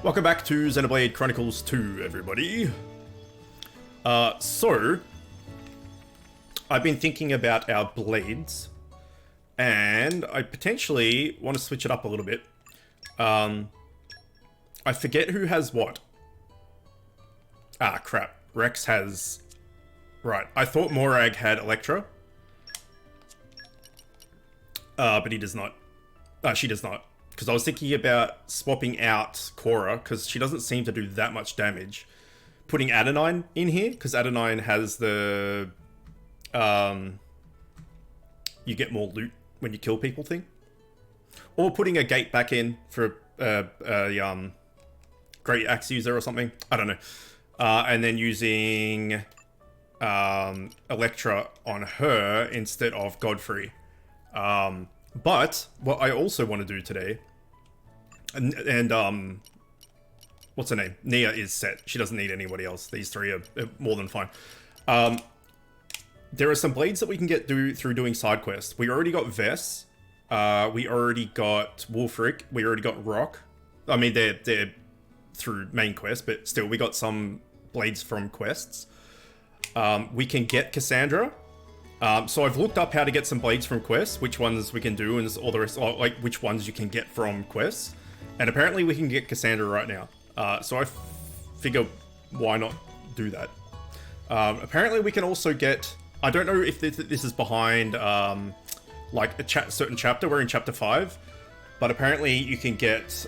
Welcome back to Xenoblade Chronicles 2, everybody. So, I've been thinking about our blades, and I potentially want to switch it up a little bit. I forget who has what. Ah, crap. Rex has... Right, I thought Morag had Electra. But he does not. She does not. Because I was thinking about swapping out Cora, because she doesn't seem to do that much damage. Putting Adenine in here, because Adenine has the... you get more loot when you kill people thing. Or putting a gate back in for Great Axe user or something. I don't know. And then using Electra on her instead of Godfrey. But what I also want to do today, and what's her name? Nia is set. She doesn't need anybody else. These three are more than fine. There are some blades that we can get through doing side quests. We already got Vess. We already got Wolfric. We already got Rock. I mean, they're through main quest, but still, we got some blades from quests. We can get Cassandra. So I've looked up how to get some blades from quests, which ones we can do, and all the rest, like which ones you can get from quests. And apparently we can get Cassandra right now. So I figure, why not do that? Apparently we can also get, I don't know if this is behind like a certain chapter. We're in chapter 5, but apparently you can get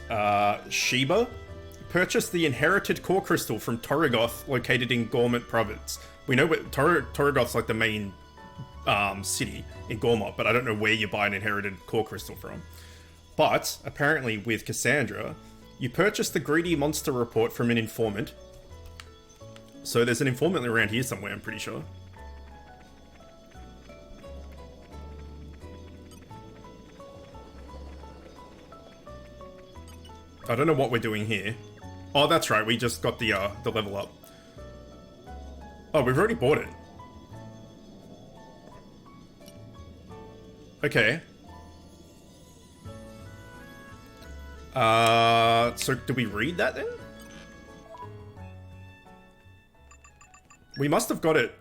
Sheba. Purchase the inherited core crystal from Torrigoth, located in Gormott province. We know what Torrigoth's like the main city in Gormott, but I don't know where you buy an inherited core crystal from. But apparently with Cassandra, you purchase the greedy monster report from an informant. So there's an informant around here somewhere, I'm pretty sure. I don't know what we're doing here. Oh, that's right, we just got the level up. Oh, we've already bought it. Okay. So do we read that then? We must have got it.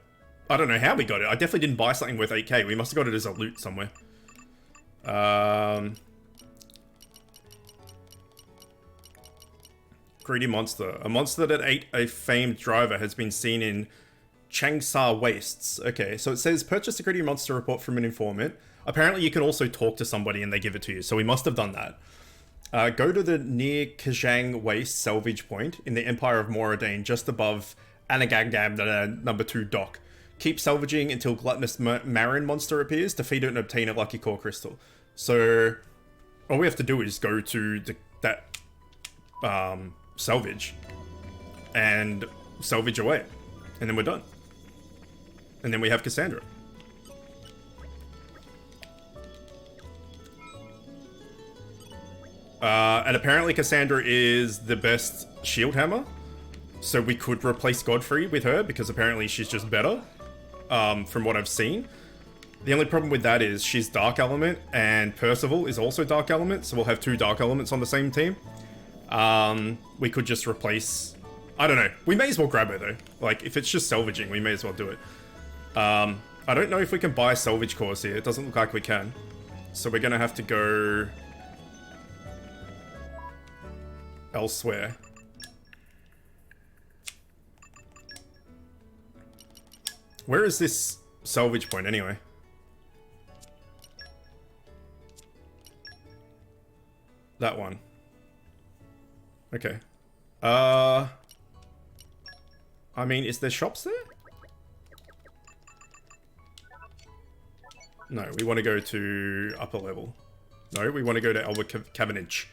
I don't know how we got it. I definitely didn't buy something worth 8k. We must have got it as a loot somewhere. Greedy monster. A monster that ate a famed driver has been seen in Changsha Wastes. Okay, so it says purchase the greedy monster report from an informant. Apparently you can also talk to somebody and they give it to you, so we must have done that. Go to the near Kajang Waste salvage point in the Empire of Moradane, just above Anagagam number 2 dock. Keep salvaging until gluttonous Marin monster appears, defeat it and obtain a lucky core crystal. So all we have to do is go to that salvage and salvage away, and then we're done. And then we have Cassandra. And apparently Cassandra is the best shield hammer, so we could replace Godfrey with her, because apparently she's just better, from what I've seen. The only problem with that is she's Dark Element, and Percival is also Dark Element, so we'll have 2 Dark Elements on the same team. We could just replace... I don't know. We may as well grab her, though. Like, if it's just salvaging, we may as well do it. I don't know if we can buy salvage cores here. It doesn't look like we can. So we're gonna have to go... elsewhere. Where is this salvage point anyway? That one. Okay. I mean, is there shops there? No, we want to go to upper level. No, we want to go to Albert Cavendish.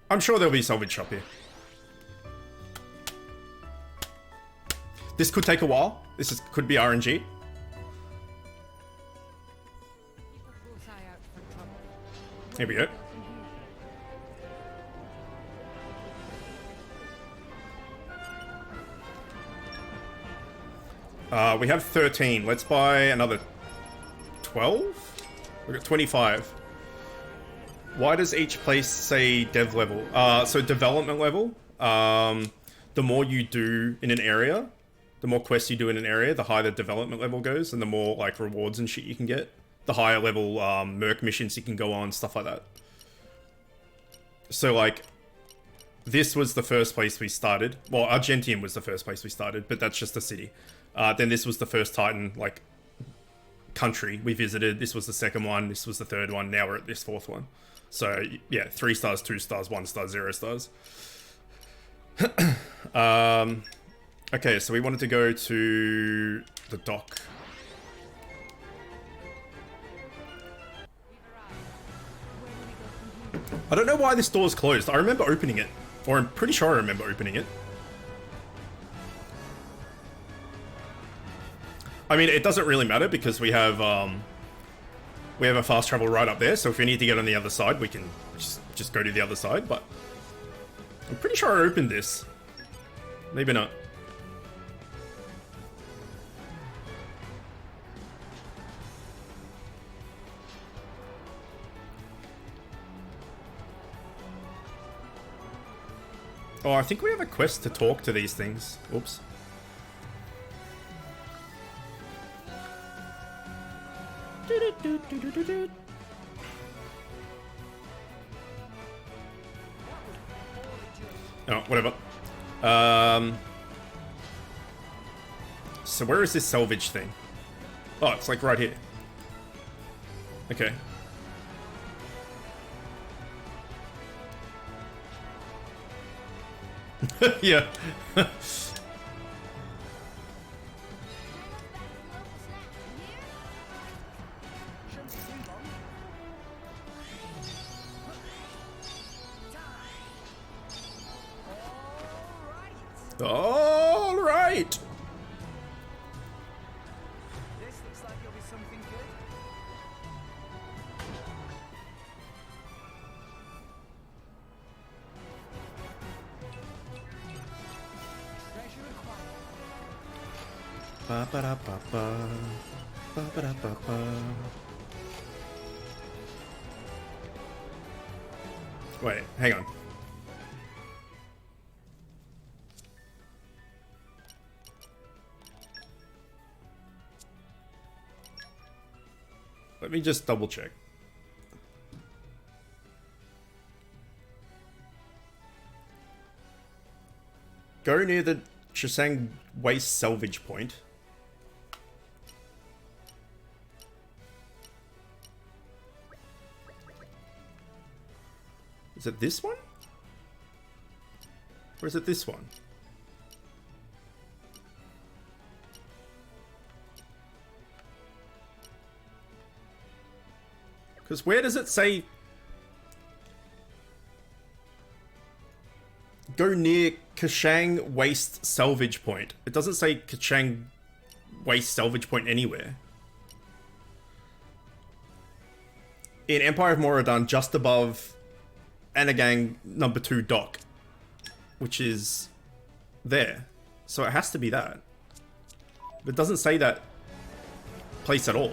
I'm sure there'll be a salvage shop here. This could take a while. Could be RNG. Here we go. We have 13. Let's buy another 12? We got 25. Why does each place say dev level? So development level, the more you do in an area, the more quests you do in an area, the higher the development level goes, and the more like rewards and shit you can get. The higher level merc missions you can go on, stuff like that. So like, this was the first place we started. Well, Argentium was the first place we started, but that's just a city. Then this was the first Titan, like, country we visited. This was the second one. This was the third one. Now we're at this fourth one. So, yeah, 3 stars, 2 stars, 1 star, 0 stars. Okay, so we wanted to go to the dock. I don't know why this door is closed. I remember opening it. Or I'm pretty sure I remember opening it. I mean, it doesn't really matter because we have a fast travel right up there. So if we need to get on the other side, we can just go to the other side. But I'm pretty sure I opened this. Maybe not. Oh, I think we have a quest to talk to these things. Oops. Oh, whatever. So where is this salvage thing? Oh, it's like right here. Okay. Yeah. All right. This looks like it'll be something good. Treasure acquired. Ba ba da ba ba. Ba ba da ba ba. Wait, hang on. Let me just double check. Go near the Chisang Waste Salvage Point. Is it this one? Or is it this one? Because where does it say... Go near Kashang Waste Salvage Point. It doesn't say Kashang Waste Salvage Point anywhere. In Empire of Moradin, just above Anagang number 2 dock. Which is there. So it has to be that. But it doesn't say that place at all.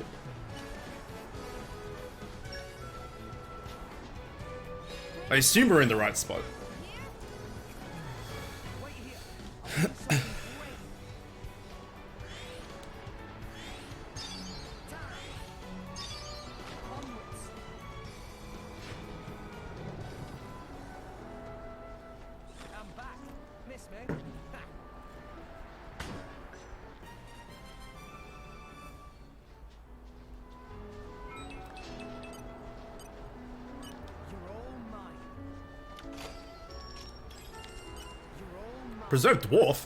I assume we're in the right spot. I'm back. Miss me? You're all mine. You're all mine. Preserved Dwarf?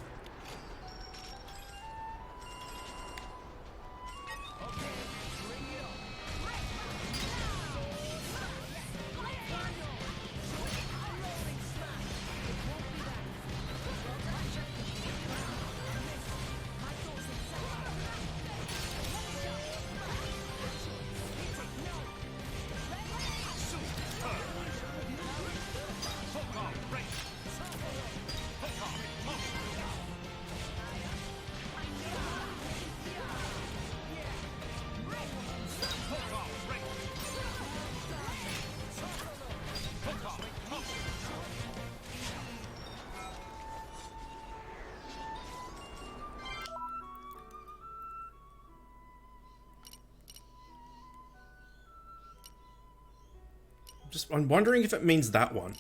I'm wondering if it means that one.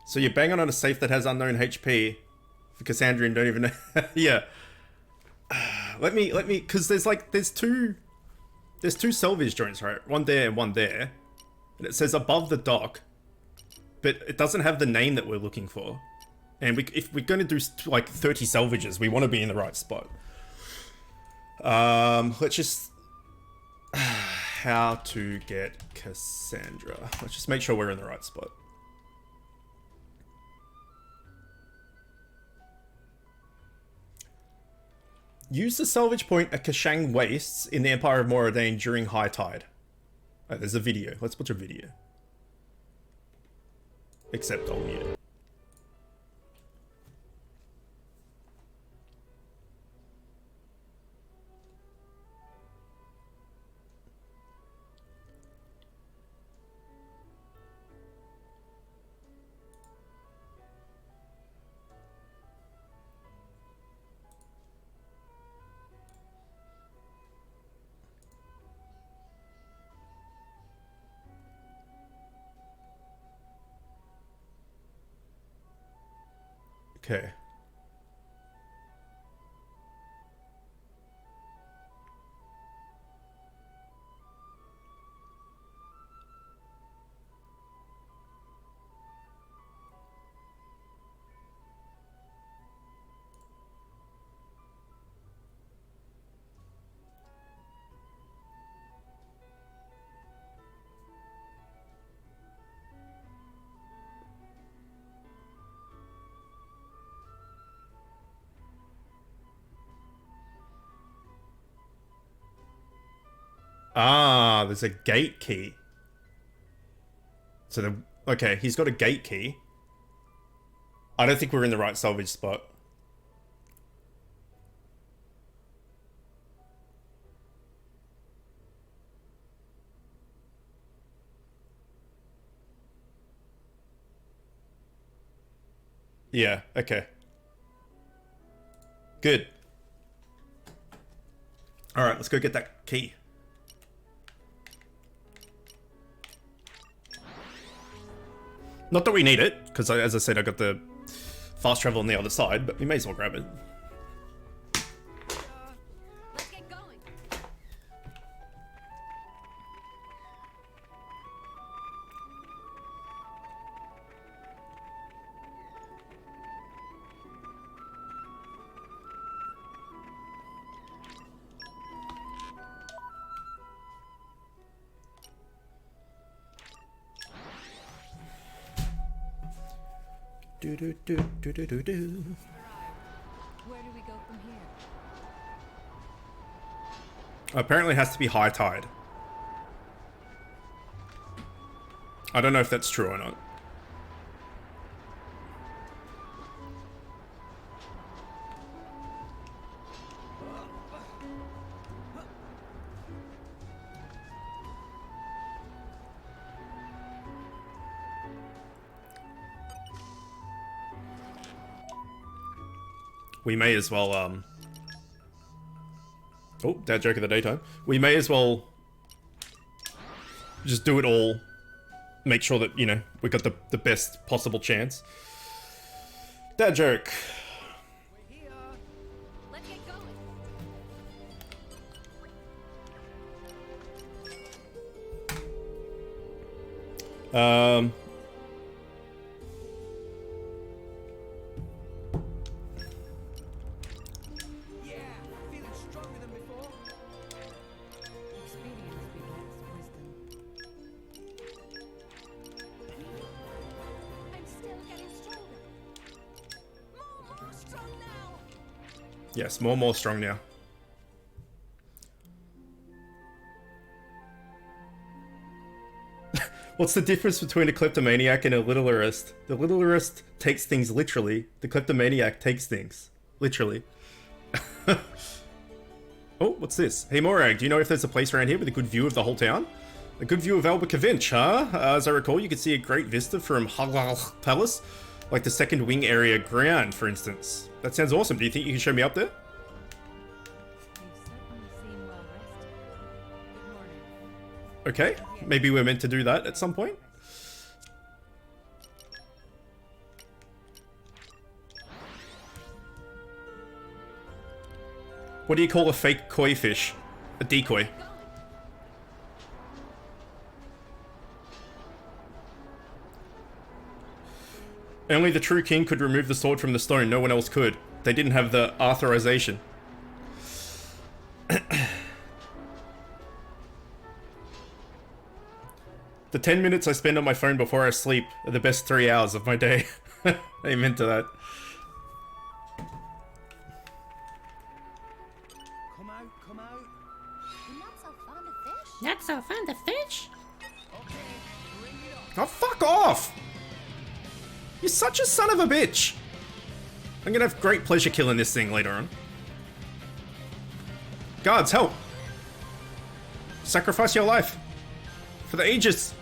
So you're banging on a safe that has unknown HP for Cassandra and don't even know. Yeah. Let me, because there's two salvage joints, right? One there and one there. And it says above the dock, but it doesn't have the name that we're looking for. And if we're going to do like 30 salvages, we want to be in the right spot. Let's just... How to get Cassandra. Let's just make sure we're in the right spot. Use the salvage point at Kashang Wastes in the Empire of Moradane during high tide. Oh, there's a video. Let's watch a video. Except I'll mute it. Okay. Ah, there's a gate key. So okay, he's got a gate key. I don't think we're in the right salvage spot. Yeah, okay. Good. Alright, let's go get that key. Not that we need it, because as I said, I got the fast travel on the other side, but we may as well grab it. Let's get going. Do do do do do do do. Where do we go from here? Apparently it has to be high tide. I don't know if that's true or not. We may as well, oh, dad joke of the daytime. We may as well just do it all. Make sure that, you know, we got the best possible chance. Dad joke. We're here. Let's get going. Yeah, feeling stronger than before. Experience begets wisdom. I'm still getting stronger. More strong now. Yes, more strong now. What's the difference between a kleptomaniac and a littlerist? The littlerist takes things literally. The kleptomaniac takes things literally. Oh, what's this? Hey Morag, do you know if there's a place around here with a good view of the whole town? A good view of Albuquerque, huh? As I recall, you could see a great vista from Halal Palace. Like the second wing area ground, for instance. That sounds awesome. Do you think you can show me up there? You certainly seem well rested. Good morning. Okay. Maybe we're meant to do that at some point. What do you call a fake koi fish? A decoy. Only the true king could remove the sword from the stone. No one else could. They didn't have the authorization. The 10 minutes I spend on my phone before I sleep are the best 3 hours of my day. Amen to that. Come out, come out. You're not so fond of fish? Not so fond of fish? Okay, bring it on. Oh, fuck off! You're such a son of a bitch! I'm gonna have great pleasure killing this thing later on. Guards, help! Sacrifice your life! For the Aegis!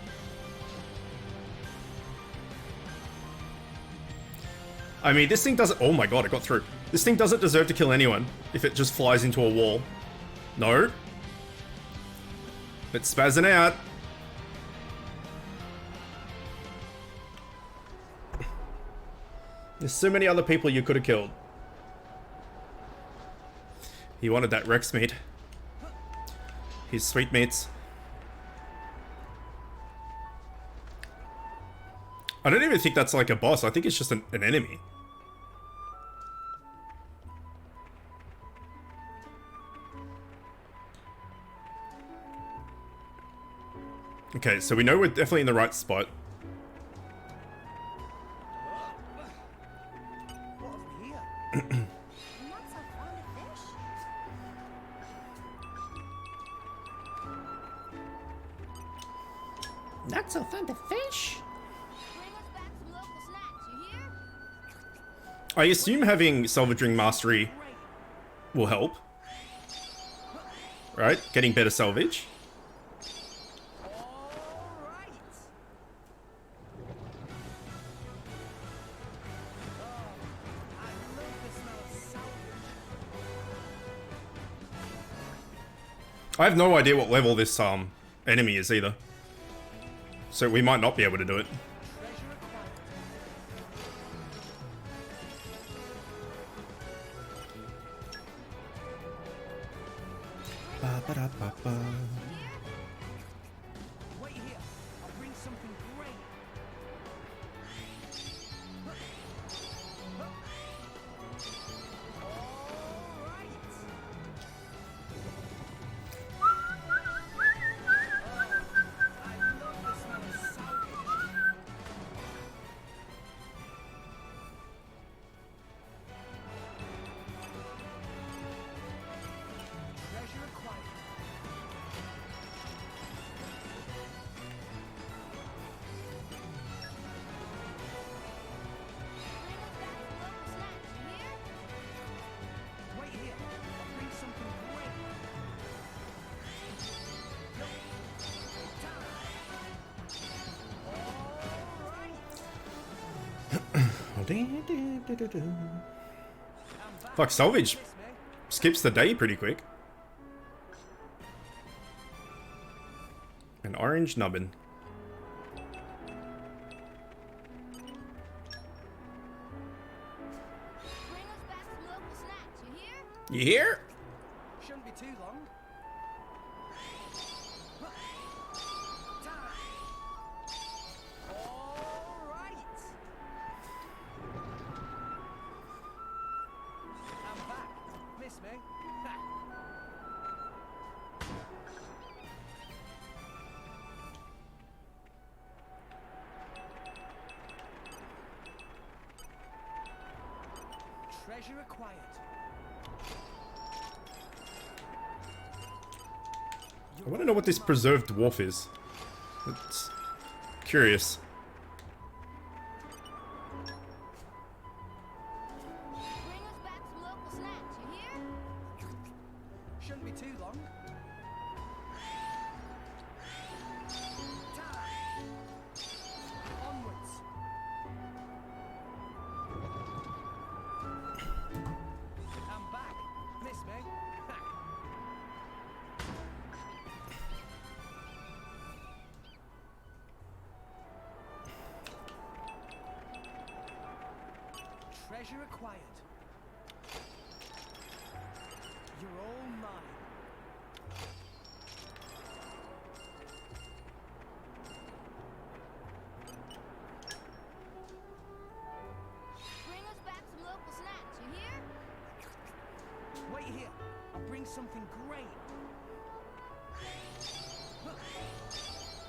I mean, this thing doesn't- oh my god, it got through. This thing doesn't deserve to kill anyone if it just flies into a wall. No. It's spazzing out. There's so many other people you could have killed. He wanted that Rex meat. His sweetmeats. I don't even think that's like a boss. I think it's just an enemy. Okay, so we know we're definitely in the right spot. What have we here? You're not so fond of fish? Not so fond of fish? Bring us back some local snacks, you hear? I assume having salvaging mastery will help. Right? Getting better salvage. All right. Oh, I love the smell of salvage. I have no idea what level this enemy is either. So we might not be able to do it. Treasure acquired. Wait here. I'll bring something great. All right. I love the smell of salvage. Treasure acquired. Bring us back some local snacks, you hear? Wait here. I'll bring something great. All right. Fuck, salvage skips the day pretty quick. An orange nubbin. Bring us back some local snacks, you hear? You hear? Shouldn't be too long. Time. All right. I'm back. Miss me? Ha. Treasure acquired. I want to know what this preserved dwarf is. It's curious. Bring us back some local snacks, you hear? Shouldn't be too long. Time. Onwards. Treasure acquired. You're all mine. Bring us back some local snacks, you hear? Wait here. I'll bring something great.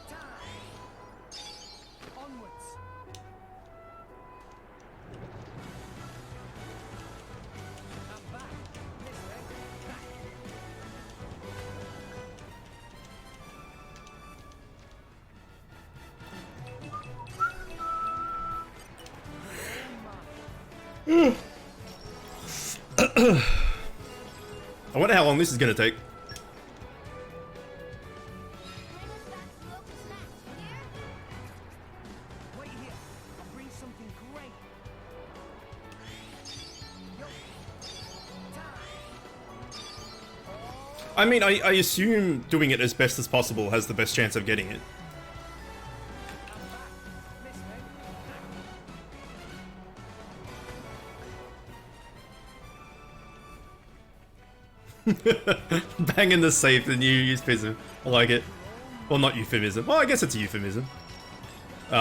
Time. Onwards. I'm back. This way. Back. I wonder how long this is gonna take. Bring us back some local snacks, you hear? Wait here. I'll bring something great. Yo. Time. I mean, I assume doing it as best as possible has the best chance of getting it. I'm back. This way. Banging the safe, the new euphemism. I like it. Well, not euphemism. Well, I guess it's a euphemism. It's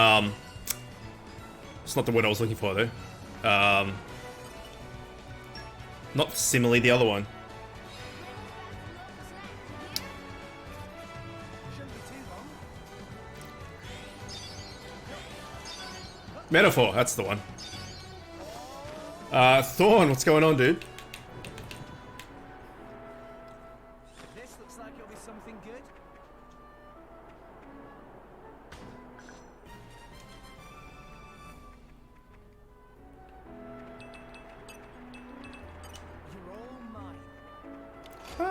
not the word I was looking for, though. Not simile, the other one. Shouldn't be too long. Metaphor, that's the one. Thorn, what's going on, dude? This looks like it'll be something good. You're all mine. Bring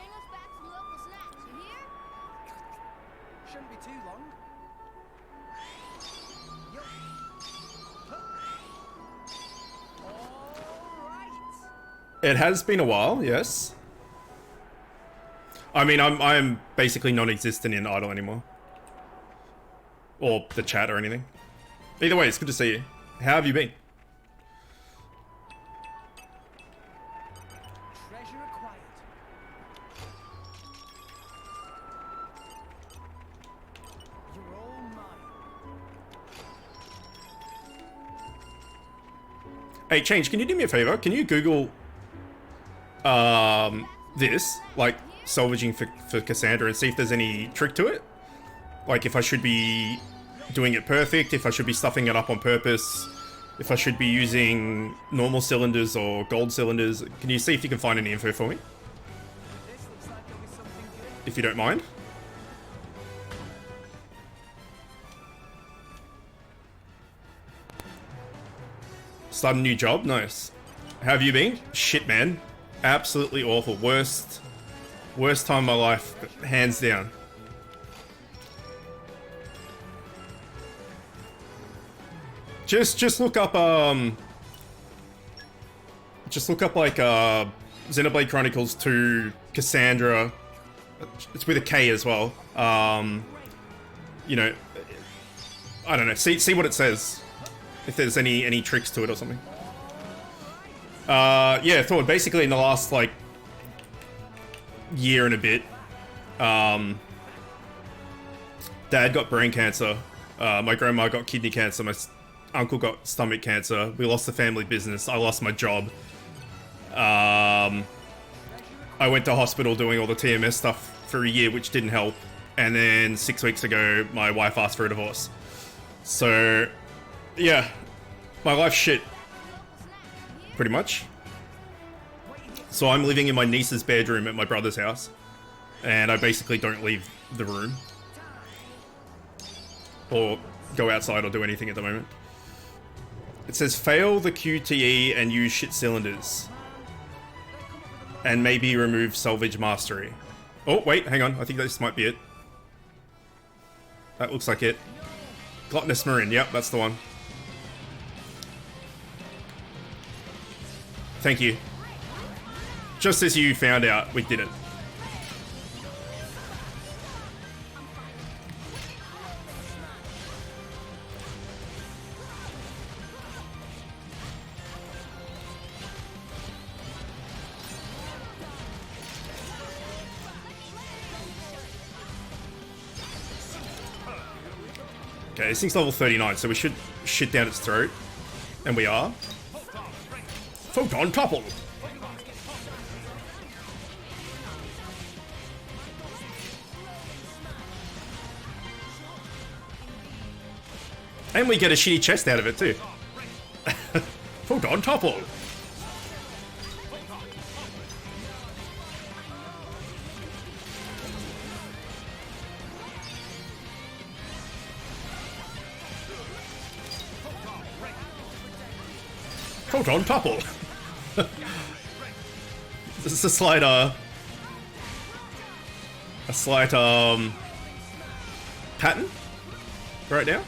us back some local snacks, you hear? Shouldn't be too long. Yo. All right. It has been a while, yes. I mean, I'm basically non-existent in Idle anymore. Or the chat or anything. Either way, it's good to see you. How have you been? Treasure acquired. You're all mine. Hey, Change, can you do me a favor? Can you Google this, like salvaging for Cassandra, and see if there's any trick to it? Like if I should be doing it perfect, if I should be stuffing it up on purpose, if I should be using normal cylinders or gold cylinders. Can you see if you can find any info for me? This looks like it'll be something good. If you don't mind. Start a new job? Nice. How have you been? Shit, man. Absolutely awful. Worst time of my life, hands down. Just look up like Xenoblade Chronicles 2 Cassandra. It's with a K as well. You know, I don't know. See what it says. If there's any tricks to it or something. Yeah, Thor, basically in the last like year and a bit, Dad got brain cancer. My grandma got kidney cancer. My uncle got stomach cancer. We lost the family business. I lost my job. I went to hospital doing all the TMS stuff for a year, which didn't help. And then 6 weeks ago, my wife asked for a divorce. So, yeah, my life's shit, pretty much. So I'm living in my niece's bedroom at my brother's house, and I basically don't leave the room or go outside or do anything at the moment. It says fail the QTE and use shit cylinders, and maybe remove salvage mastery. Oh wait, hang on, I think this might be it. That looks like it. Gluttonous Marin, yep, that's the one. Thank you. Just as you found out, we did it. Okay, this thing's level 39, so we should shit down its throat. And we are. Photon topple! And we get a shitty chest out of it too. Photon topple! Photon topple! This is a slight pattern right now.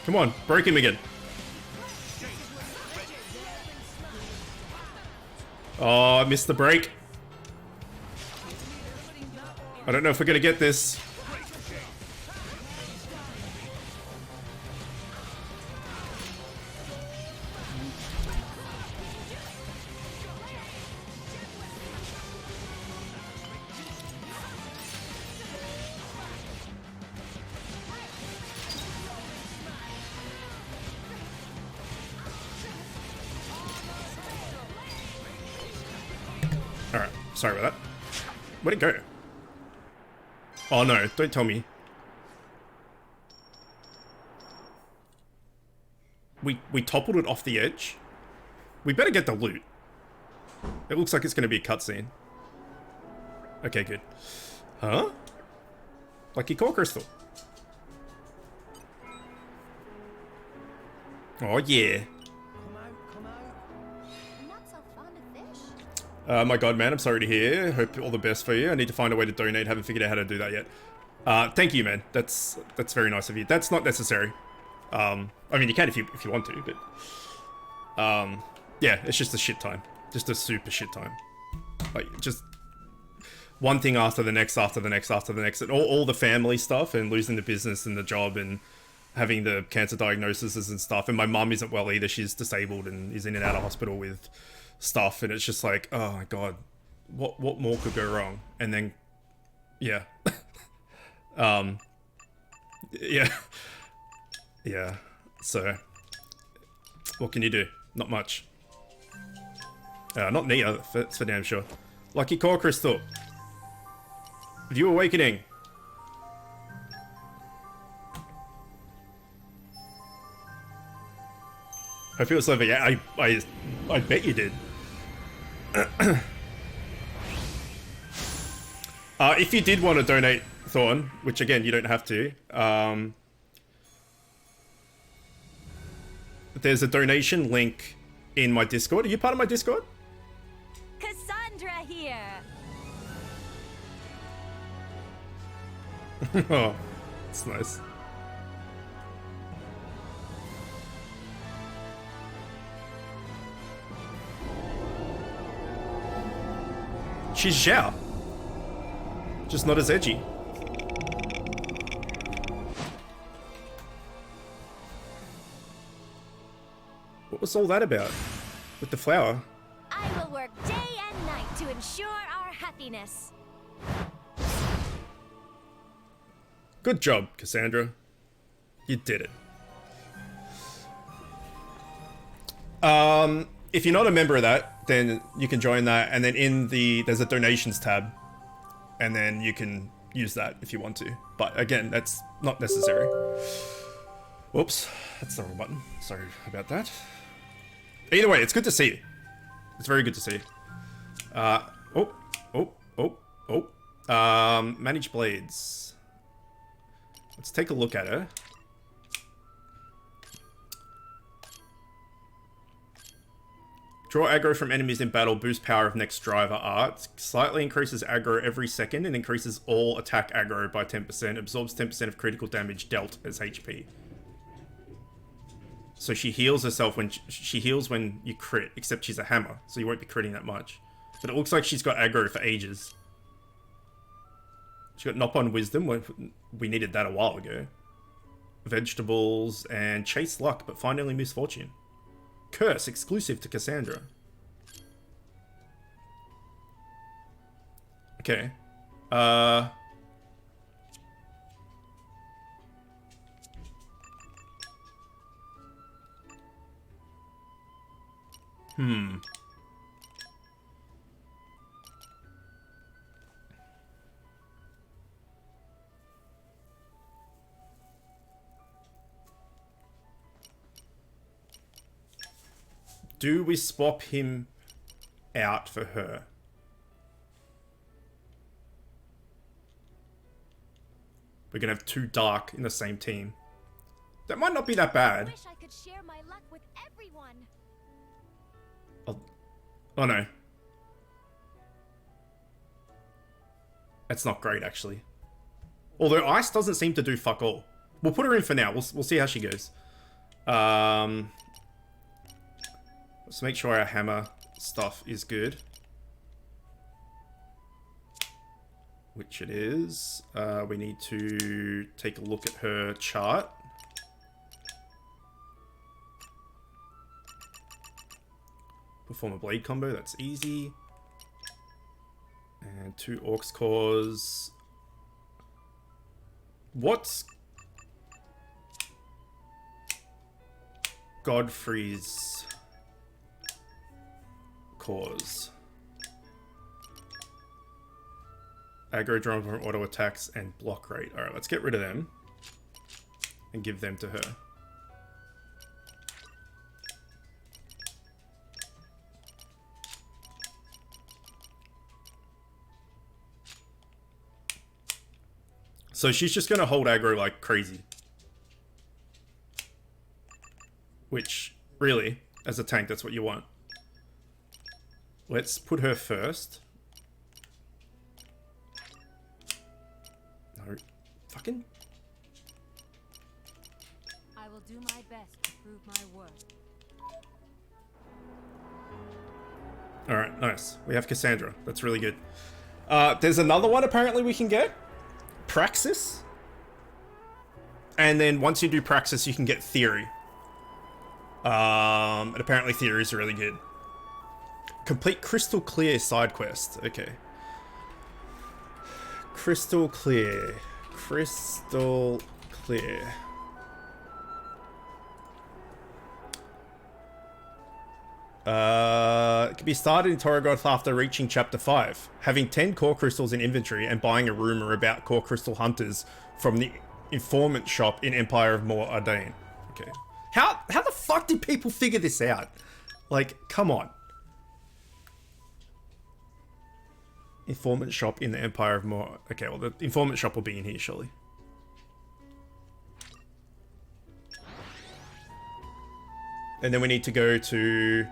Come on, break him again. Oh, I missed the break. I don't know if we're gonna get this. Alright, sorry about that. Where'd it go? Oh no, don't tell me. We toppled it off the edge. We better get the loot. It looks like it's gonna be a cutscene. Okay, good. Huh? Lucky core crystal. Oh yeah. My god, man, I'm sorry to hear. Hope all the best for you. I need to find a way to donate. Haven't figured out how to do that yet. Thank you, man. That's very nice of you. That's not necessary. I mean, you can if you want to, but yeah, it's just a shit time. Just a super shit time. Like, just one thing after the next, after the next, after the next, and all the family stuff, and losing the business and the job, and having the cancer diagnoses and stuff. And my mum isn't well either. She's disabled and is in and out of hospital with stuff, and it's just like, oh my god, what more could go wrong? And then yeah. Yeah, so what can you do? Not much. Not Nia, that's for damn sure. Lucky core crystal. View awakening. Hope it was over. Yeah, I bet you did. If you did want to donate, Thorn, which again you don't have to, there's a donation link in my Discord. Are you part of my Discord? Cassandra here. Oh, that's nice. She's Xiao. Just not as edgy. What was all that about? With the flower? I will work day and night to ensure our happiness. Good job, Cassandra. You did it. If you're not a member of that, then you can join that, and then there's a donations tab, and then you can use that if you want to. But again, that's not necessary. Whoops, that's the wrong button. Sorry about that. Either way, it's good to see you. It's very good to see you. Manage blades. Let's take a look at her. Draw aggro from enemies in battle, boost power of next driver art. Slightly increases aggro every second and increases all attack aggro by 10%. Absorbs 10% of critical damage dealt as HP. So she heals herself when she heals when you crit, except she's a hammer, so you won't be critting that much. But it looks like she's got aggro for ages. She got Nop on Wisdom, we needed that a while ago. Vegetables, and Chase Luck, but find only Misfortune. Curse, exclusive to Cassandra. Okay. Uh... Do we swap him out for her? We're gonna have two dark in the same team. That might not be that I bad. wish I could share my luck with everyone. Oh no. That's not great, actually. Although ice doesn't seem to do fuck all. We'll put her in for now. We'll see how she goes. Let's make sure our hammer stuff is good. Which it is. We need to take a look at her chart. Perform a blade combo, that's easy. And 2 Orcs cores. What's Godfrey's cause? Aggro, drawn from auto attacks, and block rate. Alright, let's get rid of them. And give them to her. So she's just going to hold aggro like crazy. Which, really, as a tank, that's what you want. Let's put her first. No. Fucking... I will do my best to prove my worth. Alright, nice. We have Cassandra. That's really good. There's another one apparently we can get. Praxis. And then once you do Praxis, you can get Theory. And apparently Theory is really good. Complete Crystal Clear side quest. Okay. Crystal Clear. Crystal Clear. It can be started in Torgoth after reaching Chapter 5. Having 10 core crystals in inventory and buying a rumor about core crystal hunters from the informant shop in Empire of Mor Ardain. Okay. How the fuck did people figure this out? Like, come on. Informant shop in the Empire of Mor... Okay, well, the informant shop will be in here, surely. And then we need to go to...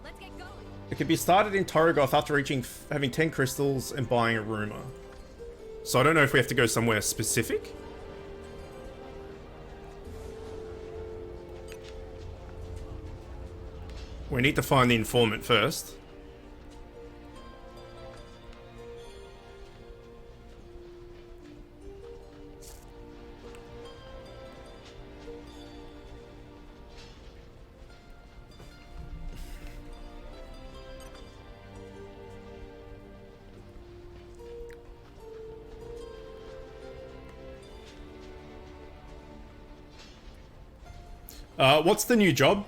Let's get going. It can be started in Torgoth after having 10 crystals and buying a rumor. So I don't know if we have to go somewhere specific. We need to find the informant first. What's the new job?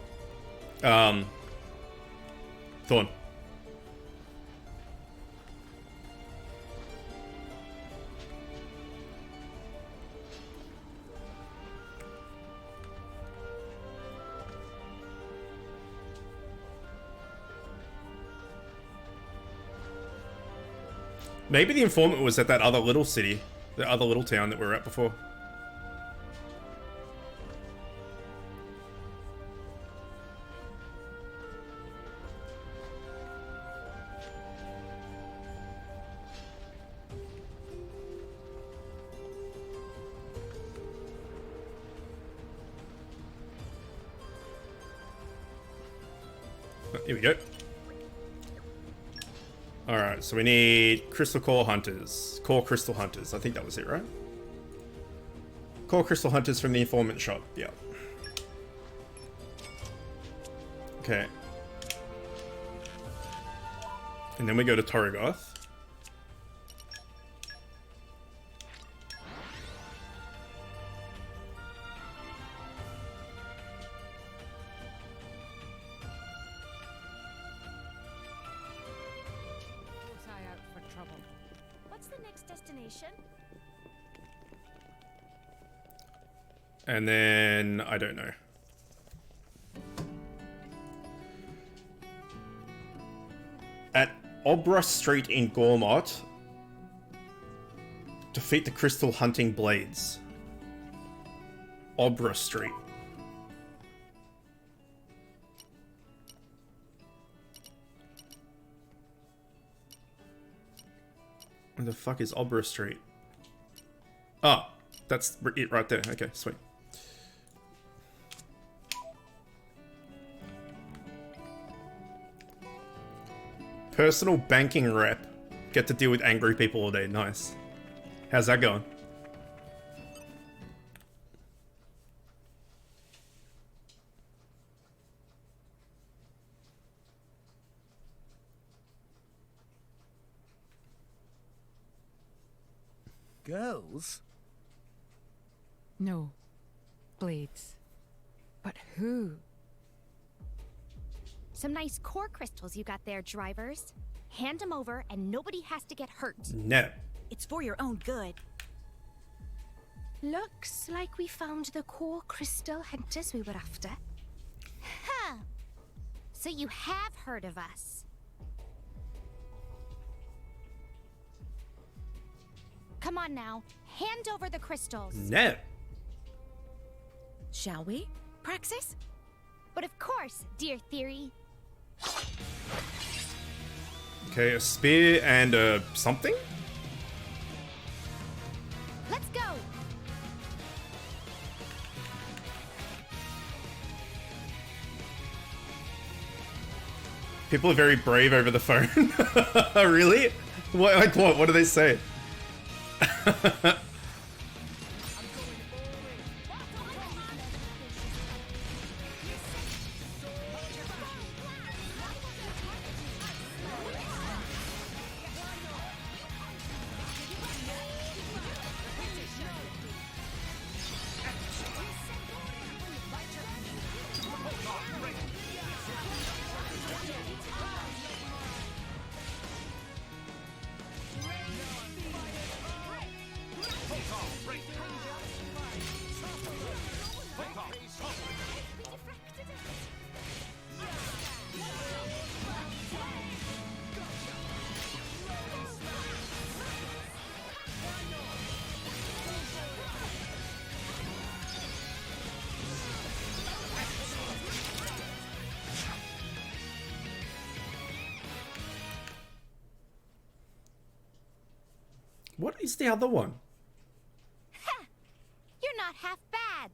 Thorn. Maybe the informant was at that other little city, the other little town that we were at before. Here we go. Alright, so we need Crystal Core Hunters. Core Crystal Hunters. I think that was it, right? Core Crystal Hunters from the Informant Shop. Yeah. And then we go to Torrigoth. Close eye out for trouble. What's the next destination? And then, I don't know. At Obra Street in Gormott, defeat the Crystal Hunting Blades. Obra Street. Where the fuck is Obra Street? Oh, that's it right there. Okay, sweet. Personal banking rep. Get to deal with angry people all day. Nice. How's that going? Girls? No. Blades. But who? Some nice core crystals you got there, drivers. Hand them over and nobody has to get hurt. No. It's for your own good. Looks like we found the core crystal hunters we were after. Huh. So you have heard of us. Come on now. Hand over the crystals. No. Shall we, Praxis? But of course, dear Theory. Okay, a spear and a something? Let's go! People are very brave over the phone. Really? What, like what? What do they say? What is the other one? Ha! You're not half bad.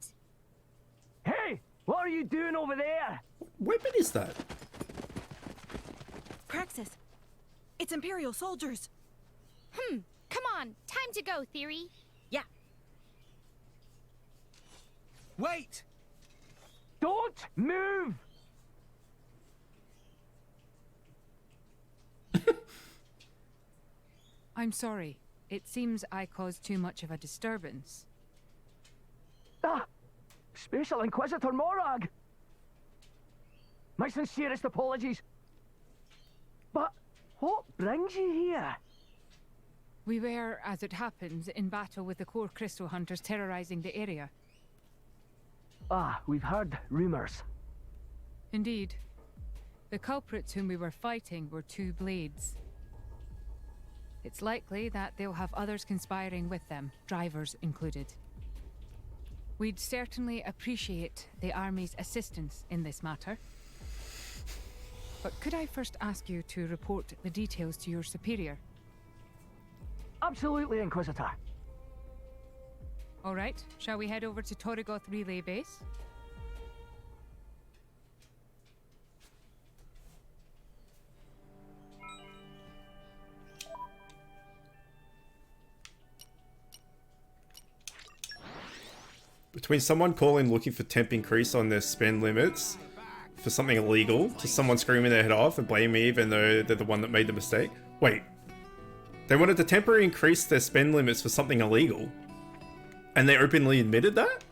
Hey, what are you doing over there? What weapon is that? Praxis, it's Imperial soldiers. Come on, time to go, Theory. Yeah. Wait! Don't move! I'm sorry. It seems I caused too much of a disturbance. Ah, Special Inquisitor Morag! My sincerest apologies. But what brings you here? We were, as it happens, in battle with the core crystal hunters terrorizing the area. Ah, we've heard rumors. Indeed. The culprits whom we were fighting were two blades. It's likely that they'll have others conspiring with them, drivers included. We'd certainly appreciate the Army's assistance in this matter. But could I first ask you to report the details to your superior? Absolutely, Inquisitor. All right, shall we head over to Torrigoth Relay Base? Between someone calling looking for temp increase on their spend limits for something illegal to someone screaming their head off and blame me even though they're the one that made the mistake? Wait. They wanted to temporarily increase their spend limits for something illegal. And they openly admitted that?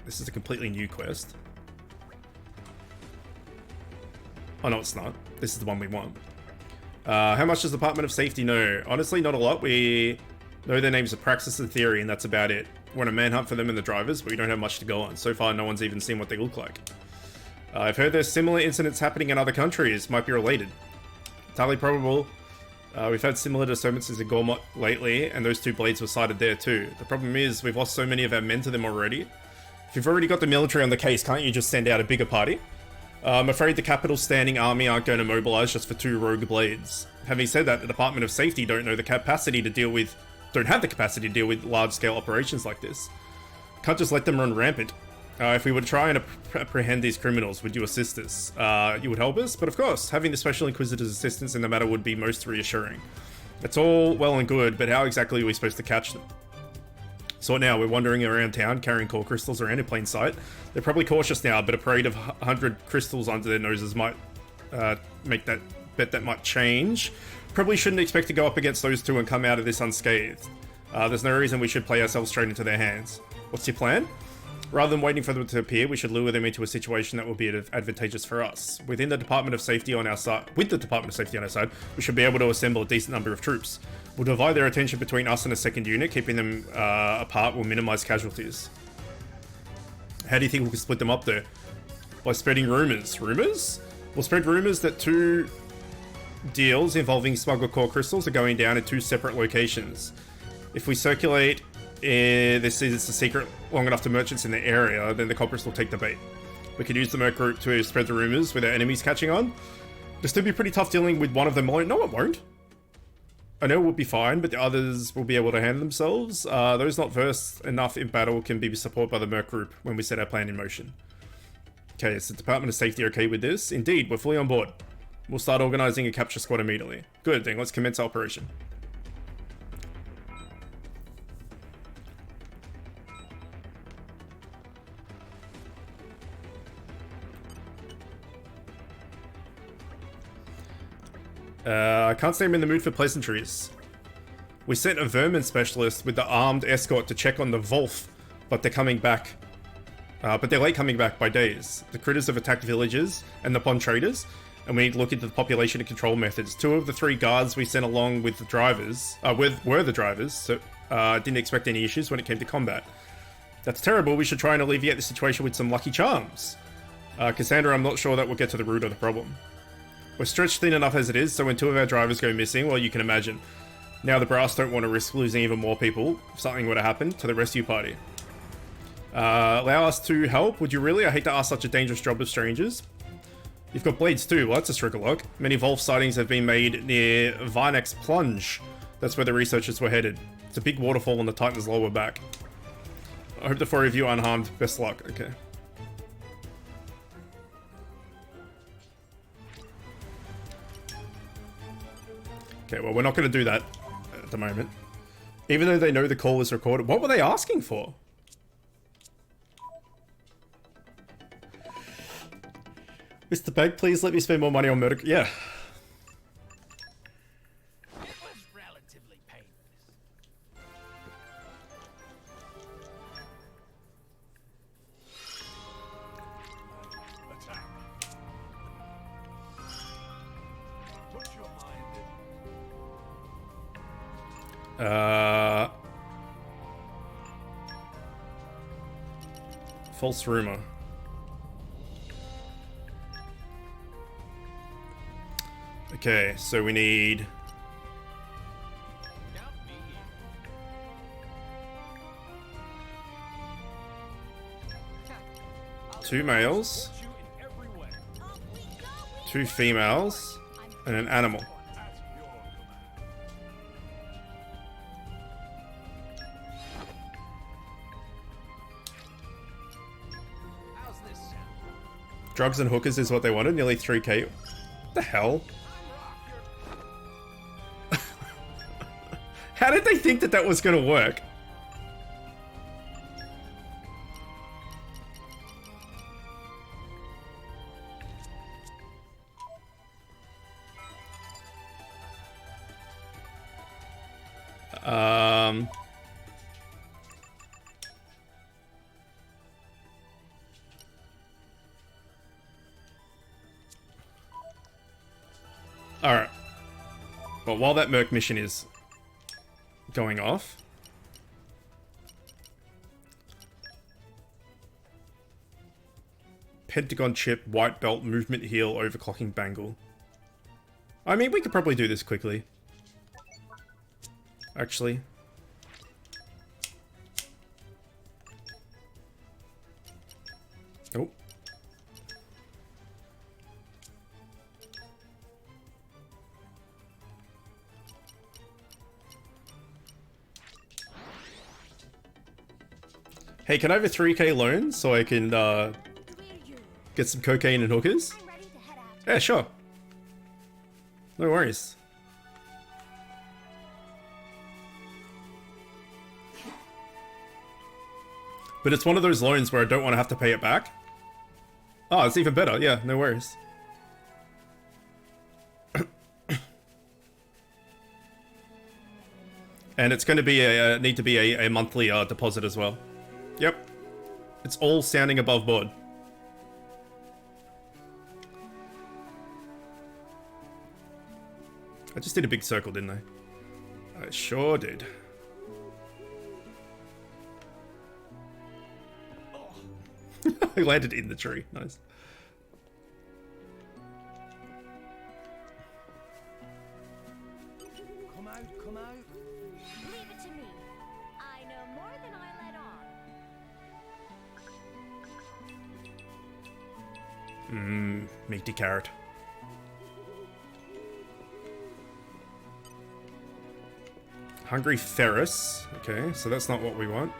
This is a completely new quest. Oh no, it's not. This is the one we want. How much does the Department of Safety know? Honestly, not a lot. We know their names are Praxis and Theory, and that's about it. We're on a manhunt for them and the drivers, but we don't have much to go on. So far, no one's even seen what they look like. I've heard there's similar incidents happening in other countries. Might be related. Entirely probable. We've had similar disturbances in Gormott lately, and those two blades were sighted there too. The problem is, we've lost so many of our men to them already. If you've already got the military on the case, can't you just send out a bigger party? I'm afraid the capital's standing army aren't going to mobilize just for 2 rogue blades. Having said that, the Department of Safety don't have the capacity to deal with large-scale operations like this. Can't just let them run rampant. If we were to try and apprehend these criminals, would you assist us? You would help us, but of course, having the Special Inquisitor's assistance in the matter would be most reassuring. It's all well and good, but how exactly are we supposed to catch them? So now, we're wandering around town, carrying core crystals around in plain sight. They're probably cautious now, but a parade of 100 crystals under their noses might make that bet that might change. Probably shouldn't expect to go up against those two and come out of this unscathed. There's no reason we should play ourselves straight into their hands. What's your plan? Rather than waiting for them to appear, we should lure them into a situation that will be advantageous for us. With the Department of Safety on our side, we should be able to assemble a decent number of troops. We'll divide their attention between us and a second unit, keeping them apart will minimize casualties. How do you think we can split them up there? By spreading rumors. Rumors? We'll spread rumors that 2 deals involving smuggled core crystals are going down in 2 separate locations. If we circulate this is a secret long enough to merchants in the area, then the culprits will take the bait. We could use the Merc group to spread the rumors with our enemies catching on. It'll still be pretty tough dealing with one of them alone. No, it won't. I know we'll be fine, but the others will be able to handle themselves. Those not versed enough in battle can be supported by the Merc group when we set our plan in motion. Okay, is the Department of Safety okay with this? Indeed, we're fully on board. We'll start organizing a capture squad immediately. Good, then let's commence our operation. I can't say I'm in the mood for pleasantries. We sent a vermin specialist with the armed escort to check on the Wolf, but they're coming back. But they're late coming back by days. The critters have attacked villages and the pond traders, and we need to look into the population and control methods. 2 of the 3 guards we sent along with the drivers, were the drivers, so didn't expect any issues when it came to combat. That's terrible. We should try and alleviate the situation with some lucky charms. Cassandra, I'm not sure that we'll get to the root of the problem. We're stretched thin enough as it is, so when 2 of our drivers go missing, well, you can imagine. Now the brass don't want to risk losing even more people, if something were to happen, to the rescue party. Allow us to help? Would you really? I hate to ask such a dangerous job of strangers. You've got blades too, well that's a struggle. Many Wolf sightings have been made near Varnak's Plunge. That's where the researchers were headed. It's a big waterfall on the Titan's lower back. I hope the 4 of you are unharmed. Best luck. Okay. Okay, well, we're not going to do that at the moment. Even though they know the call is recorded. What were they asking for? Mr. Beg, please let me spend more money on murder. Yeah. It was relatively painless. Attack. Put your mind in. False rumor. Okay, so we need Count me in. 2 males, Support you in every way. 2 females, and an animal. At your command. How's this sound? Drugs and hookers is what they wanted. Nearly 3k. What the hell? How did they think that that was going to work? Um... Alright. But while that Merc mission is going off... Pentagon chip, white belt, movement heal, overclocking bangle. I mean, we could probably do this quickly. Actually. Oh. Hey, can I have a 3k loan so I can get some cocaine and hookers? I'm ready to head out. Yeah, sure. No worries. But it's one of those loans where I don't want to have to pay it back. Oh, it's even better. Yeah, no worries. And it's going to be need to be a monthly deposit as well. Yep. It's all sounding above board. I just did a big circle, didn't I? I sure did. I landed in the tree. Nice. Come out, come out. Leave it to me. I know more than I let on. Meaty carrot. Hungry Ferris. Okay, so that's not what we want.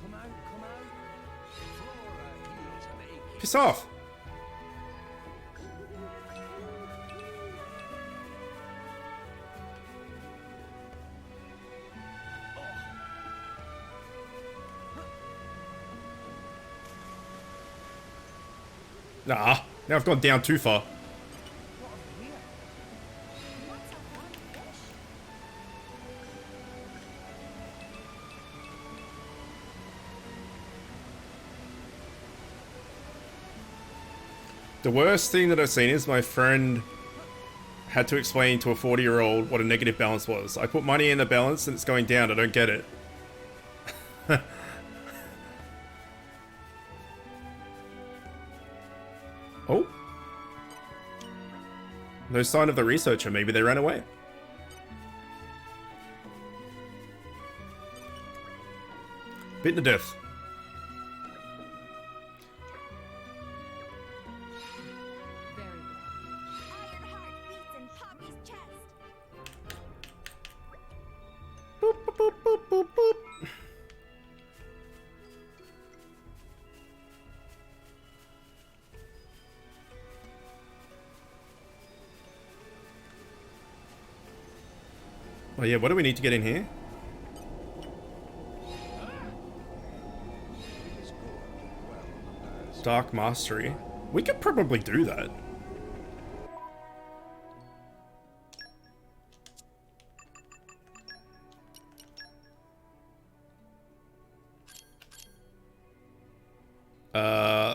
Come out, come out. Flora heals an aching. Piss off! Nah, now I've gone down too far. The worst thing that I've seen is my friend had to explain to a 40-year-old what a negative balance was. I put money in the balance and it's going down. I don't get it. Oh. No sign of the researcher. Maybe they ran away. Bitten to death. Very well. Ironheart beats in Poppy's chest. Boop, boop, boop, boop, boop, boop. Oh yeah, what do we need to get in here? Dark Mastery. We could probably do that.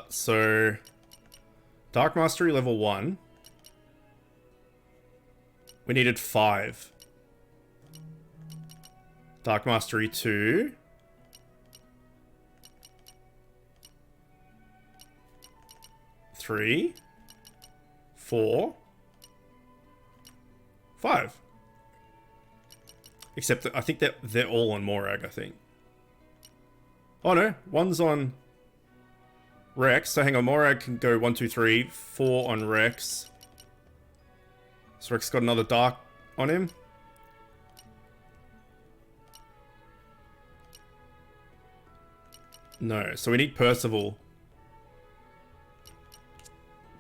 So Dark Mastery level 1. We needed 5. Dark Mastery 2. 3. 4. 5. Except that I think that they're all on Morag, I think. Oh no, one's on Rex. So hang on, Morag can go 1, 2, 3, 4 on Rex. So Rex got another dark on him. No, so we need Percival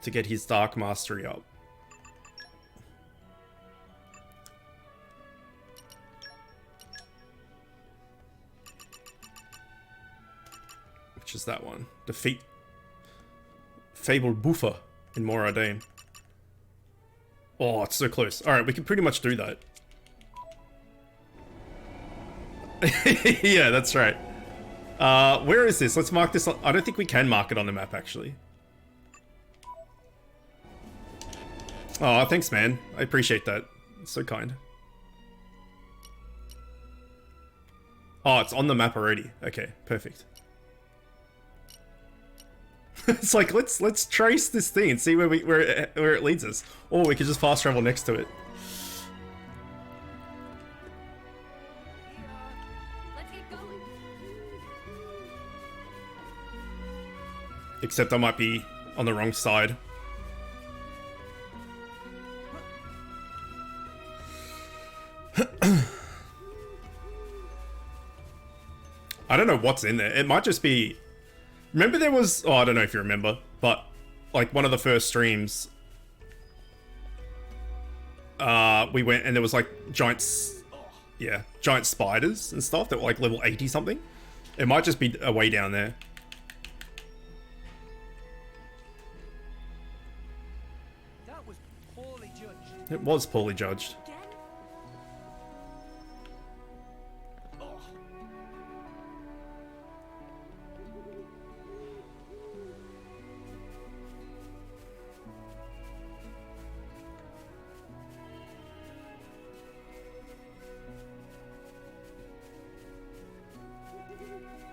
to get his Dark Mastery up. which is that one. Defeat Fabled Buffer in Moradane. Oh, it's so close. Alright, we can pretty much do that. Yeah, that's right. Where is this? Let's mark this on. I don't think we can mark it on the map, actually. Oh, thanks, man. I appreciate that. It's so kind. Oh, it's on the map already. Okay, perfect. It's like, let's trace this thing and see where it leads us. Or we could just fast travel next to it. Let's get going. Except I might be on the wrong side. I don't know what's in there. It might just be... Remember there was... Oh, I don't know if you remember, but like one of the first streams, we went and there was like giant spiders and stuff that were like level 80 something. It might just be way down there. That was poorly judged. It was poorly judged.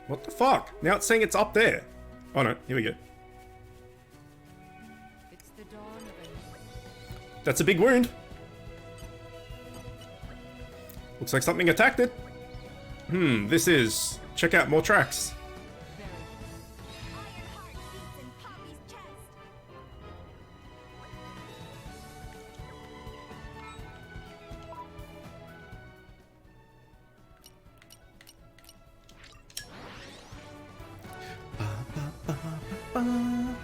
What the fuck? Now it's saying it's up there. Oh no, here we go. It's the dawn of a That's a big wound. Looks like something attacked it. This is... Check out more tracks. Ironheart beats in Poppy's chest. I'm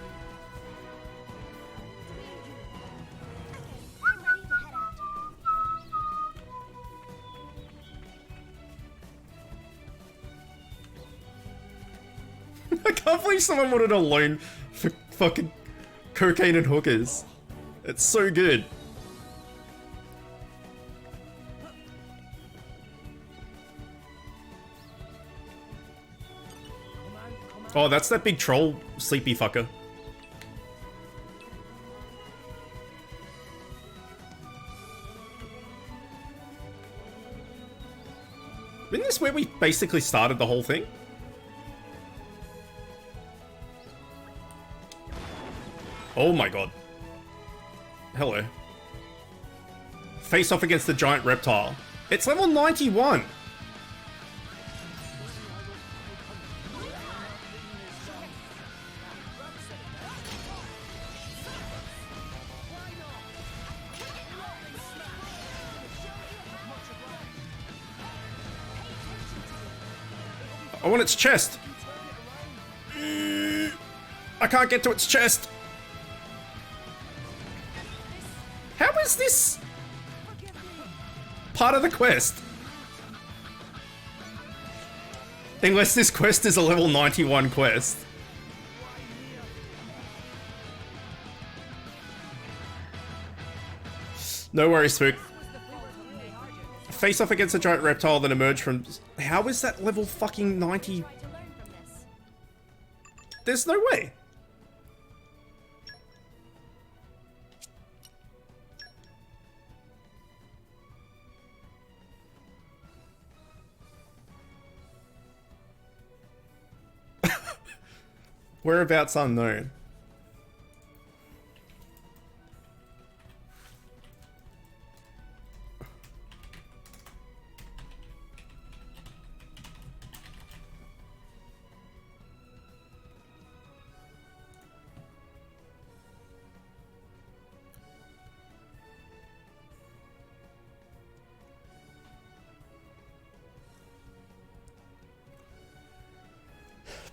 ready to head out. I can't believe someone wanted a loan for fucking cocaine and hookers. It's so good. Oh, that's that big troll sleepy fucker. Isn't this where we basically started the whole thing? Oh my god. Hello. Face off against the giant reptile. It's level 91! I want its chest! I can't get to its chest! How is this part of the quest? Unless this quest is a level 91 quest. No worries, Spook. Face off against a giant reptile that emerged from... How is that level fucking 90? Try to learn from this. There's no way. Whereabouts unknown.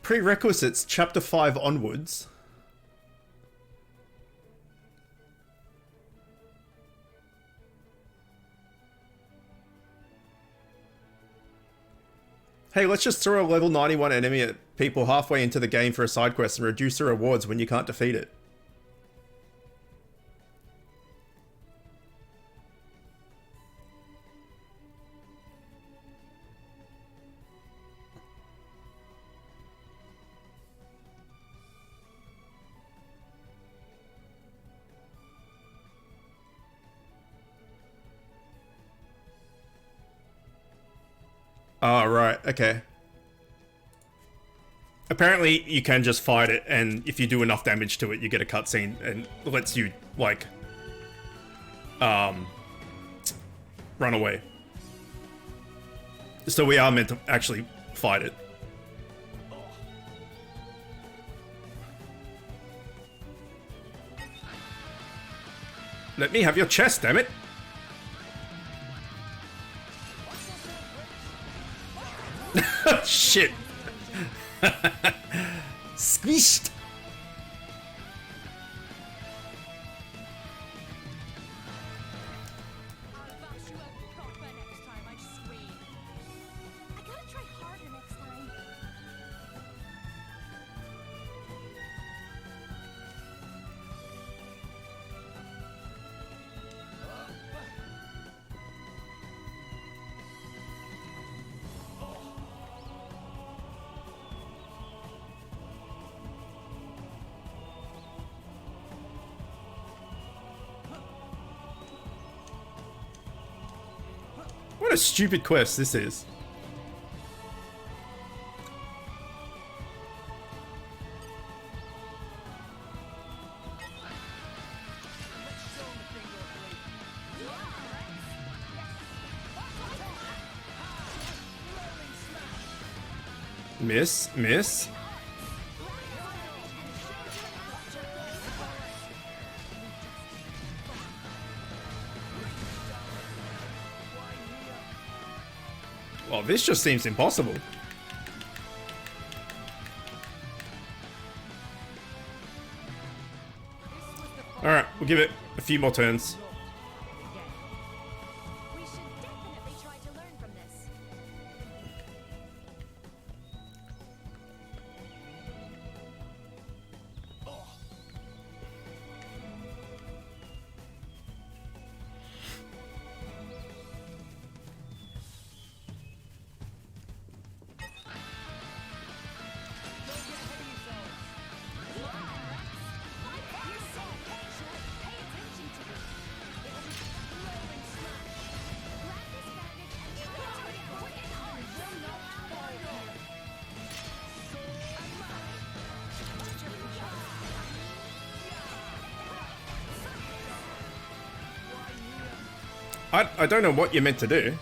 Prerequisites, chapter 5 onwards. Hey, let's just throw a level 91 enemy at people halfway into the game for a side quest and reduce the rewards when you can't defeat it. Oh, right, okay. Apparently, you can just fight it, and if you do enough damage to it, you get a cutscene, and lets you, like, run away. So we are meant to actually fight it. Let me have your chest, damn it! Shit. Squished. I'll bash you up proper next time, I swear. I gotta try harder next time. What a stupid quest this is. Miss, miss. Well, this just seems impossible. Alright, we'll give it a few more turns. We should definitely try to learn from this. I don't know what you're meant to do.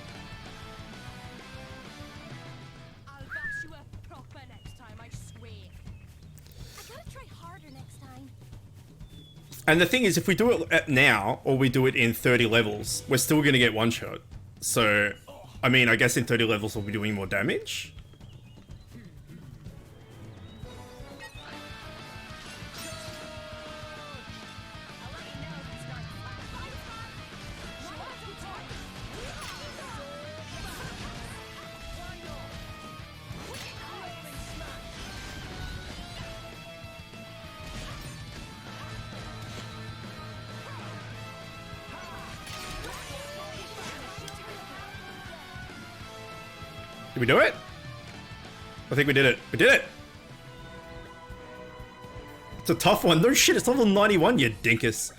I'll bash you up proper next time, I swear. I gotta try harder next time. And the thing is, if we do it at now, or we do it in 30 levels, we're still going to get one shot. So, I mean, I guess in 30 levels we'll be doing more damage. Did we do it? I think we did it. We did it! It's a tough one. No shit, it's level 91, you dinkus.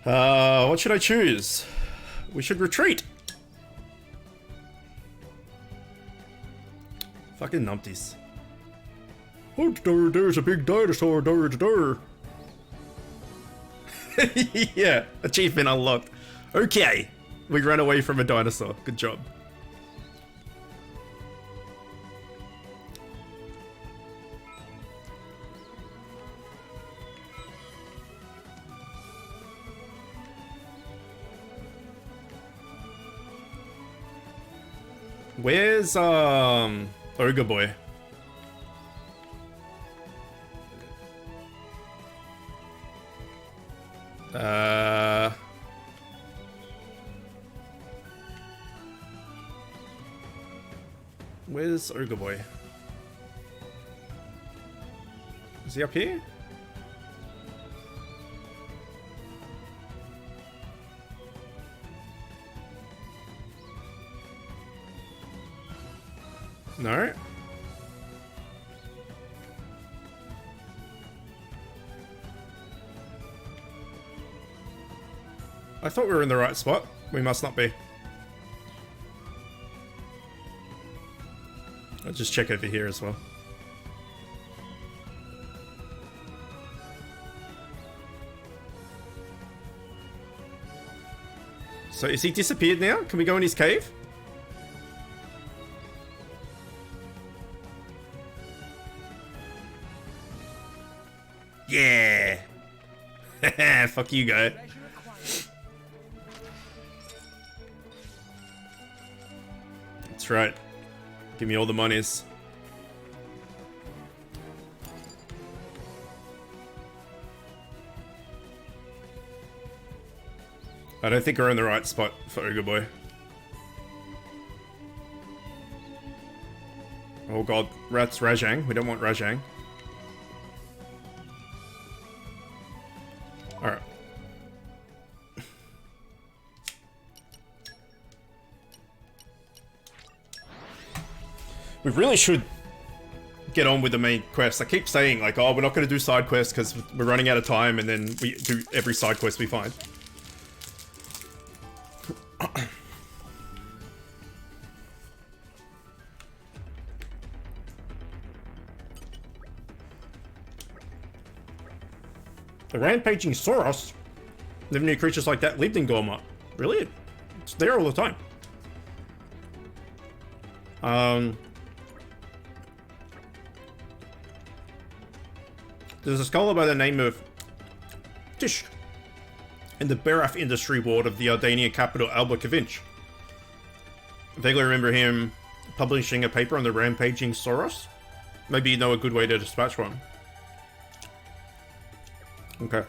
What should I choose? We should retreat. Fucking numpties. Oh, there's a big dinosaur. Yeah, achievement unlocked. Okay, we ran away from a dinosaur. Good job. Where's Ogre Boy? Where's Ogre Boy? Is he up here? No? I thought we were in the right spot. We must not be. I'll just check over here as well. So is he disappeared now? Can we go in his cave? Yeah! Fuck you, guy. That's right. Give me all the monies. I don't think we're in the right spot for Ogre Boy. Oh god, that's Rajang. We don't want Rajang. Alright. We really should get on with the main quest. I keep saying, like, oh, we're not going to do side quests because we're running out of time, and then we do every side quest we find. The rampaging Soros? Never knew creatures like that lived in Gorma. Really? It's there all the time. There's a scholar by the name of Tish in the Beraf industry ward of the Ardanian capital Alba-Kavinch. I vaguely remember him publishing a paper on the rampaging Soros. Maybe you know a good way to dispatch one. Okay.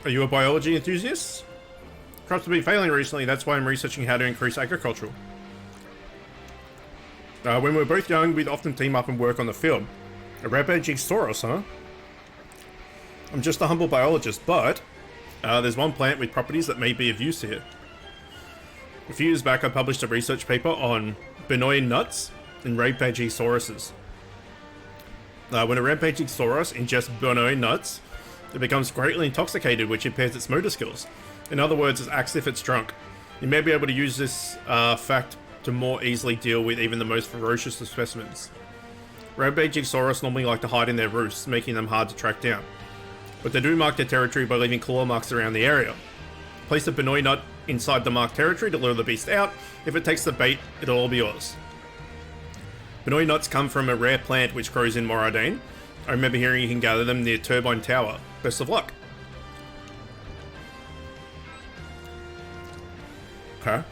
Are you a biology enthusiast? Crops have been failing recently, that's why I'm researching how to increase agricultural. When we were both young, we'd often team up and work on the field. A rampaging Soros, huh? I'm just a humble biologist, but there's one plant with properties that may be of use here. A few years back, I published a research paper on Benoi nuts and rampaging Sauruses. When a rampaging Saurus ingests Benoi nuts, it becomes greatly intoxicated, which impairs its motor skills. In other words, it acts if it's drunk. You may be able to use this fact to more easily deal with even the most ferocious of specimens. Rampaging Saurus normally like to hide in their roosts, making them hard to track down. But they do mark their territory by leaving claw marks around the area. Place a Benoi nut inside the marked territory to lure the beast out. If it takes the bait, it'll all be yours. Benoi nuts come from a rare plant which grows in Moradane. I remember hearing you can gather them near Turbine Tower. Best of luck. Okay.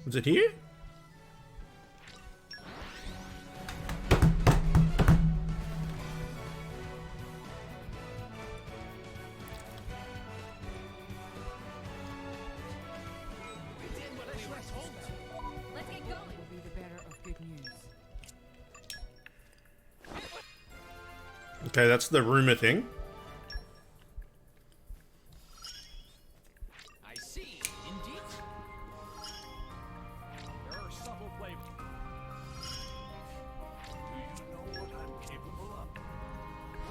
Was it here? Let's get going. Will be the bearer of good news. Okay, that's the rumor thing. I see. Indeed. There are subtle flavors. Do you know what I'm capable of?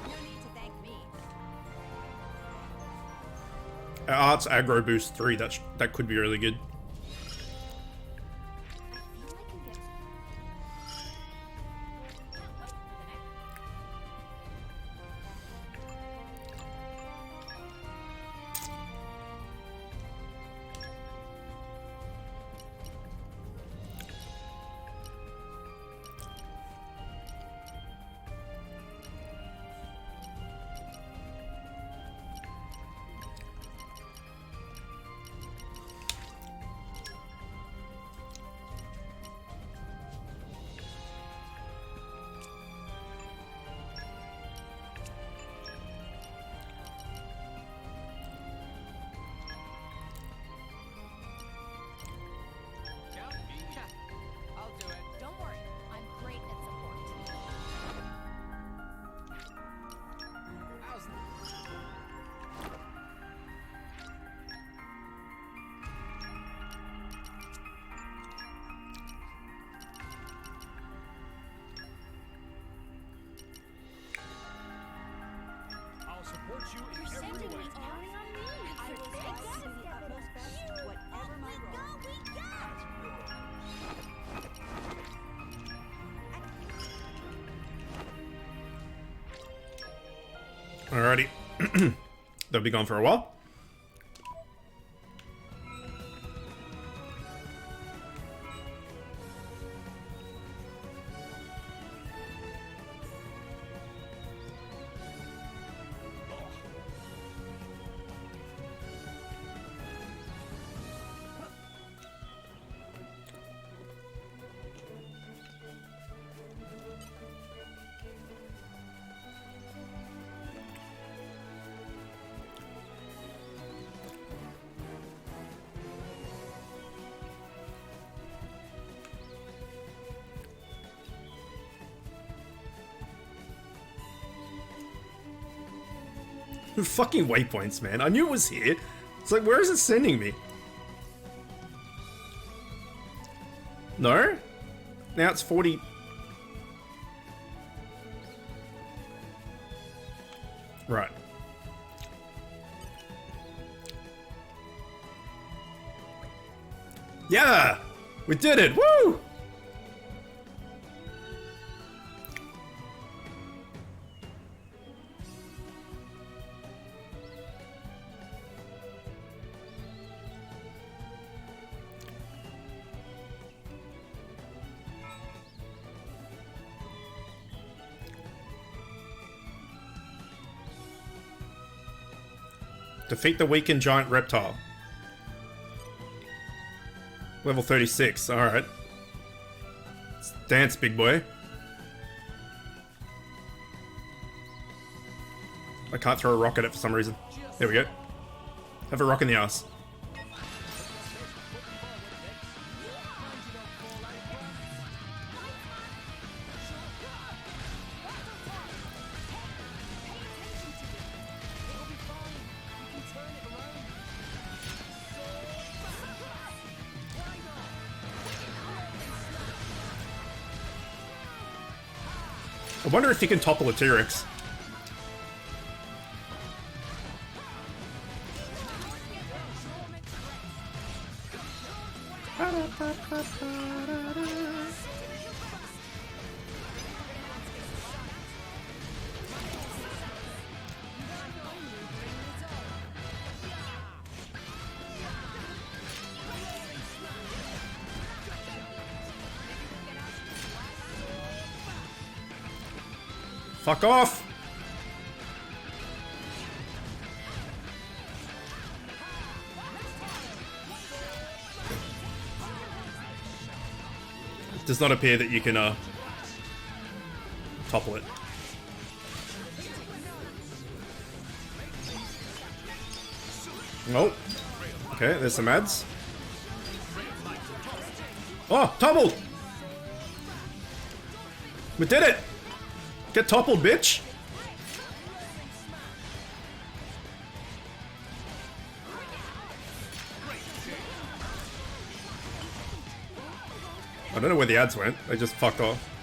No need to thank me. Arts Aggro Boost 3, that could be really good. I'll do it. Don't worry, I'm great at support. How's I'll support you in every way. I will try to do the utmost best, whatever my role. Alrighty. They'll be gone for a while. Fucking waypoints, man. I knew it was here. It's like, where is it sending me? No? Now it's 40. Right. Yeah! We did it! Woo! Defeat the weakened giant reptile. Level 36, alright. Dance, big boy. I can't throw a rock at it for some reason. There we go. Have a rock in the ass. I wonder if you can topple a T-Rex. Fuck off! does not appear that you can topple it. Nope. Okay, there's some ads. Oh, toppled! We did it! Get toppled, bitch! I don't know where the ads went. They just fucked off.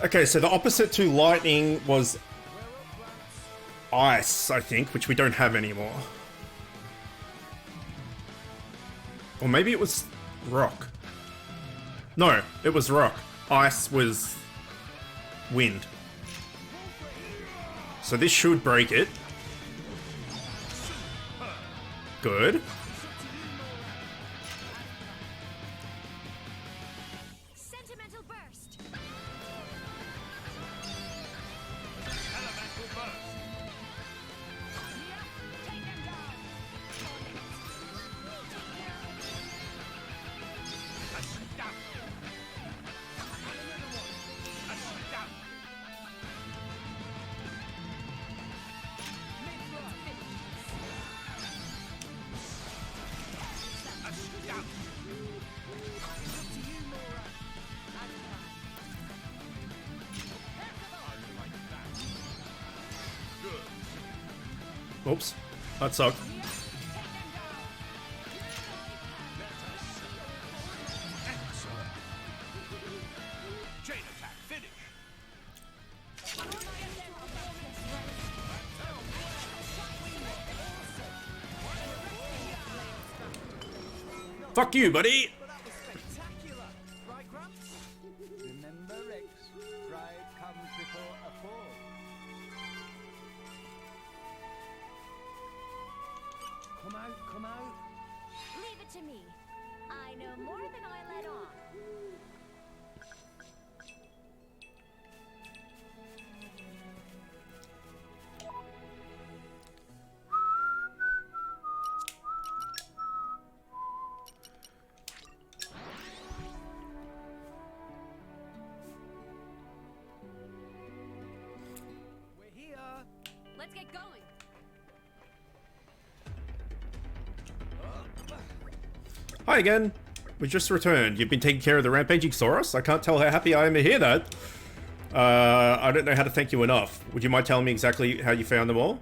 Okay, so the opposite to lightning was ice, I think, which we don't have anymore. Or maybe it was rock. No, it was rock. Ice was wind. So this should break it. Good. Sentimental burst. Oops. That sucked. Chain attack finish. Fuck you, buddy! Spectacular, right, Gramps? Remember, Rex, pride comes before a fall. Come out, come out. Leave it to me. I know more than I let on. We're here. Let's get going. Hi again. We just returned. You've been taking care of the rampaging Soros? I can't tell how happy I am to hear that. I don't know how to thank you enough. Would you mind telling me exactly how you found them all?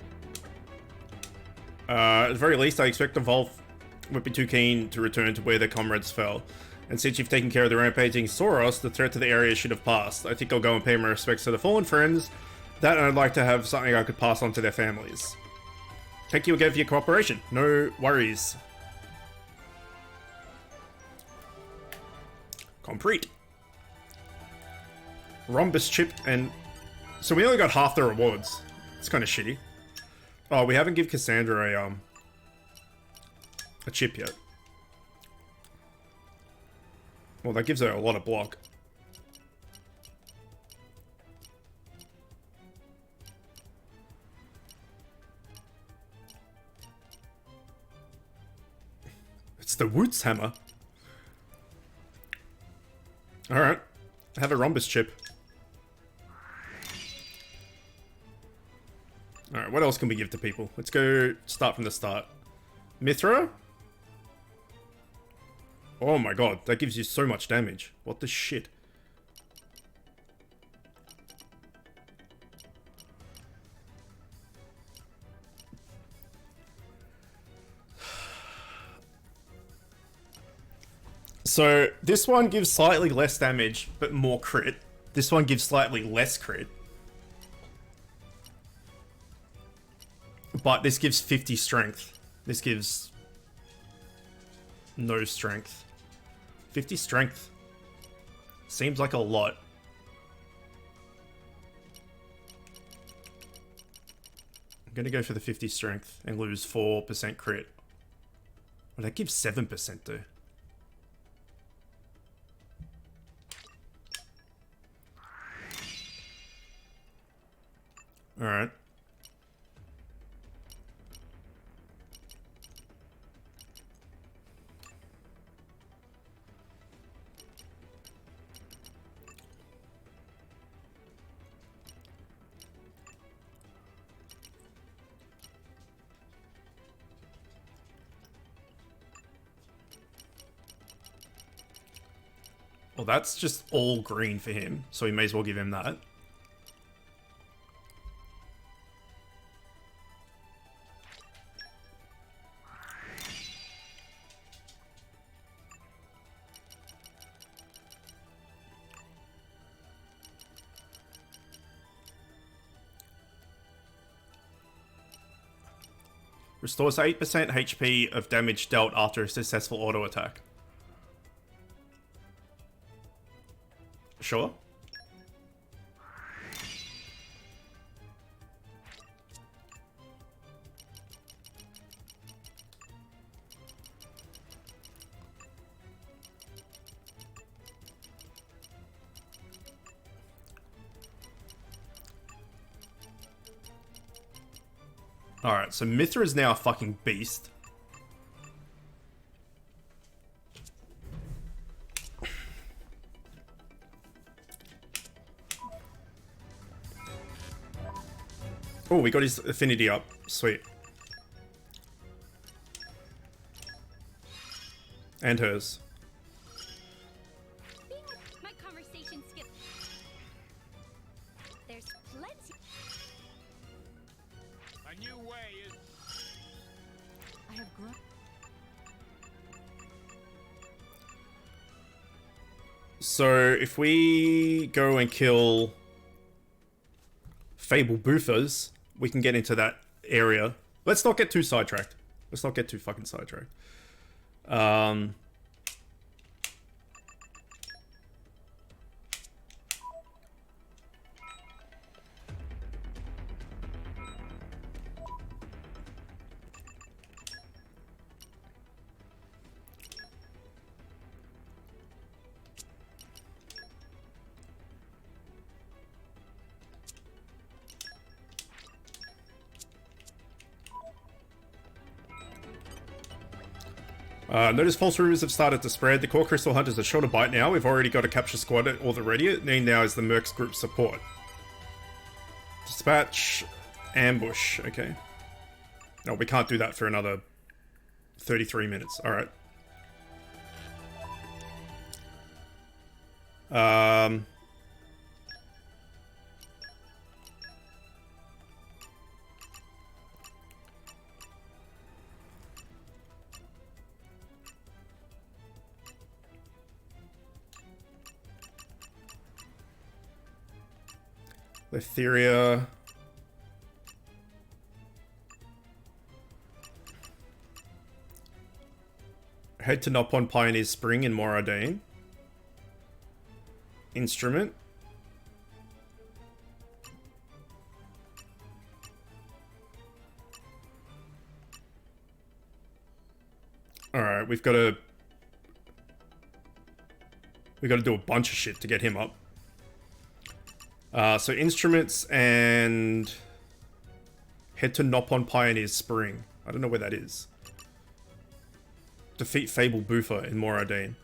At the very least, I expect the Volf would be too keen to return to where their comrades fell. And since you've taken care of the rampaging Soros, the threat to the area should have passed. I think I'll go and pay my respects to the fallen friends. That, and I'd like to have something I could pass on to their families. Thank you again for your cooperation. No worries. Complete. Rhombus chip and... So we only got half the rewards. It's kind of shitty. Oh, we haven't given Cassandra a chip yet. Well, that gives her a lot of block. It's the Woods hammer. Alright. Have a rhombus chip. Alright, what else can we give to people? Let's go start from the start. Mithra? Oh my god, that gives you so much damage. What the shit? So, this one gives slightly less damage, but more crit. This one gives slightly less crit. But this gives 50 strength. This gives No strength. 50 strength. Seems like a lot. I'm gonna go for the 50 strength and lose 4% crit. Well, that gives 7% though. Alright. Well, that's just all green for him, so we may as well give him that. Restores 8% HP of damage dealt after a successful auto attack. Sure. Alright, so Mithra is now a fucking beast. Oh, we got his affinity up. Sweet. And hers. My conversation skip. There's plenty. A new way is. I have grown. So, if we go and kill Fable Boofers, we can get into that area. Let's not get too sidetracked. Let's not get too fucking sidetracked. Notice false rumors have started to spread. The core crystal hunters are short a bite now. We've already got a capture squad already. Need now is the Mercs group support. Dispatch, ambush. Okay. No, we can't do that for another 33 minutes. All right. Letheria. Head to Nopon Pioneer Spring in Moradine. Instrument. Alright, we've got to do a bunch of shit to get him up. So instruments and head to Nopon Pioneer's Spring. I don't know where that is. Defeat Fable Boofer in Moradine.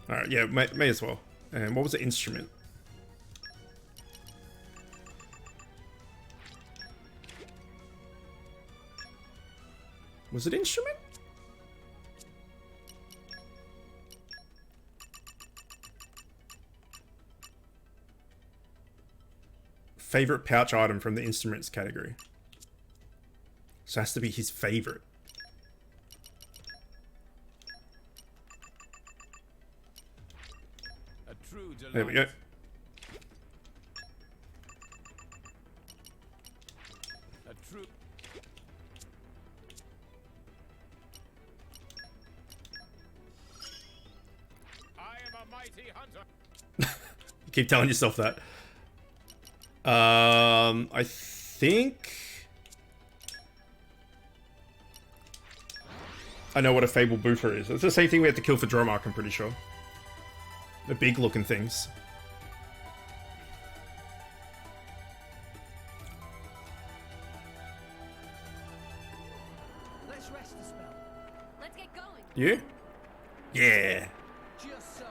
Alright, yeah, may as well. And what was the instrument? Was it instrument? Favorite pouch item from the instruments category. So it has to be his favorite. A true delight. There we go. A true. You keep telling yourself that. I think I know what a Fabled Boofer is. It's the same thing we had to kill for Dromark, I'm pretty sure. The big looking things. Let's rest the spell. Let's get going. You? Yeah. Just so.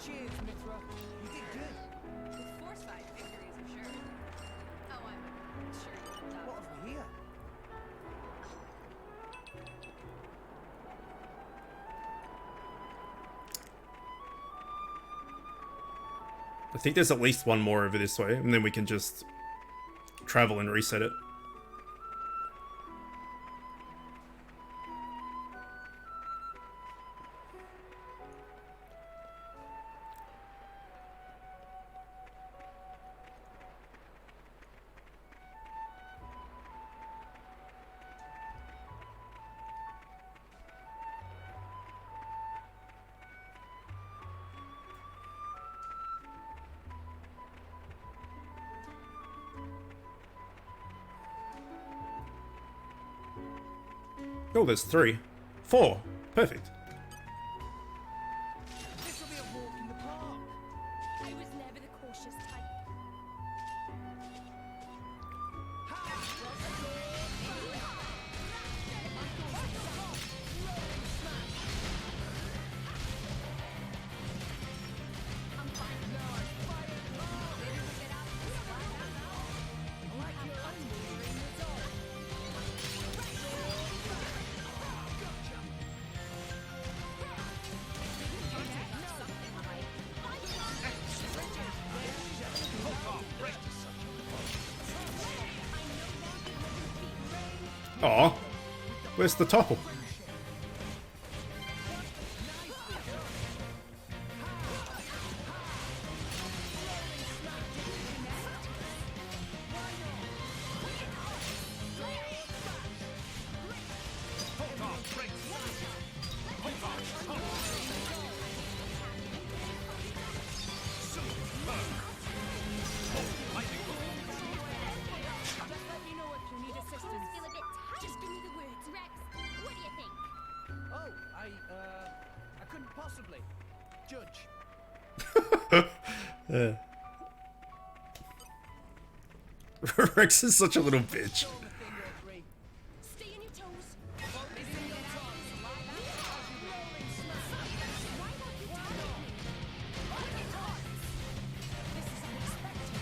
Cheers, Mithra. You did good. With foresight, victories are sure. Oh, I'm sure you can What have we here? I think there's at least one more over this way, and then we can just travel and reset it. Oh, there's 3. 4. Perfect. This will be a walk in the park. I was never the cautious type. Aw. Where's the topple? Feel a bit tight. Just give me the words, Rex. What do you think? Oh, I couldn't possibly judge. Rex is such a little bitch. Show the thing or three. Stay on your toes. Focus in your tongue. Rolling smash. Why won't you tell me? Look at us. This is unexpected.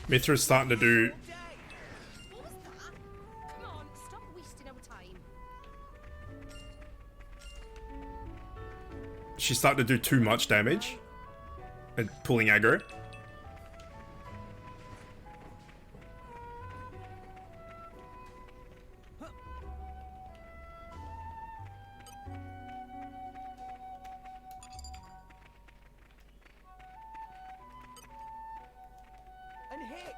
Mithra's starting to do What was that? Come she's starting to do too much damage and pulling aggro. And hit.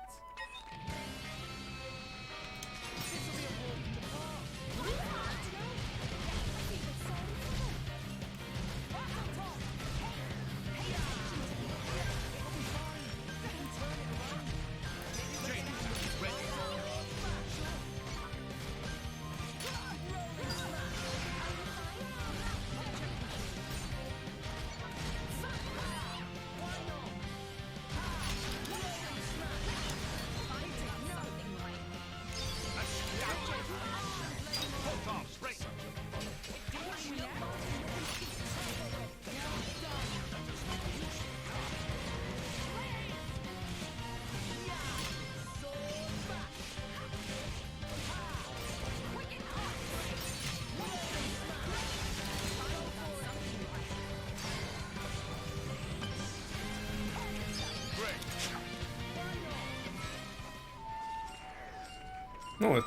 Oh,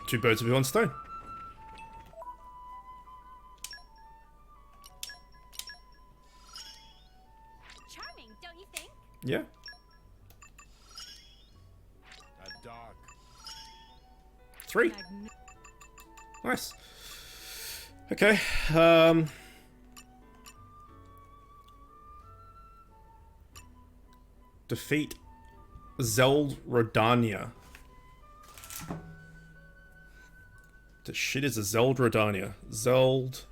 two birds with one stone. Charming, don't you think? Yeah. A dog. 3. Nice. Okay. Defeat Zeldrodania. The shit is a Zeldrodania. Zeldrodania.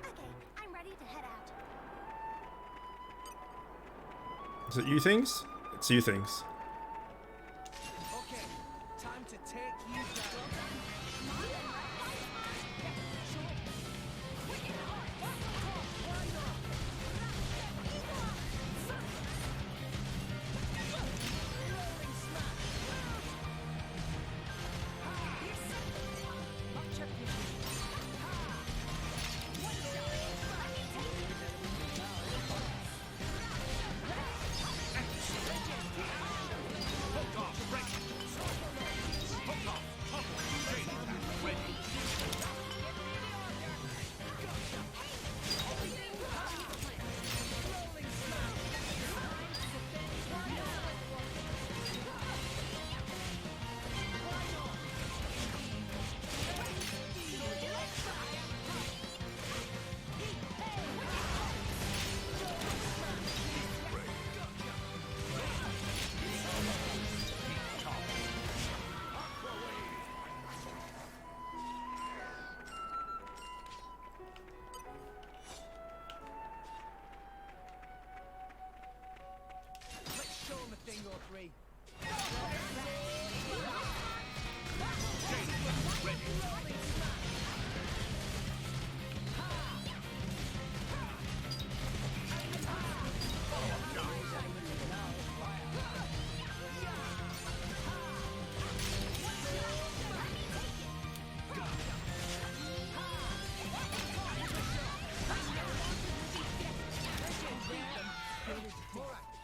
Okay, I'm ready to head out. Is it you things? It's you things. Okay, time to take you down. Let's show 'em a thing or three.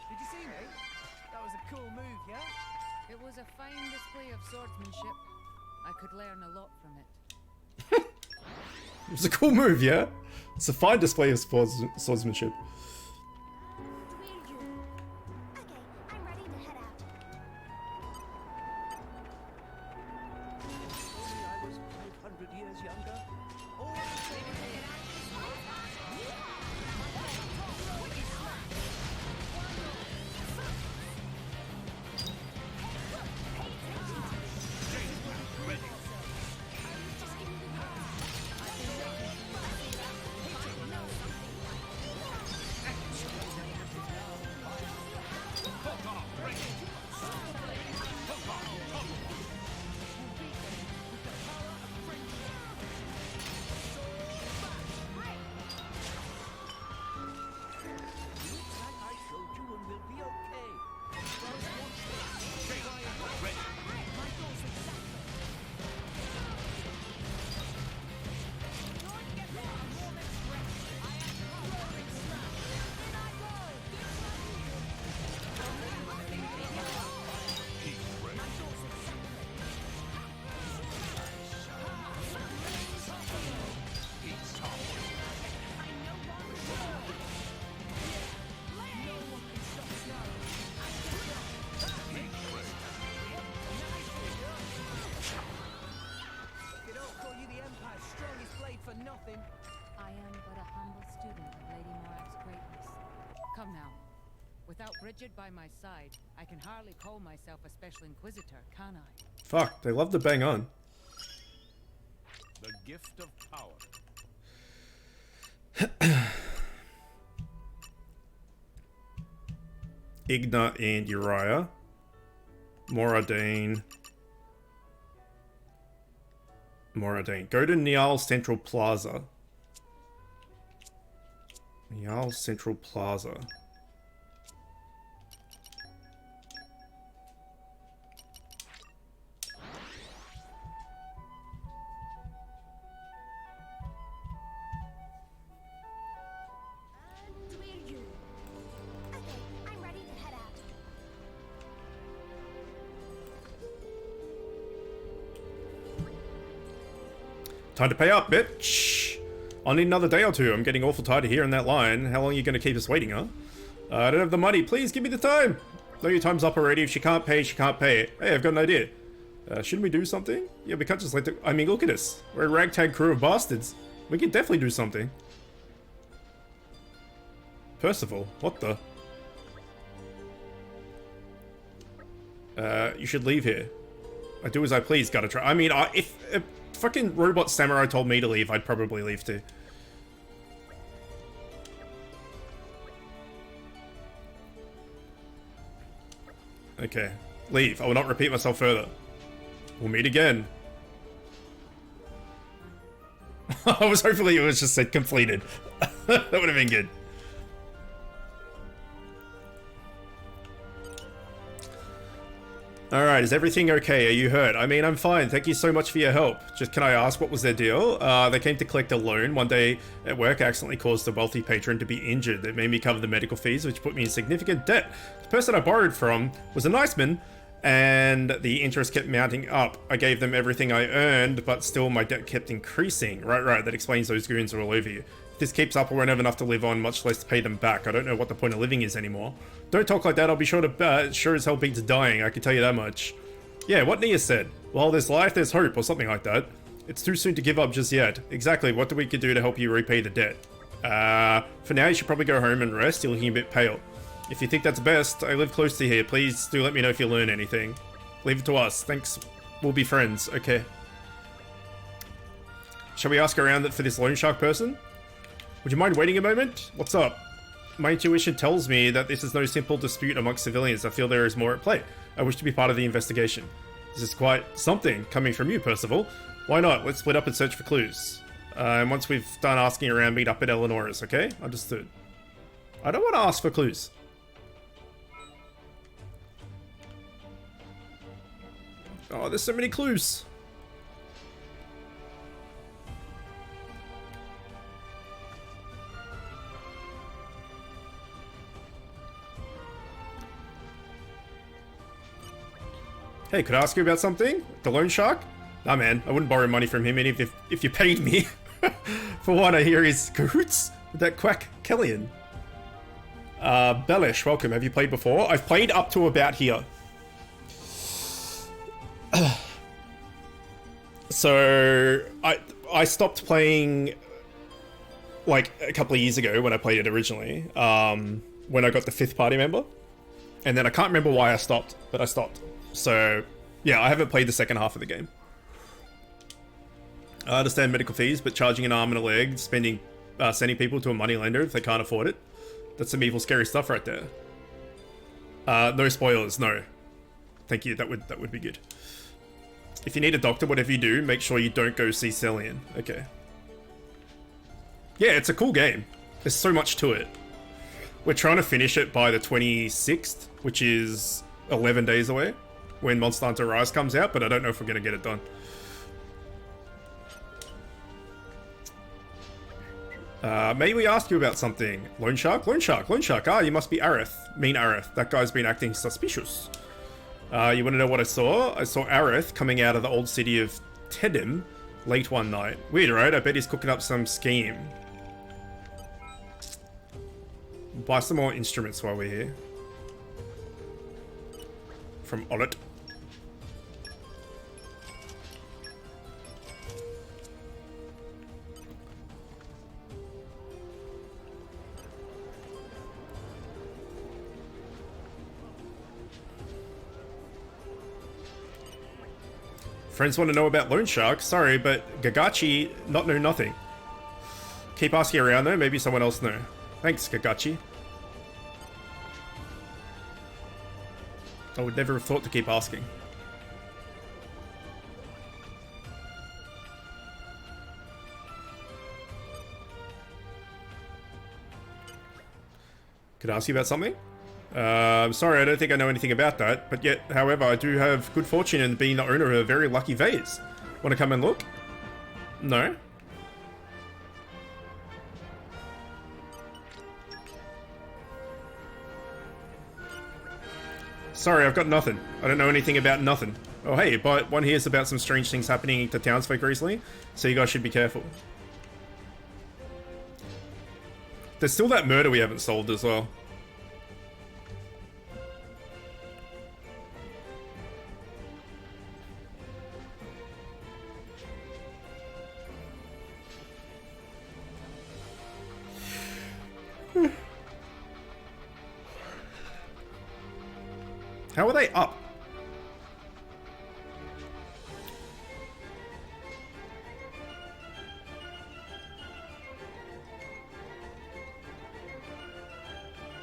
Did you see me? That was a cool move, yeah? It was a fine display of swordsmanship. I could learn a lot from it. It's a cool move, yeah? It's a fine display of swordsmanship. Okay, I'm ready to head out. Only I was 500 years younger. Oh, Rigid by my side, I can hardly call myself a special inquisitor, can I? Fuck, they love to bang on. The gift of power. Igna and Uriah. Moradane. Moradane. Go to Niall Central Plaza. Niall Central Plaza. And we're you. Okay, I'm ready to head out. Time to pay up, bitch. I'll need another day or two. I'm getting awful tired of hearing that line. How long are you going to keep us waiting, huh? I don't have the money. Please give me the time. No, your time's up already. If she can't pay, she can't pay. Hey, I've got an idea. Shouldn't we do something? Yeah, we can't just let the... I mean, look at us. We're a ragtag crew of bastards. We can definitely do something. Percival, what the? You should leave here. I do as I please, gotta try. I mean, if a fucking robot samurai told me to leave, I'd probably leave too. Okay. Leave. I will not repeat myself further. We'll meet again. I was hopefully it was just said completed. That would have been good. Alright, is everything okay? Are you hurt? I mean, I'm fine. Thank you so much for your help. Just can I ask, what was their deal? They came to collect a loan. One day at work, I accidentally caused a wealthy patron to be injured. They made me cover the medical fees, which put me in significant debt. The person I borrowed from was a nice man, and the interest kept mounting up. I gave them everything I earned, but still my debt kept increasing. Right, that explains those goons are all over you. If this keeps up, I won't have enough to live on, much less to pay them back. I don't know what the point of living is anymore. Don't talk like that, I'll be sure as hell beat to dying, I can tell you that much. Yeah, what Nia said. While there's life, there's hope, or something like that. It's too soon to give up just yet. Exactly, what we could do to help you repay the debt? For now, you should probably go home and rest. You're looking a bit pale. If you think that's best, I live close to here. Please do let me know if you learn anything. Leave it to us. Thanks. We'll be friends. Okay. Shall we ask around for this loan shark person? Would you mind waiting a moment? What's up? My intuition tells me that this is no simple dispute amongst civilians. I feel there is more at play. I wish to be part of the investigation. This is quite something coming from you, Percival. Why not? Let's split up and search for clues. And once we've done asking around, meet up at Eleonora's, okay? Understood. I don't want to ask for clues. Oh, there's so many clues. Hey, could I ask you about something? The loan shark? Nah, man, I wouldn't borrow money from him, even if you paid me. For one, I hear he's cahoots with that quack Kellyan. Bellish, welcome. Have you played before? I've played up to about here. So, I stopped playing like a couple of years ago when I played it originally. When I got the 5th party member. And then I can't remember why I stopped, but I stopped. So, yeah, I haven't played the second half of the game. I understand medical fees, but charging an arm and a leg, sending people to a moneylender if they can't afford it. That's some evil, scary stuff right there. No spoilers, no. Thank you, that would be good. If you need a doctor, whatever you do, make sure you don't go see Celian. Okay. Yeah, it's a cool game. There's so much to it. We're trying to finish it by the 26th, which is 11 days away, when Monster Hunter Rise comes out, but I don't know if we're going to get it done. May we ask you about something? Loan shark? Loan shark, loan shark. Ah, you must be Aerith. Mean Aerith. That guy's been acting suspicious. You want to know what I saw? I saw Aerith coming out of the old city of Tedim late one night. Weird, right? I bet he's cooking up some scheme. Buy some more instruments while we're here. From Olet. Friends want to know about Loan Shark. Sorry, but Gagachi not know nothing. Keep asking around though, maybe someone else know. Thanks, Gagachi. I would never have thought to keep asking. Could I ask you about something? Sorry, I don't think I know anything about that, but yet, however, I do have good fortune in being the owner of a very lucky vase. Want to come and look? No? Sorry, I've got nothing. I don't know anything about nothing. Oh hey, but one hears about some strange things happening to townsfolk recently, so you guys should be careful. There's still that murder we haven't solved as well. How are they up?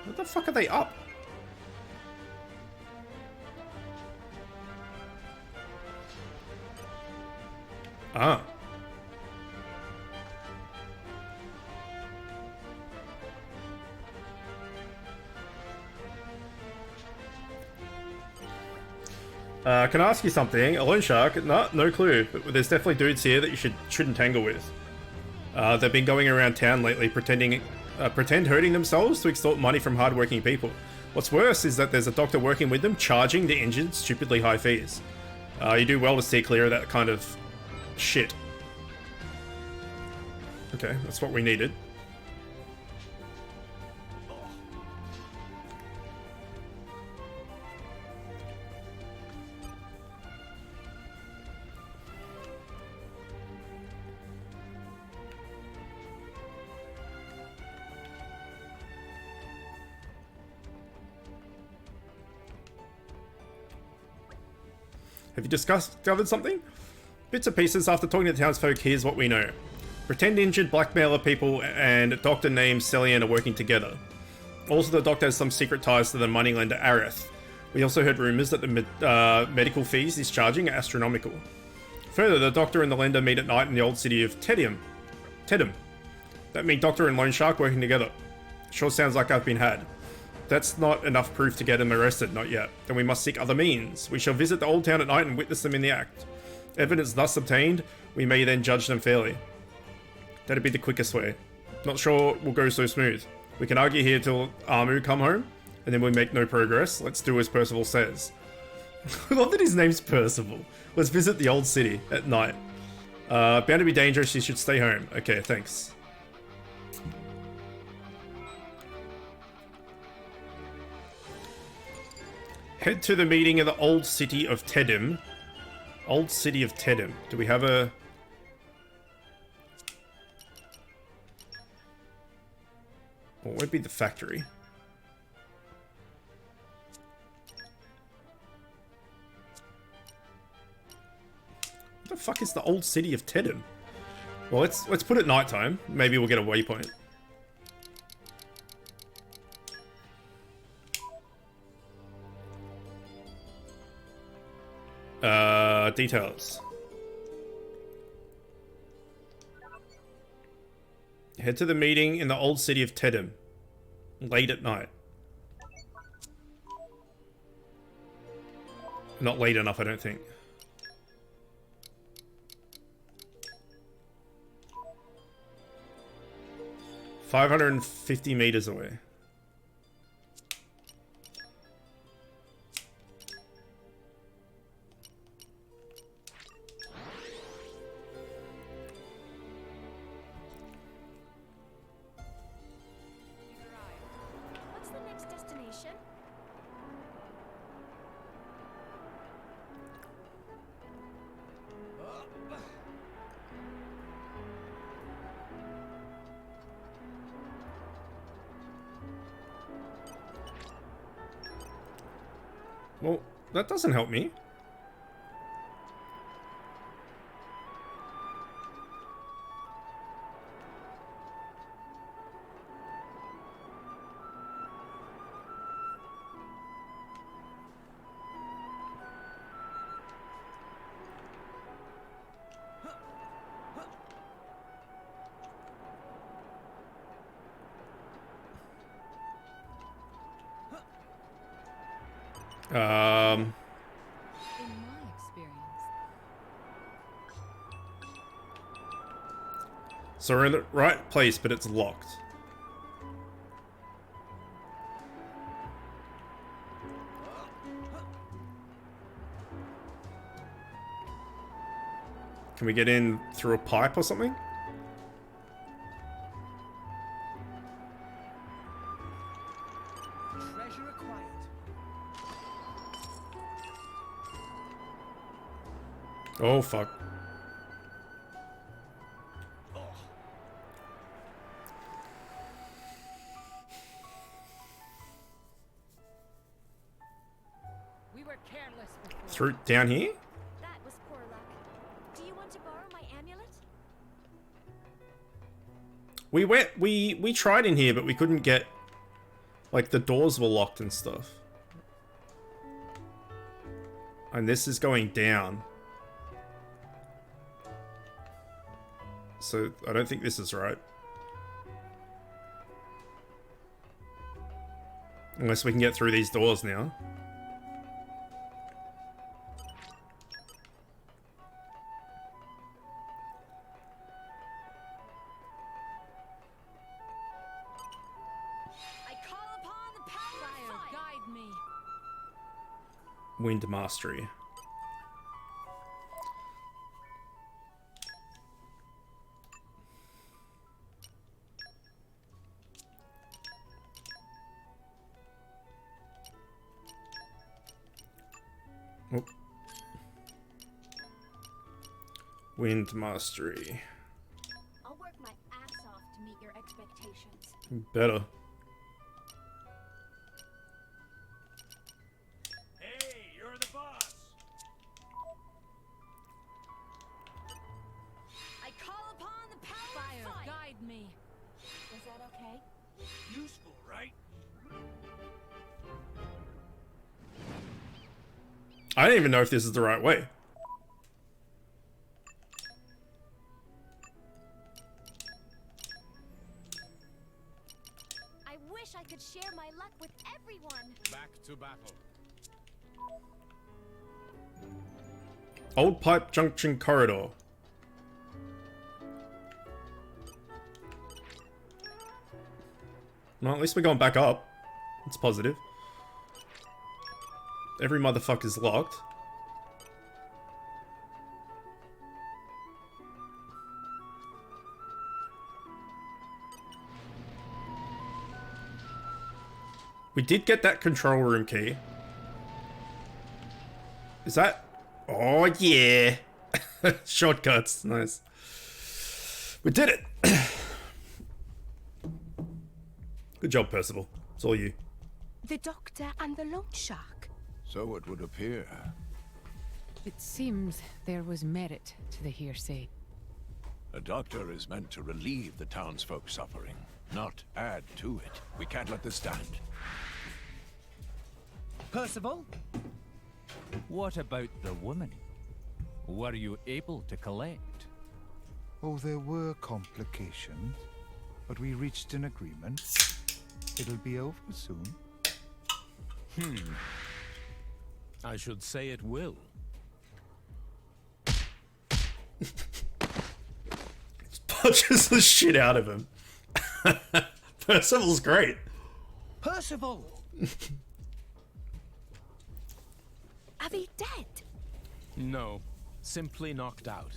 What the fuck are they up? Ah. Can I ask you something? A loan shark? No clue. But there's definitely dudes here that you shouldn't tangle with. They've been going around town lately pretend hurting themselves to extort money from hardworking people. What's worse is that there's a doctor working with them, charging the injured stupidly high fees. You do well to steer clear of that kind of shit. Okay, that's what we needed. Have you discovered something? Bits and pieces. After talking to the townsfolk, here's what we know. Pretend injured blackmailer people and a doctor named Celian are working together. Also, the doctor has some secret ties to the moneylender Areth. We also heard rumours that the medical fees he's charging are astronomical. Further, the doctor and the lender meet at night in the old city of Tedum. That means doctor and loan shark working together. Sure sounds like I've been had. That's not enough proof to get him arrested, not yet. Then we must seek other means. We shall visit the old town at night and witness them in the act. Evidence thus obtained, we may then judge them fairly. That'd be the quickest way. Not sure we'll go so smooth. We can argue here till Amu come home, and then we make no progress. Let's do as Percival says. I love that his name's Percival. Let's visit the old city at night. Bound to be dangerous, you should stay home. Okay, thanks. Head to the meeting in the old city of Tedim. Old city of Tedim. Do we have a... Well, it would be the factory. What the fuck is the old city of Tedim? Well, let's put it nighttime. Maybe we'll get a waypoint. Details. Head to the meeting in the old city of Tedim. Late at night. Not late enough, I don't think. $550 meters away. What's the next destination? Well, that doesn't help me. Um, In my experience, so we're in the right place, but it's locked. Can we get in through a pipe or something? Treasure acquired. Oh, fuck. we were careless before. Through down here? That was poor luck. Do you want to borrow my amulet? We tried in here, but we couldn't get, like, the doors were locked and stuff. And this is going down. So I don't think this is right. Unless we can get through these doors now. I call upon the power Fire, of fire. guide me. Wind mastery. Oh. Wind mastery. I'll work my ass off to meet your expectations. Better. Hey, you're the boss. I call upon the power Fire, of fire. guide me. Is that okay? Useful, right? I don't even know if this is the right way. I wish I could share my luck with everyone. Back to battle. Old Pipe Junction Corridor. Well, at least we're going back up. It's positive. Every motherfucker's locked. We did get that control room key. Is that... Oh, yeah. Shortcuts. Nice. We did it. Good job, Percival. It's all you. The doctor and the loan shark. So it would appear. It seems there was merit to the hearsay. A doctor is meant to relieve the townsfolk's suffering, not add to it. We can't let this stand. Percival? What about the woman? Were you able to collect? Oh, there were complications, but we reached an agreement. It'll be over soon. I should say it will. Punches the shit out of him. Percival's great. Percival! Are they dead? No, simply knocked out.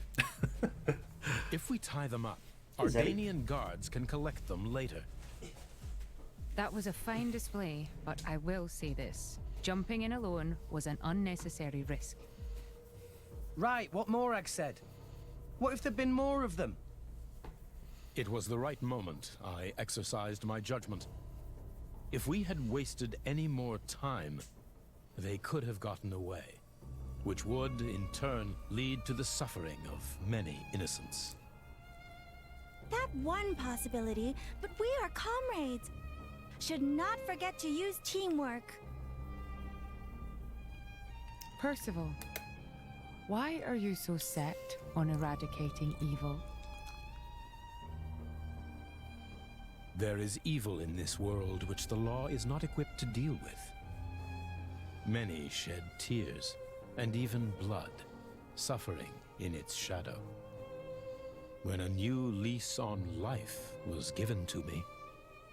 If we tie them up, Ardanian guards can collect them later. That was a fine display, but I will say this. Jumping in alone was an unnecessary risk. Right, what Morag said. What if there'd been more of them? It was the right moment. I exercised my judgment. If we had wasted any more time, they could have gotten away, which would, in turn, lead to the suffering of many innocents. That one possibility, but we are comrades. Should not forget to use teamwork. Percival, why are you so set on eradicating evil? There is evil in this world which the law is not equipped to deal with. Many shed tears, and even blood, suffering in its shadow. When a new lease on life was given to me,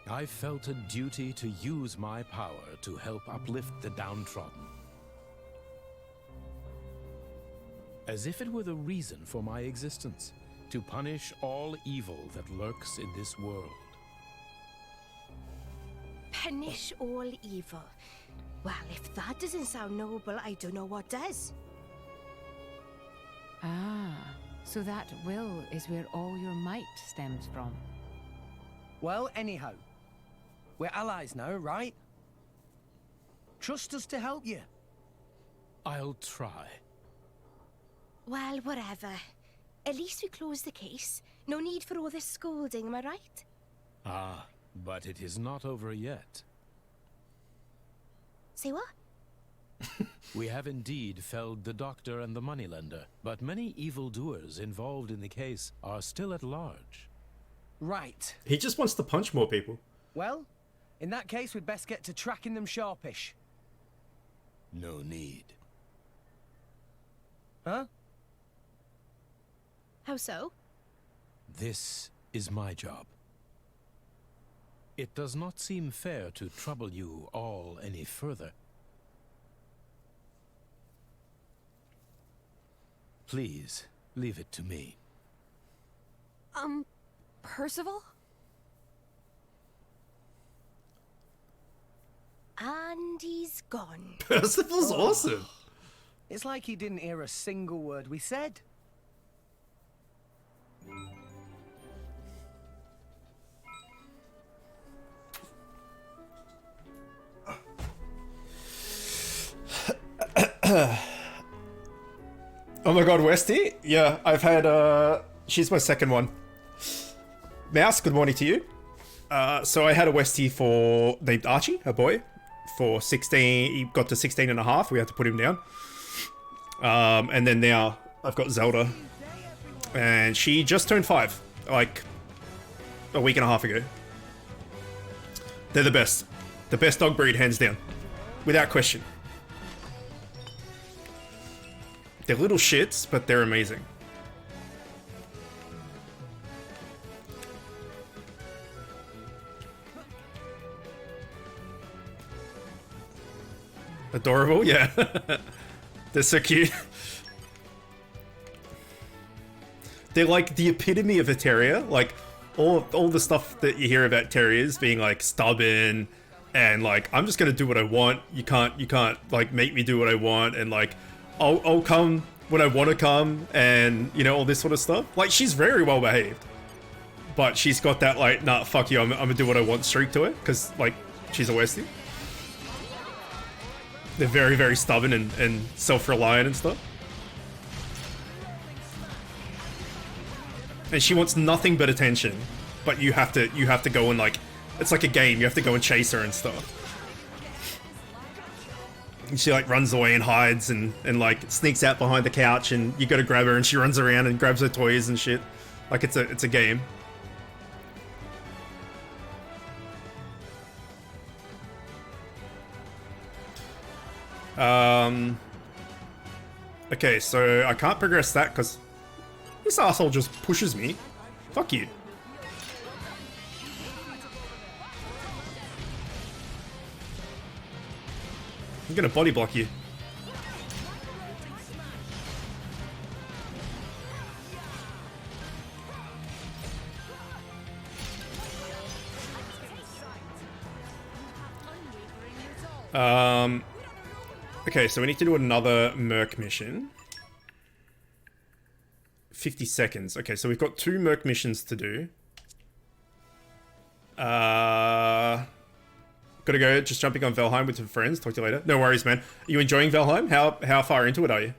I felt a duty to use my power to help uplift the downtrodden. As if it were the reason for my existence, to punish all evil that lurks in this world. Punish all evil. Well, if that doesn't sound noble, I don't know what does. Ah, so that will is where all your might stems from. Well, anyhow, we're allies now, right? Trust us to help you. I'll try. Well, whatever. At least we closed the case. No need for all this scolding, am I right? Ah, but it is not over yet. Say what? We have indeed felled the doctor and the moneylender, but many evildoers involved in the case are still at large. Right. He just wants to punch more people. Well, in that case, we'd best get to tracking them sharpish. No need. Huh? How so? This is my job. It does not seem fair to trouble you all any further. Please, leave it to me. Percival? And he's gone. Percival's awesome. It's like he didn't hear a single word we said. Oh my god, Westy? Yeah, I've had, she's my second one. Mouse, good morning to you. So I had a Westie named Archie, a boy, for 16, he got to 16 and a half, we had to put him down. And then now I've got Zelda, and she just turned 5, like, a week and a half ago. They're the best dog breed, hands down, without question. They're little shits, but they're amazing. Adorable, yeah. They're so cute. They're like the epitome of a terrier. Like all the stuff that you hear about terriers being like stubborn and like I'm just gonna do what I want. You can't like make me do what I want, and like I'll come when I want to come, and you know, all this sort of stuff. Like she's very well behaved, but she's got that like, nah, fuck you, I'm gonna do what I want streak to her, because like she's a Westie. They're very, very stubborn and self-reliant and stuff. And she wants nothing but attention, but you have to go and like, it's like a game, you have to go and chase her and stuff. And she like runs away and hides and like sneaks out behind the couch, and you gotta grab her, and she runs around and grabs her toys and shit. Like it's a game. Okay, so I can't progress that because this asshole just pushes me. Fuck you. I'm gonna body block you. Okay, so we need to do another Merc mission. 50 seconds. Okay, so we've got 2 Merc missions to do. Gotta go. Just jumping on Valheim with some friends. Talk to you later. No worries, man. Are you enjoying Valheim? How far into it are you?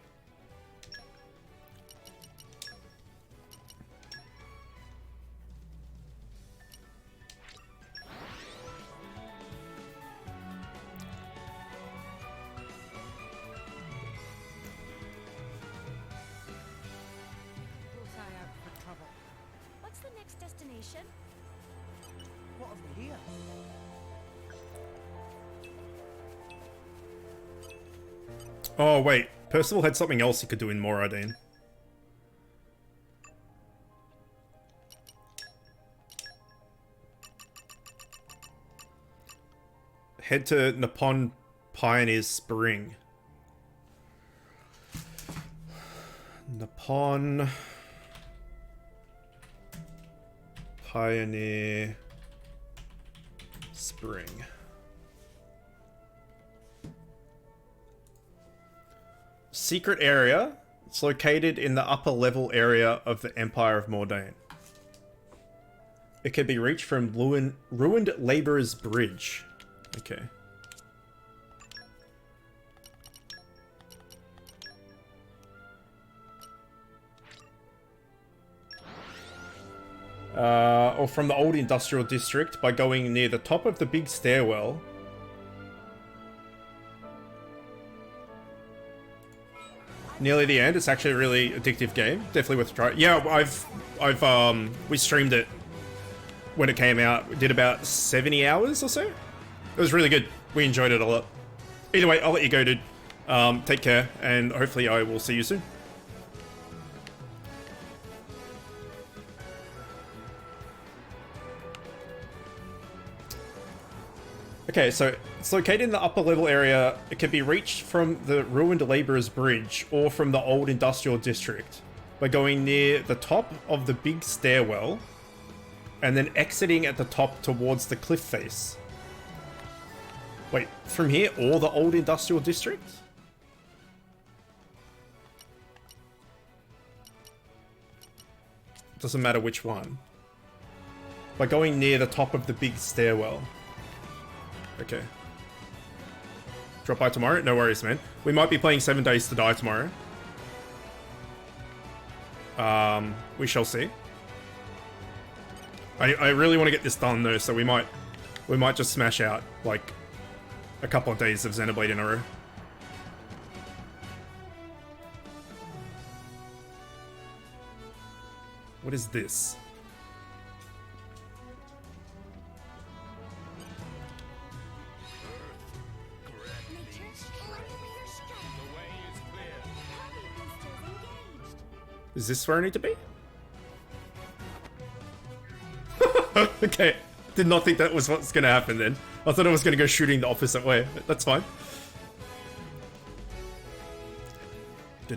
What's the next destination? What have we here? Oh, wait. Percival had something else he could do in Moradin. Head to Nippon Pioneer Spring. Nippon Pioneer Spring. Secret area. It's located in the upper level area of the Empire of Mordain. It can be reached from ruined Laborer's Bridge. Okay. Or from the old industrial district by going near the top of the big stairwell. Nearly the end. It's actually a really addictive game. Definitely worth a try. Yeah, we streamed it when it came out. We did about 70 hours or so. It was really good. We enjoyed it a lot. Either way, I'll let you go, dude. Take care, and hopefully I will see you soon. Okay, so it's located in the upper level area. It can be reached from the ruined Laborer's Bridge or from the old industrial district by going near the top of the big stairwell and then exiting at the top towards the cliff face. Wait, from here or the old industrial district? Doesn't matter which one. By going near the top of the big stairwell. Okay. Drop by tomorrow? No worries, man. We might be playing 7 Days to Die tomorrow. We shall see. I really want to get this done though, so we might just smash out like a couple of days of Xenoblade in a row. What is this? Is this where I need to be? Okay. Did not think that was what's gonna happen then. I thought I was gonna go shooting the opposite way, but that's fine. Hey,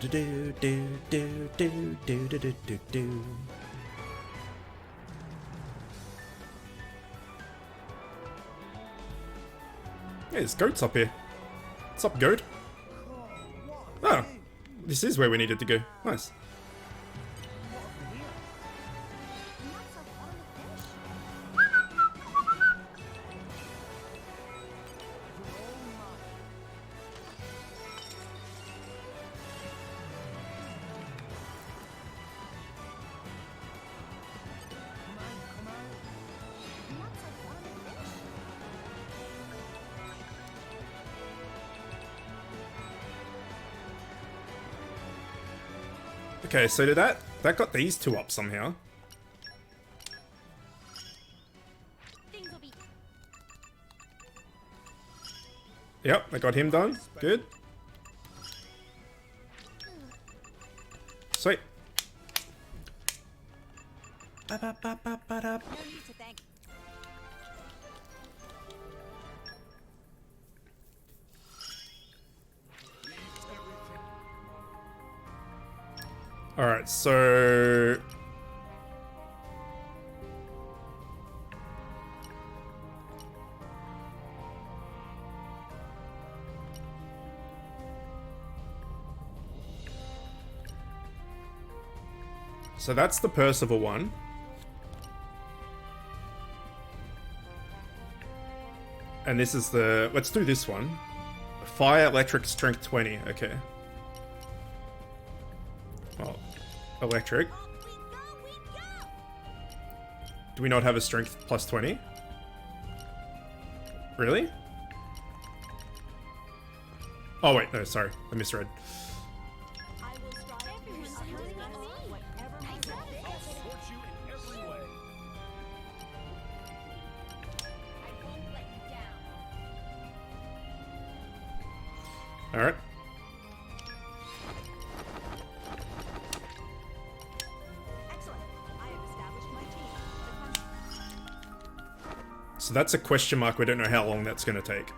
there's goats up here. What's up, goat? Oh, this is where we needed to go. Nice. Okay, so did that got these two up somehow. Yep, I got him done. Good. Sweet. Alright, so... So that's the Percival one. And this is the... Let's do this one. Fire, electric, strength 20. Okay. Oh, electric. Do we not have a strength plus 20? Really? Oh wait, no, sorry. I misread. Alright. So that's a question mark. We don't know how long that's going to take.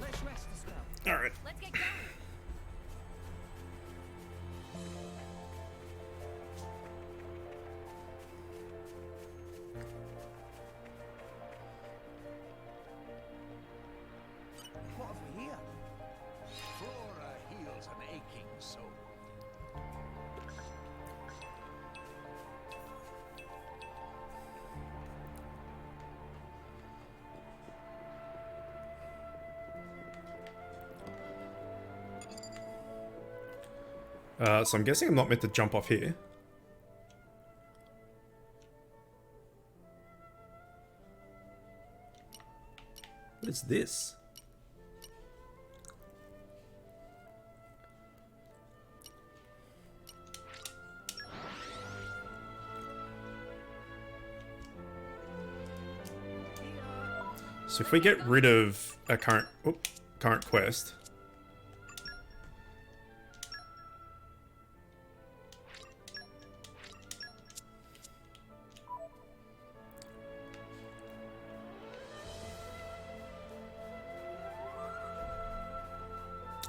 Let's rest a spell. All right. Let's get going. What have we here? Flora heals an aching soul. So I'm guessing I'm not meant to jump off here. What is this? So if we get rid of a current quest,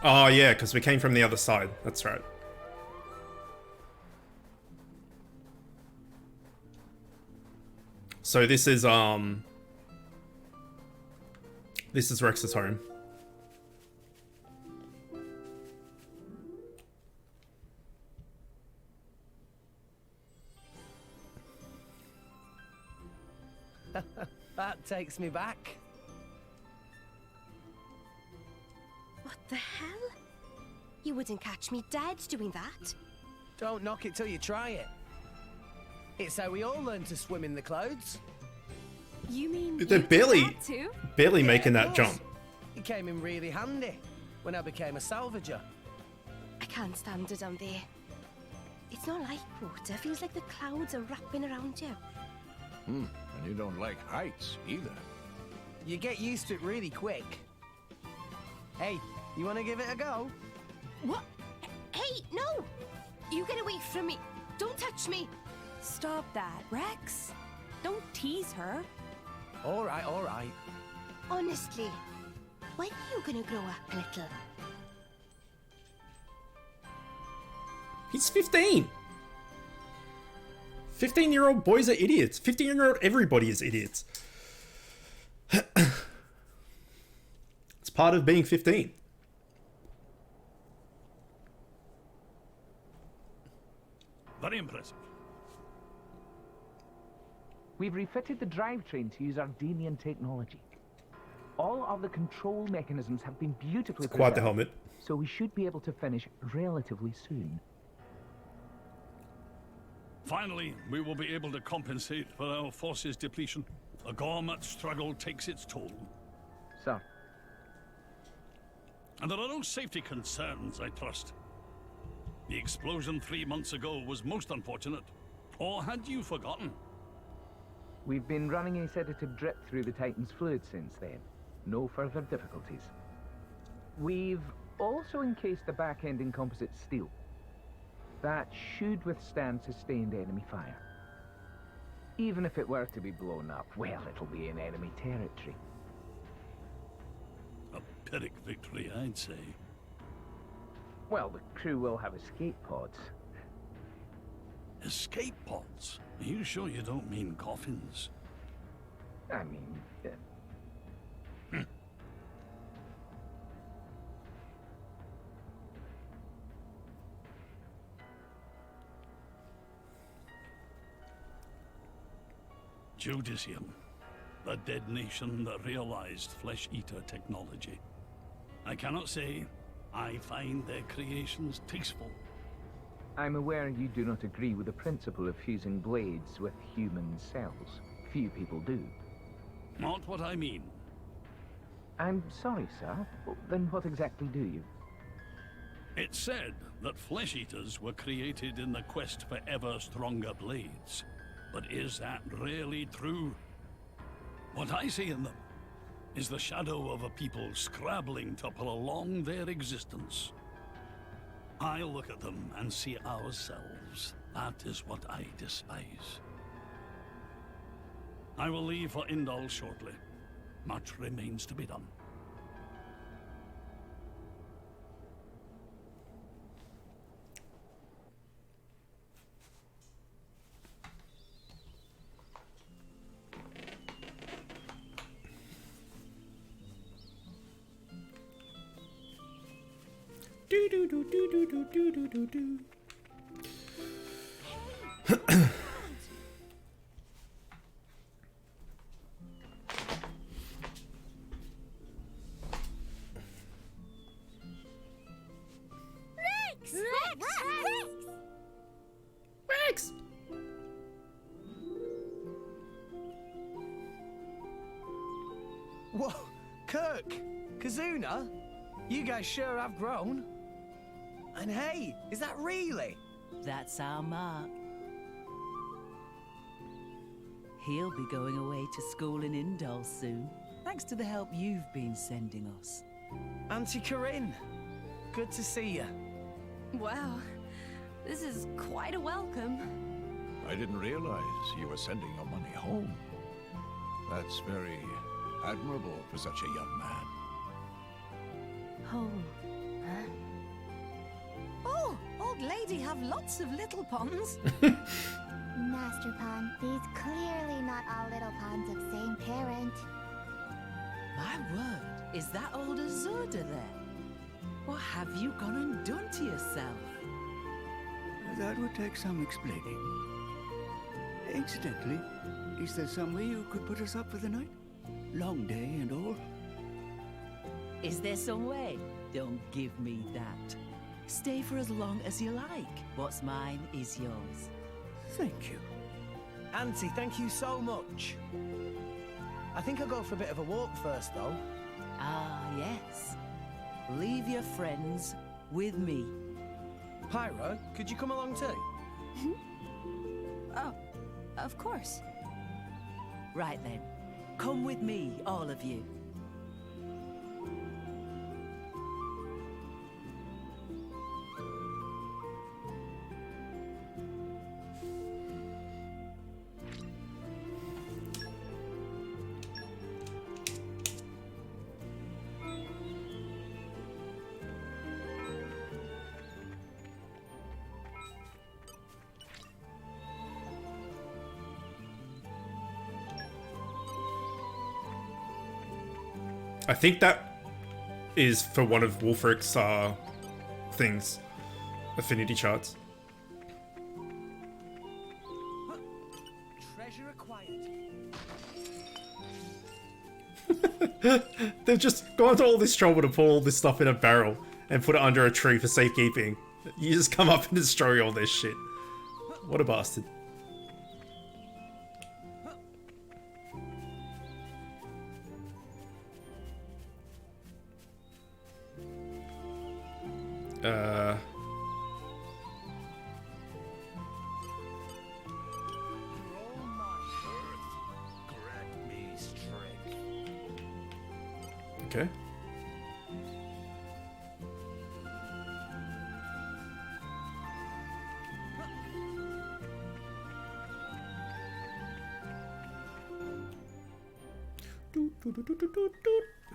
oh yeah, because we came from the other side. That's right. So this is Rex's home. That takes me back. What the hell? You wouldn't catch me dead doing that. Don't knock it till you try it. It's how we all learn to swim in the clouds. You mean They're you did barely- that too? Barely making of that course. jump. It came in really handy when I became a salvager. I can't stand it down there. It's not like water. Feels like the clouds are wrapping around you. And you don't like heights either. You get used to it really quick. Hey, you want to give it a go? What? Hey, no! You get away from me. Don't touch me. Stop that, Rex. Don't tease her. All right, all right. Honestly, when are you gonna grow up a little? He's 15. 15-year-old boys are idiots. 15-year-old everybody is idiots. It's part of being 15. Very impressive. We've refitted the drivetrain to use Ardenian technology. All of the control mechanisms have been beautifully Quite the preserved, helmet. so we should be able to finish relatively soon. Finally, we will be able to compensate for our forces depletion. A Gormat struggle takes its toll. Sir, And there are no safety concerns, I trust. The explosion 3 months ago was most unfortunate. Or had you forgotten? we've been running a sedative drip through the Titan's fluid since then. No further difficulties. We've also encased the back end in composite steel. That should withstand sustained enemy fire. Even if it were to be blown up, well, it'll be in enemy territory. A Pyrrhic victory, I'd say. Well, the crew will have escape pods. Escape pods? Are you sure you don't mean coffins? I mean, Judicium, the dead nation that realized flesh-eater technology. I cannot say I find their creations tasteful. I'm aware you do not agree with the principle of fusing blades with human cells. Few people do. Not what I mean. I'm sorry, sir. Then what exactly do you? It's said that flesh eaters were created in the quest for ever stronger blades. But is that really true? What I see in them is the shadow of a people scrabbling to prolong their existence. I look at them and see ourselves. That is what I despise. I will leave for Indal shortly. Much remains to be done. Do do do do do do do do do do. Rex! Whoa, Kirk, Kazuna, you guys sure have grown. And hey, is that really? That's our Mark. He'll be going away to school in Indal soon, thanks to the help you've been sending us. Auntie Corinne, good to see you. Wow, this is quite a welcome. I didn't realize you were sending your money home. That's very admirable for such a young man. Home, huh? Oh, old lady have lots of little ponds. Master Pond, these clearly not all little ponds of same parent. My word, is that old Azurda there? What have you gone and done to yourself? That would take some explaining. Incidentally, is there some way you could put us up for the night? Long day and all. Is there some way? Don't give me that. Stay for as long as you like. What's mine is yours. Thank you. Auntie, thank you so much. I think I'll go for a bit of a walk first, though. Ah, yes. Leave your friends with me. Pyro, could you come along too? Oh, of course. Right then. Come with me, all of you. I think that is for one of Wulfric's things. Affinity charts. Treasure acquired. They've just gone to all this trouble to pull all this stuff in a barrel and put it under a tree for safekeeping. You just come up and destroy all this shit. What a bastard. Okay.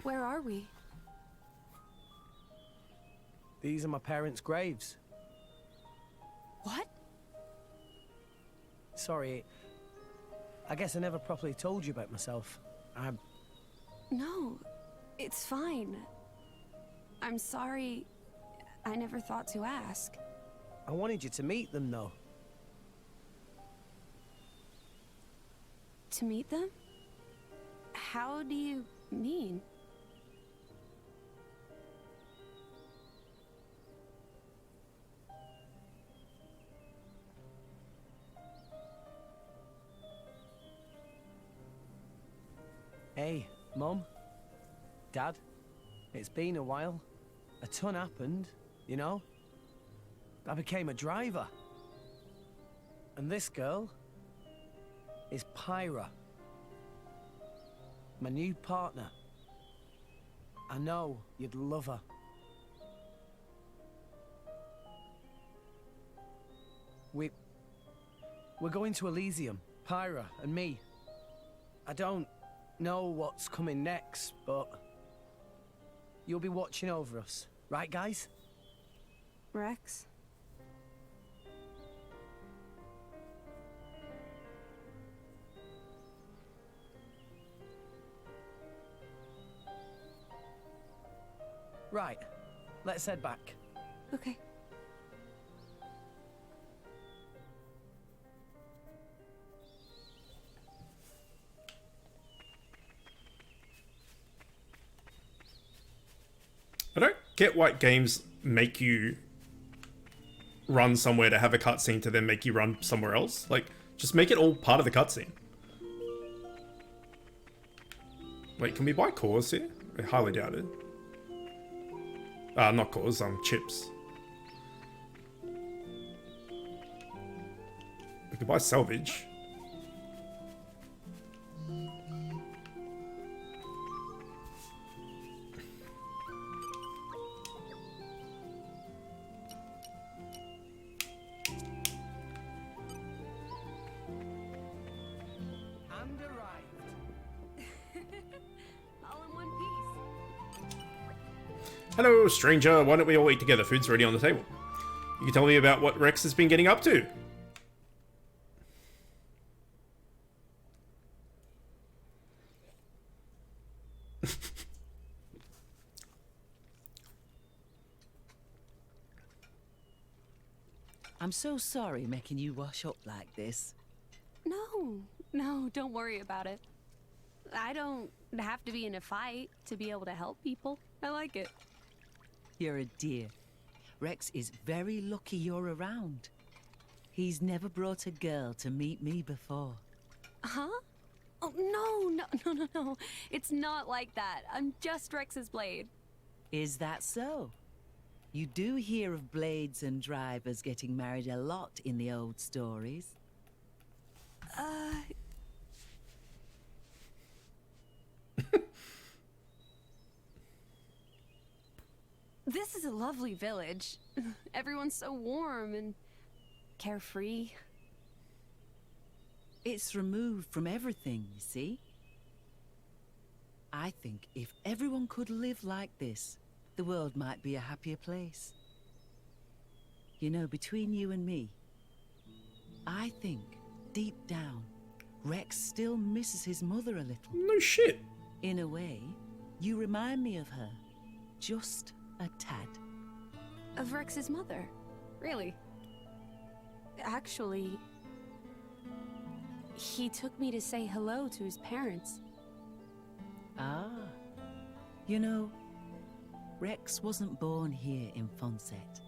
Where are we? These are my parents' graves. What? Sorry, I guess I never properly told you about myself. No, it's fine. I'm sorry. I never thought to ask. I wanted you to meet them, though. To meet them? How do you mean? Hey, Mum. Dad. It's been a while. A ton happened, you know? I became a driver. And this girl is Pyra. My new partner. I know you'd love her. We're going to Elysium, Pyra and me. I don't know what's coming next, but you'll be watching over us, right, guys? Rex? Right, let's head back. Okay. I don't get why games make you run somewhere to have a cutscene to then make you run somewhere else. Like, just make it all part of the cutscene. Wait, can we buy cores here? I highly doubt it. Not cores, chips. We could buy salvage. Hello, stranger. Why don't we all eat together? Food's ready on the table. You can tell me about what Rex has been getting up to. I'm so sorry making you wash up like this. No, don't worry about it. I don't have to be in a fight to be able to help people. I like it. You're a dear. Rex is very lucky you're around. He's never brought a girl to meet me before. Huh? Oh, no. It's not like that. I'm just Rex's blade. Is that so? You do hear of blades and drivers getting married a lot in the old stories. This is a lovely village. Everyone's so warm and carefree. It's removed from everything, you see? I think if everyone could live like this, the world might be a happier place. You know, between you and me, I think, deep down, Rex still misses his mother a little. No shit. In a way, you remind me of her. Just a tad. Of Rex's mother? Really? Actually, he took me to say hello to his parents. Ah. You know, Rex wasn't born here in Fonset.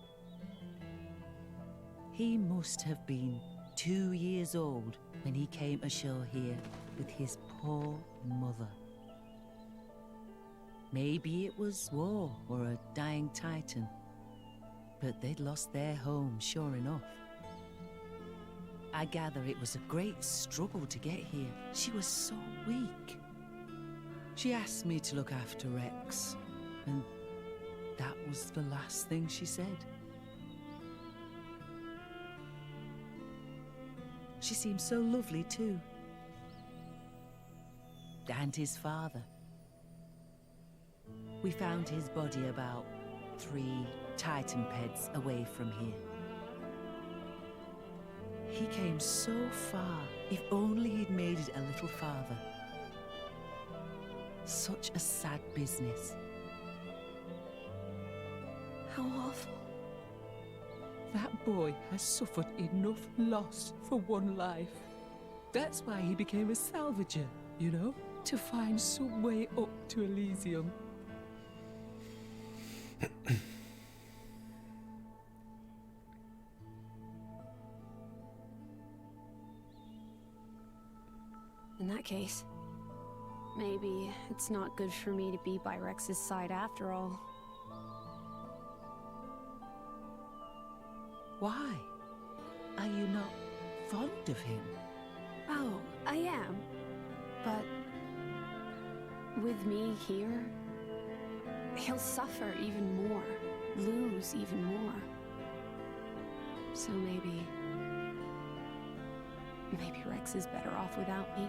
He must have been 2 years old when he came ashore here with his poor mother. Maybe it was war or a dying titan, but they'd lost their home, sure enough. I gather it was a great struggle to get here. She was so weak. She asked me to look after Rex, and that was the last thing she said. She seemed so lovely too. And his father. We found his body about 3 Titan peds away from here. He came so far. If only he'd made it a little farther. Such a sad business. How awful. That boy has suffered enough loss for one life. That's why he became a salvager, you know? To find some way up to Elysium. In that case, maybe it's not good for me to be by Rex's side after all. Why? Are you not fond of him? Oh, I am. But with me here, he'll suffer even more, lose even more. So maybe Rex is better off without me.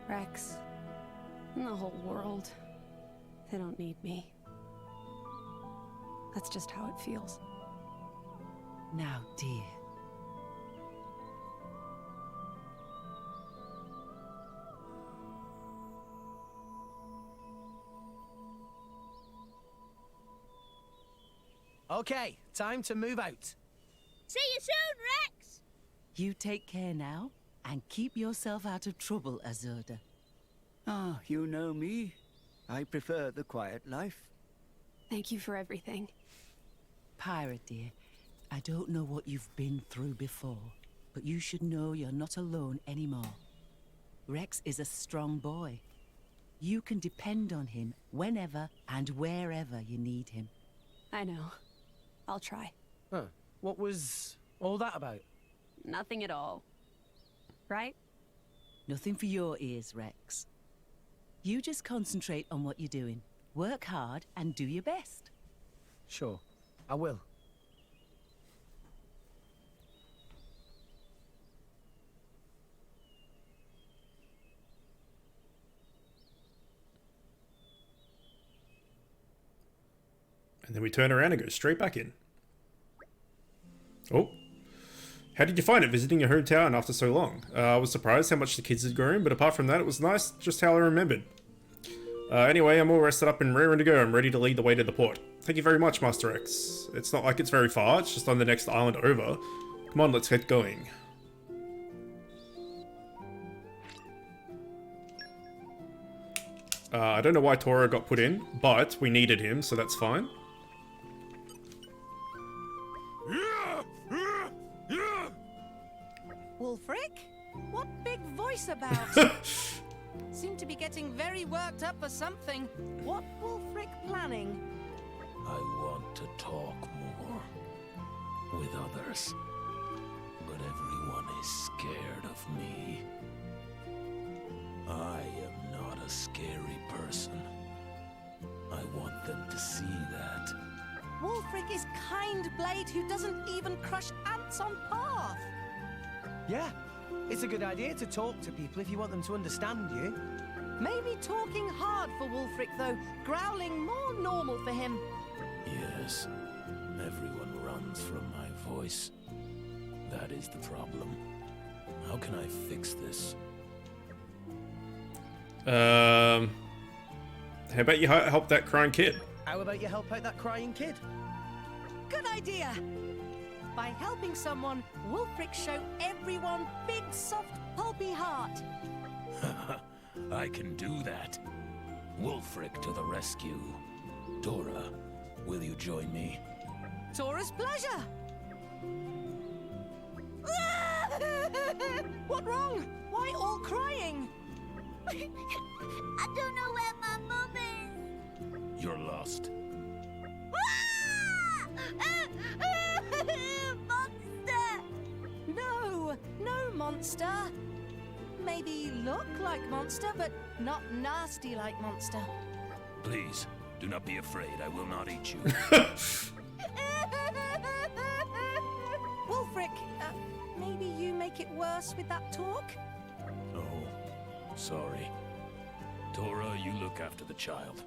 Rex and the whole world, they don't need me. That's just how it feels. Now, dear. Okay, time to move out. See you soon, Rex! You take care now, and keep yourself out of trouble, Azurda. Ah, you know me. I prefer the quiet life. Thank you for everything. Pyra, dear, I don't know what you've been through before, but you should know you're not alone anymore. Rex is a strong boy. You can depend on him whenever and wherever you need him. I know. I'll try. Huh. What was all that about? Nothing at all. Right? Nothing for your ears, Rex. You just concentrate on what you're doing. Work hard and do your best. Sure, I will. And then we turn around and go straight back in. Oh. How did you find it visiting your hometown after so long? I was surprised how much the kids had grown, but apart from that, it was nice, just how I remembered. Anyway, I'm all rested up and raring to go. I'm ready to lead the way to the port. Thank you very much, Master X. It's not like it's very far, it's just on the next island over. Come on, let's get going. I don't know why Tora got put in, but we needed him, so that's fine. Wulfric? What big voice about? Seem to be getting very worked up for something. What Wulfric planning? I want to talk more with others, but everyone is scared of me. I am not a scary person. I want them to see that. Wulfric is kind blade who doesn't even crush ants on path. Yeah, it's a good idea to talk to people if you want them to understand you. Maybe talking hard for Wulfric, though. Growling more normal for him. Yes, everyone runs from my voice. That is the problem. How can I fix this? How about you help that crying kid? How about you help out that crying kid? Good idea. By helping someone, Wulfric show everyone big, soft, pulpy heart. I can do that. Wulfric to the rescue. Tora, will you join me? Tora's pleasure. What wrong? Why all crying? I don't know where my mum is. You're lost. Monster! No, no monster. Maybe look like monster, but not nasty like monster. Please, do not be afraid. I will not eat you. Wulfric, maybe you make it worse with that talk? Oh, sorry. Tora, you look after the child.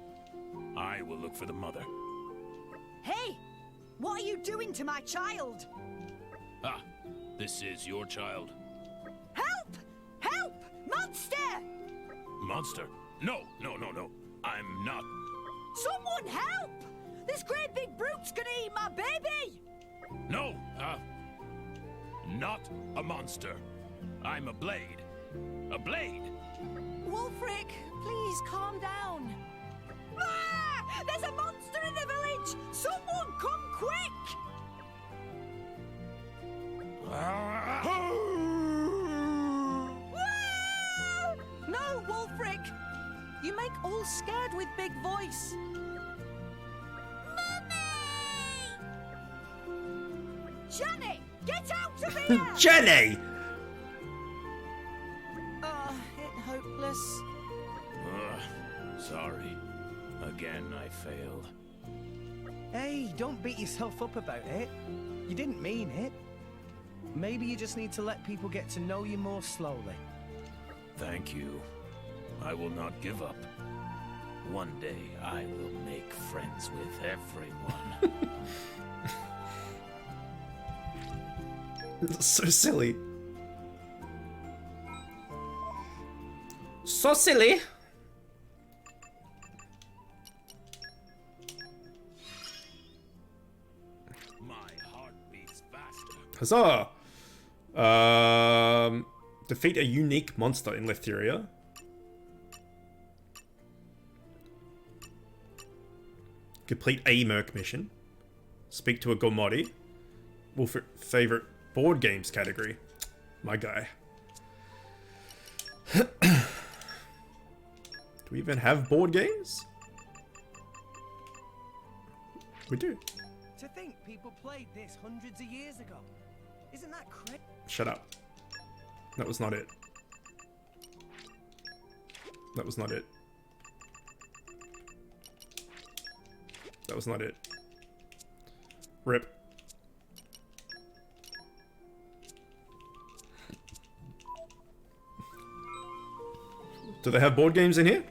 I will look for the mother. Hey! What are you doing to my child? Ah, this is your child. Help! Help! Monster! Monster? No, no, no, no. I'm not. Someone help! This great big brute's gonna eat my baby! No, not a monster. I'm a blade. A blade! Wulfric, please calm down. Ah! There's a monster in the village! Someone come quick! No, Wulfric! You make all scared with big voice. Jenny, get out of here! Jenny! It hopeless. Sorry. Again, I failed. Hey, don't beat yourself up about it. You didn't mean it. Maybe you just need to let people get to know you more slowly. Thank you. I will not give up. One day, I will make friends with everyone. It's so silly. So silly. My heart beats faster. Huzzah! Defeat a unique monster in Letheria. Complete a Merc mission. Speak to a Gormodi. Wolf favorite board games category. My guy. Do we even have board games? We do. To think people played this hundreds of years ago. Isn't that crazy? Shut up. That was not it. That was not it. That was not it. Rip. Do they have board games in here?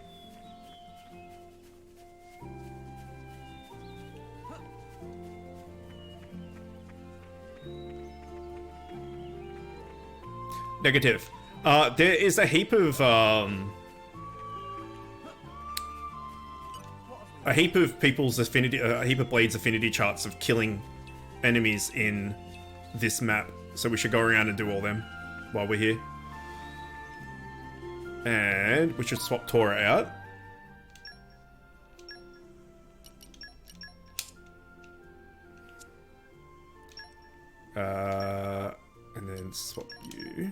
Negative. There is a heap of people's affinity, a heap of Blade's affinity charts of killing enemies in this map. So we should go around and do all them while we're here. And we should swap Tora out. And then swap you.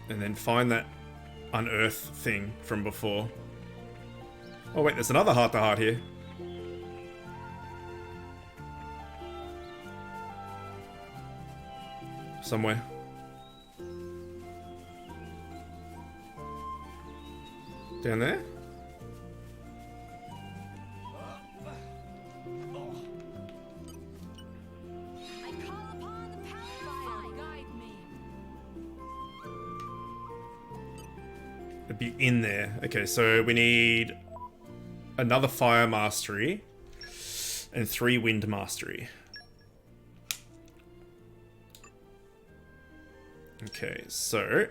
And then find that unearth thing from before. Oh wait, there's another heart-to-heart here. Somewhere. Down there? It'd be in there. Okay, so we need another fire mastery and 3 wind mastery. Okay, so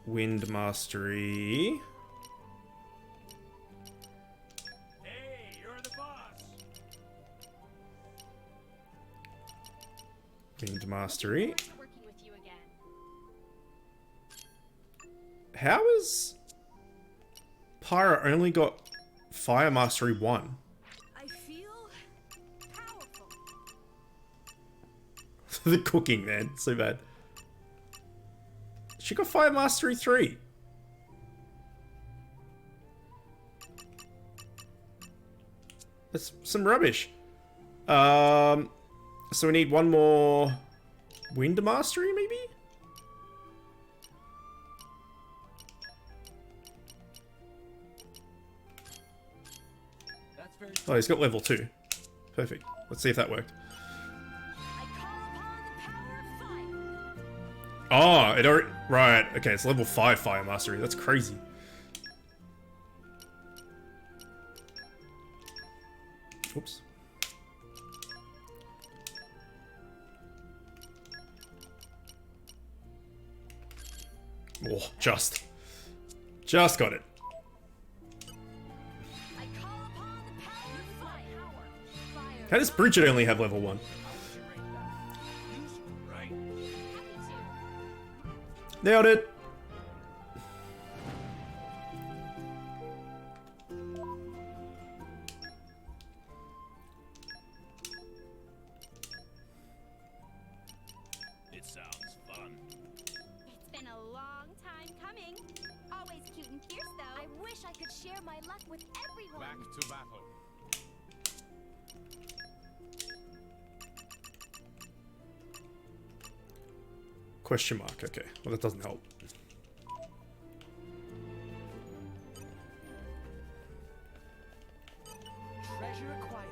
wind mastery. Hey, you're the boss. Wind mastery. Working with you again. How is Pyra only got fire mastery 1? I feel powerful. The cooking, man, so bad. She got fire mastery 3. That's some rubbish. So we need one more wind mastery, maybe? Oh, he's got level 2. Perfect. Let's see if that worked. Oh, it already... Right, okay, it's level 5 fire mastery. That's crazy. Oops. Oh, just got it. How does Bridget only have level 1? Nailed it! always cute and fierce, though. I wish I could share my luck with everyone. Back to battle. Question mark. Okay. Well, that doesn't help. Treasure acquired.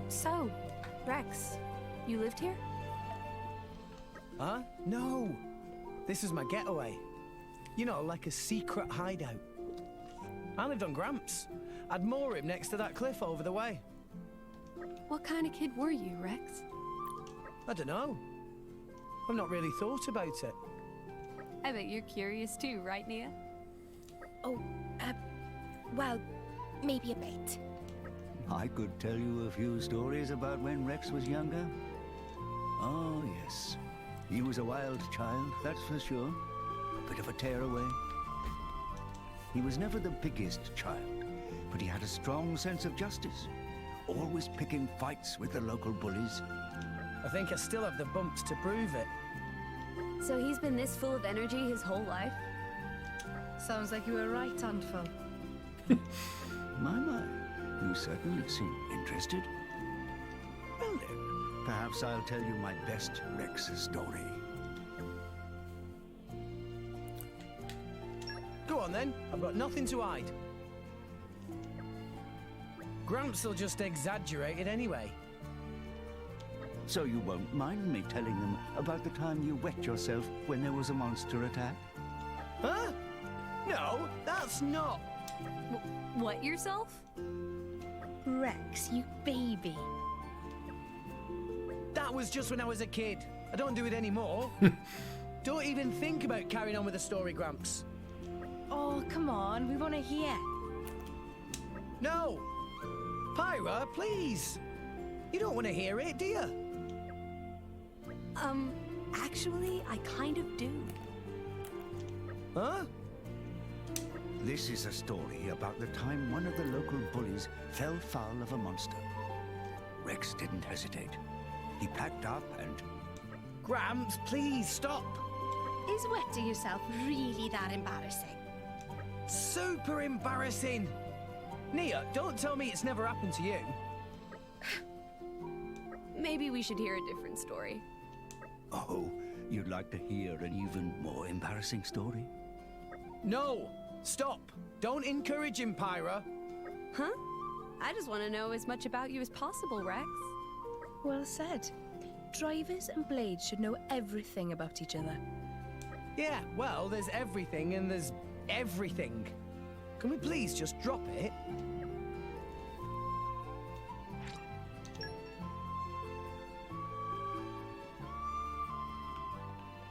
So, Rex, you lived here? Huh? No. This is my getaway. You know, like a secret hideout. I lived on Gramps. I'd moor him next to that cliff over the way. What kind of kid were you, Rex? I don't know. I've not really thought about it. I bet you're curious too, right, Nia? Oh, well, maybe a bit. I could tell you a few stories about when Rex was younger. Oh, yes. He was a wild child, that's for sure. A bit of a tearaway. He was never the biggest child, but he had a strong sense of justice. Always picking fights with the local bullies. I think I still have the bumps to prove it. So he's been this full of energy his whole life? Sounds like you were right, Handful. My. You certainly seem interested. Well then, perhaps I'll tell you my best Rex story. Go on then, I've got nothing to hide. Gramps will just exaggerate it anyway. So you won't mind me telling them about the time you wet yourself when there was a monster attack? Huh? No, that's not. What yourself? Rex, you baby. That was just when I was a kid. I don't do it anymore. Don't even think about carrying on with the story, Gramps. Oh, come on, we want to hear. No! Pyra, please! You don't want to hear it, do you? Actually, I kind of do. Huh? This is a story about the time one of the local bullies fell foul of a monster. Rex didn't hesitate. He packed up and... Gramps, please stop! Is wetting yourself really that embarrassing? Super embarrassing! Nia, don't tell me it's never happened to you. Maybe we should hear a different story. Oh, you'd like to hear an even more embarrassing story? No! Stop! Don't encourage him, Pyra! Huh? I just want to know as much about you as possible, Rex. Well said. Drivers and blades should know everything about each other. Yeah, well, there's everything and there's everything. Can we please just drop it?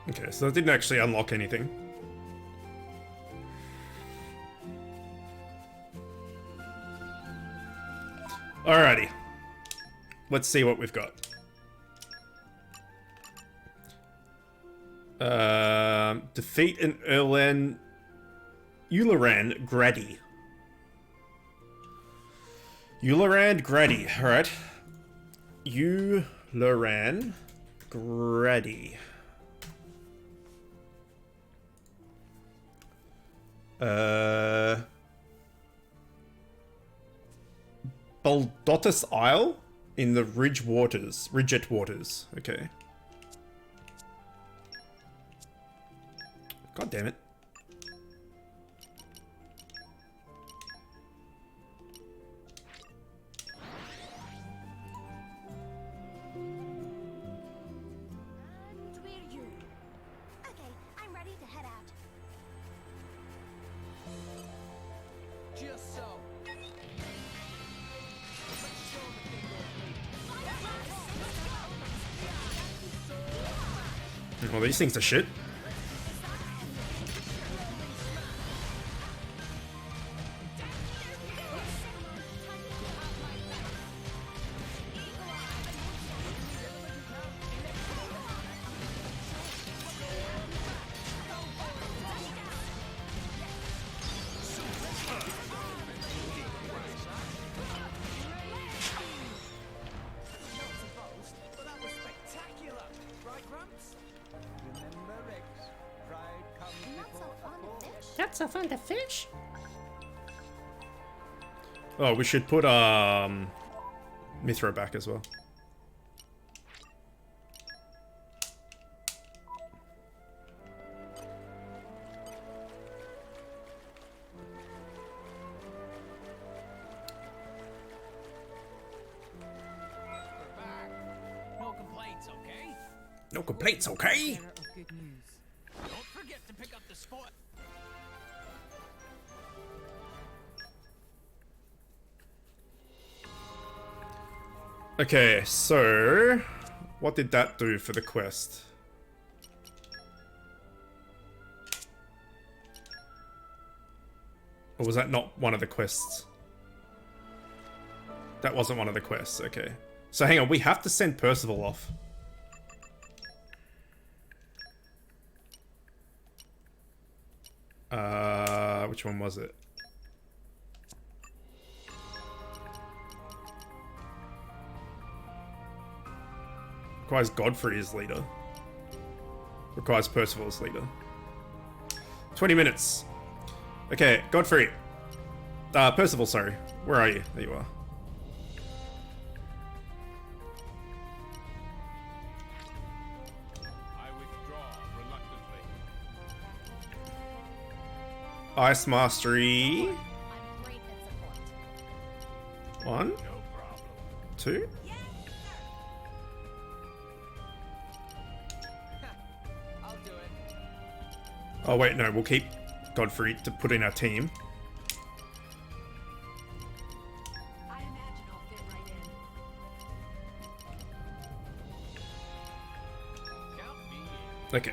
Okay, so that didn't actually unlock anything. Alrighty. Let's see what we've got. Defeat an Ularand Grady. Ularand Grady, alright. Ularand Grady. Baldotus Isle in the Ridget Waters. Okay. God damn it. And we're you. Okay, I'm ready to head out. Just so. Well, these things are shit. That's so fun to fish. Oh, we should put Mithra back as well. No complaints, okay? No complaints, okay? Bearer of good news. Don't forget to pick up the spot. Okay, so what did that do for the quest? Or was that not one of the quests? That wasn't one of the quests, okay. So hang on, we have to send Percival off. Which one was it? Requires Godfrey as leader. Requires Percival as leader. 20 minutes. Okay, Godfrey. Percival, sorry. Where are you? There you are. I withdraw reluctantly. Ice Mastery. One. Two. Oh wait, no, we'll keep Godfrey to put in our team. Okay.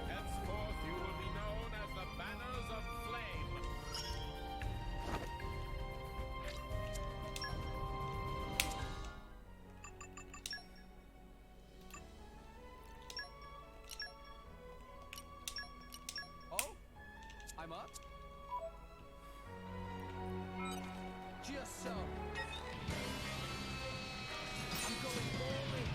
Henceforth you will be known as the Banners of Flame. Oh, I'm up. Just so. I'm going all in.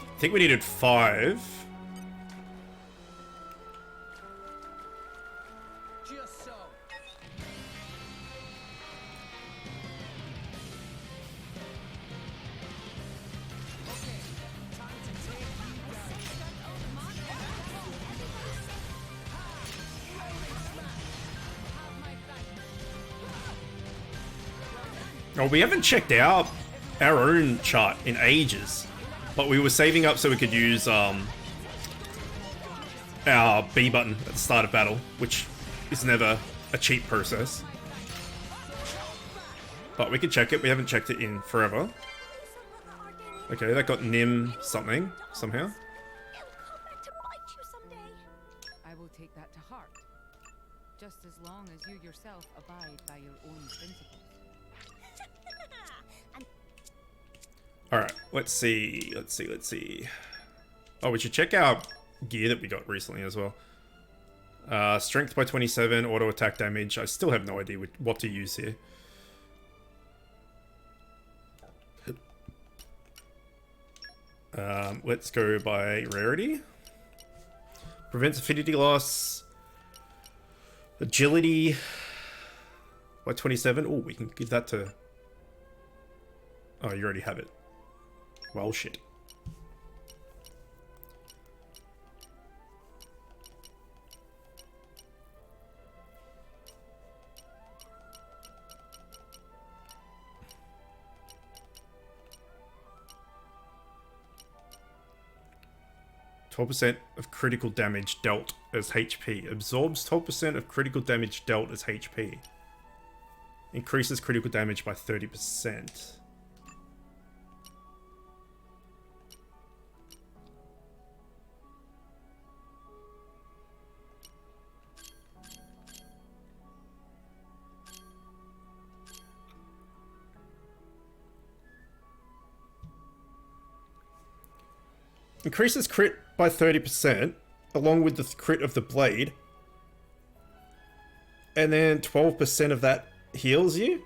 I think we needed 5. Just so. Oh, we haven't checked out our own chart in ages. But we were saving up so we could use our B button at the start of battle, which is never a cheap process. But we could check it. We haven't checked it in forever. Okay, that got Nim something, somehow. I will take that to heart. Just as long as you yourself abide by your own principles. Alright, let's see. Oh, we should check out gear that we got recently as well. Strength by 27, auto attack damage. I still have no idea what to use here. Let's go by rarity. Prevents affinity loss. Agility by 27. Oh, we can give that to... Oh, you already have it. Well, shit. %, of critical damage dealt as HP. Absorbs 12% of critical damage dealt as HP. Increases critical damage by 30%. Increases crit by 30%, along with the crit of the blade. And then 12% of that heals you?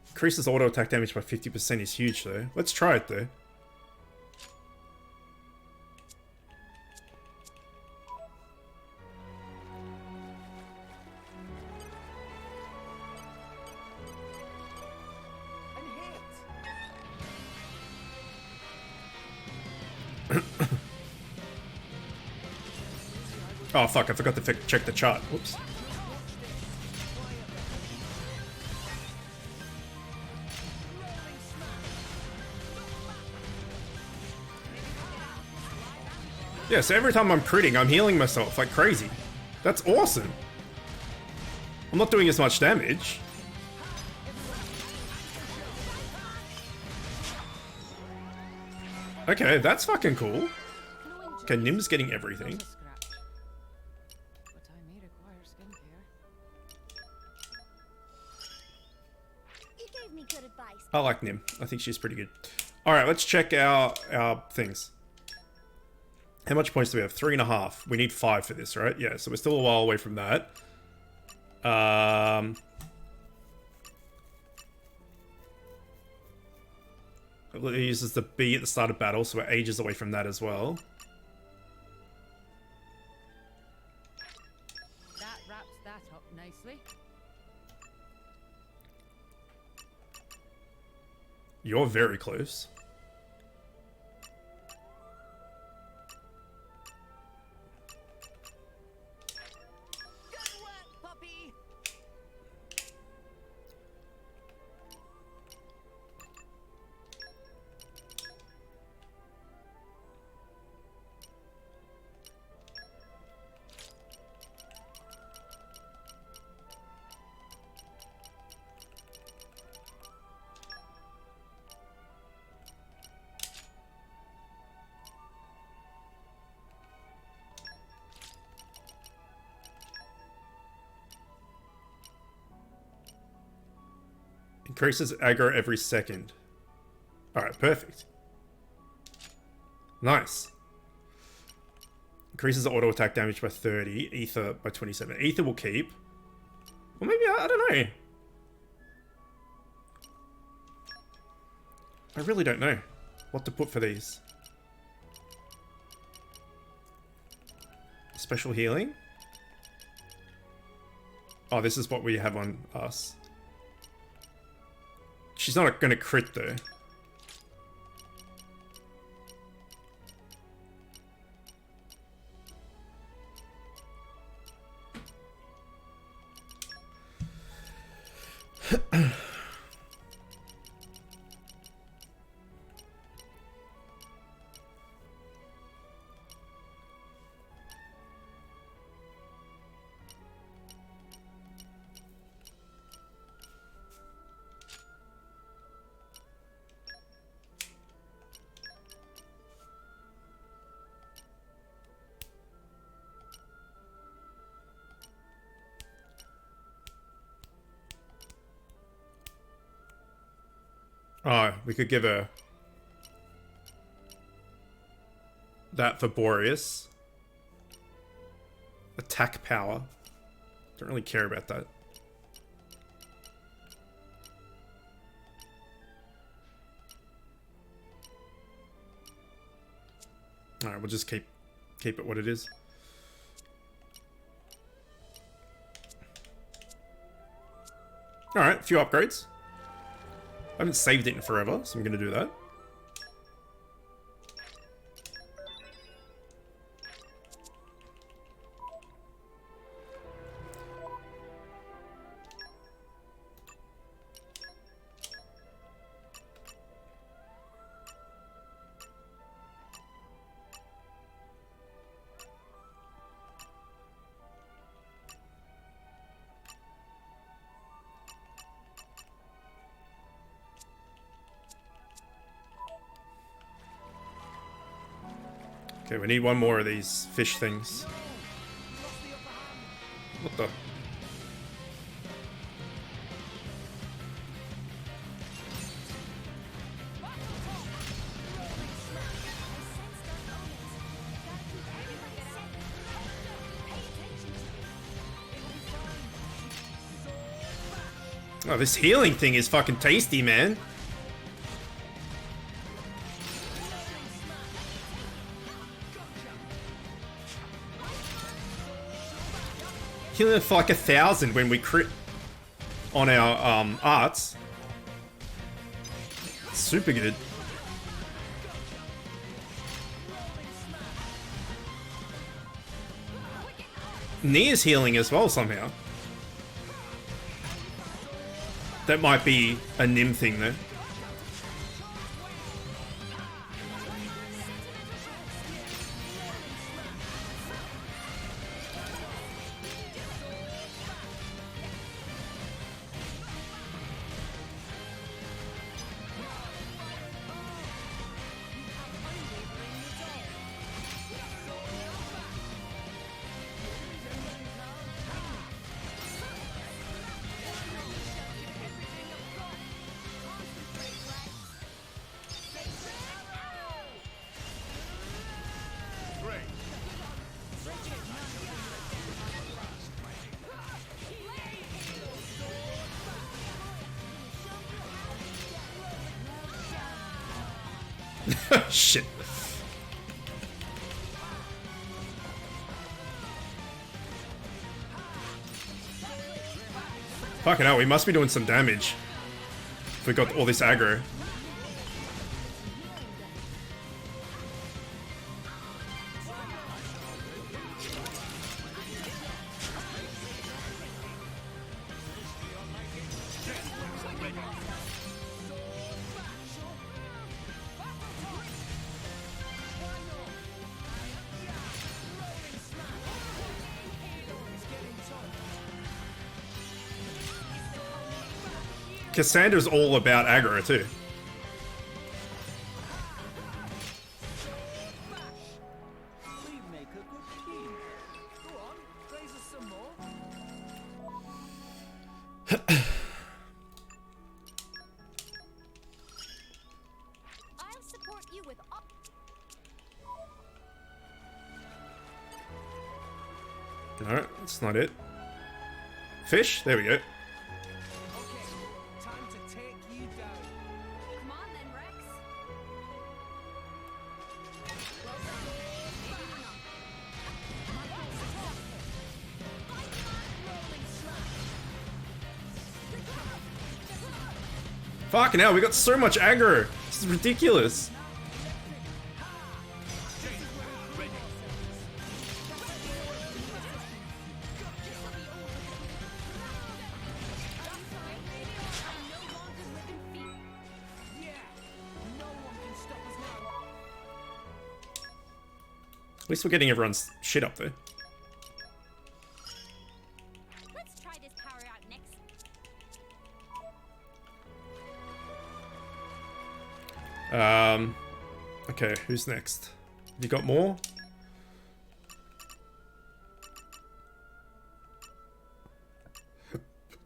Increases auto attack damage by 50% is huge though. Let's try it though. Oh fuck, I forgot to check the chart. Whoops. Yeah, so every time I'm critting, I'm healing myself like crazy. That's awesome. I'm not doing as much damage. Okay, that's fucking cool. Okay, Nim's getting everything. I like Nim. I think she's pretty good. Alright, let's check our things. How much points do we have? 3.5. We need 5 for this, right? Yeah, so we're still a while away from that. It uses the B at the start of battle, so we're ages away from that as well. That wraps that up nicely. You're very close. Increases aggro every second. Alright, perfect. Nice. Increases auto attack damage by 30. Ether by 27. Ether will keep. Well, maybe, I don't know. I really don't know what to put for these. Special healing? Oh, this is what we have on us. She's not gonna crit though. Oh, we could give her that for Boreas. Attack power. Don't really care about that. Alright, we'll just keep it what it is. Alright, a few upgrades. I haven't saved it in forever, so I'm going to do that. Okay, we need one more of these fish things. What the? Oh, this healing thing is fucking tasty, man. Healing for like 1,000 when we crit on our arts. Super good. Nia's healing as well somehow. That might be a Nim thing though. Shit. Fucking hell, we must be doing some damage. If we got all this aggro. Cassandra's all about aggro too. I'll support you with all. No, that's not it. Fish? There we go. Fucking hell, we got so much aggro. This is ridiculous. At least we're getting everyone's shit up there. Let's try this power out next. Okay, who's next? Have you got more?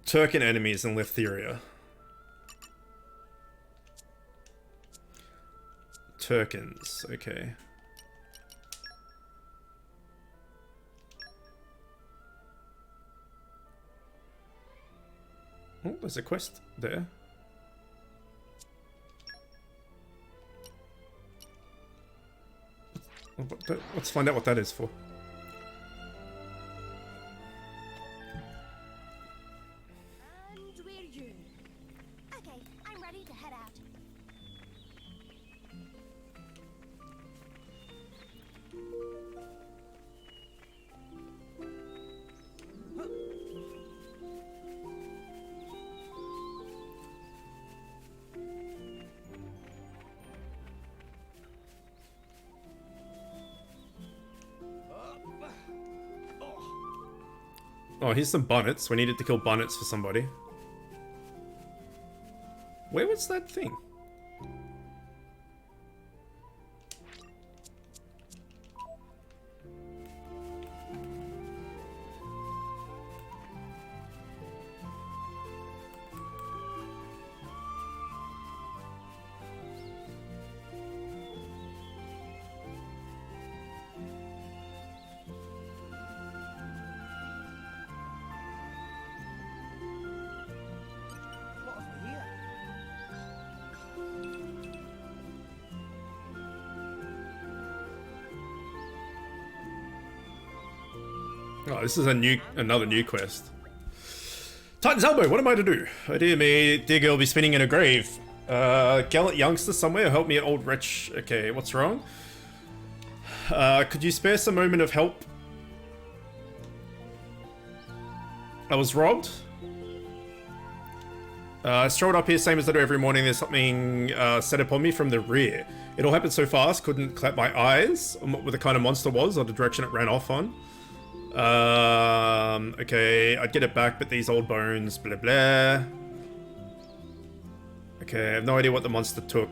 Turken enemies in Letheria. Turkens, okay. Oh, there's a quest there. Let's find out what that is for. And we're you. Okay, I'm ready to head out. Oh, here's some bonnets. We needed to kill bonnets for somebody. Where was that thing? Oh, this is another new quest. Titan's Elbow, what am I to do? Oh dear me, dear girl be spinning in a grave. Gallant youngster somewhere, help me at old wretch. Okay, what's wrong? Could you spare some moment of help? I was robbed. I strolled up here same as I do every morning. There's something set upon me from the rear. It all happened so fast, couldn't clap my eyes on what the kind of monster was or the direction it ran off on. Okay, I'd get it back, but these old bones, blah blah. Okay, I have no idea what the monster took.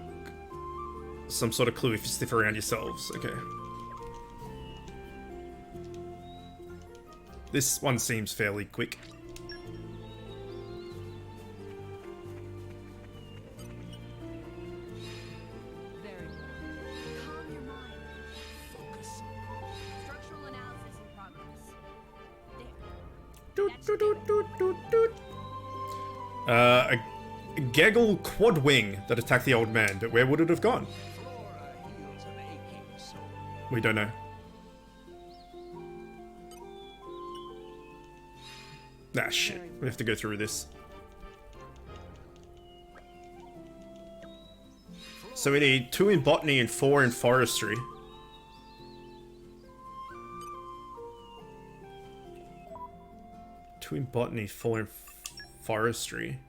Some sort of clue if you sniff around yourselves. Okay. This one seems fairly quick. A gaggle quad wing that attacked the old man, but where would it have gone? We don't know. Ah, shit. We have to go through this. So we need 2 in botany and 4 in forestry. Two in botany, 4 in forestry.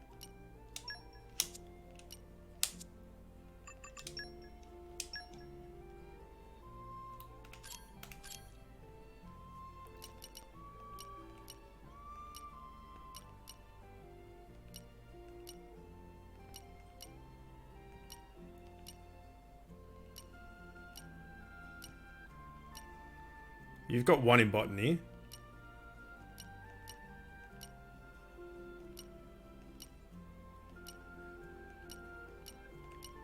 You've got 1 in botany.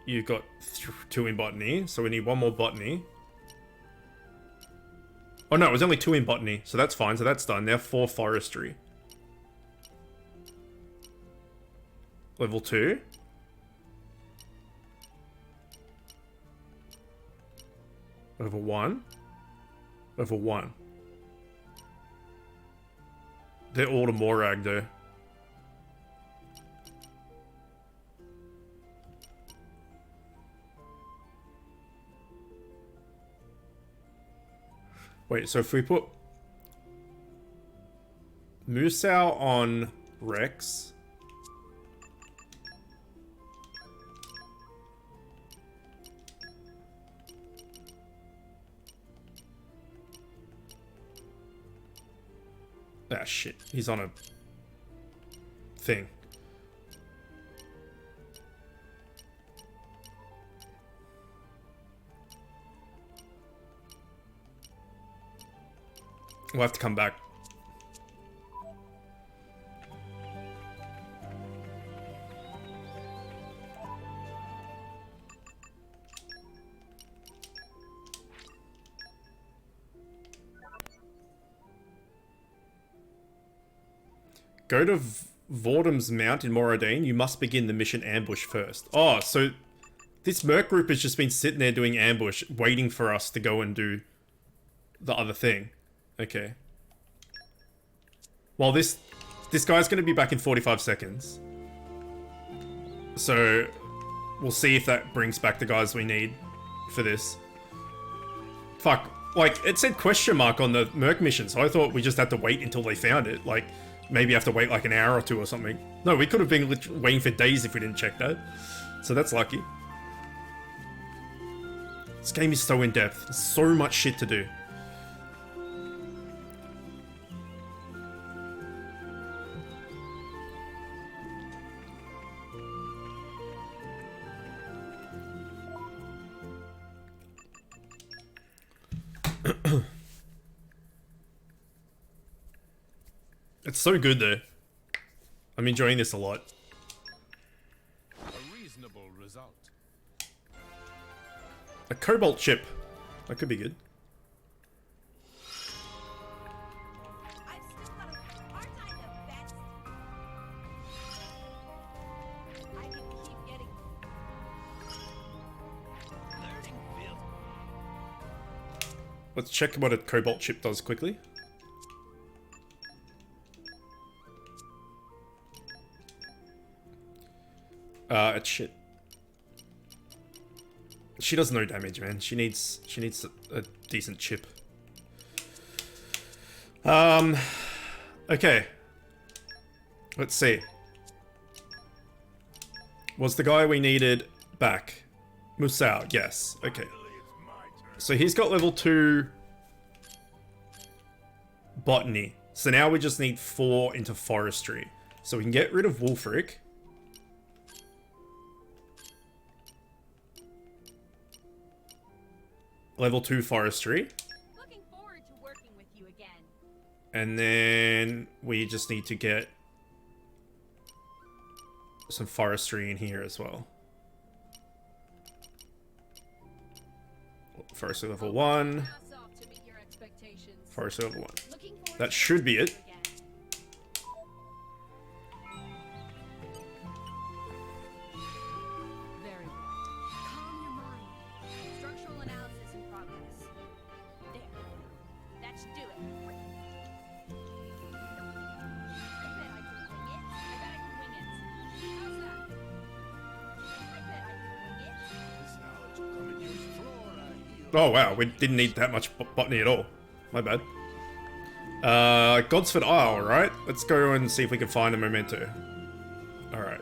You've got 2 in botany, so we need 1 more botany. Oh no, it was only 2 in botany, so that's fine, so that's done. Now 4 forestry. Level 2. Level 1. Level 1. They're all to Morag though. Wait, so if we put Musou on Rex. Ah, shit. He's on a thing. We'll have to come back. Go to Vordum's Mount in Moradine. You must begin the mission ambush first. Oh, so this merc group has just been sitting there doing ambush, waiting for us to go and do the other thing. Okay. Well, this guy's going to be back in 45 seconds. So we'll see if that brings back the guys we need for this. Fuck. Like, it said question mark on the merc mission, so I thought we just had to wait until they found it. Like, maybe have to wait like an hour or 2 or something. No, we could have been waiting for days if we didn't check that. So that's lucky. This game is so in-depth. There's so much shit to do. It's so good though. I'm enjoying this a lot. A reasonable result. A cobalt chip. That could be good. Let's check what a cobalt chip does quickly. It's shit. She does no damage, man. She needs a decent chip. Okay. Let's see. Was the guy we needed back? Musao, yes. Okay. So he's got level 2 botany. So now we just need 4 into forestry. So we can get rid of Wulfric. Level 2 forestry. Looking forward to working with you again. And then we just need to get some forestry in here as well. Forestry level 1. Forestry level 1. That should be it. Very well. Calm your mind. Structural analysis in progress. There. That should do it. I bet I can wing it. I bet I can wing it. How's that? I bet I can wing it. Oh wow, we didn't need that much botany at all. My bad. Godsford Isle, right? Let's go and see if we can find a memento. Alright.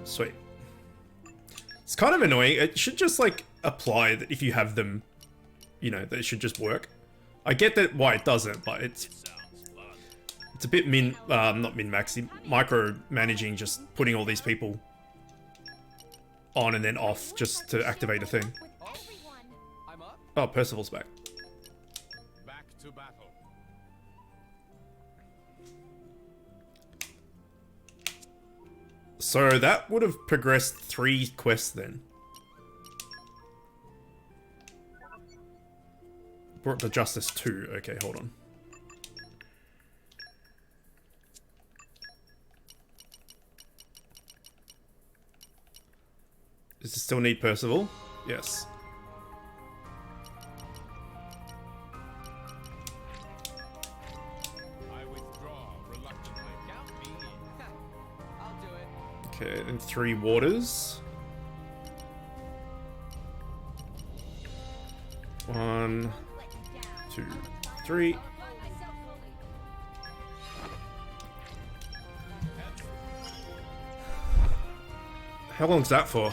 Sweet. It's kind of annoying. It should just, like, apply that if you have them, you know, that it should just work. I get that why it doesn't, but it's a bit not min-maxy, micro-managing, just putting all these people on and then off just to activate a thing. Oh, Percival's back. Back to battle. So that would have progressed 3 quests then. Brought to Justice 2. Okay, hold on. Does it still need Percival? Yes. Okay, and 3 waters. 1, 2, 3. How long's that for?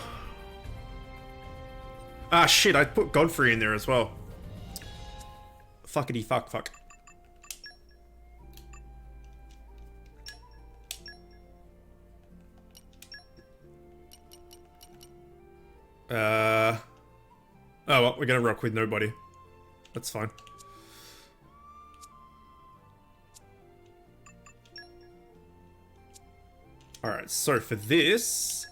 Ah, shit, I put Godfrey in there as well. Fuckity fuck. Oh well, we're gonna rock with nobody. That's fine. Alright, so for this...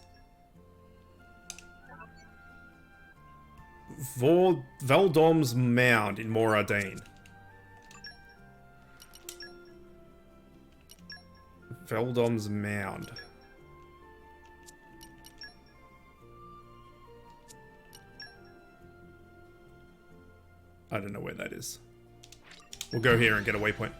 Veldom's Mound in Moradane. Veldom's Mound. I don't know where that is. We'll go here and get a waypoint.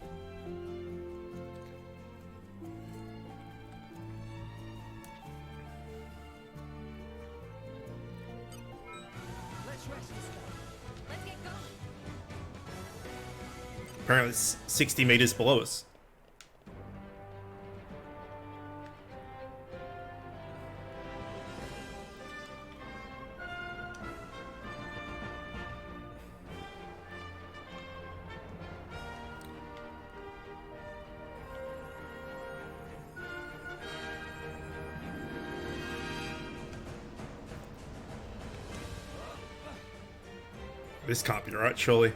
Apparently it's 60 meters below us. This can't be right, surely.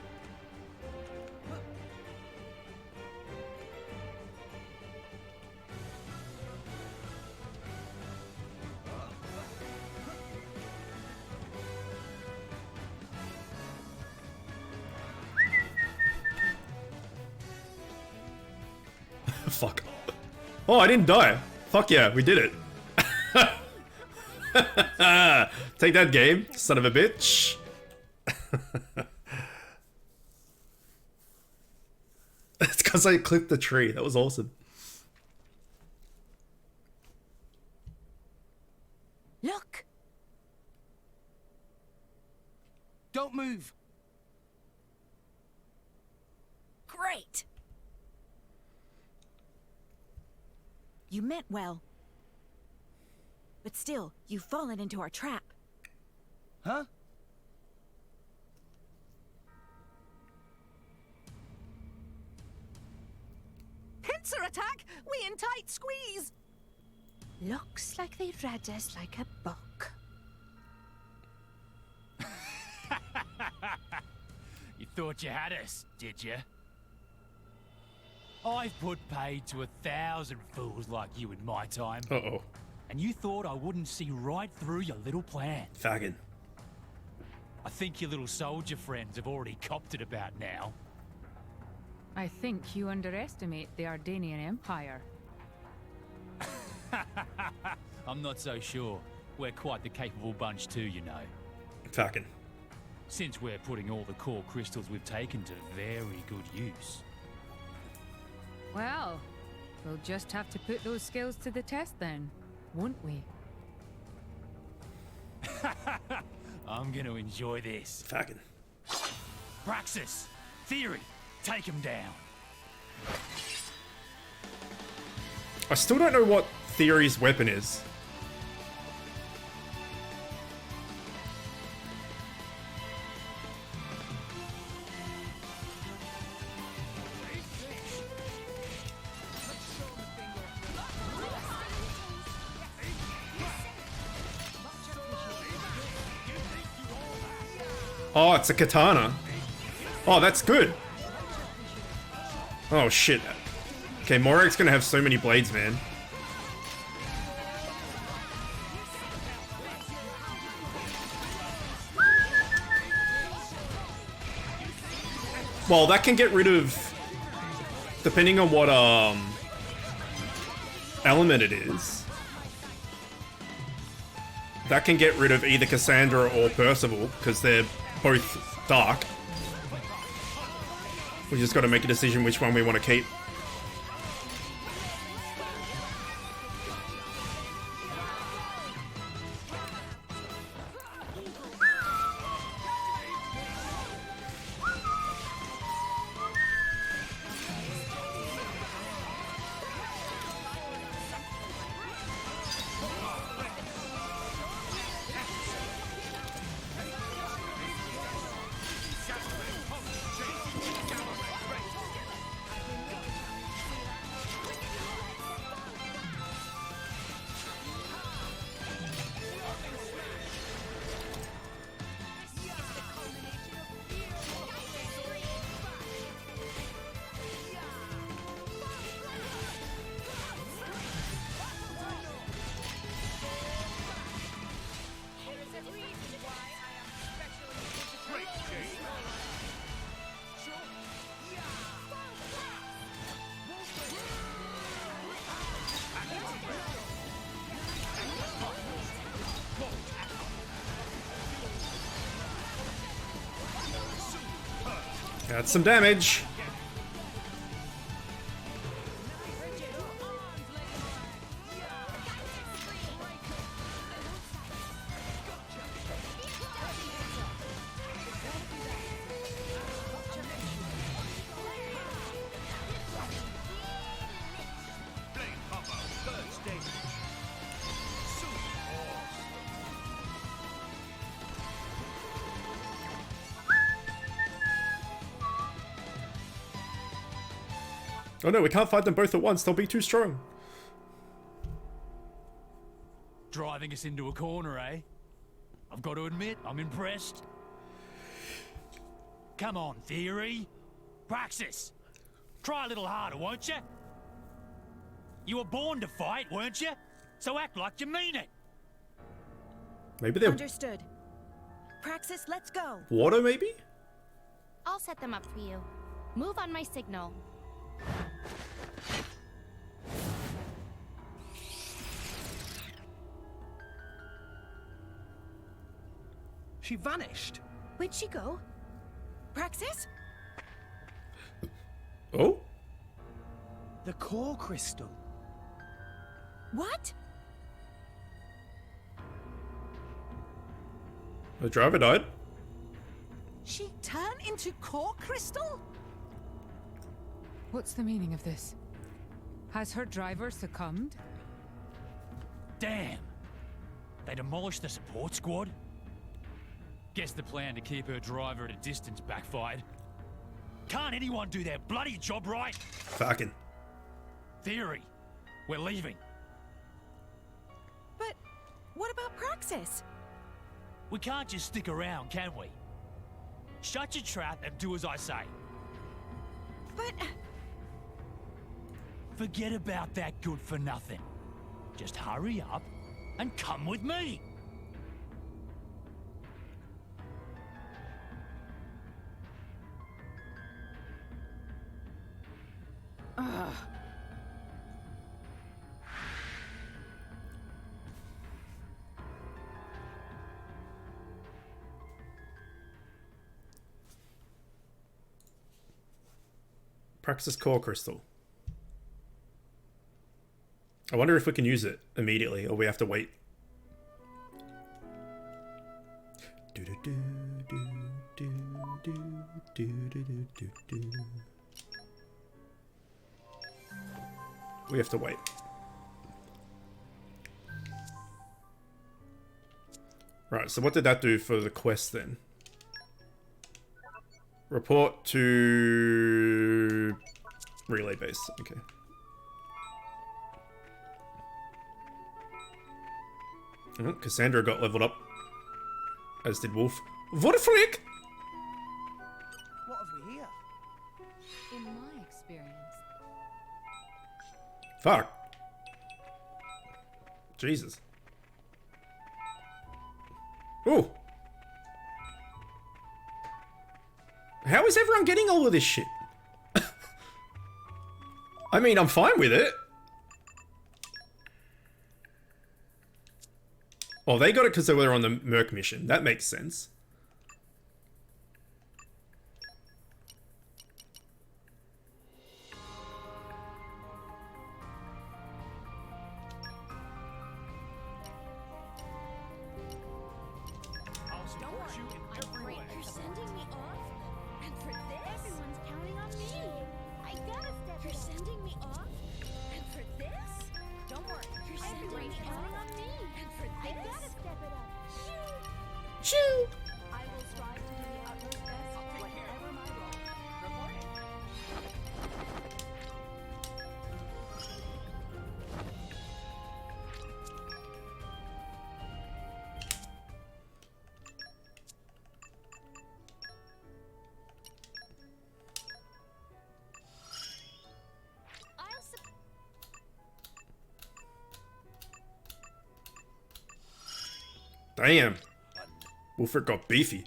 Fuck. Oh, I didn't die. Fuck yeah, we did it. Take that, game, son of a bitch. It's because I clipped the tree. That was awesome. Great! You meant well. But still, you've fallen into our trap. Huh? Pincer attack! We in tight squeeze! Looks like they read us like a book. You thought you had us, did you? I've put paid to 1,000 fools like you in my time. Uh-oh. And you thought I wouldn't see right through your little plan. Faggot. I think your little soldier friends have already copped it about now. I think you underestimate the Ardanian Empire. I'm not so sure. We're quite the capable bunch too, you know. Fucking. Since we're putting all the core crystals we've taken to very good use. Well, we'll just have to put those skills to the test then, won't we? I'm gonna enjoy this. Fucking. Praxis! Theory! Take him down. I still don't know what Theory's weapon is. Oh, it's a katana. Oh, that's good. Oh, shit. Okay, Morak's gonna have so many blades, man. Well, that can get rid of... Depending on what, element it is. That can get rid of either Cassandra or Percival, because they're both dark. We just gotta make a decision which one we want to keep. Got some damage. Oh no, we can't fight them both at once. They'll be too strong. Driving us into a corner, eh? I've got to admit, I'm impressed. Come on, Theory. Praxis. Try a little harder, won't you? You were born to fight, weren't you? So act like you mean it. Maybe they're... Understood. Praxis, let's go. Water, maybe? I'll set them up for you. Move on my signal. She vanished. Where'd she go? Praxis? Oh? The core crystal. What? The driver died. She turned into core crystal? What's the meaning of this? Has her driver succumbed? Damn! They demolished the support squad? Guess the plan to keep her driver at a distance backfired. Can't anyone do their bloody job right? Fucking. Theory. We're leaving. But what about Praxis? We can't just stick around, can we? Shut your trap and do as I say. But... Forget about that good for nothing. Just hurry up and come with me. Ugh. Praxis core crystal. I wonder if we can use it immediately or we have to wait. We have to wait. Right, so what did that do for the quest then? Report to relay base. Okay. Oh, Cassandra got leveled up, as did Wolf. What a freak! What have we here? In my experience. Fuck. Jesus. Ooh. How is everyone getting all of this shit? I mean, I'm fine with it. Oh, they got it because they were on the Merc mission. That makes sense. You're sending me off? And for this? Everyone's counting on me. I gotta step You're sending me off? And for this? Don't worry. You're sending me off? On me. And for this? I gotta step it up. Shoo! Shoo! I will strive to do the utmost best, whatever my role. Reporting. Damn. Wolfert got beefy.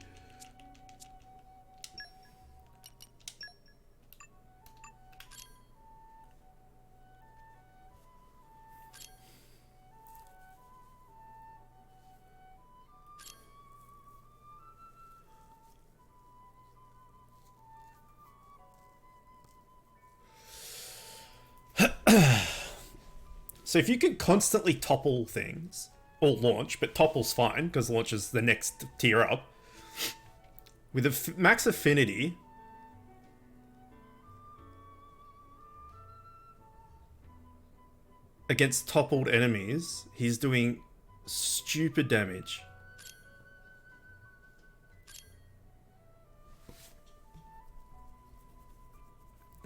So if you could constantly topple things, or launch, but topple's fine, because launch is the next tier up, with a max affinity, against toppled enemies, he's doing stupid damage.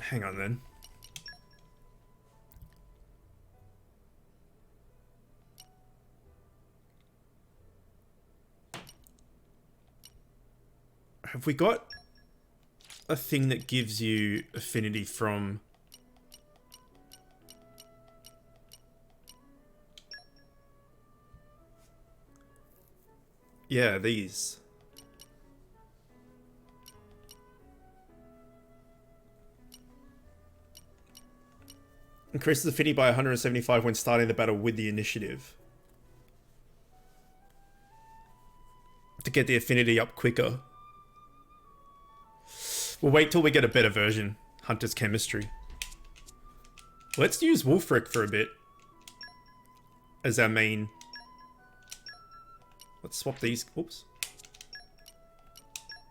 Hang on then. Have we got a thing that gives you affinity from... Yeah, these. Increases affinity by 175 when starting the battle with the initiative. To get the affinity up quicker. We'll wait till we get a better version. Hunter's Chemistry. Let's use Wolfric for a bit. As our main... Let's swap these. Oops.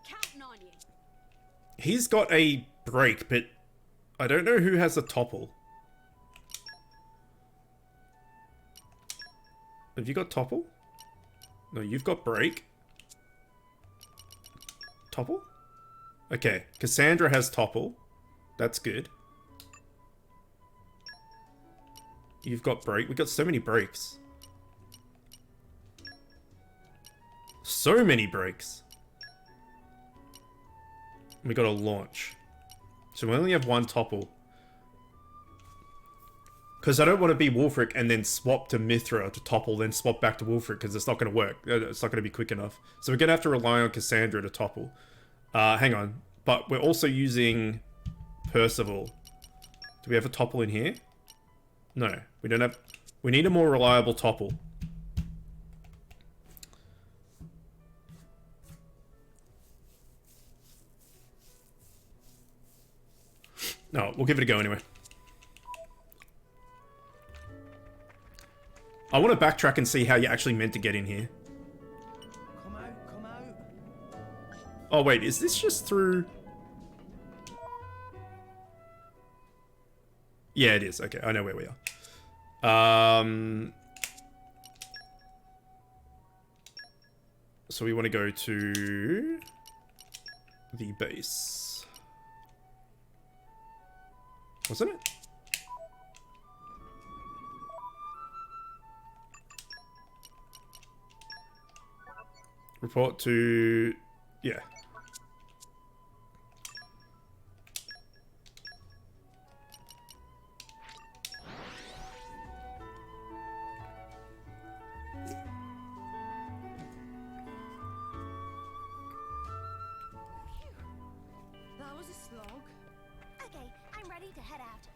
Counting on you. He's got a break, but I don't know who has a topple. Have you got topple? No, you've got break. Topple? Okay, Cassandra has topple. That's good. You've got break. We got so many breaks. So many breaks. We got a launch. So we only have one topple. Because I don't want to be Wulfric and then swap to Mithra to topple, then swap back to Wulfric, because it's not going to work. It's not going to be quick enough. So we're going to have to rely on Cassandra to topple. Hang on. But we're also using Percival. Do we have a topple in here? No, we don't have... We need a more reliable topple. No, we'll give it a go anyway. I want to backtrack and see how you actually meant to get in here. Come out. Oh wait, is this just through... Yeah, it is. Okay, I know where we are. So we want to go to the base. Wasn't it? Report to... Yeah. That was a slog. Okay, I'm ready to head out.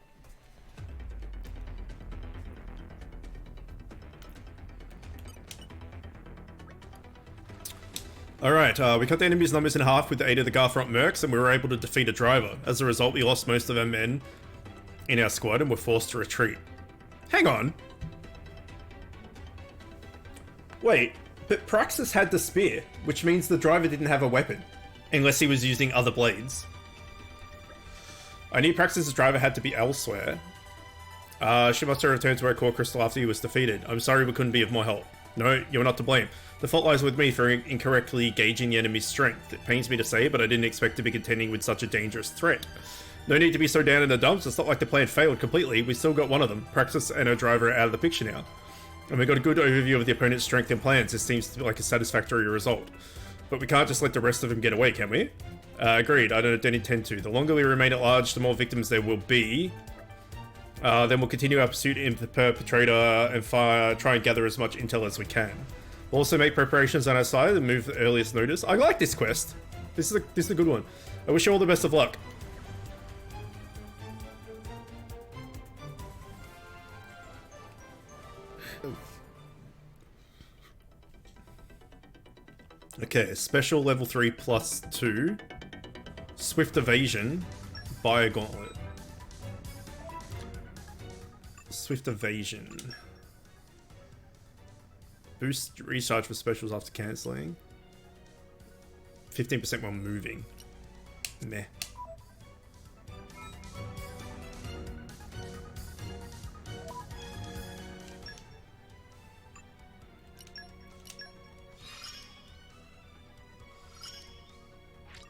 Alright, we cut the enemy's numbers in half with the aid of the Garfront Mercs, and we were able to defeat a driver. As a result, we lost most of our men in our squad and were forced to retreat. Hang on. Wait, but Praxis had the spear, which means the driver didn't have a weapon. Unless he was using other blades. I knew Praxis' driver had to be elsewhere. She must have returned to her core crystal after he was defeated. I'm sorry we couldn't be of more help. No, you're not to blame. The fault lies with me for incorrectly gauging the enemy's strength. It pains me to say, but I didn't expect to be contending with such a dangerous threat. No need to be so down in the dumps, it's not like the plan failed completely. We still got one of them. Praxis and her driver are out of the picture now. And we got a good overview of the opponent's strength and plans. This seems to be like a satisfactory result. But we can't just let the rest of them get away, can we? Agreed, I don't intend to. The longer we remain at large, the more victims there will be. Then we'll continue our pursuit in the perpetrator and try and gather as much intel as we can. We'll also make preparations on our side and move the earliest notice. I like this quest. This is a good one. I wish you all the best of luck. Okay, special level 3 plus 2. Swift evasion. Bio gauntlet. Swift evasion. Boost recharge for specials after cancelling. 15% while moving. Meh.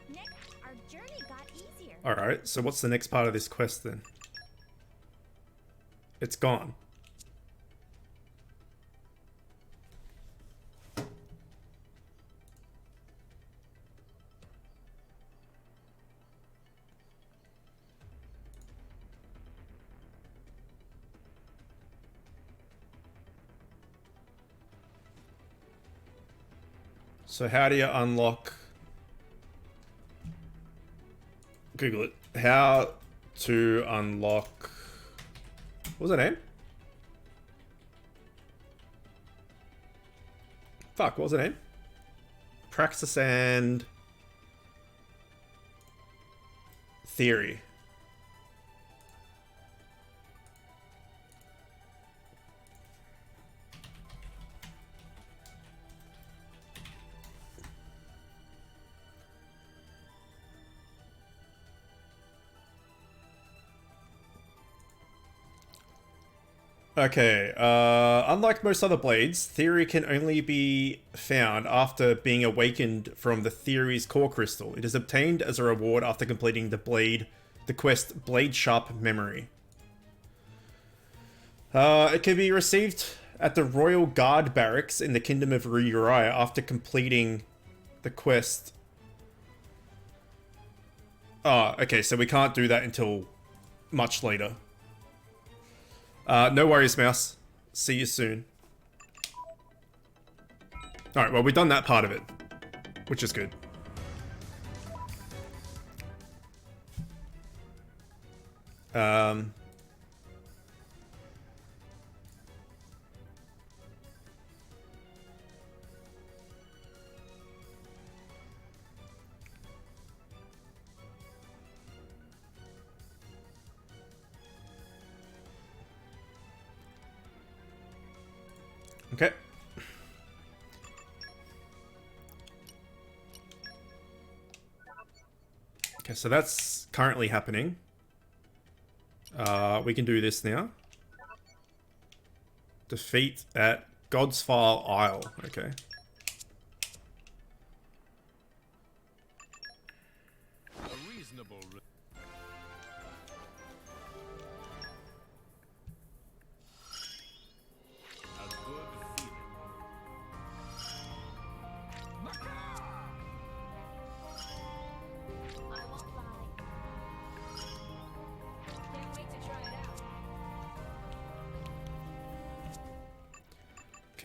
Nick, our journey got easier. Alright, so what's the next part of this quest then? It's gone. So how do you unlock... Google it. How to unlock... What was her name? Fuck, what was her name? Praxis and... Theory. Okay, unlike most other blades, Theory can only be found after being awakened from the Theory's core crystal. It is obtained as a reward after completing the quest Blade Sharp Memory. It can be received at the Royal Guard Barracks in the Kingdom of Uriah after completing the quest. Oh, okay, so we can't do that until much later. No worries, Mouse. See you soon. Alright, well, we've done that part of it, which is good. Okay. Okay, so that's currently happening. We can do this now. Defeat at Godsfile Isle. Okay.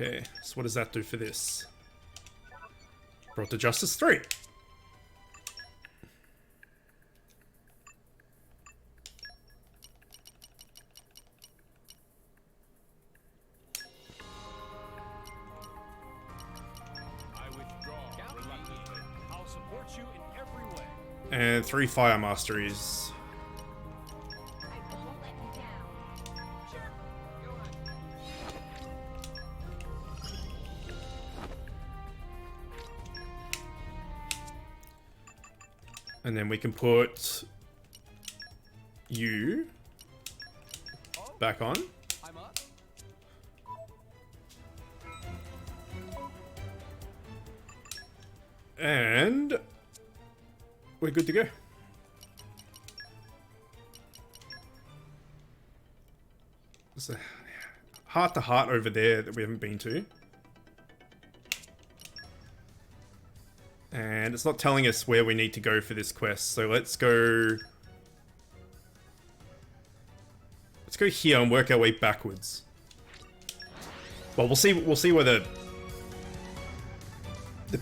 Okay, so what does that do for this? Brought to Justice 3. And 3 Fire Masteries. And then we can put you back on. And we're good to go. There's a heart-to-heart over there that we haven't been to. And it's not telling us where we need to go for this quest, so let's go... Let's go here and work our way backwards. Well, we'll see where the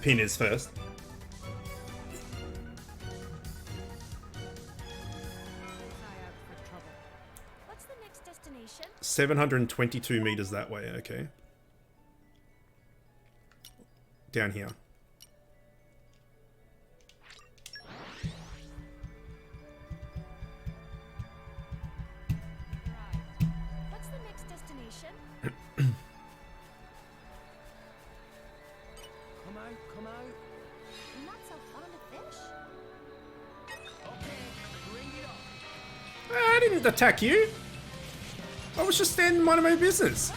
pin is first. What's the next destination? 722 meters that way, okay. Down here. What's the next destination? Come out. You're not so fond of fish? Okay, bring it on. I didn't attack you. I was just standing minding my business.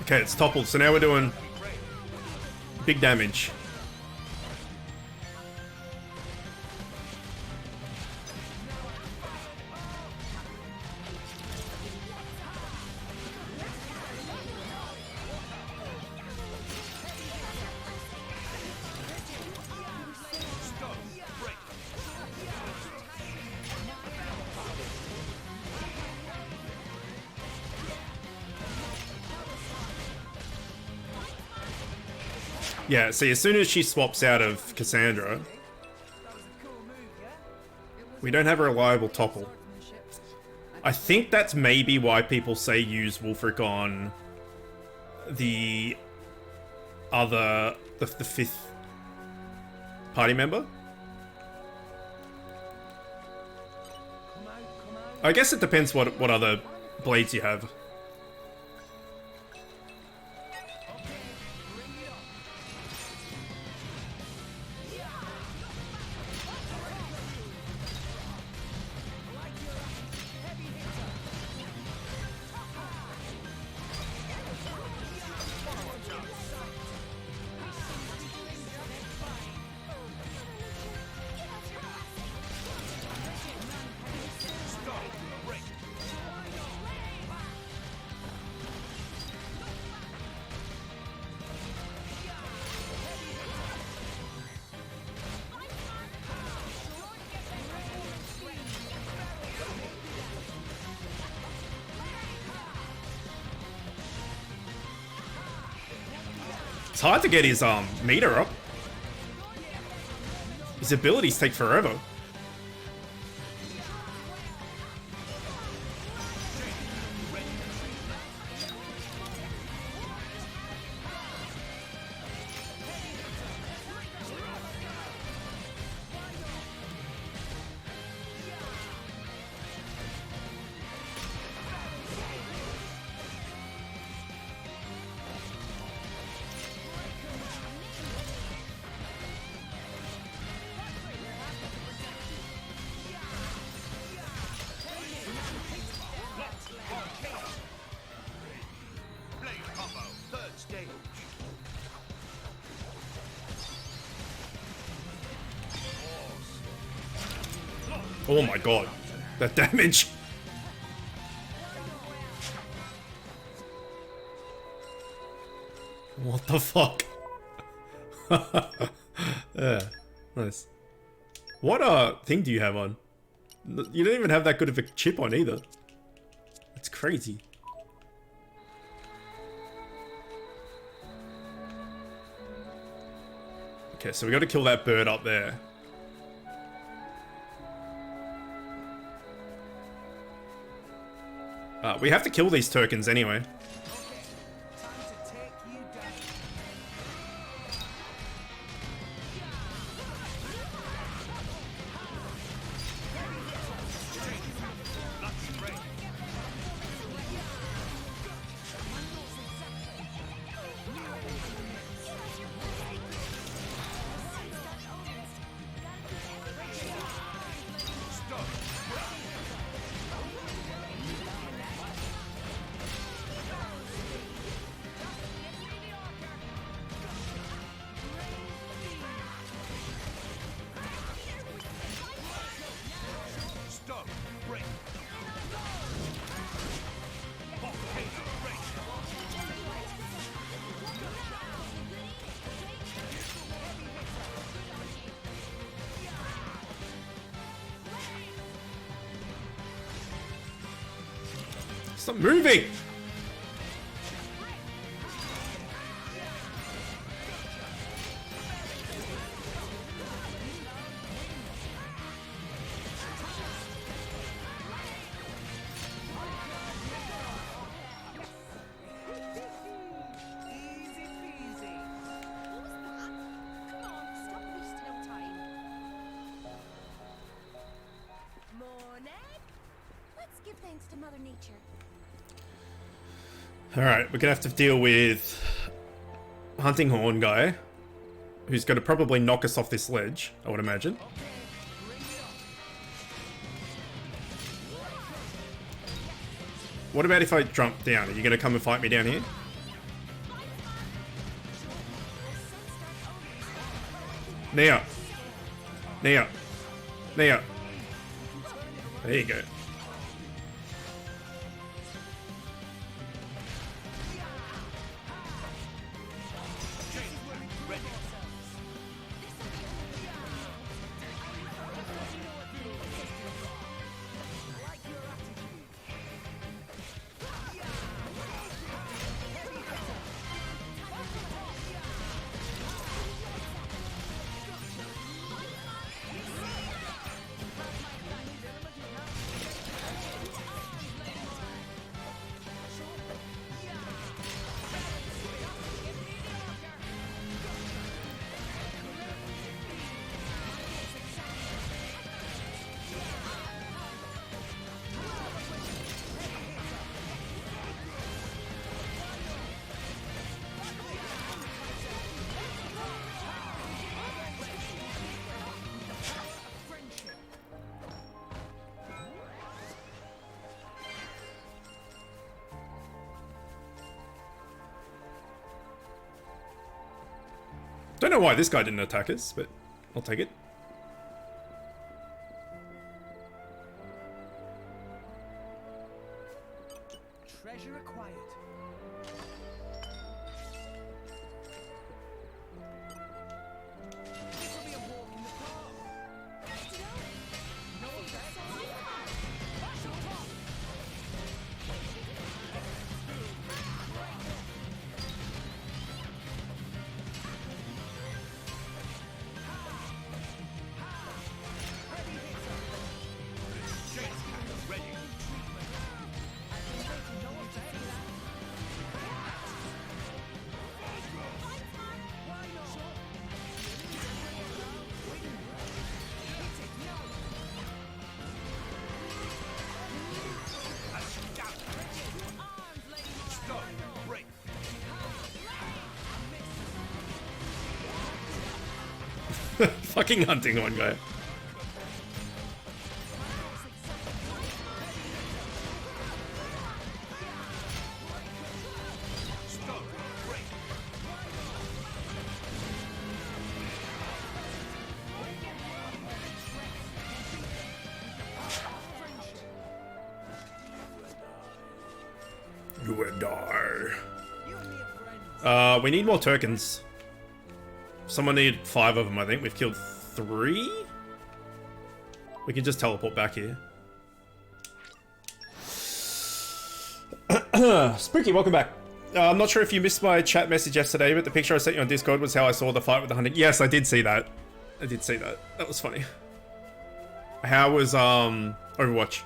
Okay, it's toppled, so now we're doing big damage. Yeah, see, as soon as she swaps out of Cassandra, we don't have a reliable topple. I think that's maybe why people say use Wulfric on the other, the fifth party member. I guess it depends what other blades you have. It's hard to get his meter up. His abilities take forever. Oh my god, that damage. What the fuck? Yeah, nice. What thing do you have on? You don't even have that good of a chip on either. That's crazy. Okay, so we got to kill that bird up there. We have to kill these Turkins anyway. Stop moving! Let's give thanks to Mother Nature. Alright, we're gonna have to deal with Hunting Horn guy, who's gonna probably knock us off this ledge, I would imagine. What about if I jump down? Are you gonna come and fight me down here? Neo! Neo! Neo! There you go. Don't know why this guy didn't attack us, but I'll take it. Treasure acquired. This will be a walk in the park. No Fucking hunting one guy. You and I. We need more tokens. Someone need 5 of them, I think. We've killed 3? We can just teleport back here. Spooky, welcome back. I'm not sure if you missed my chat message yesterday, but the picture I sent you on Discord was how I saw the fight with the hunting. Yes, I did see that. I did see that. That was funny. How was, Overwatch?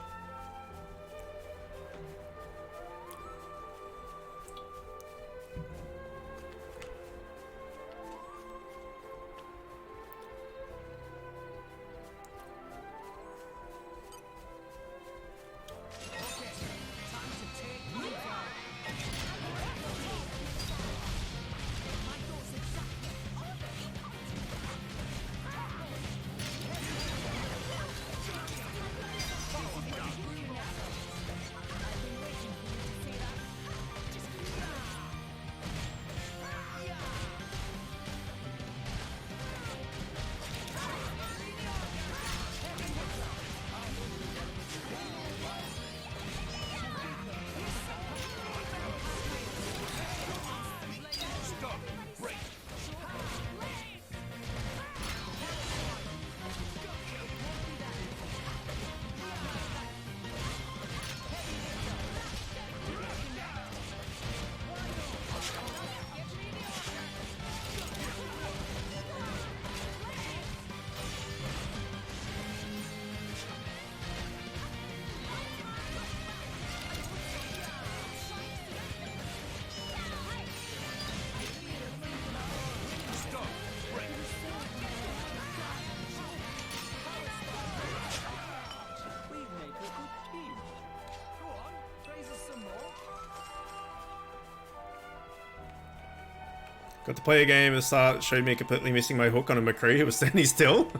Got to play a game at the start, showed me completely missing my hook on a McCree who was standing still.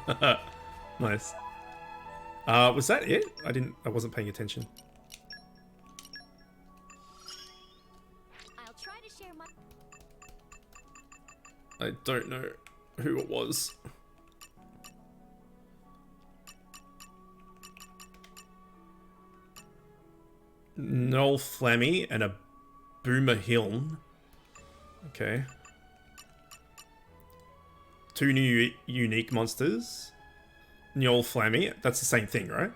Nice. Was that it? I wasn't paying attention. I'll try to share my I don't know who it was. Noel Flammy and a Boomer Hiln. Okay. 2 new unique monsters. Noel Flammy. That's the same thing, right?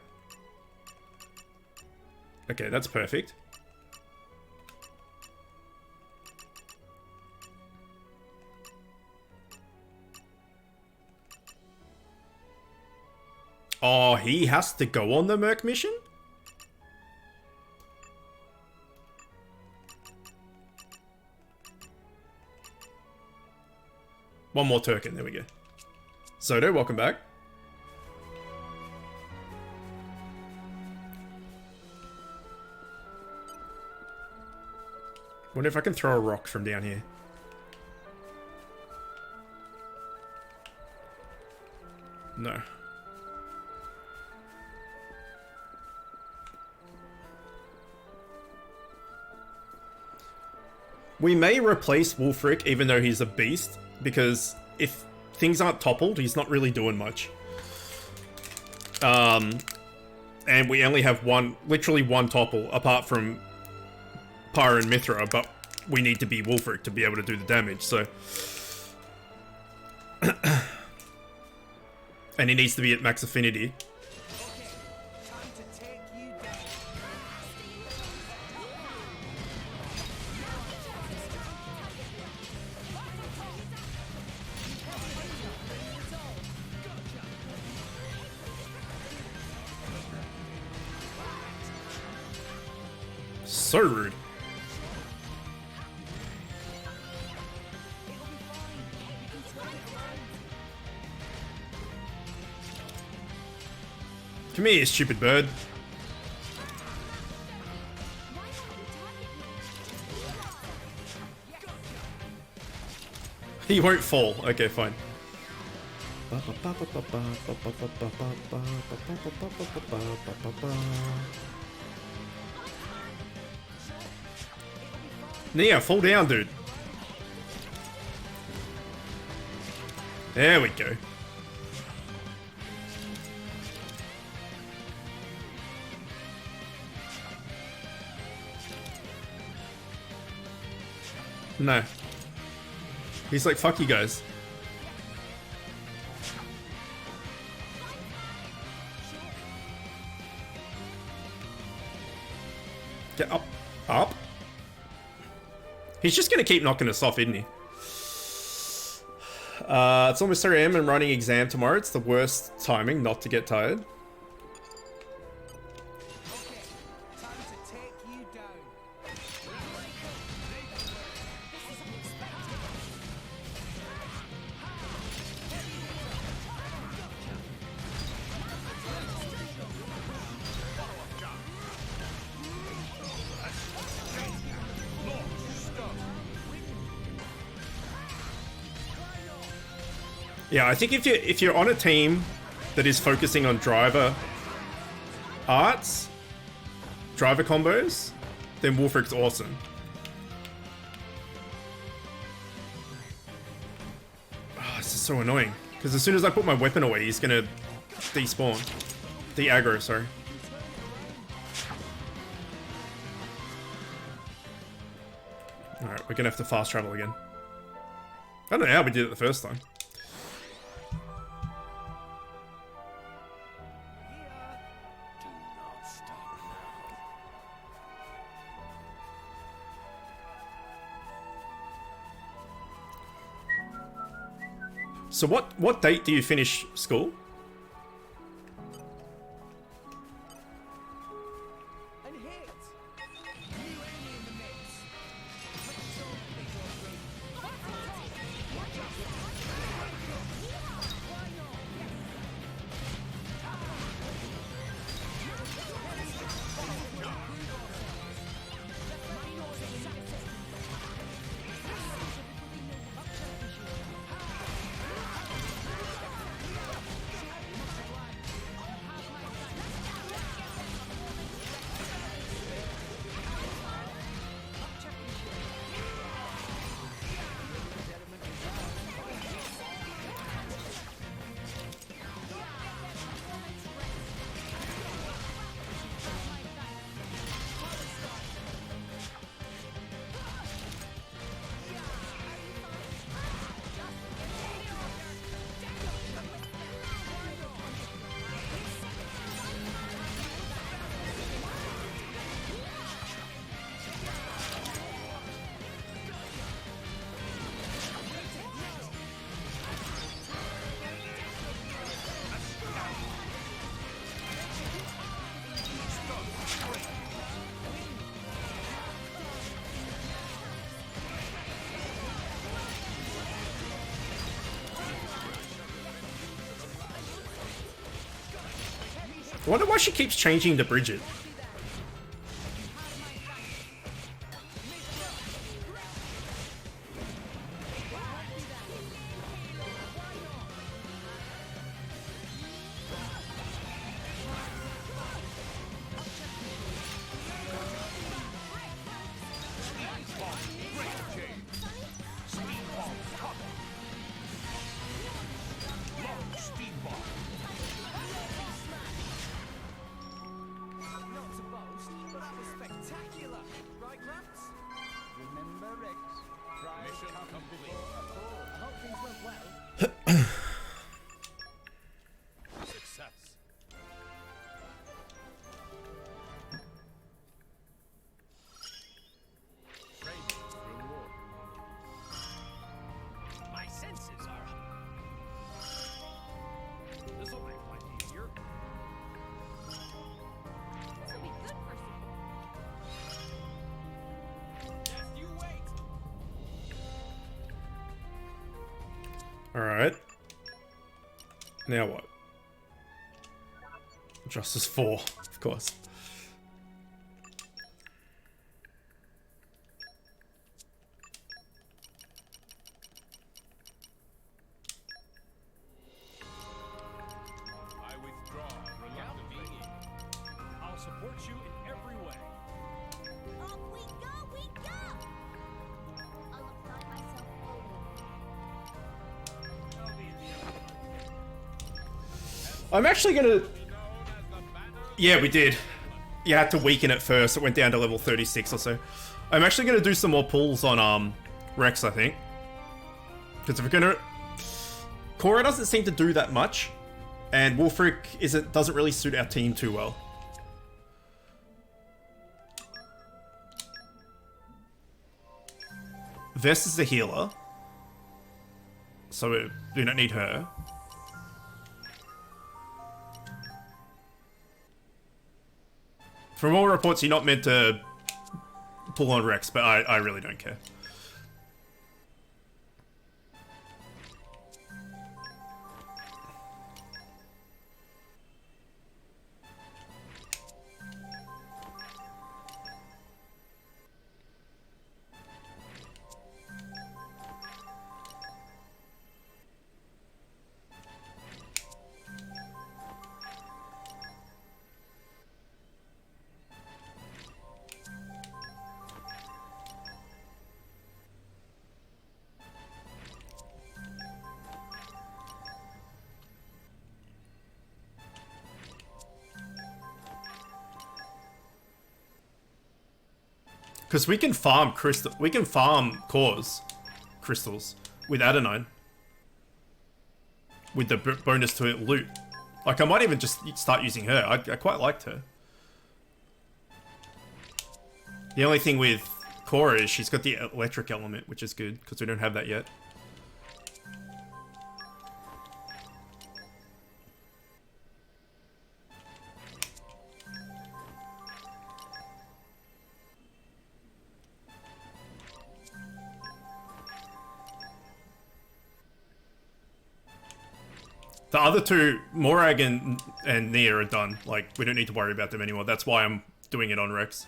Okay, that's perfect. Oh, he has to go on the Merc mission? One more token, there we go. Soto, welcome back. Wonder if I can throw a rock from down here. No. We may replace Wulfric even though he's a beast, because if things aren't toppled, he's not really doing much. And we only have literally one topple, apart from Pyre and Mithra, but we need to be Wulfric to be able to do the damage, so... And he needs to be at max affinity. So rude. Come here, stupid bird. He won't fall. Okay, fine. Nia, fall down, dude. There we go. No. He's like, fuck you guys. Get up. Up. He's just gonna keep knocking us off, isn't he? It's almost 3 AM and running exam tomorrow. It's the worst timing not to get tired. Yeah, I think if you're on a team that is focusing on driver arts, driver combos, then Wolfric's awesome. Oh, this is so annoying. Because as soon as I put my weapon away, he's gonna despawn. De-aggro, sorry. Alright, we're gonna have to fast travel again. I don't know how we did it the first time. So what date do you finish school? I wonder why she keeps changing to Bridget. Alright. Now what? Justice 4, of course. I'm actually gonna... Yeah, we did. You had to weaken it first. It went down to level 36 or so. I'm actually gonna do some more pulls on Rex, I think. Because if we're gonna... Cora doesn't seem to do that much. And Wulfric doesn't really suit our team too well. Vess is the healer. So we don't need her. From all reports, you're not meant to pull on Rex, but I really don't care. Because we can farm cores crystals with Adenine. With the bonus to loot. Like, I might even just start using her. I quite liked her. The only thing with Cora is she's got the electric element, which is good, because we don't have that yet. The other two, Morag and Nia, are done. Like, we don't need to worry about them anymore. That's why I'm doing it on Rex.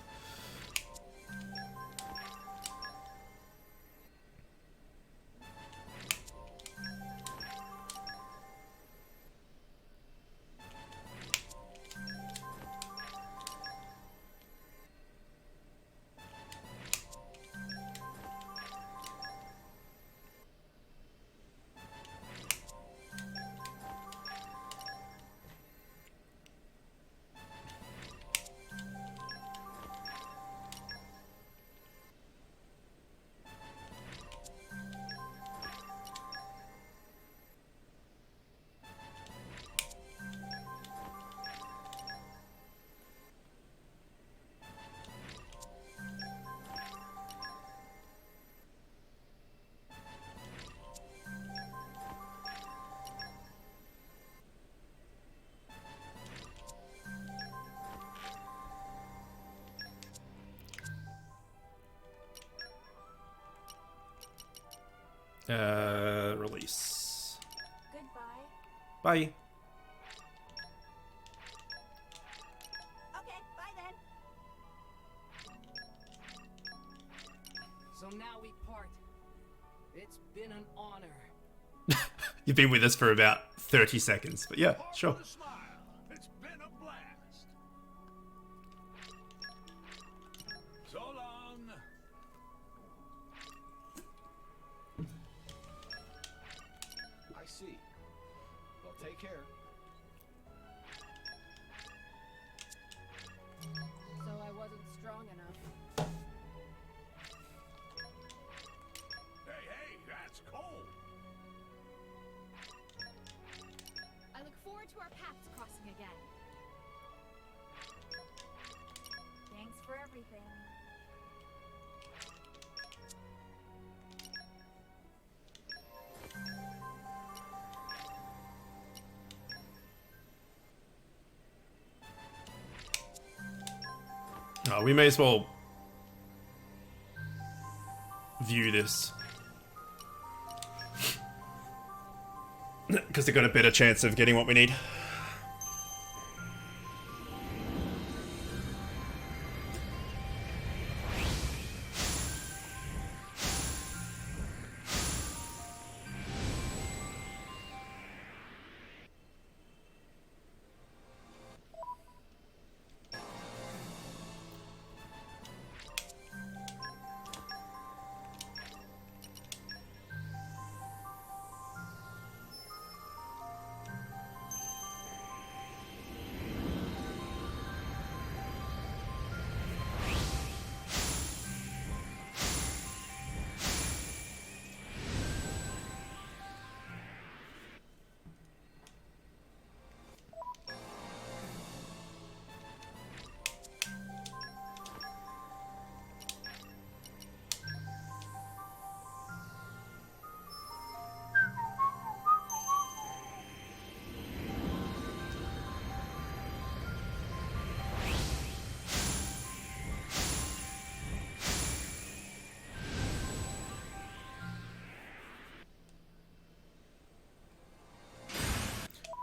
Release. Goodbye. Bye. Okay, bye then. So now we part. It's been an honor. You've been with us for about 30 seconds, but yeah, sure. It's been a blast. So long. I see. Well, take care. So I wasn't strong enough. Hey, that's cold. I look forward to our paths crossing again. Thanks for everything. We may as well view this. Because they've got a better chance of getting what we need.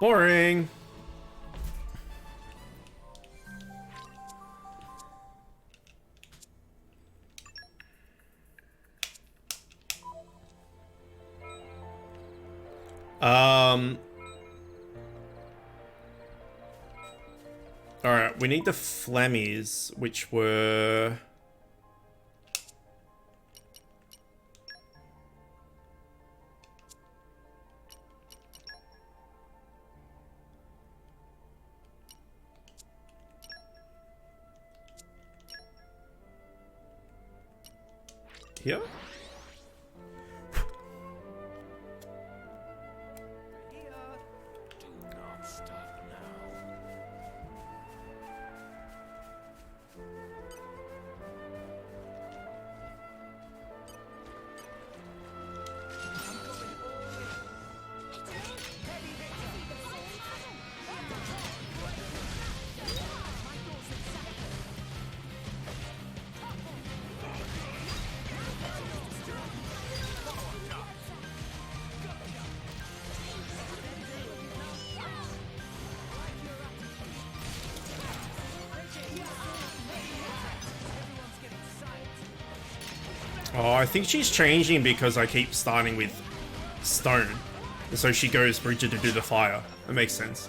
Boring. Alright, we need the Flammies, which were... here? Oh, I think she's changing because I keep starting with stone. So she goes Bridget to do the fire. That makes sense.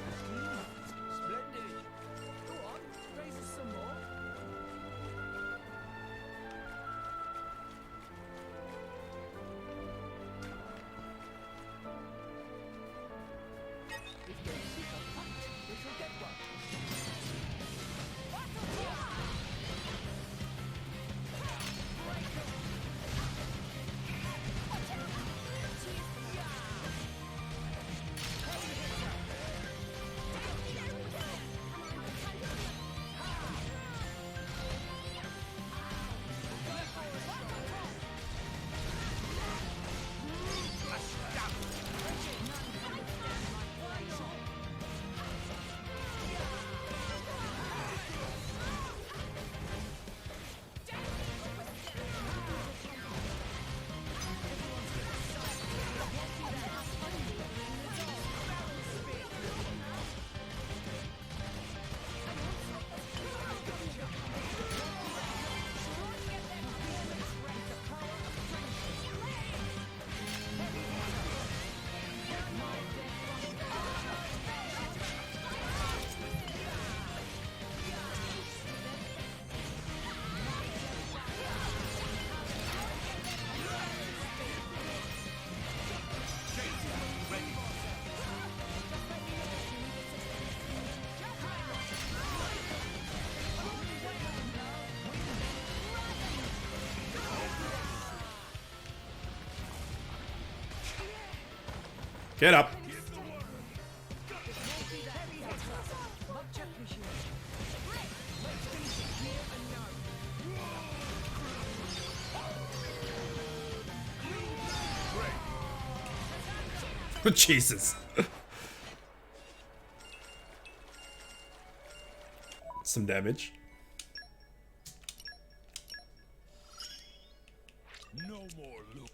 Get up. Jesus. Some damage. No more loot.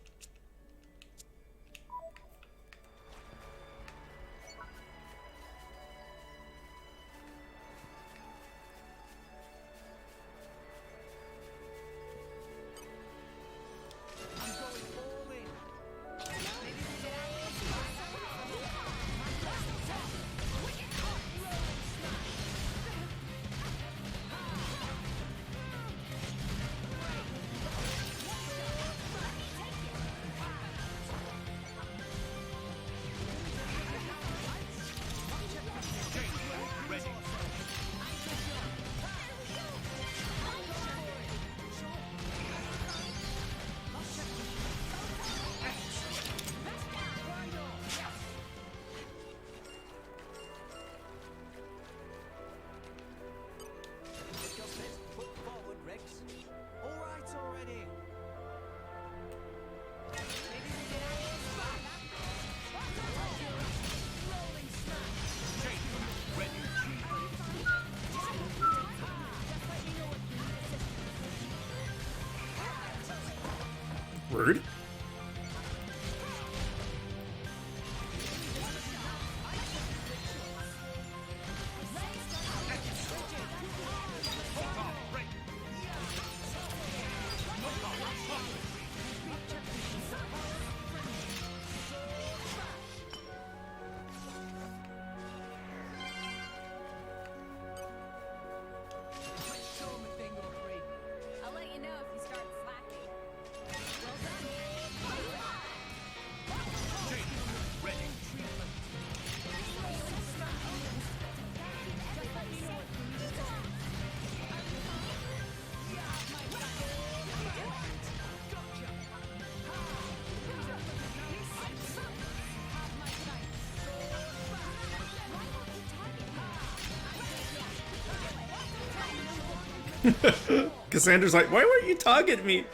Cassandra's like, why won't you target me?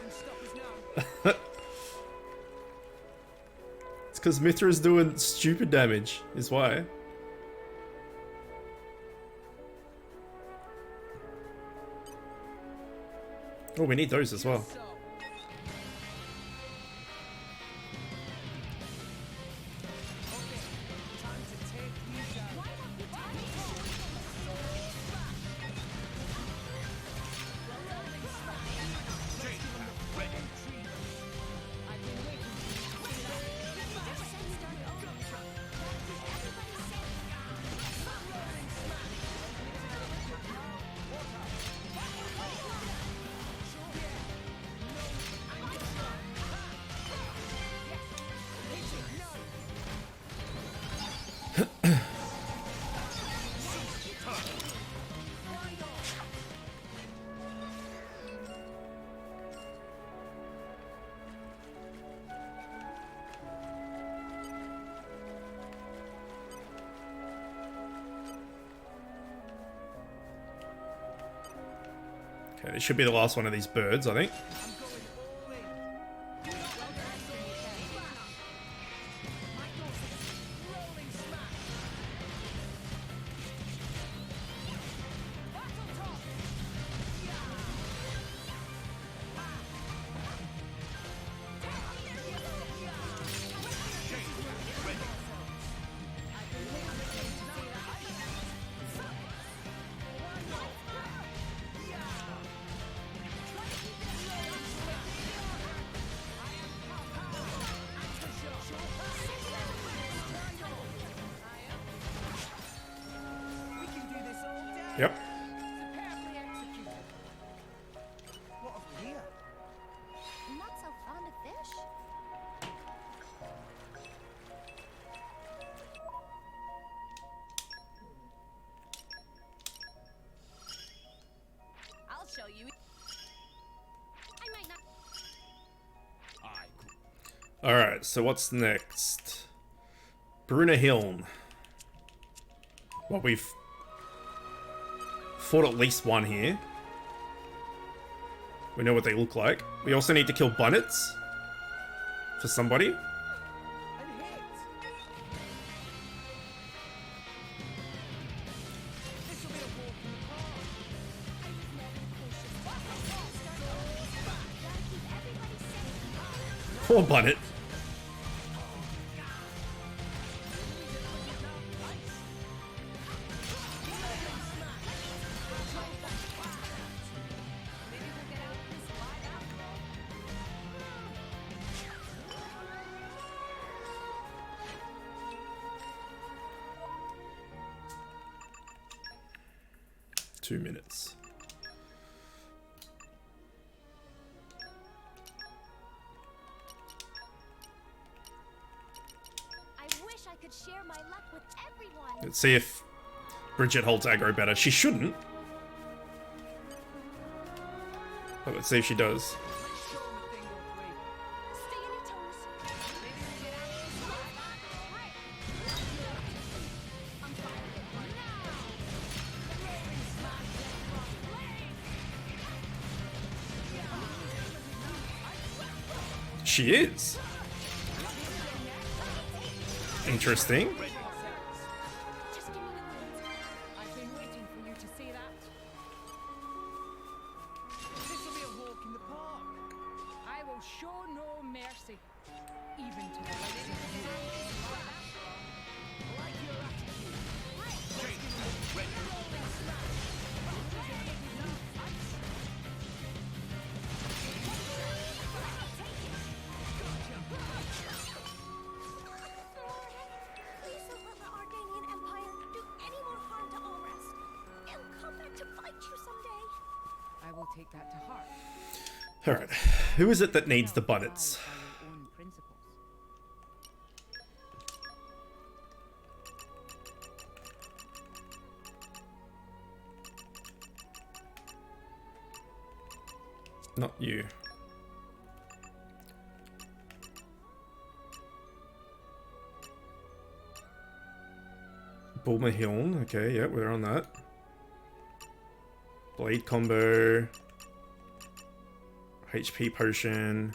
It's because Mithra's doing stupid damage, is why. Oh, we need those as well. Okay, this should be the last one of these birds, I think. Yep. What have we here? Not so fond of fish. I'll show you. I might not. Alright, so what's next? Brunahiln. Well, we've fought at least one here. We know what they look like. We also need to kill bunnets for somebody. Poor bunnet. Minutes. I wish I could share my luck with everyone. Let's see if Bridget holds aggro better. She shouldn't. But let's see if she does. She is. Interesting. I've been waiting for you to say that. This will be a walk in the park. I will show no mercy, even to the ladies. Like your attitude. Please don't let the Arganian Empire do any more harm to Allrest. It'll come back to bite you someday. I will take that to heart. Alright. Who is it that needs the bunnets? Not you. Bulmahiln. Okay, yeah, we're on that. Blade combo. HP potion.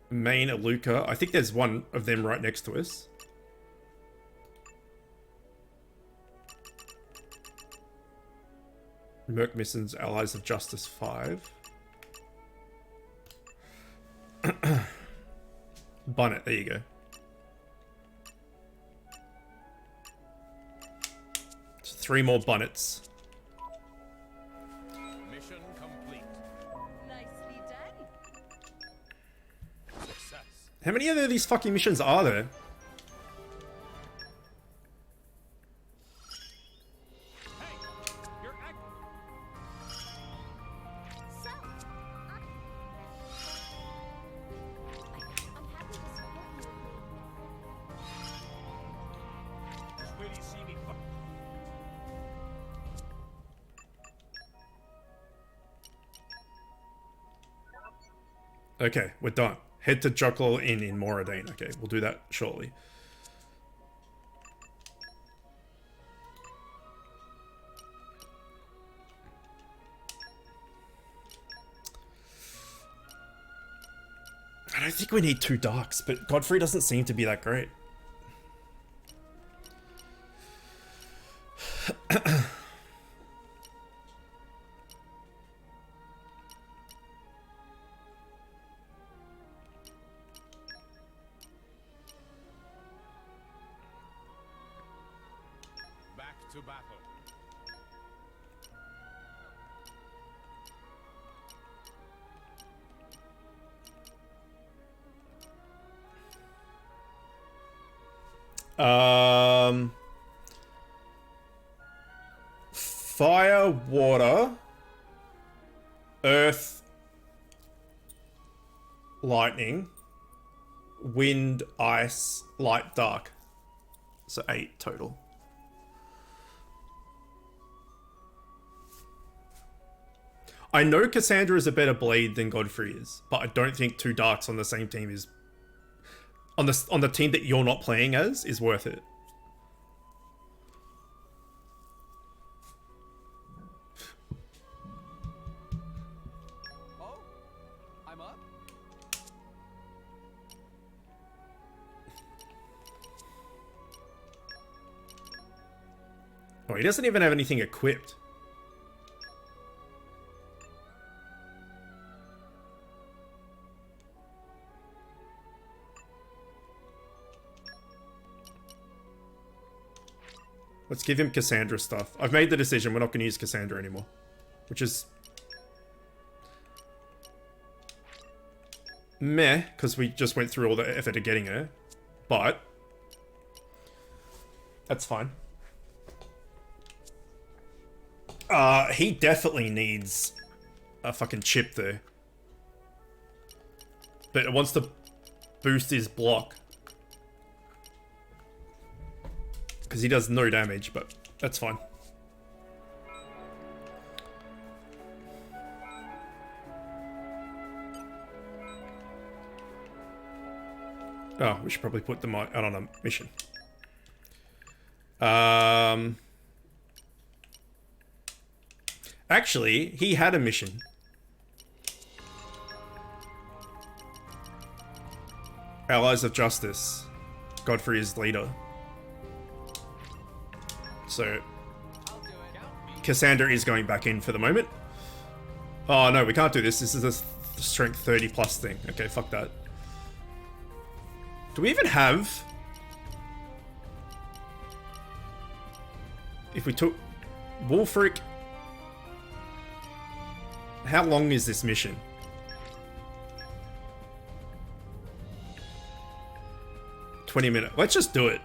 Main Aluka. I think there's one of them right next to us. Merc Mission's Allies of Justice 5. Bonnet, there you go. So 3 more bonnets. Mission complete. Nicely done. Success. How many of these fucking missions are there? Okay, we're done. Head to Jokel Inn in Moradine. Okay, we'll do that shortly. I don't think we need 2 darks, but Godfrey doesn't seem to be that great. Back to battle. Fire, water, earth, lightning, wind, ice, light, dark. So 8 total. I know Cassandra is a better blade than Godfrey is, but I don't think 2 darks on the same team is on the team that you're not playing as is worth it. Oh, I'm up. Oh, he doesn't even have anything equipped. Let's give him Cassandra stuff. I've made the decision we're not going to use Cassandra anymore. Which is... meh, because we just went through all the effort of getting her. But... that's fine. He definitely needs a fucking chip there. But it wants to boost his block. Because he does no damage, but that's fine. Oh, we should probably put them out on a mission. Actually, he had a mission. Allies of Justice. Godfrey is leader. So, Cassandra is going back in for the moment. Oh no, we can't do this. This is a strength 30 plus thing. Okay, fuck that. Do we even have... if we took... Wulfric... how long is this mission? $20 minutes. Let's just do it.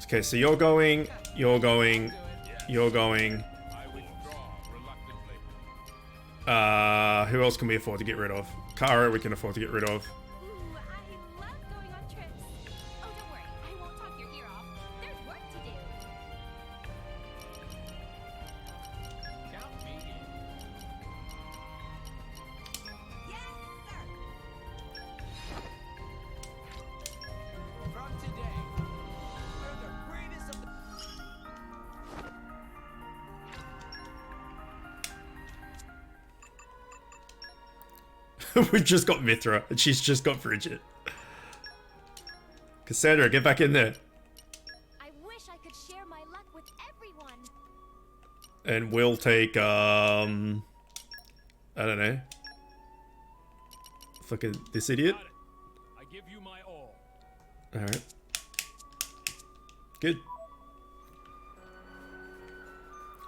Okay, so you're going, you're going, you're going. Who else can we afford to get rid of? Kara we can afford to get rid of. Ooh, I love going on trips. Oh, don't worry. I won't talk your ear off. There's work to do. Count me in. We've just got Mithra, and she's just got Bridget. Cassandra, get back in there. I wish I could share my luck with everyone. And we'll take, I don't know. Fucking this idiot. I give you my all. Alright. Good.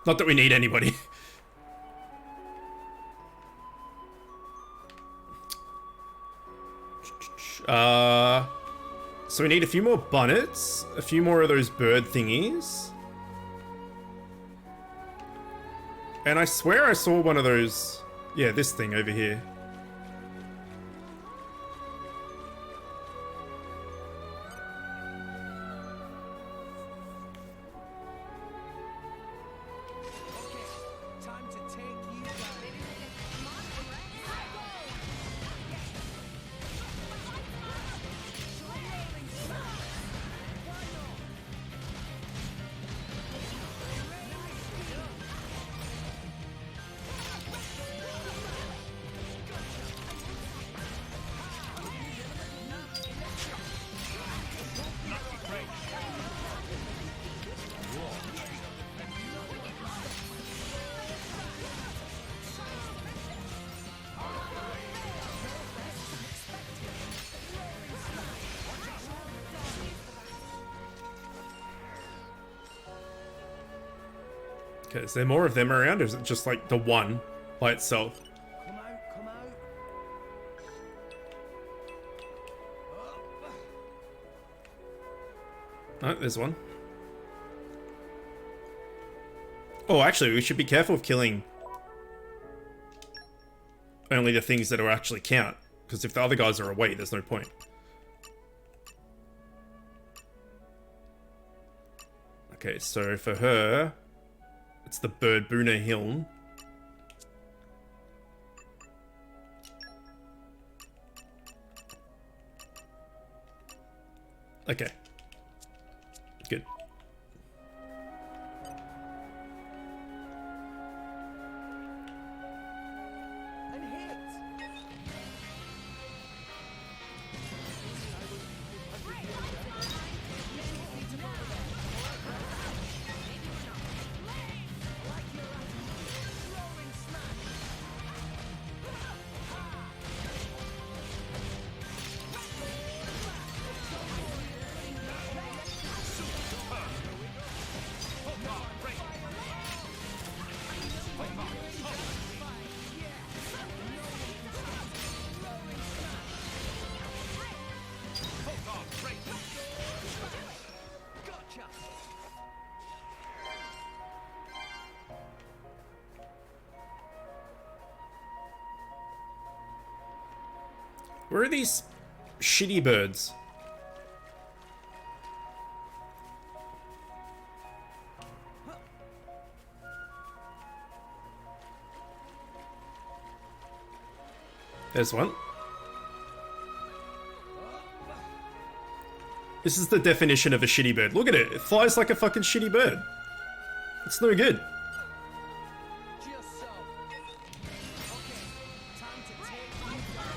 Not that we need anybody. So we need a few more bonnets, a few more of those bird thingies. And I swear I saw one of those, yeah, this thing over here. Time to take you down. Okay, is there more of them around, or is it just like the one by itself? Come out, come out. Oh, there's one. Oh, actually, we should be careful of killing only the things that will actually count. Because if the other guys are away, there's no point. Okay, so for her, it's the bird Buna Hill. Okay. Good. And hit. Where are these shitty birds? There's one. This is the definition of a shitty bird. Look at it. It flies like a fucking shitty bird. It's no good. Just so. Okay, time to take you down.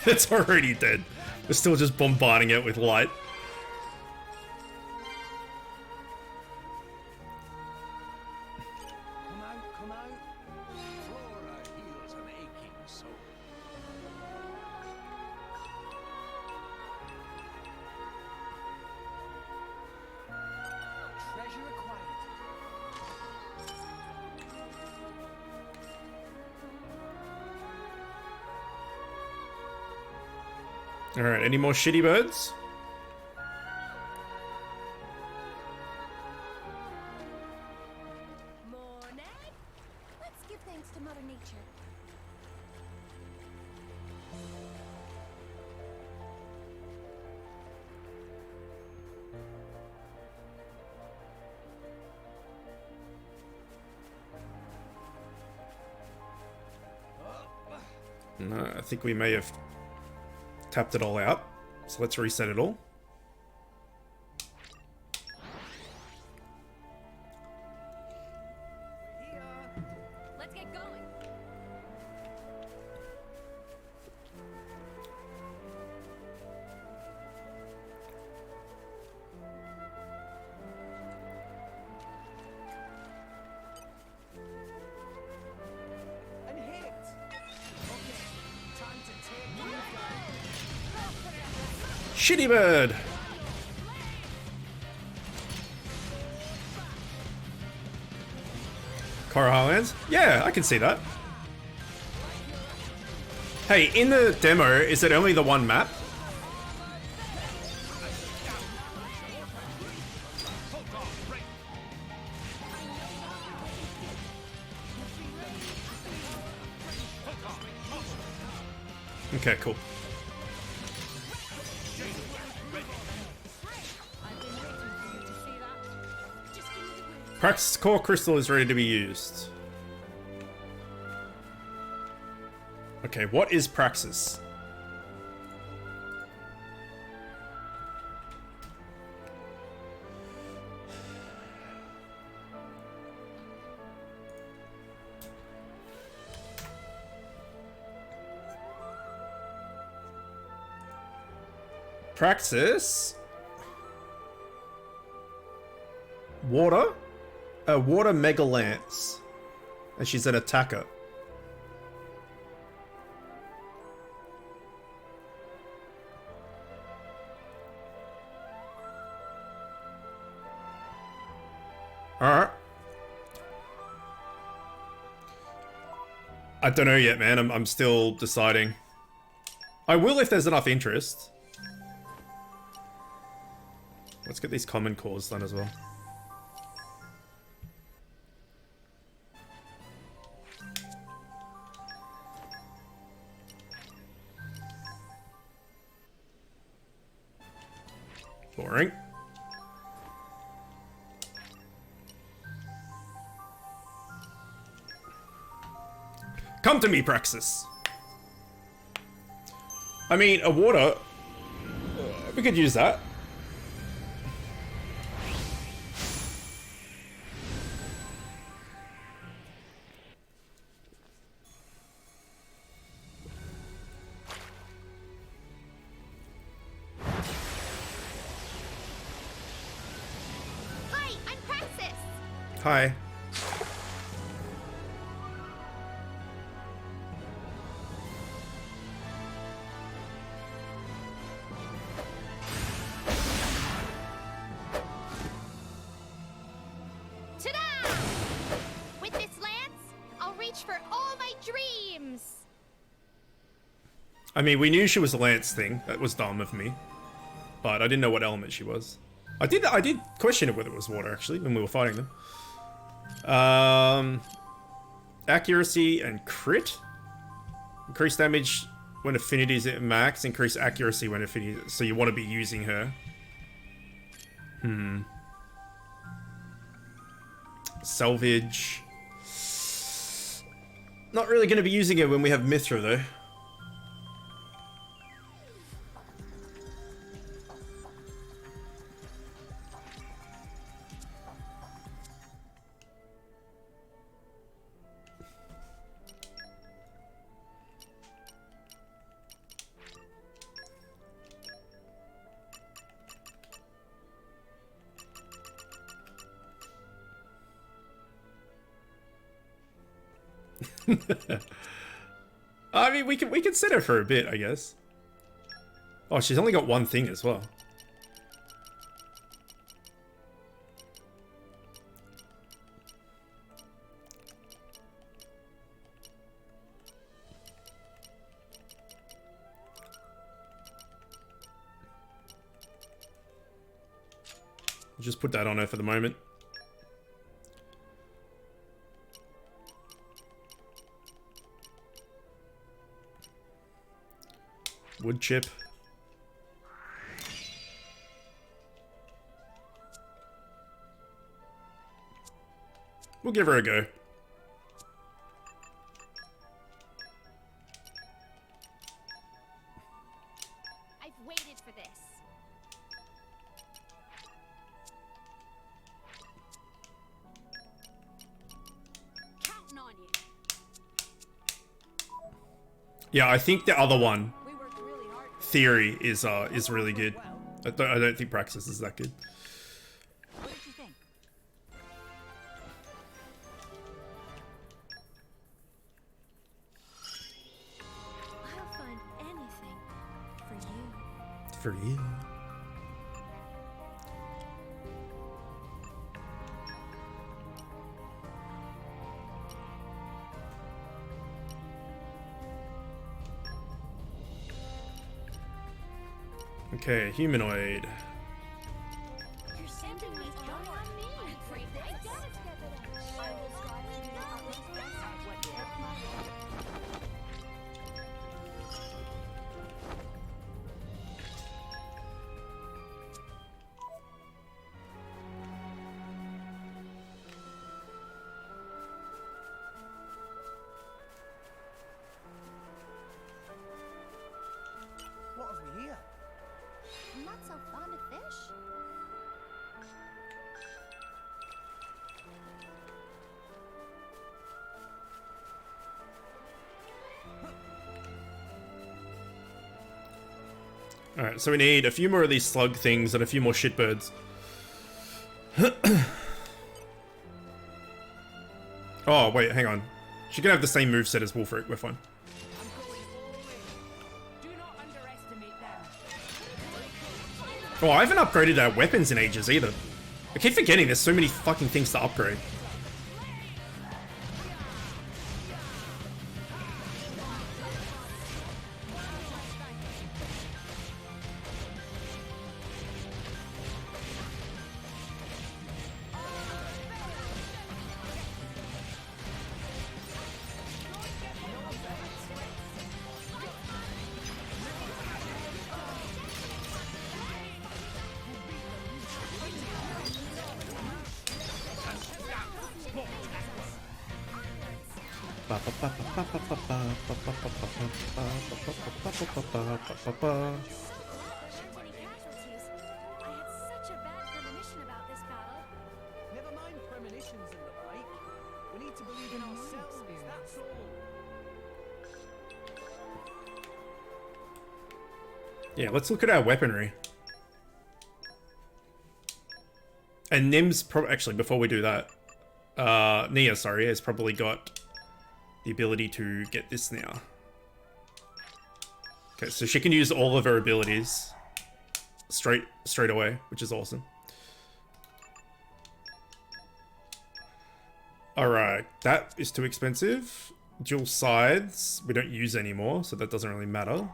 It's already dead. We're still just bombarding it with light. Come out, come out. Flora heals an aching soul. Treasure acquired. Alright, any more shitty birds? Morning. Let's give thanks to Mother Nature. No, I think we may have tapped it all out. So let's reset it all. Let's get going. And hit! Okay, time to take you down. Shitty bird! Coral Highlands? Yeah, I can see that. Hey, in the demo, is it only the one map? Okay, cool. Praxis core crystal is ready to be used. Okay, what is Praxis? Praxis? Water? A water mega lance. And she's an attacker. Alright. I don't know yet, man. I'm still deciding. I will if there's enough interest. Let's get these common cores done as well. Boring. Come to me, Praxis. I mean, a water... we could use that. Hi, I'm Praxis. Hi. Ta-da! With this lance, I'll reach for all my dreams. I mean, we knew she was a lance thing. That was dumb of me. But I didn't know what element she was. I did question it whether it was water, actually, when we were fighting them. Accuracy and crit? Increase damage when affinity is at max, increase accuracy when affinity... So you want to be using her. Salvage. Not really going to be using it when we have Mithra, though. I mean, we can set her for a bit, I guess. Oh, she's only got one thing as well. Just put that on her for the moment. Wood chip. We'll give her a go. I've waited for this. Counting on you. Yeah, I think the other one, Theory, is really good. I don't think Praxis is that good. What did you think? I'll find anything for you. For you. Okay, humanoid. You're sending me on me. I'm afraid I gotta step it up. I will strive to do the utmost best at whatever my role. What have we here? I'm not so fond of fish. Alright, so we need a few more of these slug things and a few more shitbirds. Oh, wait, hang on. She can have the same moveset as Wolfric, we're fine. Oh, I haven't upgraded our weapons in ages either. I keep forgetting there's so many fucking things to upgrade. Never mind premonitions and the like. We need to believe in ourselves, that's all. Yeah, let's look at our weaponry. And Nim's actually, before we do that, Nia, sorry, has probably got the ability to get this now. Okay, so she can use all of her abilities straight away, which is awesome. Alright, that is too expensive. Dual sides, we don't use anymore, so that doesn't really matter.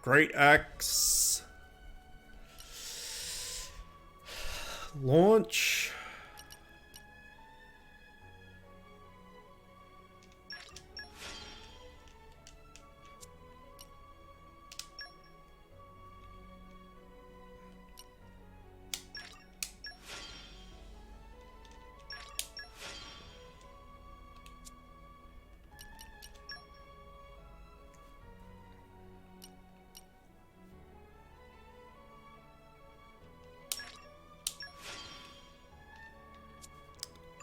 Great Axe. Launch.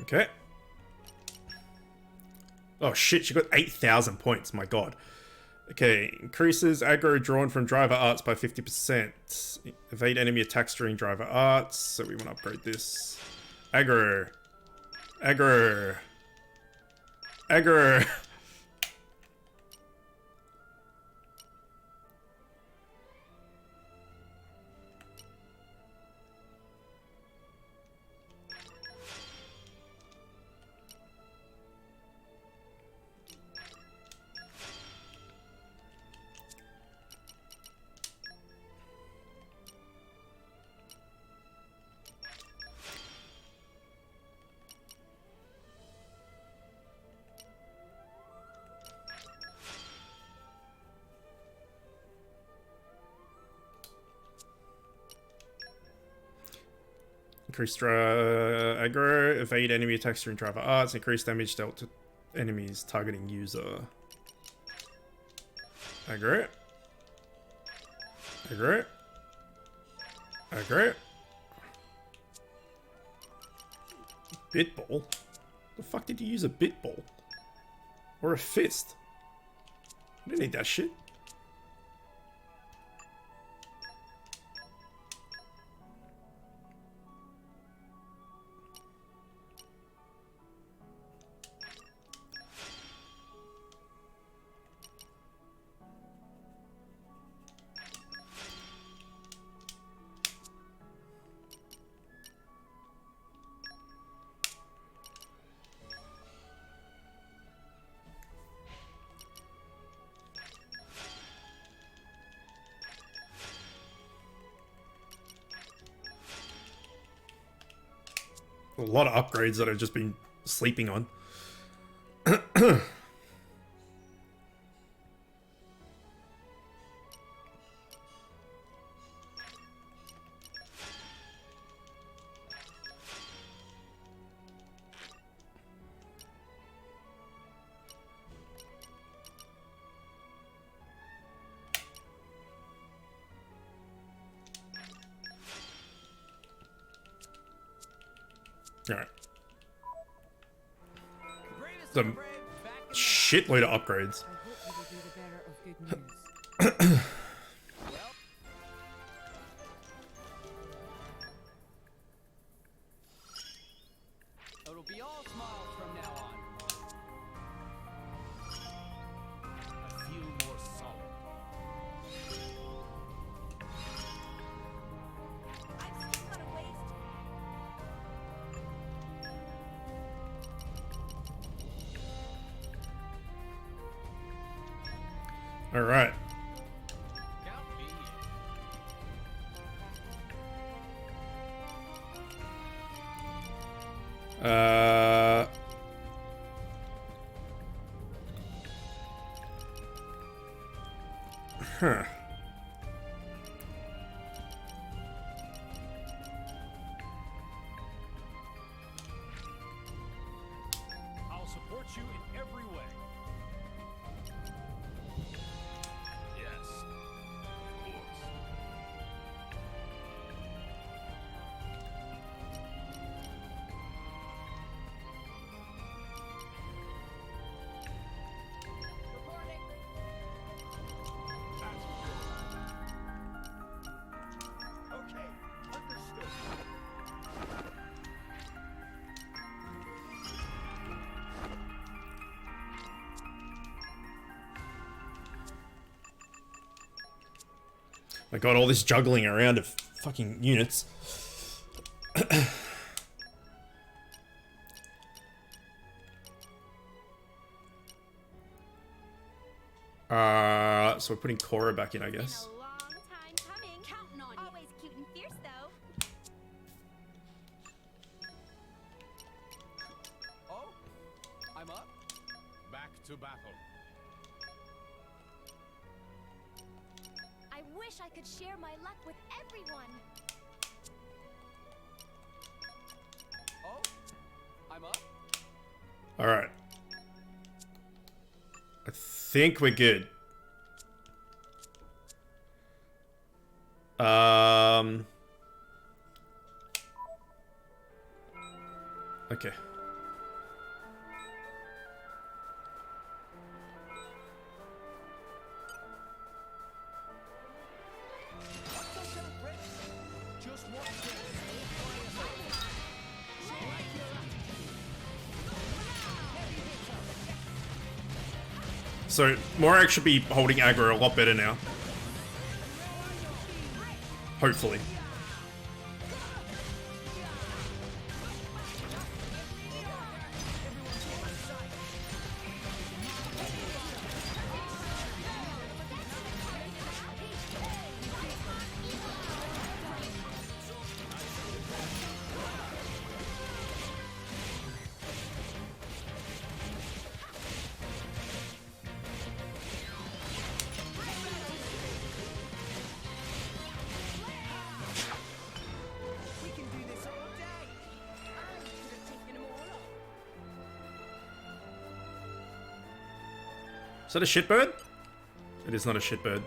Okay. Oh shit, she got 8,000 points, my god. Okay, increases aggro drawn from driver arts by 50%. Evade enemy attacks during driver arts, so we want to upgrade this. Aggro. Aggro. Aggro. Increased aggro, evade enemy attacks during driver arts, increased damage dealt to enemies targeting user. Aggro. Aggro. Aggro. Bitball? The fuck did you use a bitball? Or a fist? I didn't need that shit. A lot of upgrades that I've just been sleeping on. Alright. Some shitload of upgrades. It'll be all smiles from now on. I feel more solid. I've still got a ways All right. Huh. I'll support you in every way. Yes, of course. Okay, understood. I got all this juggling around of fucking units. So we're putting Cora back in, I guess. a long time coming. Counting on you. Always cute and fierce, though. Oh, I'm up. Back to battle. I wish I could share my luck with everyone. Oh, I'm up. All right. I think we're good. Okay. So, Morak should be holding aggro a lot better now. Hopefully. Is that a shitbird? It is not a shitbird.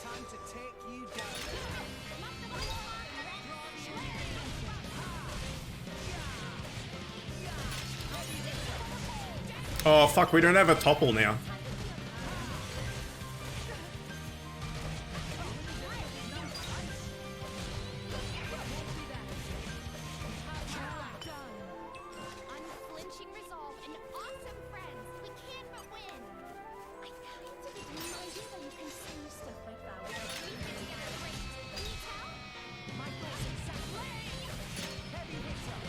Time to take you down. Oh fuck, we don't have a topple now. Unflinching resolve and awesome friends. We can but win. I kind of didn't know that you can say stuff like that without thinking you're great. Can you tell? My goal's exactly. Heavy hitter.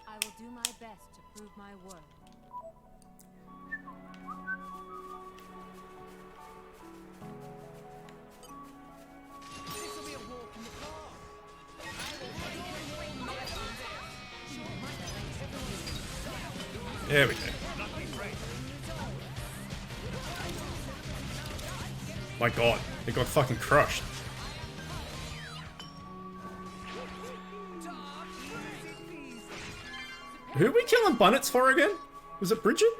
I will do my best to prove my worth. This'll be a walk in the park. There we go. My god, it got fucking crushed. Who are we killing Bunnets for again? Was it Bridget?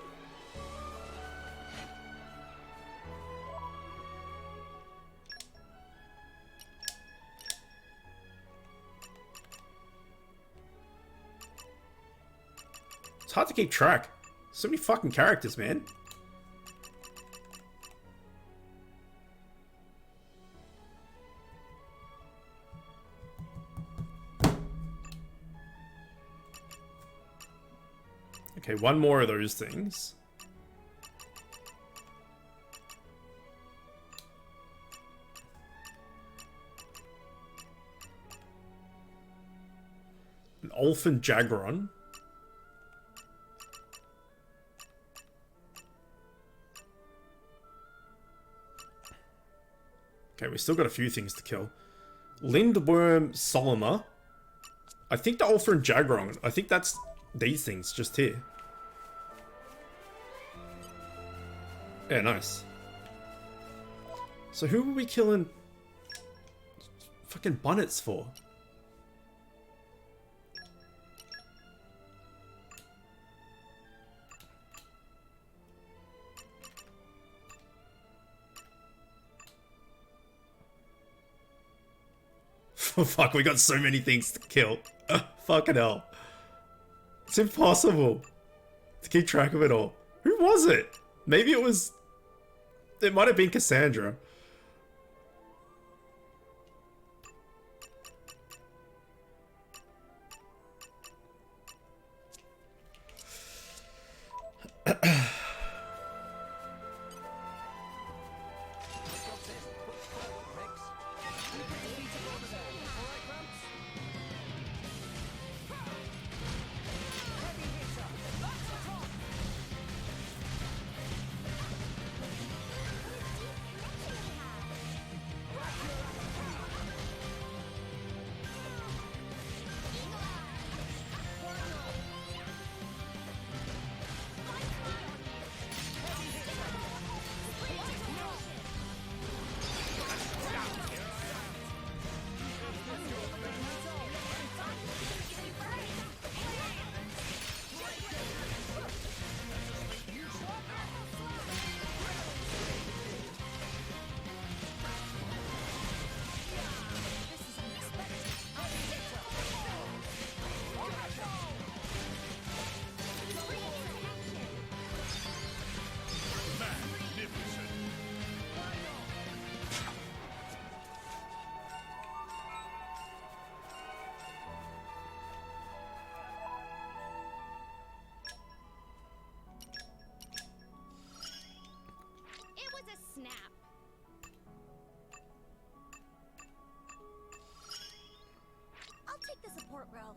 It's hard to keep track. So many fucking characters, man. Okay, one more of those things. An Olfin Jagron. Okay, we still got a few things to kill. Lindworm Soloma. I think the Olfin Jagron. I think that's these things just here. Yeah, nice. So who are we killing fucking Bunnets for? Oh fuck, we got so many things to kill. Fucking hell. It's impossible to keep track of it all. Who was it? Maybe it was... It might have been Cassandra. roll.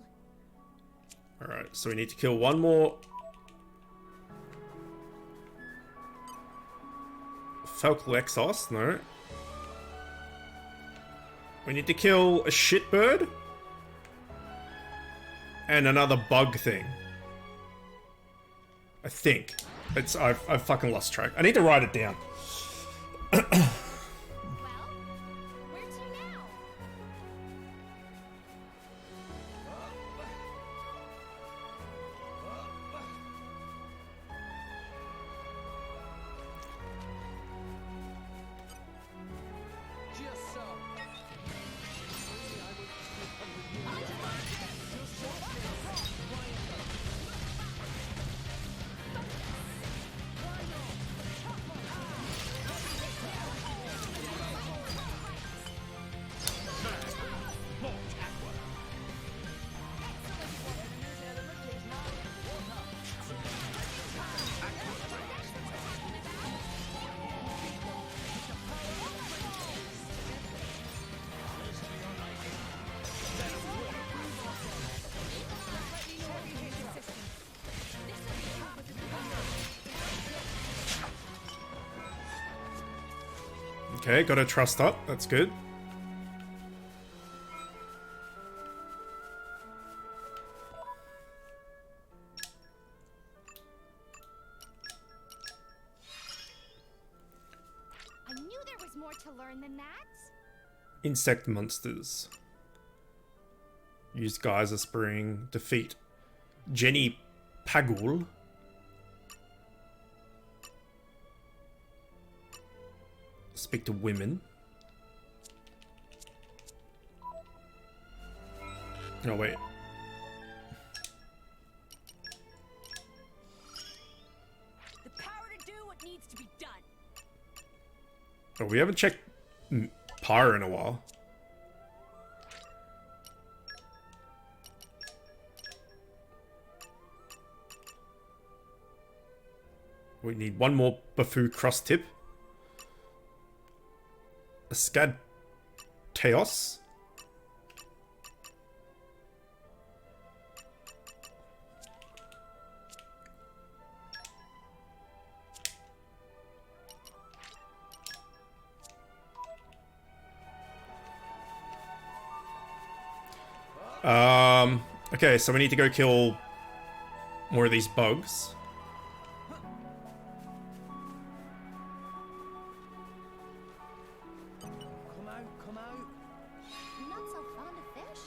Alright, so we need to kill one more Falklexos, no. We need to kill a shitbird and another bug thing. I think. I've fucking lost track. I need to write it down. Okay, got a trust up. That's good. I knew there was more to learn than that. Insect monsters. Use Geyser Spring. Defeat Jenny Pagul. Speak to women. No, wait. The power to do what needs to be done. Oh, we haven't checked Pyre in a while. We need one more Bafu crust tip. A Scad Teos. Okay, so we need to go kill more of these bugs. Not so fond of fish?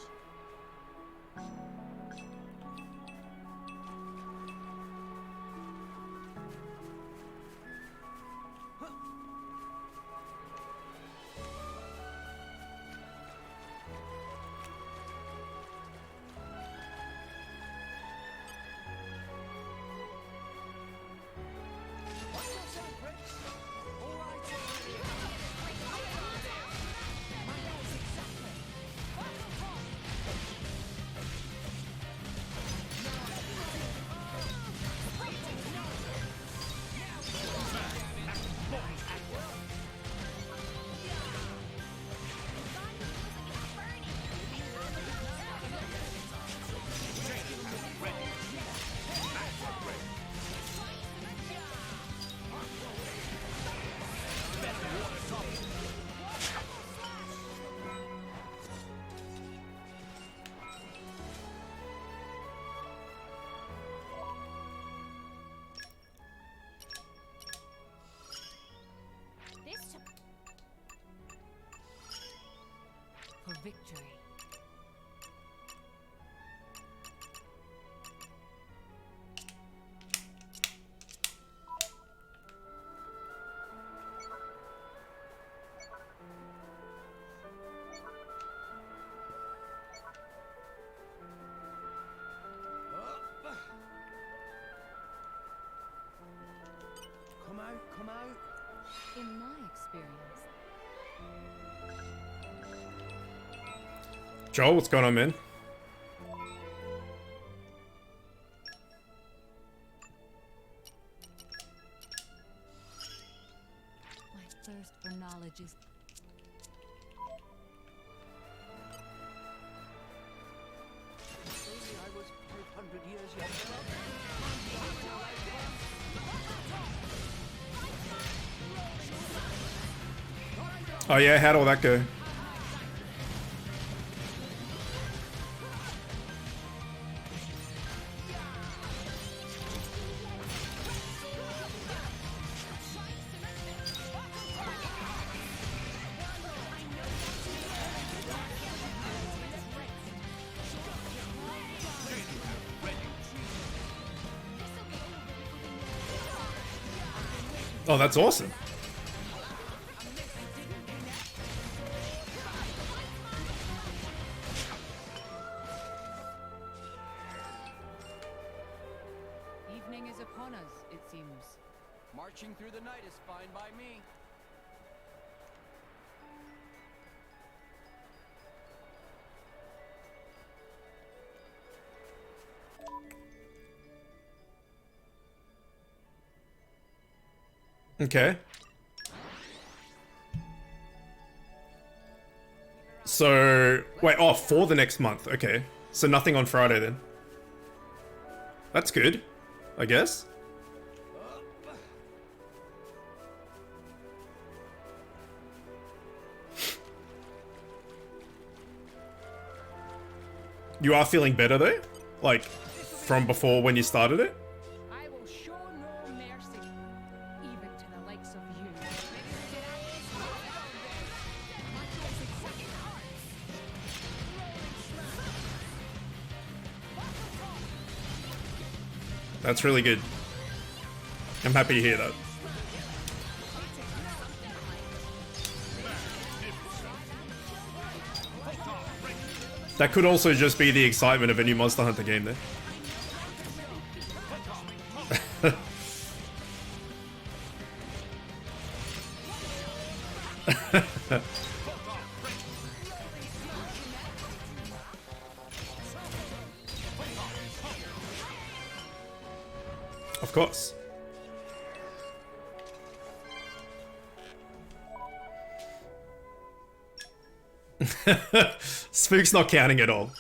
For victory. Come out. In my experience. Joel, what's going on, man? My thirst for knowledge is Oh yeah, how'd all that go? Oh, that's awesome. Evening is upon us, it seems. Marching through the night is fine by me. Okay. So, wait, oh, for the next month. Okay. So nothing on Friday then. That's good, I guess. You are feeling better though? Like, from before when you started it? I will show no mercy, even to the likes of you. That's really good. I'm happy to hear that. That could also just be the excitement of a new Monster Hunter game there. Of course. Spook's not counting at all.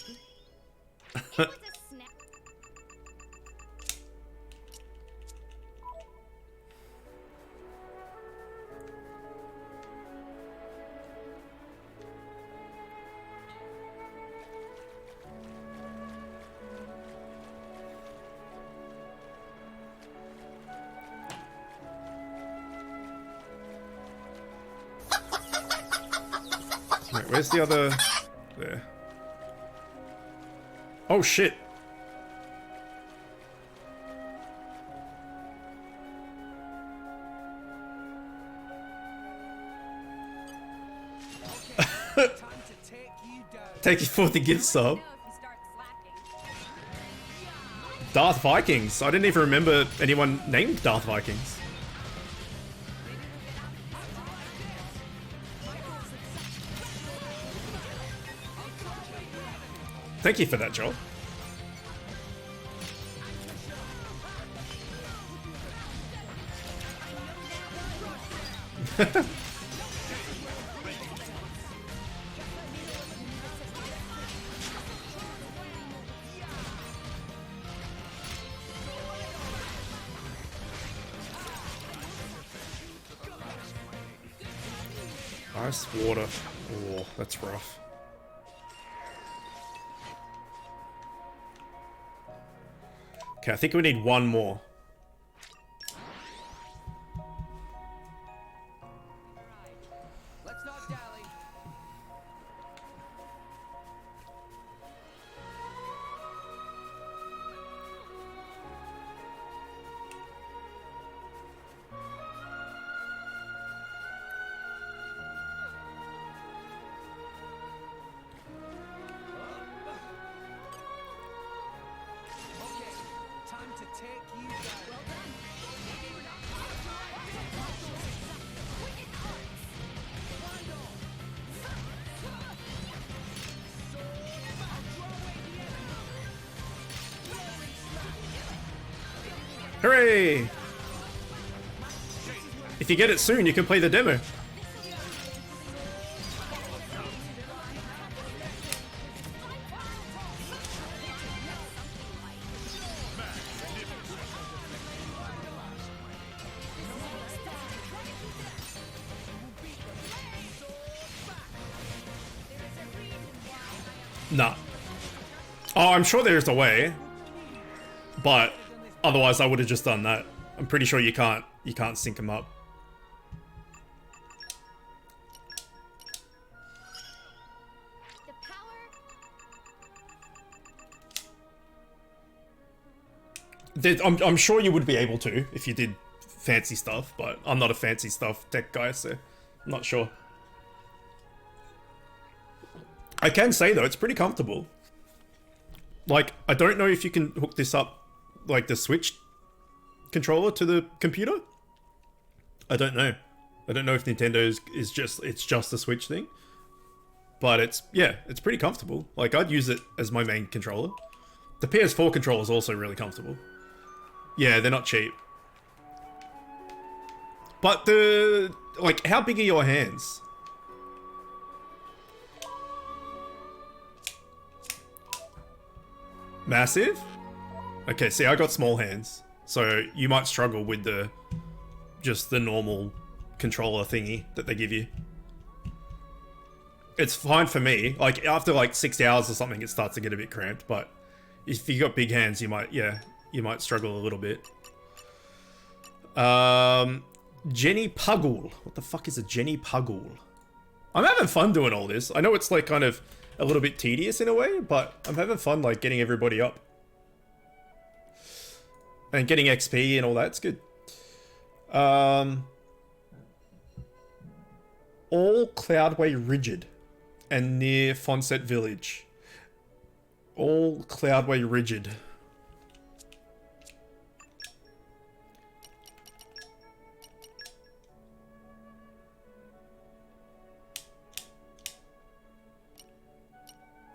Wait, where's the other... There. Oh shit! Take you for the gift sub. Darth Vikings. I didn't even remember anyone named Darth Vikings. Thank you for that, Joel. Ice water. Oh, that's rough. Okay, I think we need one more. Let's not dally. Time to take you down. Well done. Hooray! If you get it soon, you can play the demo. Nah. Oh, I'm sure there's a way. But otherwise I would have just done that. I'm pretty sure you can't sync them up. I'm sure you would be able to if you did fancy stuff, but I'm not a fancy stuff tech guy, so I'm not sure. I can say though, it's pretty comfortable. Like, I don't know if you can hook this up, like the Switch controller to the computer. I don't know. I don't know if Nintendo is just a Switch thing. But it's pretty comfortable. Like, I'd use it as my main controller. The PS4 controller is also really comfortable. Yeah, they're not cheap. But like, how big are your hands? Massive? Okay, see, I got small hands. So you might struggle with just the normal controller thingy that they give you. It's fine for me. Like, after like 6 hours or something, it starts to get a bit cramped, but if you got big hands, you might struggle a little bit. Jenny Puggle. What the fuck is a Jenny Puggle? I'm having fun doing all this. I know it's like kind of a little bit tedious in a way, but I'm having fun like getting everybody up. And getting XP and all that, it's good. All Cloudway Rigid and near Fonset Village. All Cloudway Rigid.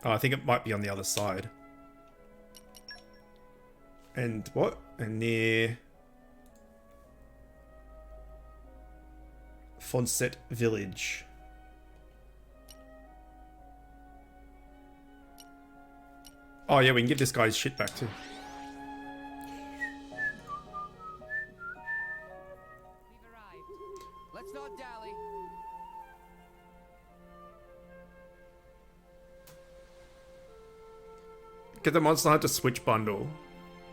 Oh, I think it might be on the other side. And what? And near Fonset Village. Oh yeah, we can give this guy's shit back too. Let's not dally. Get the Monster Hunter Switch bundle,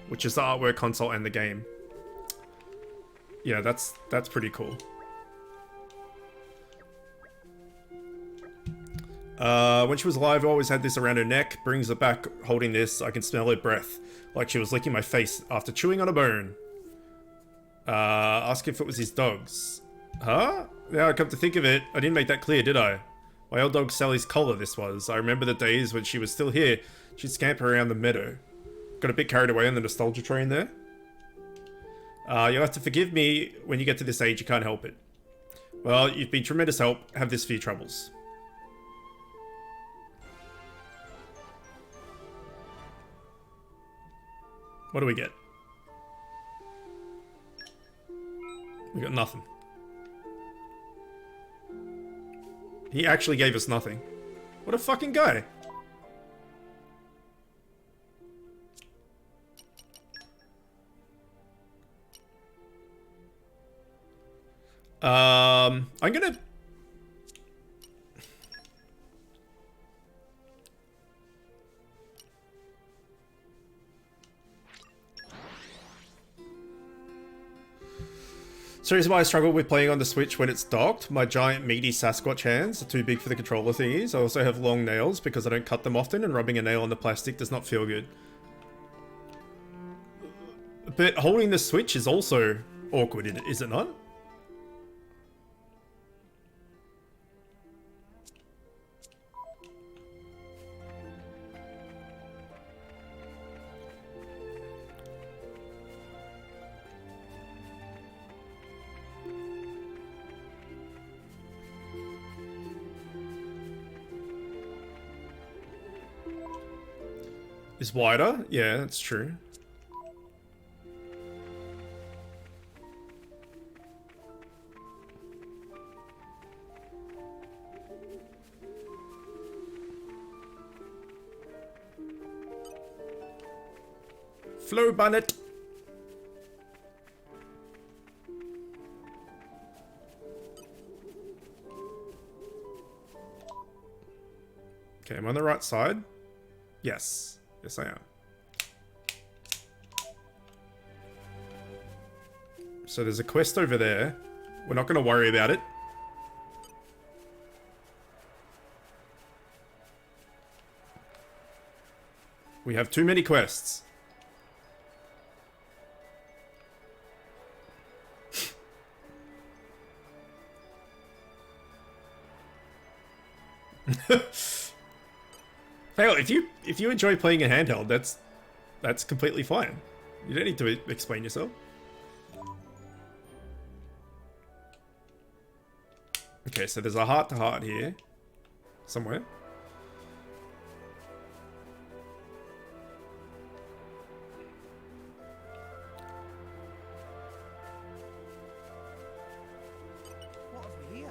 which is the artwork, console, and the game. Yeah, that's pretty cool. When she was alive, I always had this around her neck. Brings her back holding this. I can smell her breath, like she was licking my face after chewing on a bone. Ask if it was his dog's. Huh? Now I come to think of it, I didn't make that clear, did I? My old dog Sally's collar this was. I remember the days when she was still here. She'd scamper around the meadow. Got a bit carried away on the nostalgia train there. You'll have to forgive me. When you get to this age, you can't help it. Well, you've been tremendous help. Have this for your troubles. What do we get? We got nothing. He actually gave us nothing. What a fucking guy. I'm gonna... So here's why I struggle with playing on the Switch when it's docked. My giant meaty Sasquatch hands are too big for the controller thingies. I also have long nails because I don't cut them often, and rubbing a nail on the plastic does not feel good. But holding the Switch is also awkward, is it not? Is wider? Yeah, that's true. Flow Bonnet. Okay, I'm on the right side. Yes. Yes, I am. So there's a quest over there. We're not going to worry about it. We have too many quests. Hell, if you enjoy playing a handheld, that's completely fine. You don't need to explain yourself. Okay, so there's a heart-to-heart here. Somewhere. What have we here?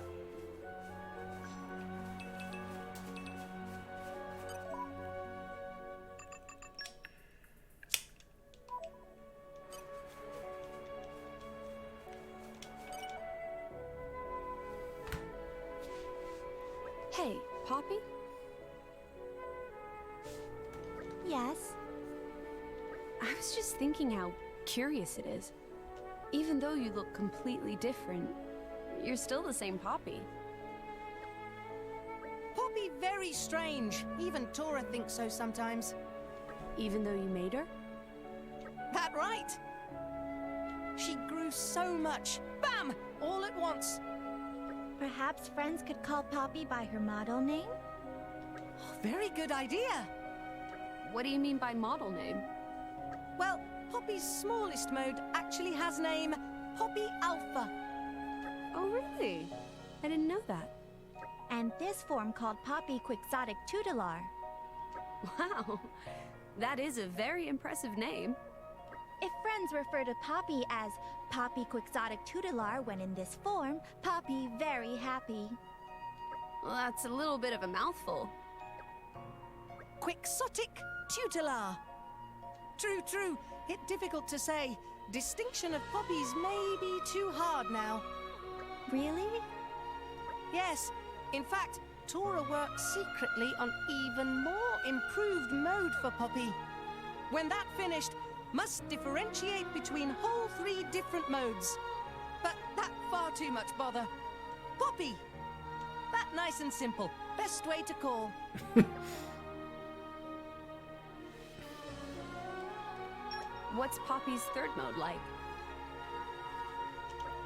Hey, Poppy? Yes? I was just thinking how curious it is. Even though you look completely different, you're still the same Poppy. Poppy very strange. Even Tora thinks so sometimes. Even though you made her? That right? She grew so much. Bam! All at once. Perhaps friends could call Poppy by her model name? Very good idea. What do you mean by model name? Well, Poppy's smallest mode actually has name Poppy Alpha. Oh, really? I didn't know that. And this form called Poppy Quixotic Tutelar. Wow, that is a very impressive name. If friends refer to Poppy as Poppy Quixotic Tutelar when in this form, Poppy very happy. Well, that's a little bit of a mouthful. Quixotic Tutelar. True, true. It's difficult to say. Distinction of poppies may be too hard now. Really? Yes. In fact, Tora works secretly on even more improved mode for Poppy. When that finished, must differentiate between whole 3 different modes. But that far too much bother. Poppy! That nice and simple. Best way to call. What's Poppy's third mode like?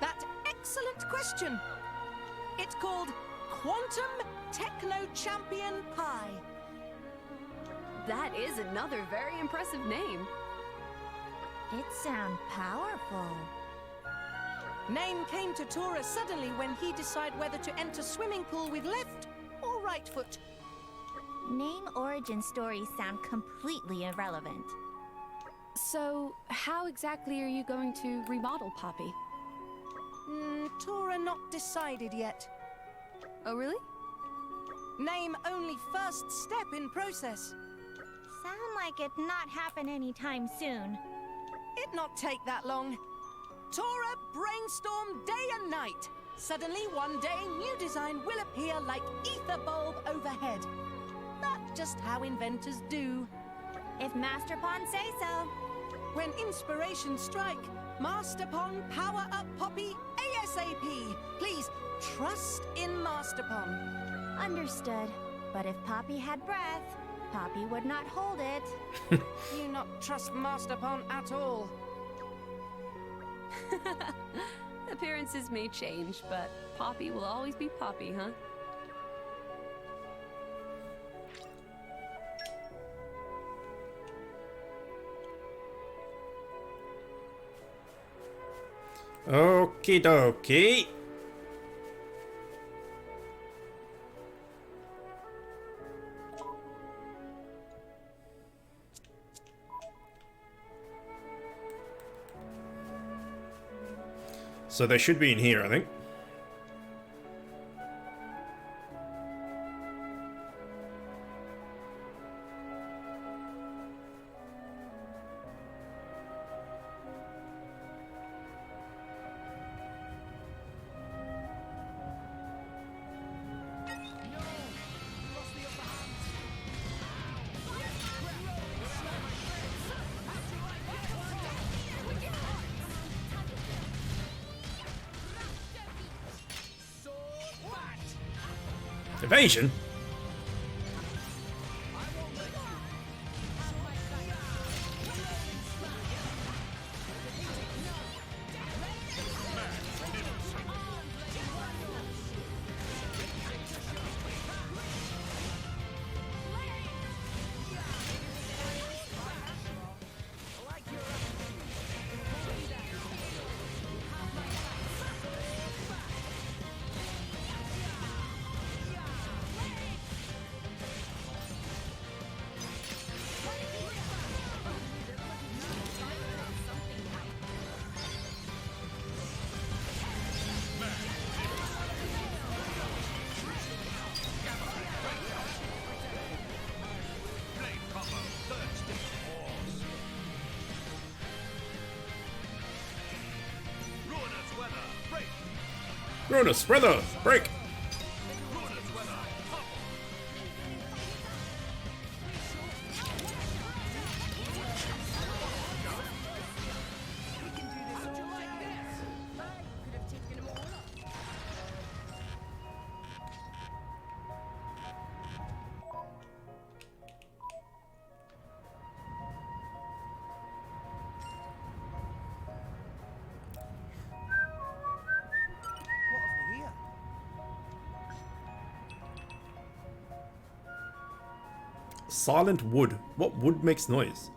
That excellent question. It's called Quantum Techno Champion Pi. That is another very impressive name. It sounds powerful. Name came to Tora suddenly when he decided whether to enter swimming pool with left or right foot. Name origin stories sound completely irrelevant. So, how exactly are you going to remodel Poppy? Tora not decided yet. Oh, really? Name only first step in process. Sound like it not happen anytime soon. It not take that long. Tora brainstorm day and night. Suddenly one day new design will appear like ether bulb overhead. That's just how inventors do. If Master Pond say so. When inspiration strike, Master Pond power up Poppy ASAP. Please trust in Master Pond. Understood. But if Poppy had breath, Poppy would not hold it. You not trust Master Pond at all. Appearances may change, but Poppy will always be Poppy, huh? Okie dokie. So they should be in here, I think. Evasion? Ruinous weather, break! Silent wood. What wood makes noise?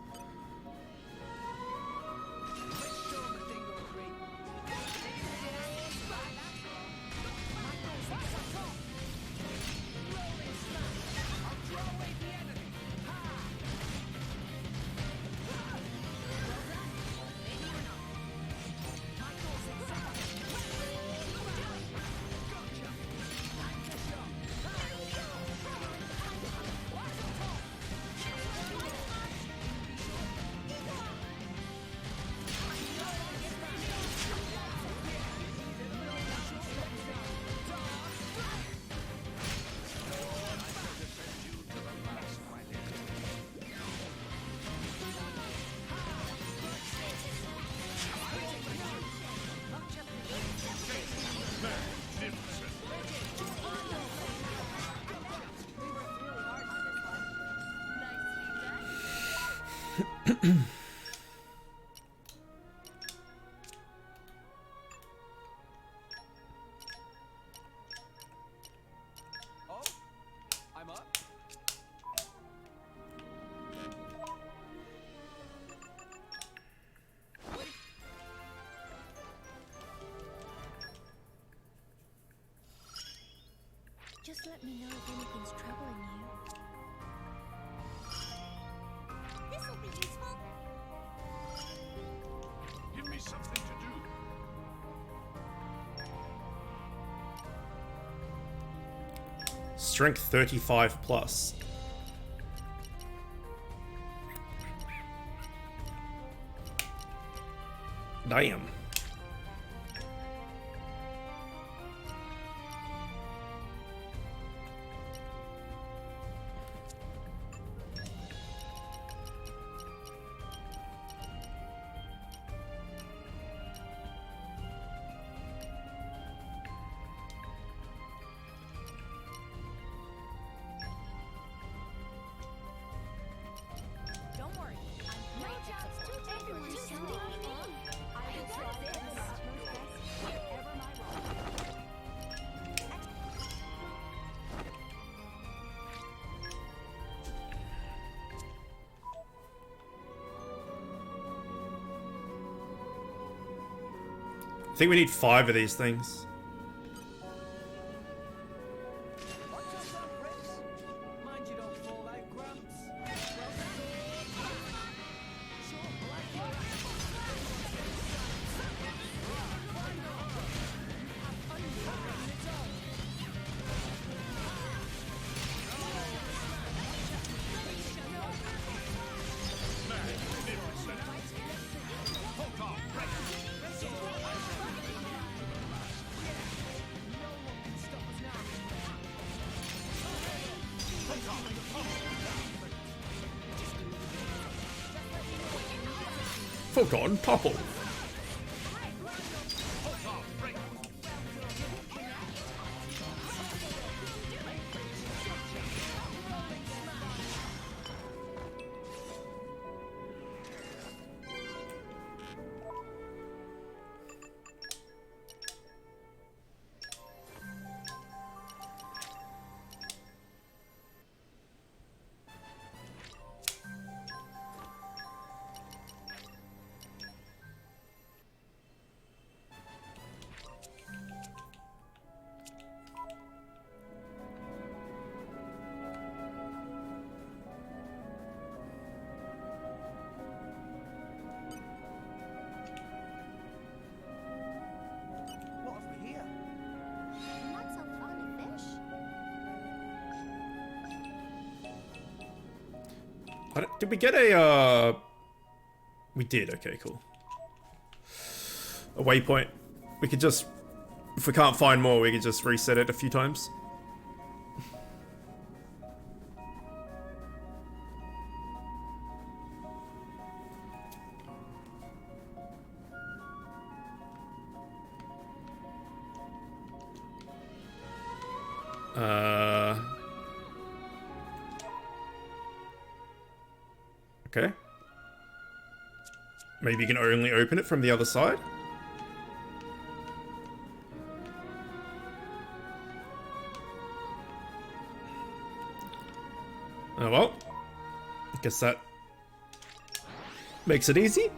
Just let me know if anything's troubling you. This'll be useful. Give me something to do. Strength 35 plus. Damn. I think we need 5 of these things. Photon topple. Did we get a, We did, okay, cool. A waypoint. We could just, if we can't find more, we could just reset it a few times. Okay. Maybe you can only open it from the other side? Oh well. I guess that makes it easy.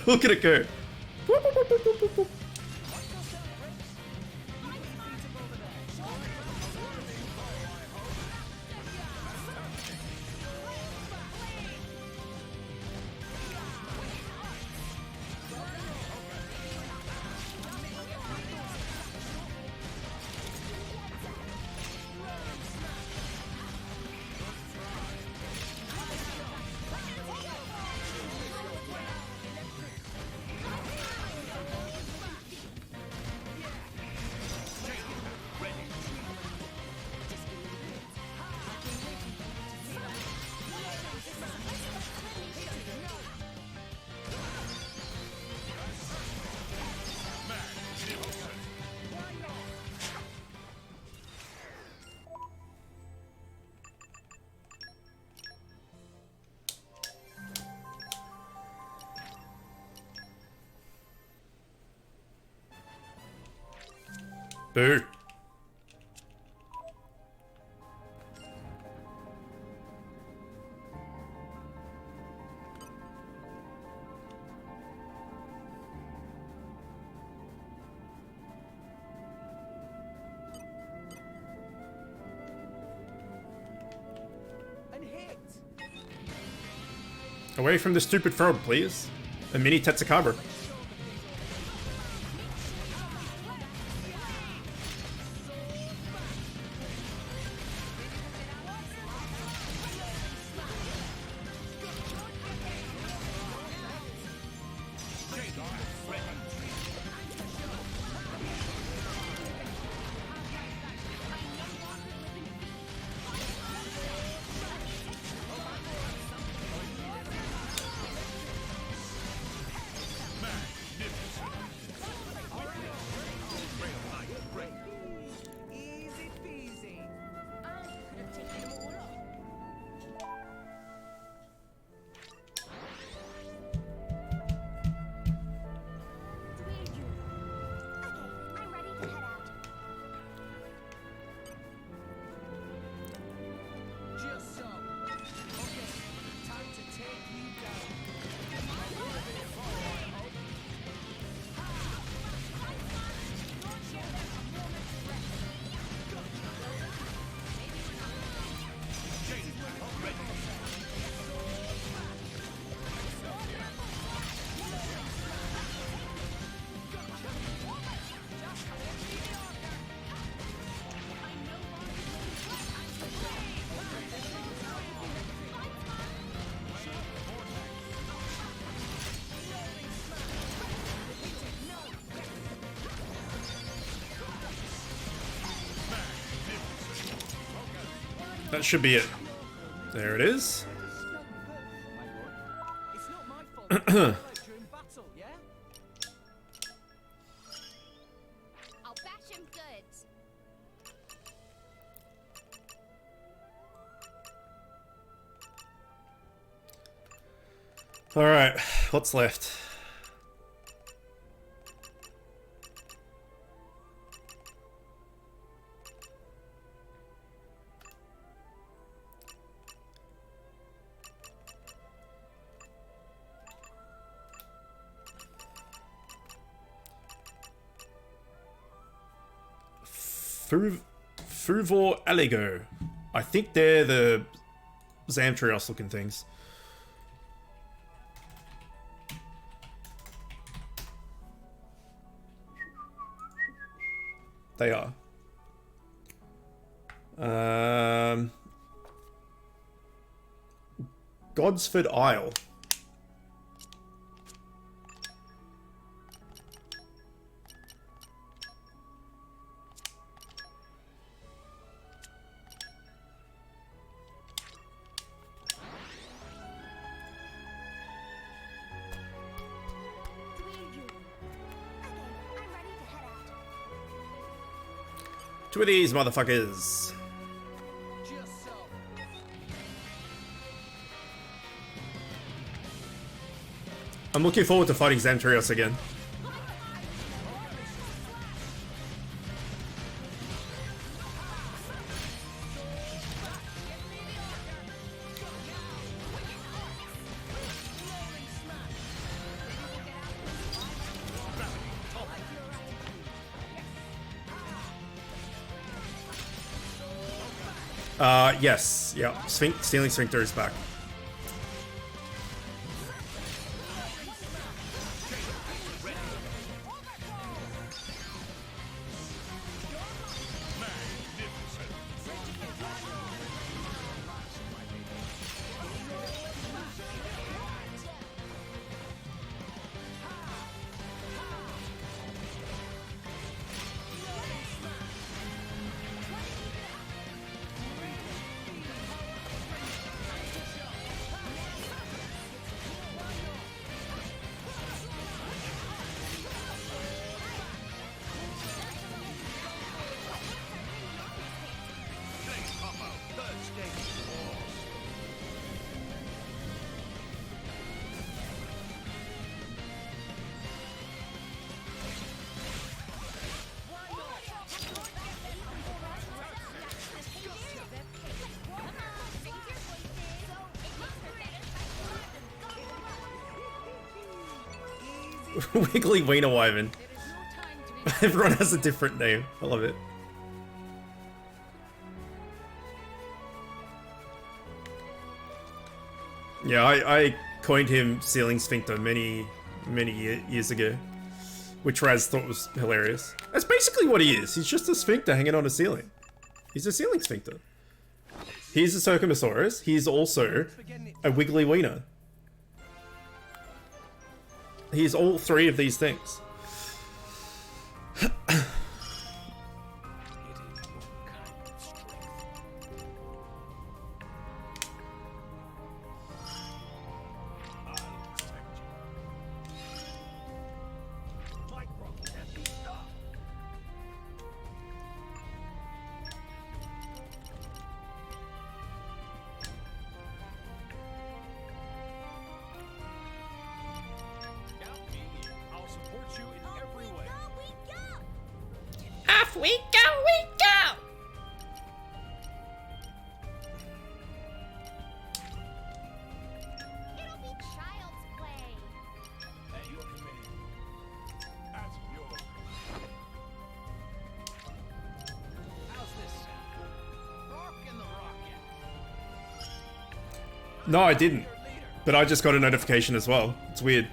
Look at it go. Boo. Away from the stupid frog, please. A mini Tetsukabra. That should be it. There it is. During battle, yeah? I'll bash him good. All right, what's left? Fuvor Aligo. I think they're the Zamtrios looking things. They are. Godsford Isle. Two of these motherfuckers. I'm looking forward to fighting Zamtrios again. Yes. Yeah. Stealing Sphincter is back. Wiggly Wiener Wyvern. Everyone has a different name. I love it. Yeah, I coined him Ceiling Sphincter many years ago, which Raz thought was hilarious. That's basically what he is. He's just a sphincter hanging on a ceiling. He's a ceiling sphincter. He's a Circumosaurus. He's also a Wiggly Wiener. He's all three of these things. Off we go, we go! It'll be child's play. Hey, you're committed. That's your... How's this sound? Rockin' the rocket. No, I didn't. But I just got a notification as well. It's weird.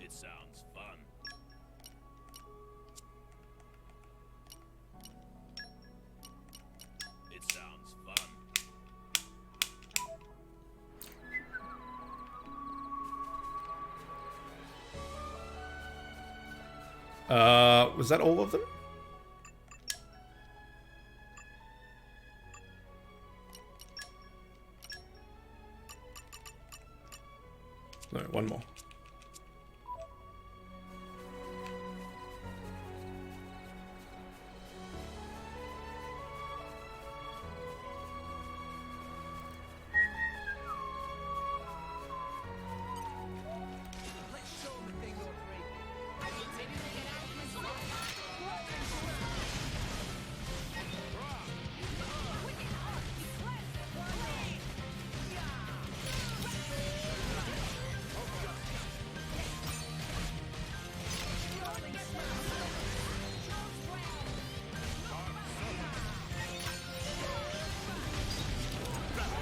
It sounds fun. It sounds fun. Was that all of them? No, one more.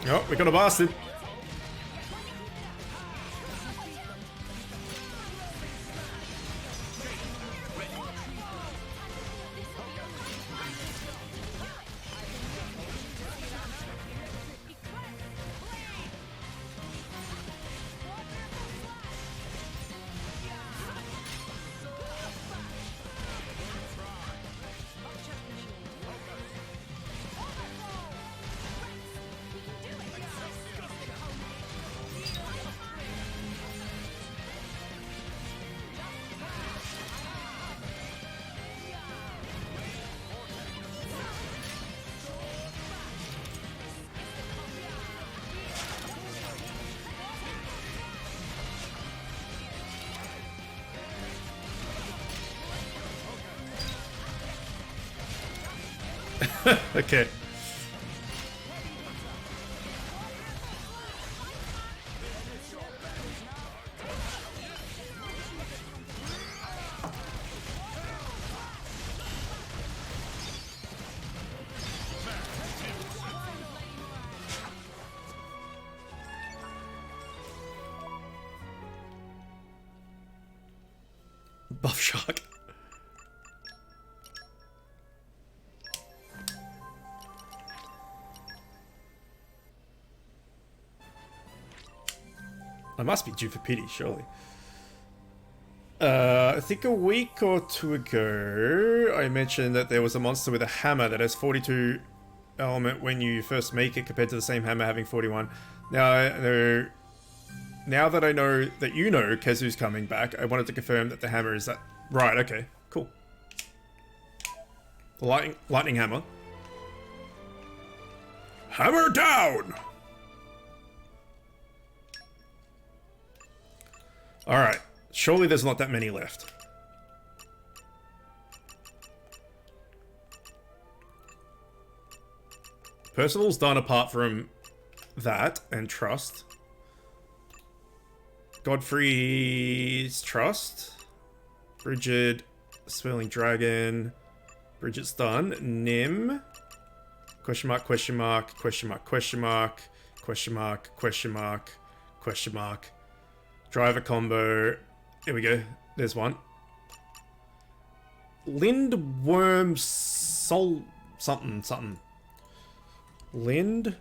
Oh, we got a bastard. Okay. Buff shark. I must be due for pity, surely. I think a week or two ago, I mentioned that there was a monster with a hammer that has 42 element when you first make it, compared to the same hammer having 41. Now that I know that you know Kezu's coming back, I wanted to confirm that the hammer is that. Right, okay, cool. The lightning hammer. Hammer down! Alright, surely there's not that many left. Percival's done apart from that and trust. Godfrey's trust. Bridget, Swirling Dragon. Bridget's done. Nim. Question mark, question mark, question mark, question mark, question mark, question mark, question mark. Driver combo. Here we go. There's one. Lindworm Soul something something. Lindworm.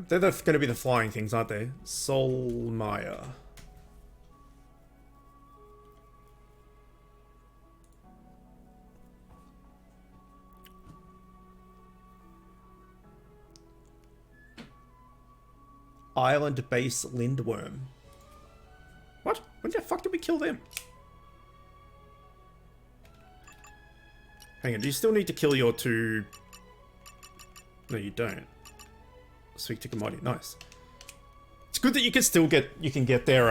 They're going to be the flying things, aren't they? Solmire. Island base Lindworm. What? When the fuck did we kill them? Hang on, do you still need to kill your two... No, you don't. Speak to commodity, nice. It's good that you can still get their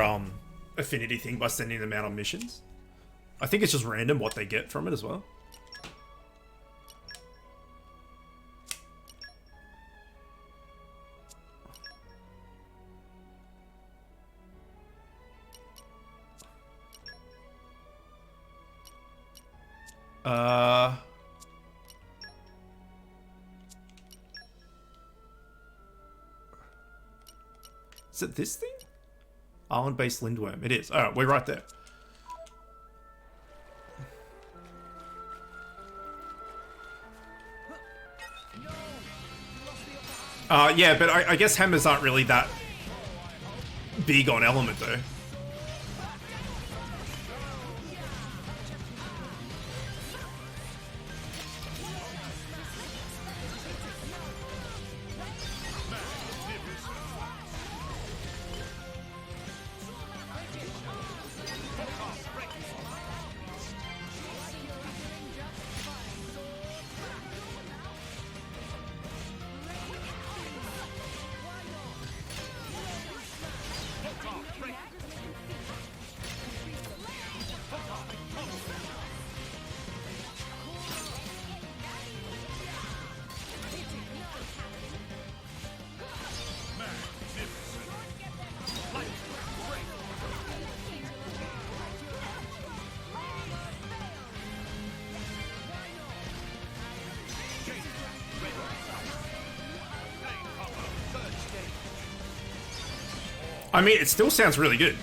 affinity thing by sending them out on missions. I think it's just random what they get from it as well. Is it this thing? Island-based Lindworm. It is. Alright, we're right there. Yeah, but I guess hammers aren't really that big on element, though. I mean, it still sounds really good.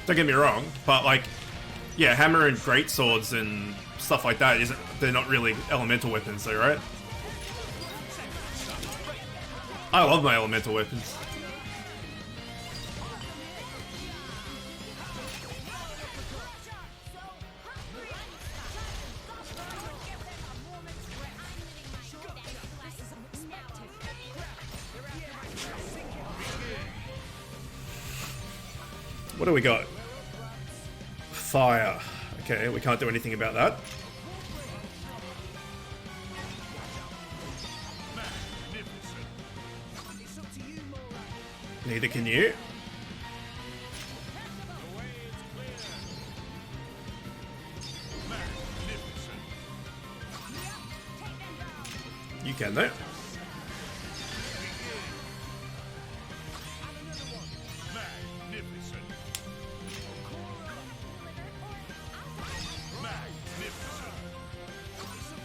Don't get me wrong, but like, yeah, hammer and great swords and stuff like that they're not really elemental weapons, though, right? I love my elemental weapons. What do we got? Fire. Okay, we can't do anything about that. Neither can you. You can though.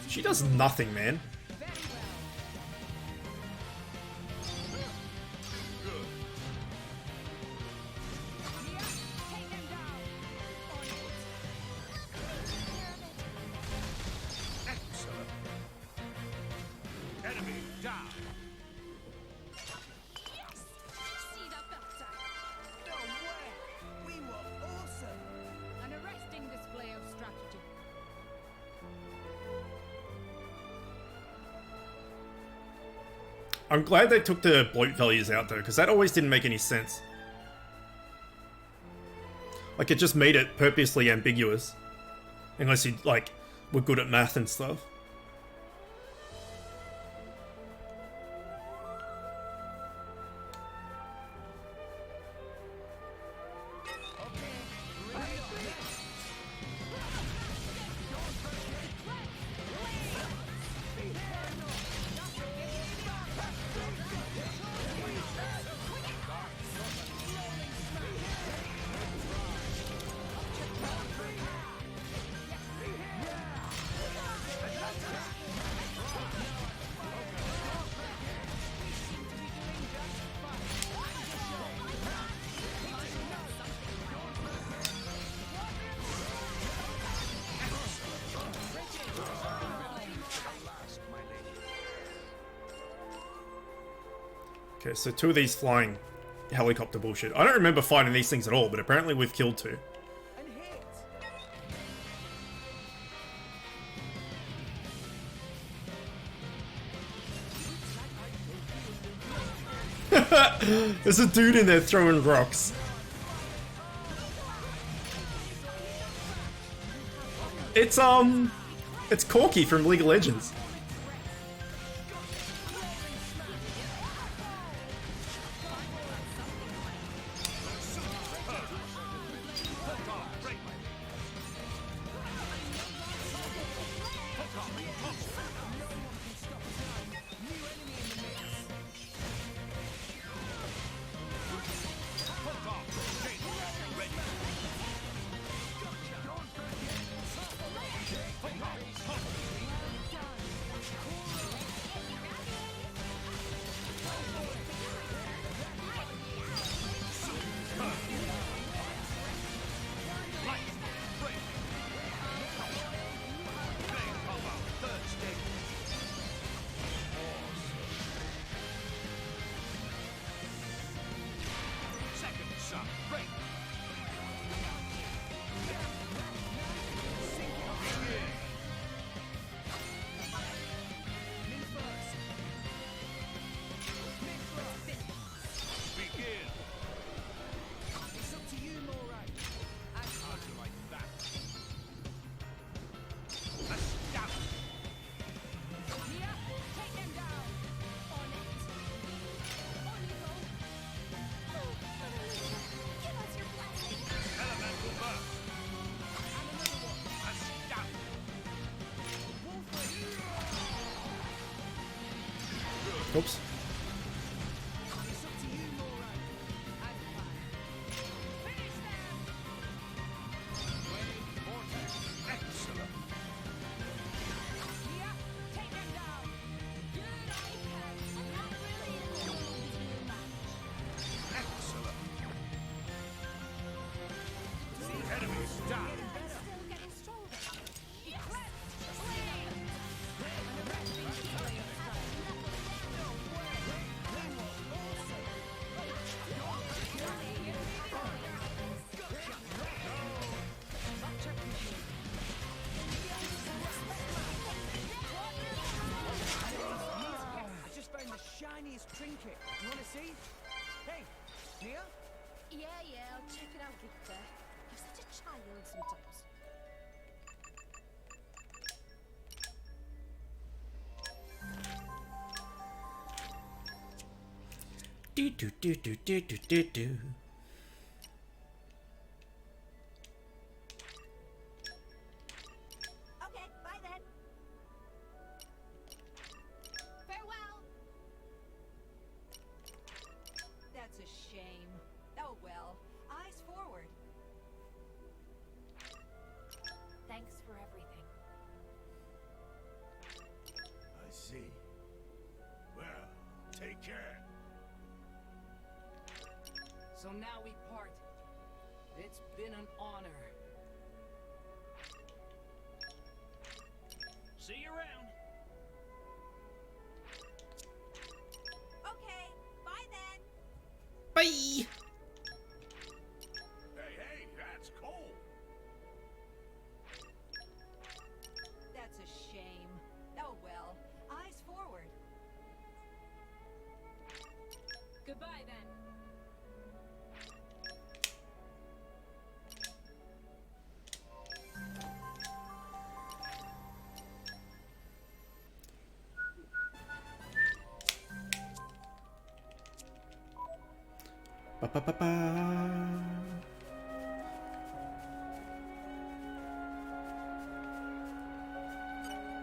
She does nothing, man. An arresting display of strategy. I'm glad they took the bloat values out though, because that always didn't make any sense. Like, it just made it purposely ambiguous. Unless you, like, were good at math and stuff. Okay, so 2 of these flying helicopter bullshit. I don't remember fighting these things at all, but apparently we've killed 2. There's a dude in there throwing rocks. It's Corky from League of Legends. Oops. trinket. You wanna see? Hey, Nia? Yeah, I'll check it out later. You're such a child sometimes. Do do do do do do do do. Okay, bye then. Farewell. That's a shame. Oh well. Eyes forward. Thanks for everything. I see. Well, take care. So now we part. It's been an honor. See you around. Okay, bye then. Bye. Hey, that's cold. That's a shame. Oh well. Eyes forward. Goodbye then. Ba ba ba ba.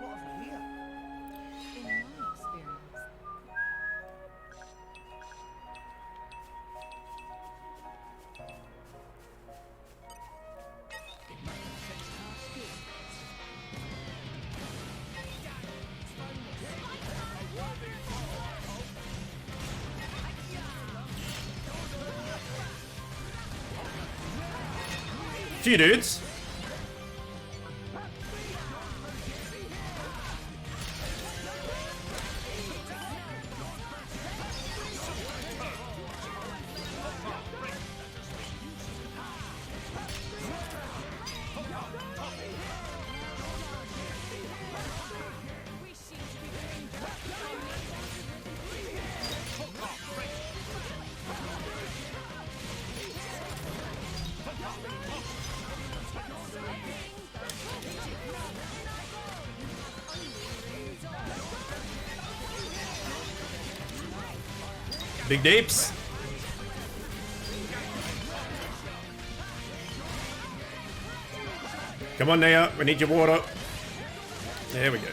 What have we here? In my experience, Few dudes. Big deeps. Come on, Nia. We need your water. There we go.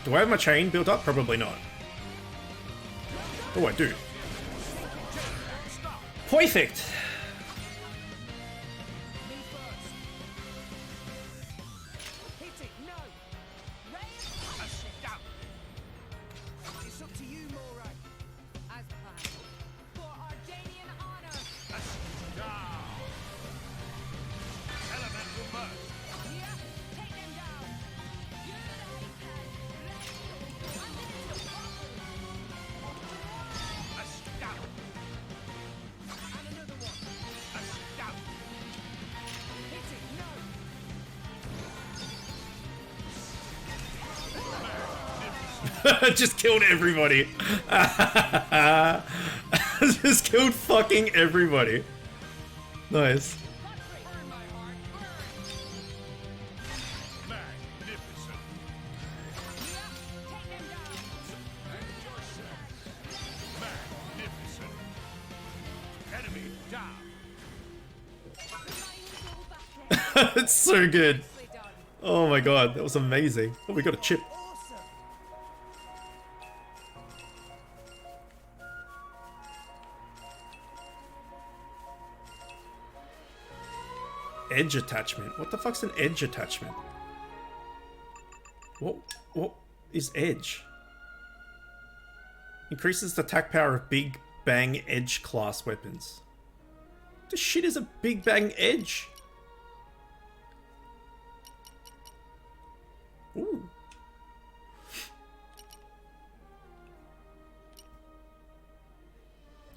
Do I have my chain built up? Probably not. Oh, I do. Perfect. Hit it, no! Ray of passion! It's up to you, Moray. As planned. For Ardanian honor. Elemental burst. Yeah, take them down. You're right, I'm gonna do And another one. Hit it, no! Just killed everybody. Just killed fucking everybody. Nice. Magnificent. Magnificent. Enemy down. It's so good. Oh my god, that was amazing. Oh, we got a chip. Edge attachment. What the fuck's an edge attachment? What is edge? Increases the attack power of Big Bang Edge class weapons. What the shit is a Big Bang Edge? Ooh.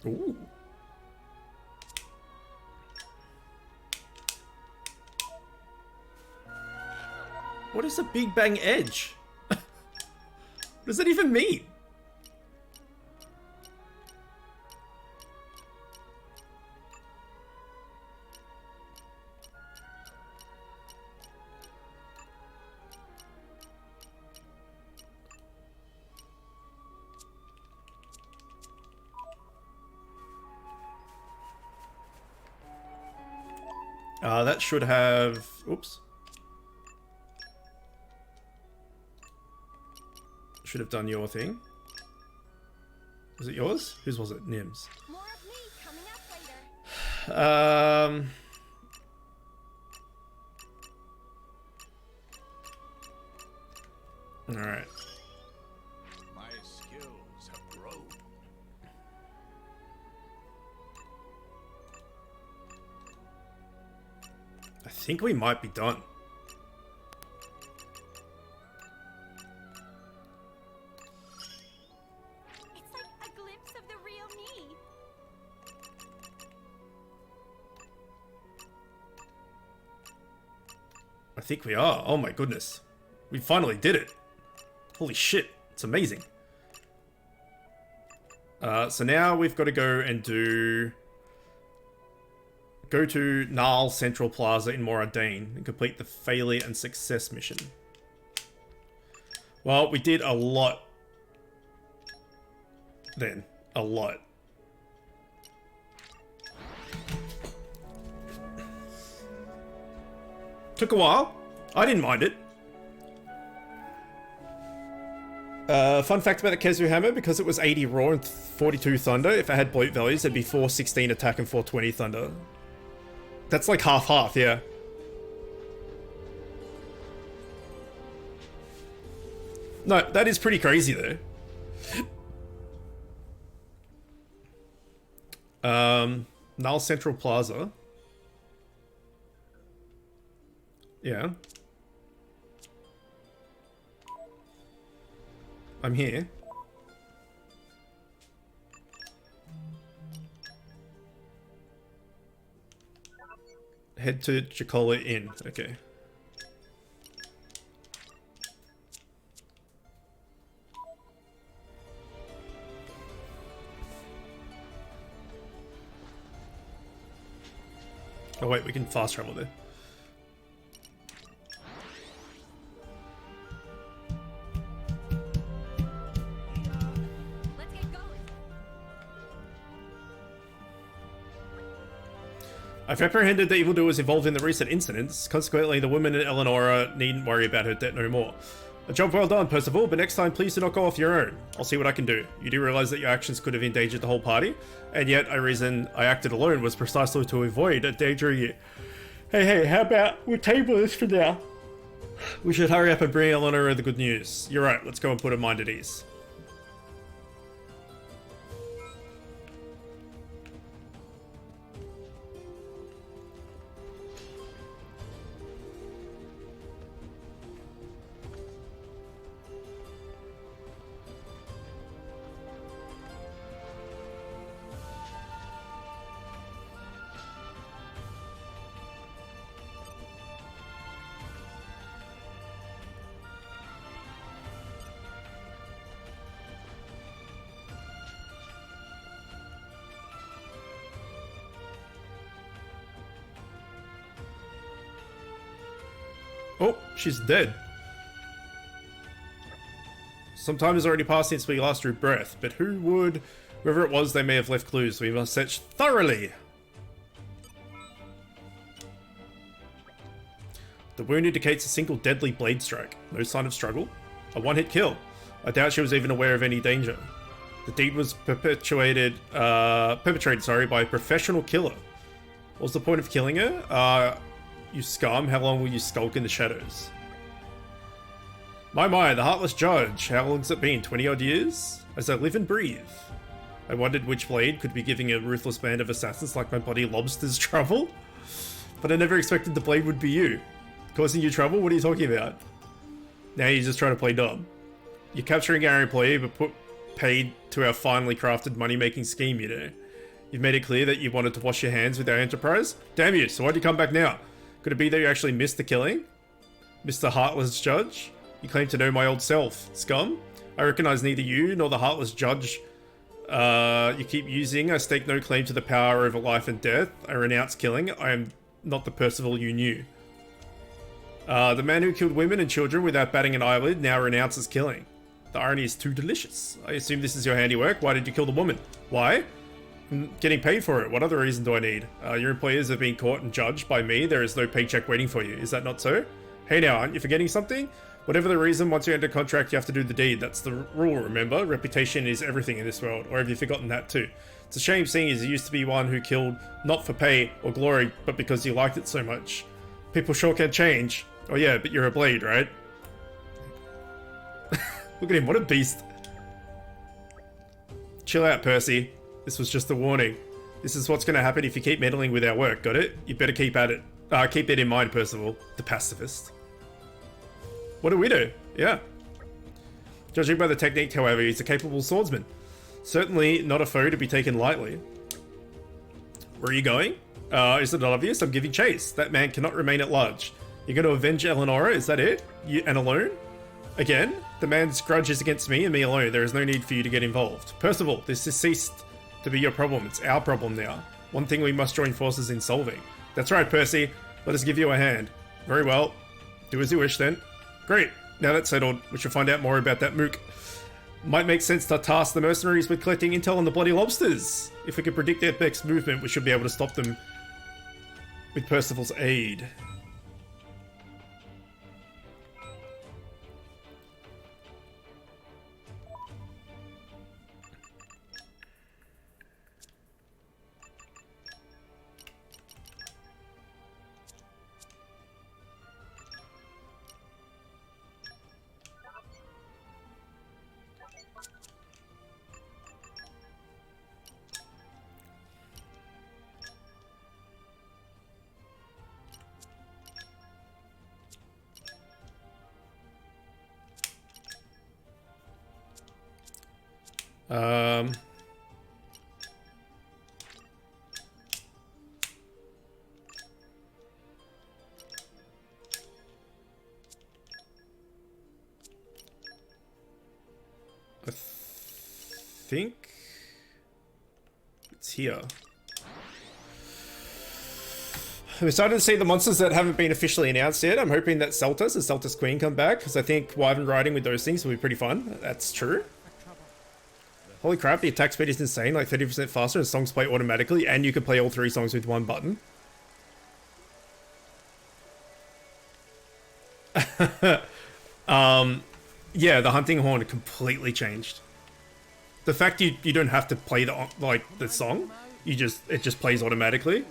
Ooh. What is a Big Bang Edge? What does that even mean? That should have... Oops. Should have done your thing. Was it yours? Whose was it? Nim's. More of me coming up later. Alright. My skills have grown. I think we might be done. It's like a glimpse of the real me. I think we are. Oh my goodness. We finally did it. Holy shit. It's amazing. So now we've got to go and do... Go to Gnarl Central Plaza in Moradane and complete the Failure and Success mission. Well, we did a lot then. A lot. Took a while. I didn't mind it. Fun fact about the Kezu Hammer, because it was 80 Raw and 42 Thunder, if it had bloat values, it'd be 416 attack and 420 Thunder. That's like half-half, yeah. No, that is pretty crazy though. Null Central Plaza. Yeah. I'm here. Head to Chikola Inn. Okay. Oh wait, we can fast travel there. I've apprehended the evildoers involved in the recent incidents. Consequently, the woman and Eleonora needn't worry about her debt no more. A job well done, Percival, but next time please do not go off your own. I'll see what I can do. You do realize that your actions could have endangered the whole party, and yet a reason I acted alone was precisely to avoid endangering you. Hey, how about we table this for now? We should hurry up and bring Eleonora the good news. You're right, let's go and put her mind at ease. Oh, she's dead. Some time has already passed since we last drew breath, but who would... Whoever it was, they may have left clues. We must search thoroughly. The wound indicates a single deadly blade strike. No sign of struggle. A one-hit kill. I doubt she was even aware of any danger. The deed was perpetrated by a professional killer. What was the point of killing her? You scum, how long will you skulk in the shadows? My, the Heartless Judge. How long's it been? 20 odd years? As I live and breathe. I wondered which blade could be giving a ruthless band of assassins like my buddy Lobsters trouble. But I never expected the blade would be you. Causing you trouble? What are you talking about? Now you're just trying to play dumb. You're capturing our employee but paid to our finely crafted money-making scheme, you know. You've made it clear that you wanted to wash your hands with our enterprise? Damn you, so why'd you come back now? Could it be that you actually missed the killing? Mr. Heartless Judge? You claim to know my old self, scum? I recognize neither you nor the Heartless Judge you keep using. I stake no claim to the power over life and death. I renounce killing. I am not the Percival you knew. The man who killed women and children without batting an eyelid now renounces killing. The irony is too delicious. I assume this is your handiwork. Why did you kill the woman? Why? I'm getting paid for it. What other reason do I need? Your employers have been caught and judged by me. There is no paycheck waiting for you. Is that not so? Hey now, aren't you forgetting something? Whatever the reason, once you enter contract, you have to do the deed. That's the rule, remember? Reputation is everything in this world. Or have you forgotten that too? It's a shame seeing as you used to be one who killed not for pay or glory, but because you liked it so much. People sure can change. Oh yeah, but you're a blade, right? Look at him, what a beast. Chill out, Percy. This was just a warning. This is what's going to happen if you keep meddling with our work, got it? You better keep at it. Keep it in mind, Percival, the pacifist. What do we do? Yeah. Judging by the technique, however, he's a capable swordsman. Certainly not a foe to be taken lightly. Where are you going? Is it not obvious? I'm giving chase. That man cannot remain at large. You're going to avenge Eleonora, is that it? You and alone? Again? The man's grudge is against me and me alone. There is no need for you to get involved. Percival, this has ceased to be your problem. It's our problem now. One thing we must join forces in solving. That's right, Percy. Let us give you a hand. Very well. Do as you wish then. Great. Now that's settled, we shall find out more about that mook. Might make sense to task the mercenaries with collecting intel on the bloody lobsters. If we can predict their next movement, we should be able to stop them with Percival's aid. I think it's here. We're starting to see the monsters that haven't been officially announced yet. I'm hoping that Celtus, the Celtus Queen, come back, because I think Wyvern riding with those things will be pretty fun. That's true. Holy crap, the attack speed is insane, like 30% faster, and songs play automatically, and you can play all 3 songs with one button. Yeah, the hunting horn completely changed. The fact you don't have to play the song, it just plays automatically.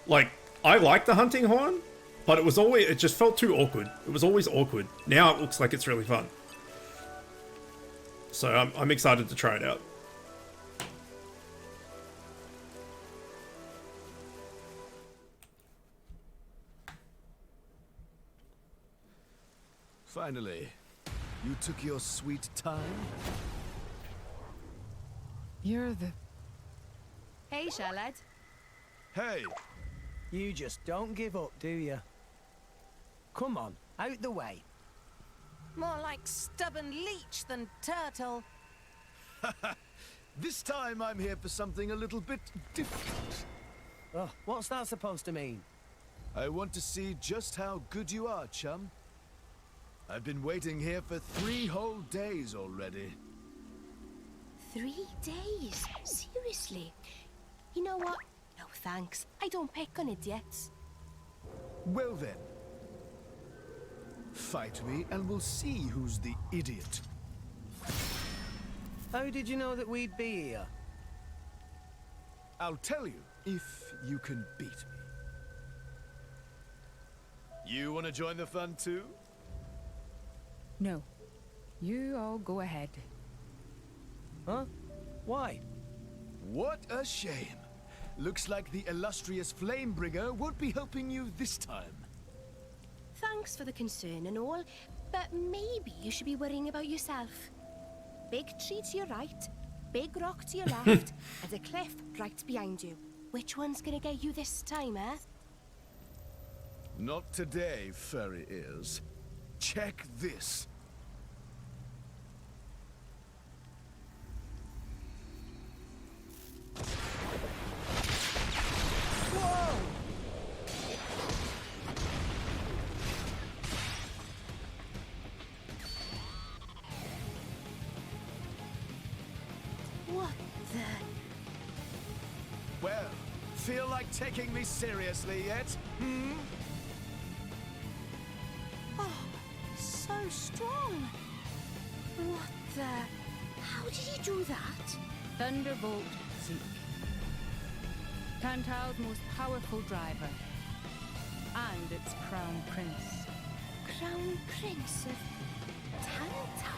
Like, I like the hunting horn, but it just felt too awkward. It was always awkward. Now it looks like it's really fun. So I'm excited to try it out. Finally, you took your sweet time. You're the... Hey, Charlotte. Hey! You just don't give up, do you? Come on, out the way. More like stubborn leech than turtle. This time I'm here for something a little bit different. Oh, what's that supposed to mean? I want to see just how good you are, chum. I've been waiting here for 3 whole days already. 3 days? Seriously? You know what? No thanks. I don't pick on idiots. Well then. Fight me and we'll see who's the idiot. How did you know that we'd be here? I'll tell you if you can beat me. You want to join the fun too? No. You all go ahead. Huh? Why? What a shame. Looks like the illustrious Flamebringer won't be helping you this time. Thanks for the concern and all, but maybe you should be worrying about yourself. Big tree to your right, big rock to your left, and a cliff right behind you. Which one's gonna get you this time, eh? Not today, furry ears. Check this. Whoa! What the? Well, feel like taking me seriously yet? Hmm? Oh, so strong. What the? How did you do that? Thunderbolt Zeke. Tantal's most powerful driver. And its crown prince. Crown Prince of Tantal?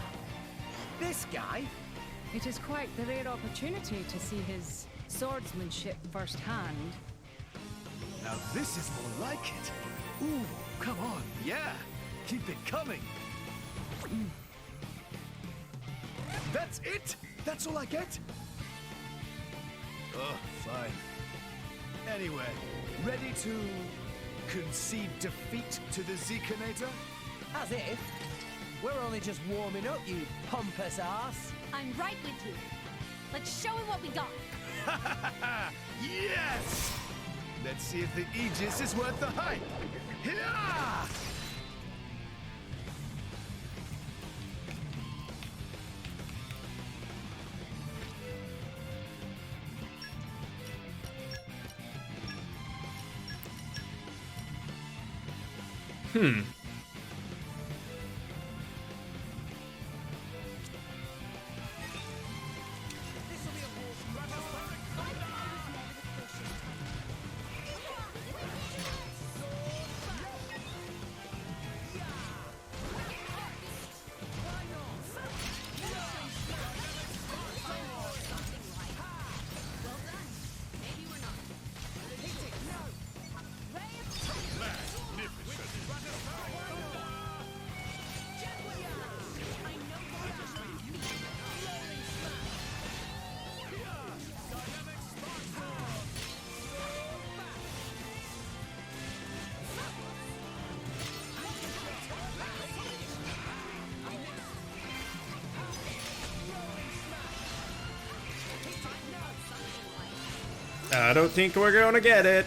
This guy? It is quite the rare opportunity to see his swordsmanship firsthand. Now this is more like it. Ooh, come on, yeah. Keep it coming. That's it? That's all I get? Oh, fine. Anyway, ready to concede defeat to the Zekinator? As if. We're only just warming up, you pompous ass. I'm right with you. Let's show him what we got. Yes! Let's see if the Aegis is worth the hype. Hiya! I don't think we're gonna get it.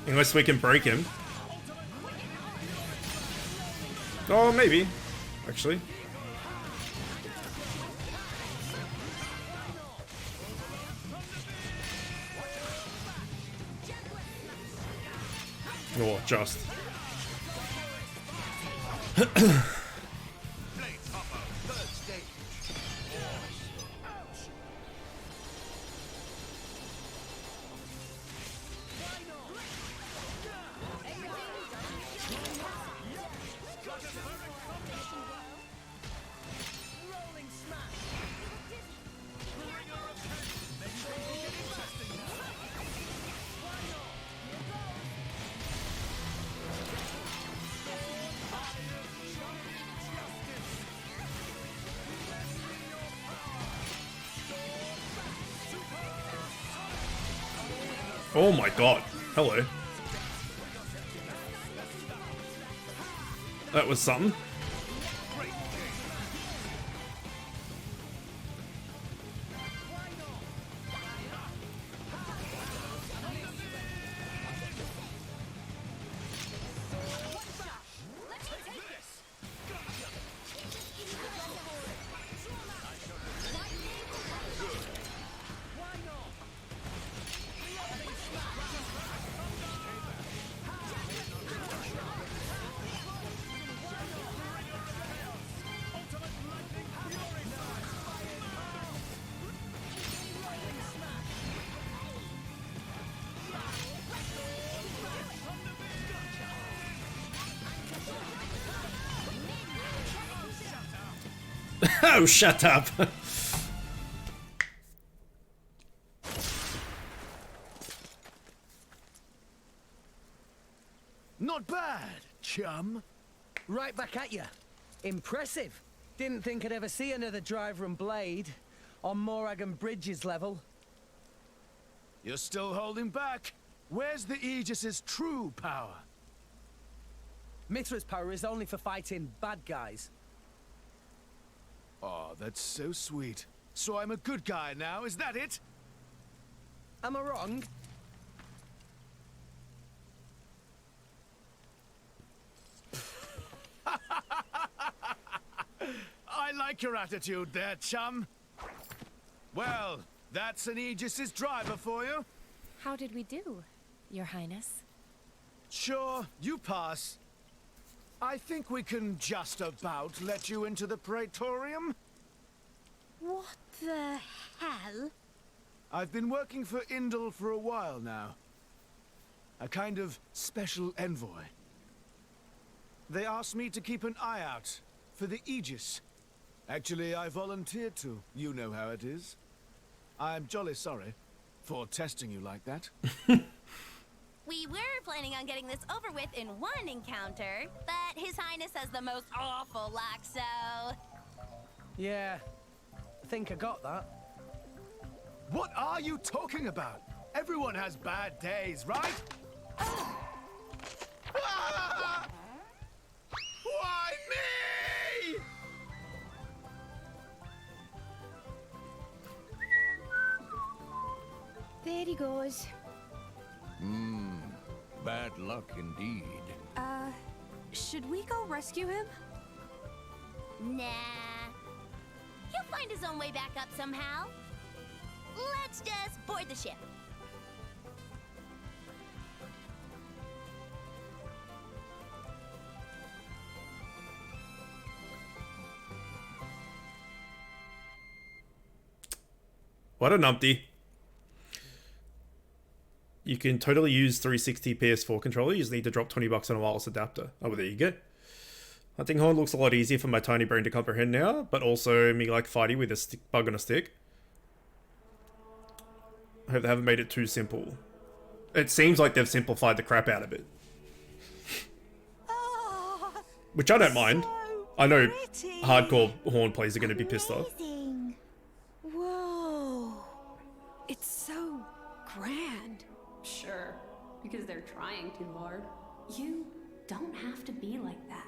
Unless we can break him. Oh, maybe. Actually. Oh, just. Oh my god. Hello. That was something. Oh, shut up. Not bad, chum. Right back at you. Impressive. Didn't think I'd ever see another driver and blade. on Morag Bridges level. You're still holding back. Where's the Aegis's true power? Mithra's power is only for fighting bad guys. Oh, that's so sweet. So I'm a good guy now, is that it? Am I wrong? I like your attitude there, chum. Well, that's an Aegis's driver for you. How did we do, Your Highness? Sure, you pass. I think we can just about let you into the Praetorium. What the hell? I've been working for Indal for a while now. A kind of special envoy. They asked me to keep an eye out for the Aegis. Actually, I volunteered to. You know how it is. I'm jolly sorry for testing you like that. We were planning on getting this over with in one encounter, but His Highness has the most awful luck, so... Yeah, I think I got that. What are you talking about? Everyone has bad days, right? Ah! Why me? There he goes. Bad luck indeed. Should we go rescue him? Nah. He'll find his own way back up somehow. Let's just board the ship. What a numpty. You can totally use 360 PS4 controller. You just need to drop $20 on a wireless adapter. Oh, well, there you go. Hunting Horn looks a lot easier for my tiny brain to comprehend now, but also me like fighting with a bug on a stick. I hope they haven't made it too simple. It seems like they've simplified the crap out of it. Which I don't mind. I know hardcore Horn players are going to be pissed off. Whoa. It's so grand. Sure, because they're trying too hard. You don't have to be like that.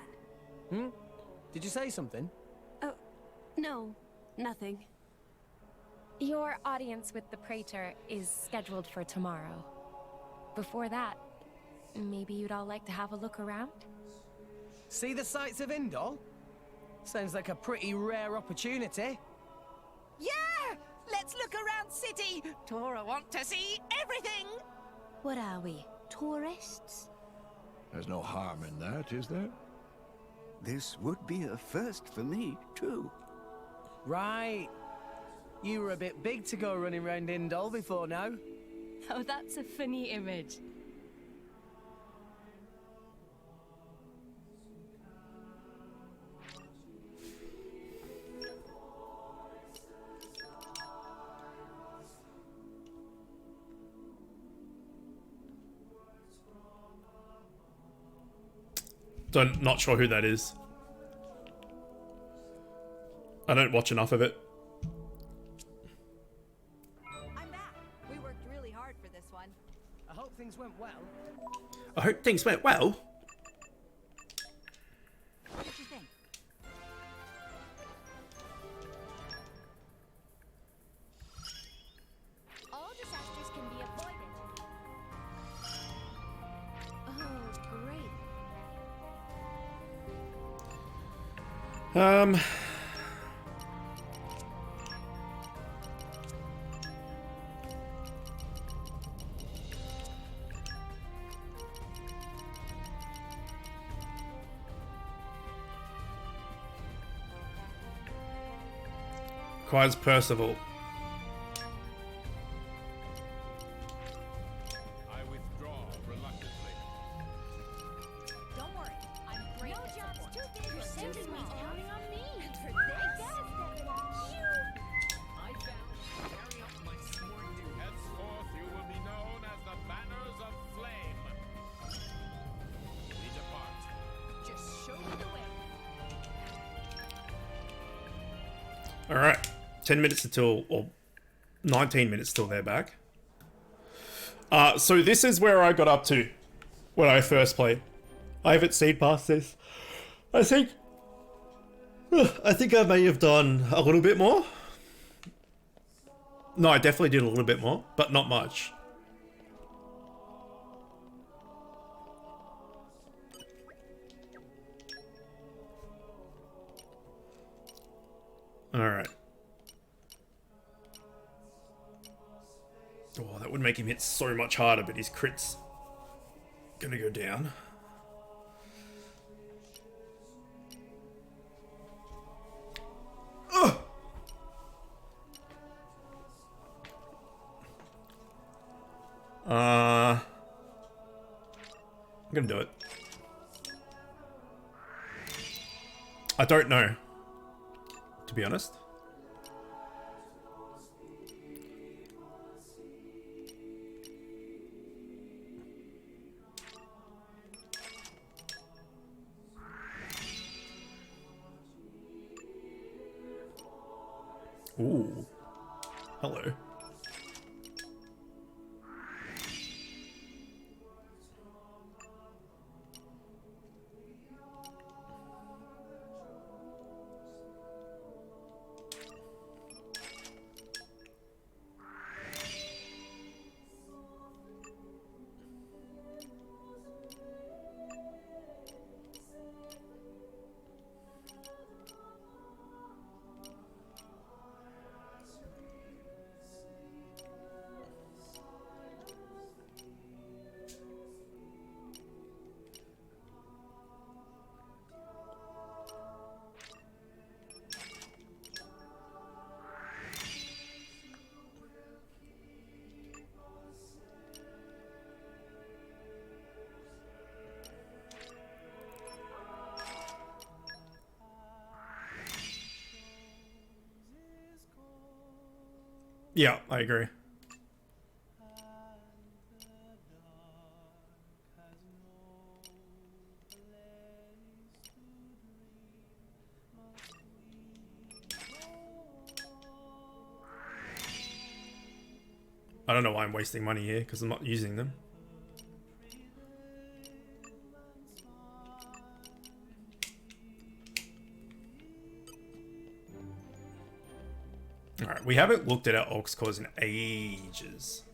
Did you say something? Oh, no, nothing. Your audience with the Praetor is scheduled for tomorrow. Before that, maybe you'd all like to have a look around? See the sights of Indal? Sounds like a pretty rare opportunity. Yeah! Let's look around city! Tora want to see everything! What are we, tourists? There's no harm in that, is there? This would be a first for me, too. Right. You were a bit big to go running around Indal before now. Oh, that's a funny image. Not sure who that is. I don't watch enough of it. I'm back. We worked really hard for this one. I hope things went well. I hope things went well. What did you think? All disasters can be avoided. Oh, great. Requires Percival. I withdraw reluctantly. Don't worry, I'm great No at job's support. too big You're for sending Susan. me He's counting on me. And for I this, gotta step it up. I vow to carry out my sworn duty. Henceforth, you will be known as the Banners of Flame. We depart. Just show me the way. Alright. 10 minutes until, or 19 minutes till they're back. So this is where I got up to when I first played. I haven't seen past this. I think I may have done a little bit more. No, I definitely did a little bit more, but not much. Alright. Oh, that would make him hit so much harder, but his crit's gonna go down. Ugh! I'm gonna do it. I don't know, to be honest. Ooh. Hello. Yeah, I agree. I don't know why I'm wasting money here, because I'm not using them. Alright, we haven't looked at our aux cores in ages.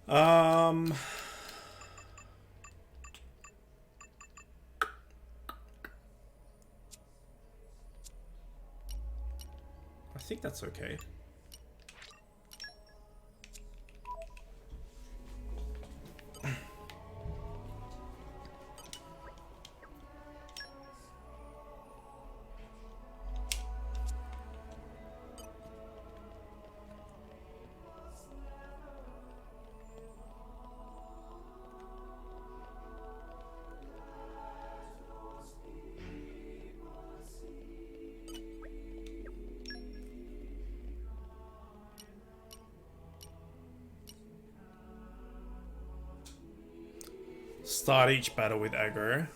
I think that's okay. Start each battle with aggro.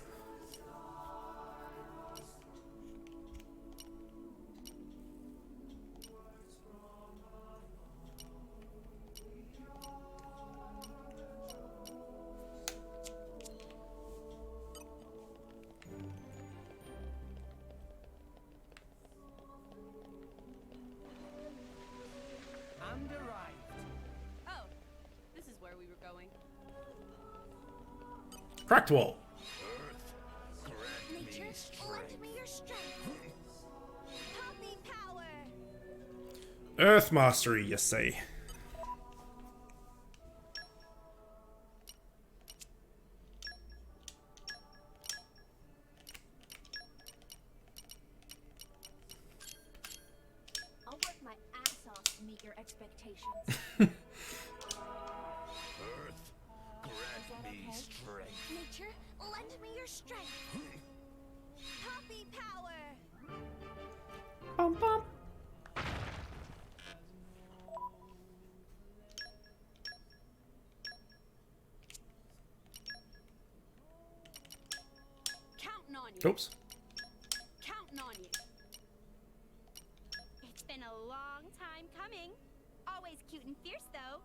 And arrived. Oh, this is where we were going. Cracked wall. Nature, lend me your strength. Puppy power. Earth mastery, you say. I'll work my ass off to meet your expectations. Nature, lend me your strength. Puppy power. Bum, bum. Counting on you. Oops. Counting on you. It's been a long time coming. Always cute and fierce, though.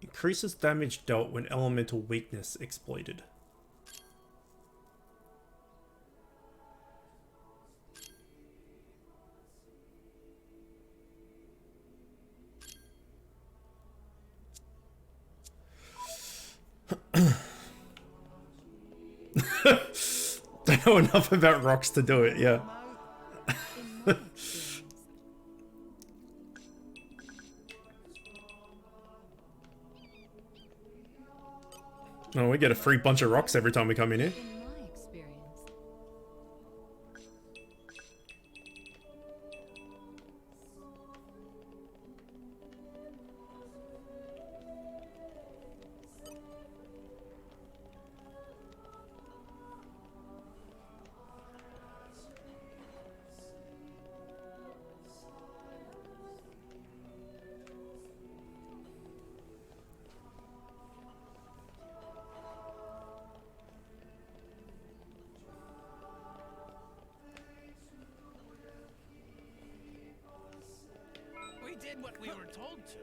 Increases damage dealt when elemental weakness exploited. Don't know enough about rocks to do it, yeah. Oh, we get a free bunch of rocks every time we come in here. In my experience. We did what we were told to.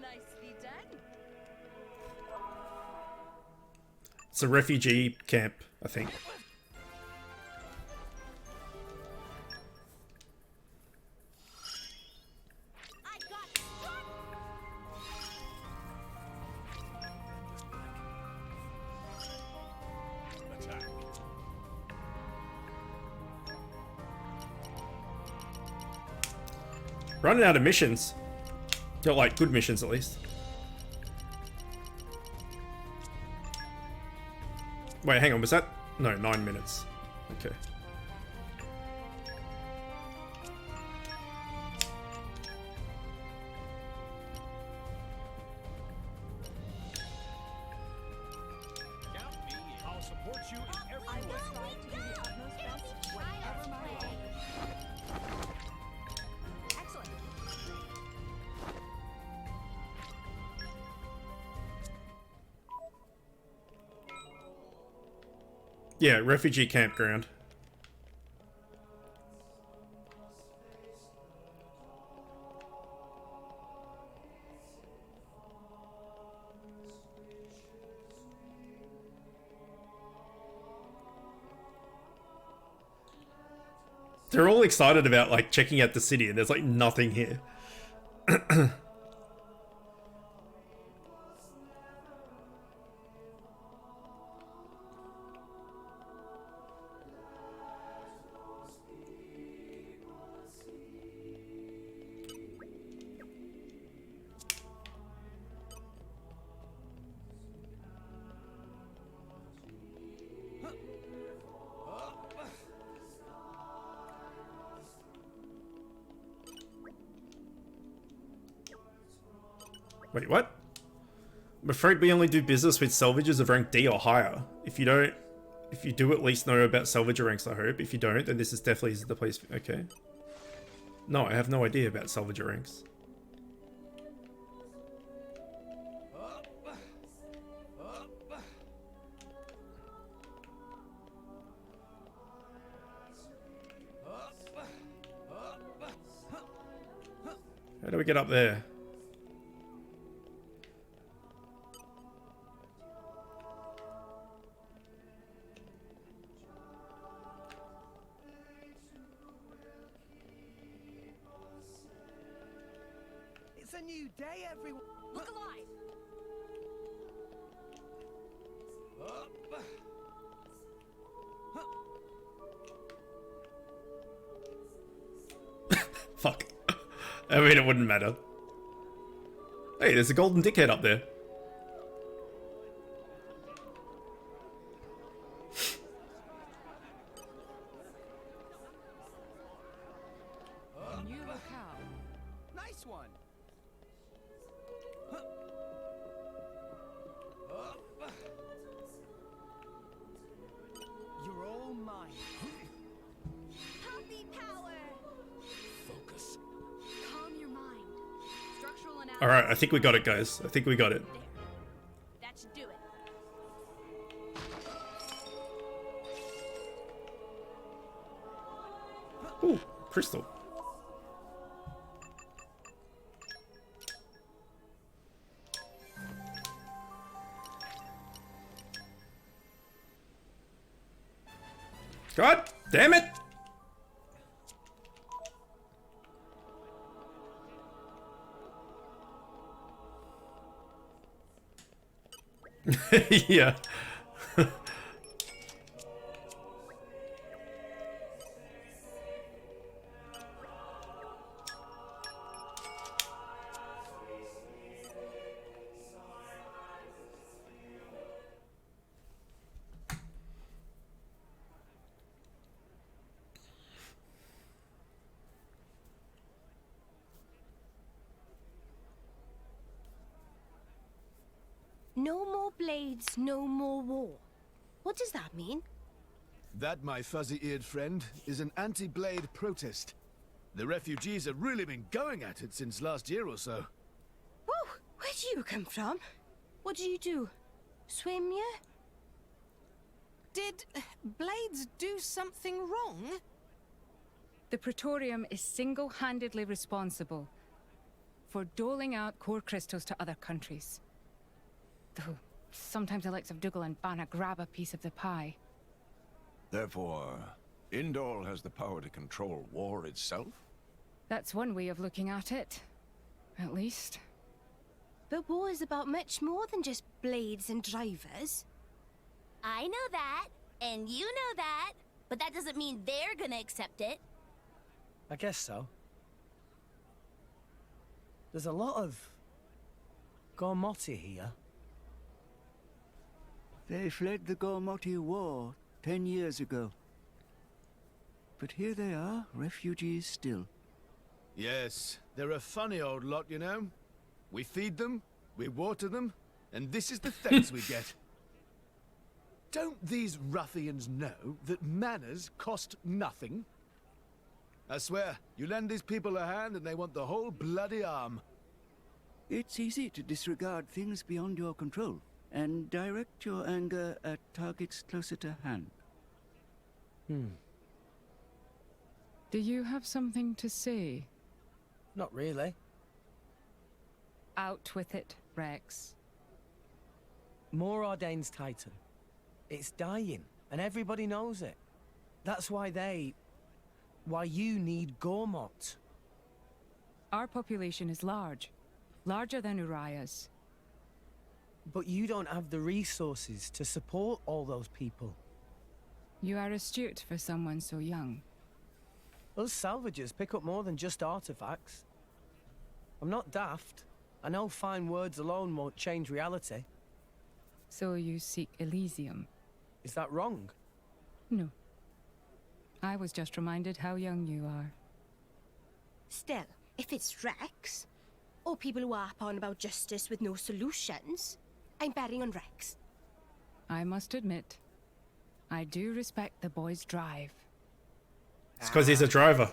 Nicely done. It's a refugee camp, I think. Running out of missions. Got like good missions at least. Wait, hang on, was that? No, 9 minutes. Okay. I'll support you in every way. strive to do the utmost best, whatever my role. Excellent. Yeah, refugee campground. They're all excited about like checking out the city, and there's like nothing here. Wait, what? I'm afraid we only do business with salvagers of rank D or higher. If you do at least know about salvager ranks, I hope. If you don't, then this is definitely the place. Okay. No, I have no idea about salvager ranks. How do we get up there? It's a new day, everyone. Look alive. Fuck. I mean, it wouldn't matter. Hey, there's a golden dickhead up there. New locale. Nice one. You're all mine. Puppy power. Focus. Calm your mind. Structural analysis. Alright, I think we got it, guys. I think we got it. That should do it. Ooh, crystal. God damn it! Yeah. No more blades, no more war. What does that mean? That, my fuzzy-eared friend, is an anti-blade protest. The refugees have really been going at it since last year or so. Whoa, where do you come from? What did you do? Swim, yeah? Did Blades do something wrong? The Praetorium is single-handedly responsible for doling out core crystals to other countries. Though sometimes the likes of Dougal and Banna grab a piece of the pie. Therefore, Indol has the power to control war itself? That's one way of looking at it. At least. But war is about much more than just blades and drivers. I know that, and you know that, but that doesn't mean they're gonna accept it. I guess so. There's a lot of Gormoti here. They fled the Gormoti War 10 years ago. But here they are, refugees still. Yes, they're a funny old lot, you know. We feed them, we water them, and this is the thanks we get. Don't these ruffians know that manners cost nothing? I swear, you lend these people a hand and they want the whole bloody arm. It's easy to disregard things beyond your control and direct your anger at targets closer to hand. Do you have something to say? Not really. Out with it, Rex. More Ordain's Titan. It's dying, and everybody knows it. That's why why you need Gormot. Our population is large. Larger than Uriah's. But you don't have the resources to support all those people. You are astute for someone so young. Us salvagers pick up more than just artifacts. I'm not daft. I know fine words alone won't change reality. So you seek Elysium? Is that wrong? No. I was just reminded how young you are. Still, if it's Rex, or people who harp on about justice with no solutions, I'm betting on Rex. I must admit, I do respect the boy's drive. It's because he's a driver.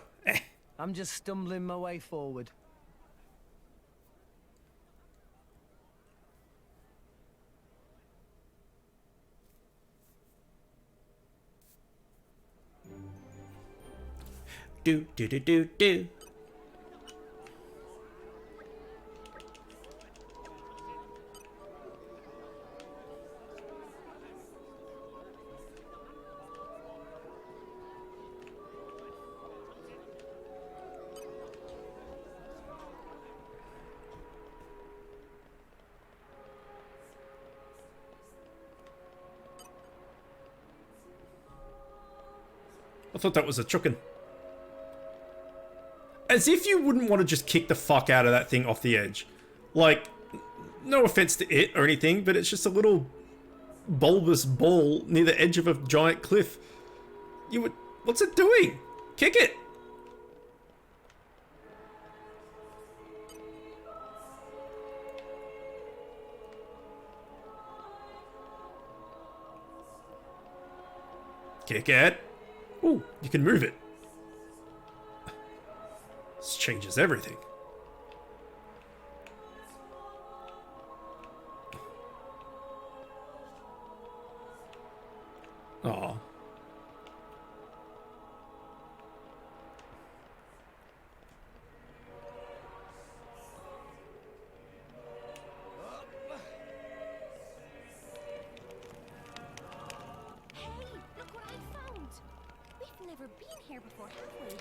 I'm just stumbling my way forward. Do do do do do. I thought that was a chookin'. As if you wouldn't want to just kick the fuck out of that thing off the edge. Like, no offense to it or anything, but it's just a little bulbous ball near the edge of a giant cliff. You would... What's it doing? Kick it! Kick it. Ooh, you can move it. This changes everything. Aw.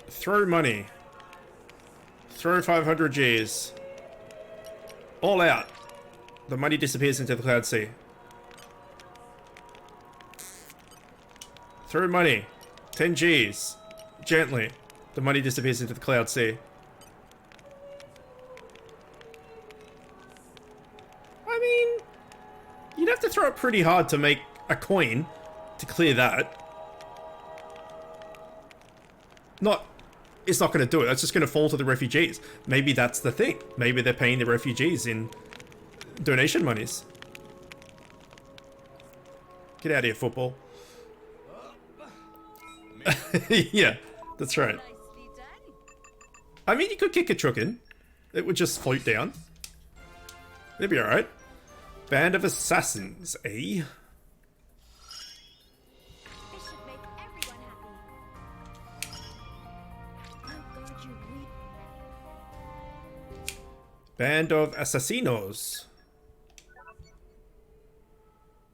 Throw money. Throw 500 Gs. All out. The money disappears into the cloud sea. Throw money. 10 Gs. Gently. The money disappears into the cloud sea. I mean, you'd have to throw it pretty hard to make a coin to clear that. It's not going to do it. It's just going to fall to the refugees. Maybe that's the thing. Maybe they're paying the refugees in donation monies. Get out of here, football. Yeah, that's right. I mean, you could kick a chookin'. It would just float down. It'd be alright. Band of assassins, eh? Band of assassinos.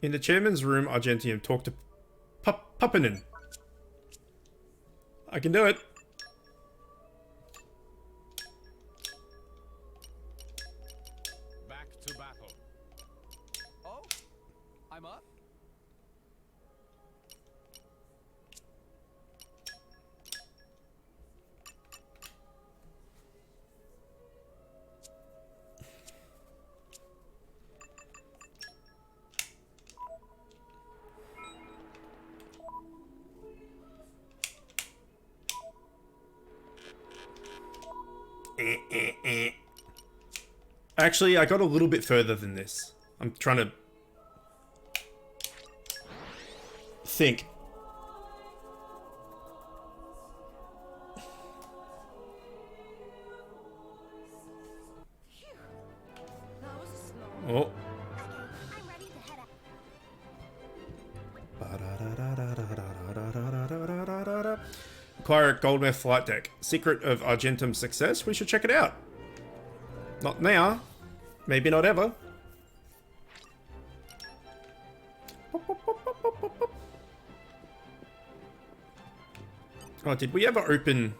In the chairman's room, Argentium talked to Puppinen. I can do it. Back to battle. Oh, I'm up. Actually, I got a little bit further than this. I'm trying to think. Oh. Acquire a Goldmouth flight deck. Secret of Argentum's success? We should check it out. Not now. Maybe not ever. Oh, did we ever open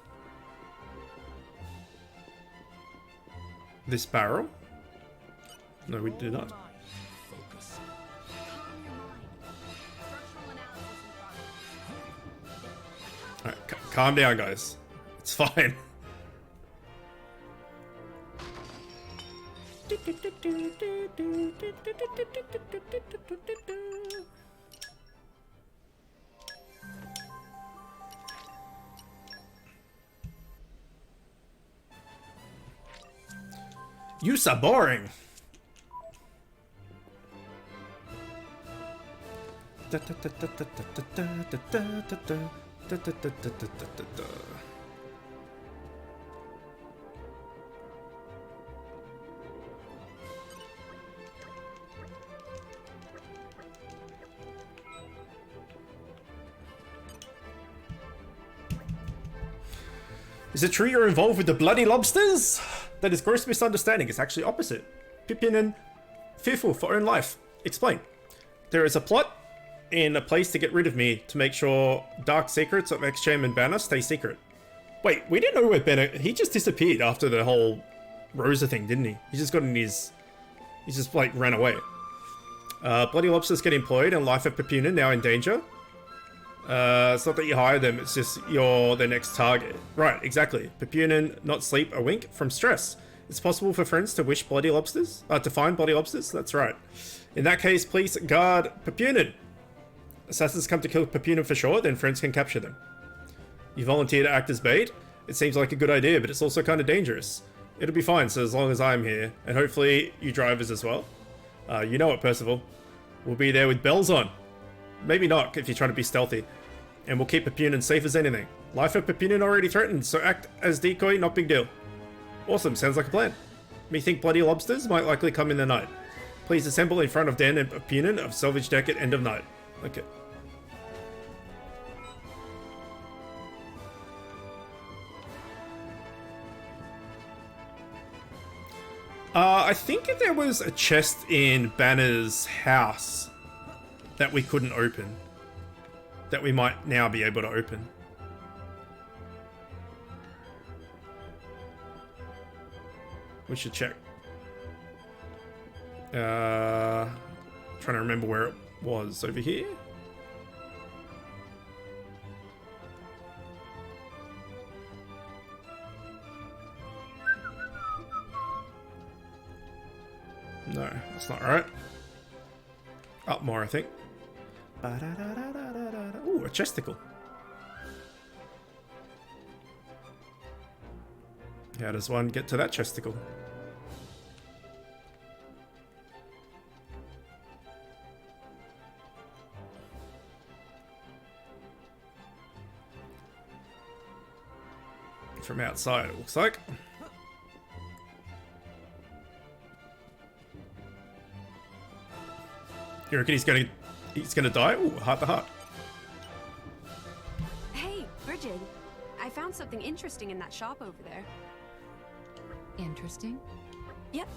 this barrel? No, we did not. Alright, calm down, guys. It's fine. You so boring. Is it true you're involved with the bloody lobsters? That is gross misunderstanding. It's actually opposite. Pippin, fearful for own life. Explain. There is a plot in a place to get rid of me to make sure dark secrets of Ex-Chairman Banner stay secret. Wait, we didn't know where Banner... He just disappeared after the whole Rosa thing, didn't he? He just got in his... He just, like, ran away. Bloody lobsters get employed and life of Pippin now in danger. It's not that you hire them, it's just you're their next target. Right, exactly. Pippin not sleep a wink from stress. It's possible for friends to wish bloody lobsters? To find bloody lobsters? That's right. In that case, please guard Pippin. Assassins come to kill Pippin for sure, then friends can capture them. You volunteer to act as bait? It seems like a good idea, but it's also kind of dangerous. It'll be fine, so as long as I'm here. And hopefully you drivers as well. You know it, Percival. We'll be there with bells on. Maybe not, if you're trying to be stealthy. And we'll keep Pippin safe as anything. Life of Pippin already threatened, so act as decoy, not big deal. Awesome, sounds like a plan. Me think bloody lobsters might likely come in the night. Please assemble in front of Dan and Pippin of salvage deck at end of night. Okay. I think there was a chest in Banner's house that we couldn't open. That we might now be able to open. We should check. Trying to remember where it was. Over here? No, that's not right. Up more, I think. Ooh, a chesticle. How does one get to that chesticle? From outside, it looks like. You reckon he's gonna die? Ooh, heart to heart. Hey, Bridget. I found something interesting in that shop over there. Interesting? Yep.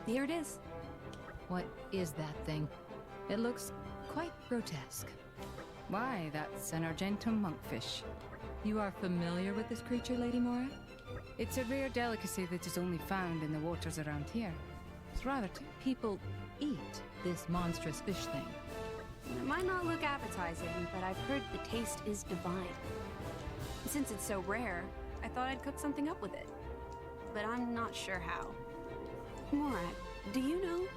Here it is. What is that thing? It looks quite grotesque. Why, that's an Argentum monkfish. You are familiar with this creature, Lady Mora? It's a rare delicacy that is only found in the waters around here. It's rather people eat this monstrous fish thing. It might not look appetizing, but I've heard the taste is divine. Since it's so rare, I thought I'd cook something up with it. But I'm not sure how. Mora, do you know?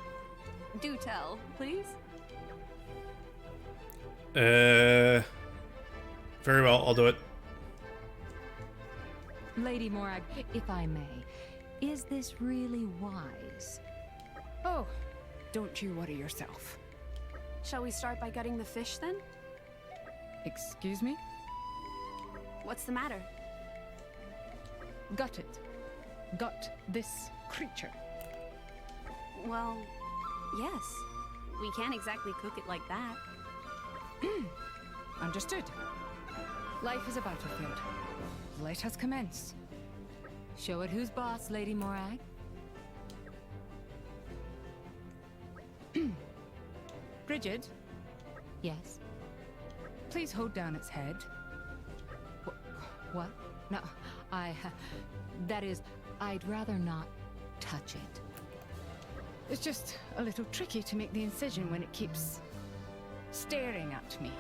Do tell, please. Very well, I'll do it. Lady Morag, if I may, is this really wise? Oh, don't you worry yourself. Shall we start by gutting the fish then? Excuse me? What's the matter? Gut it. Gut this creature. Well, yes. We can't exactly cook it like that. Understood. Life is a battlefield. Let us commence. Show it who's boss, Lady Morag. Bridget? Yes? Please hold down its head. What? No, that is, I'd rather not touch it. It's just a little tricky to make the incision when it keeps staring at me.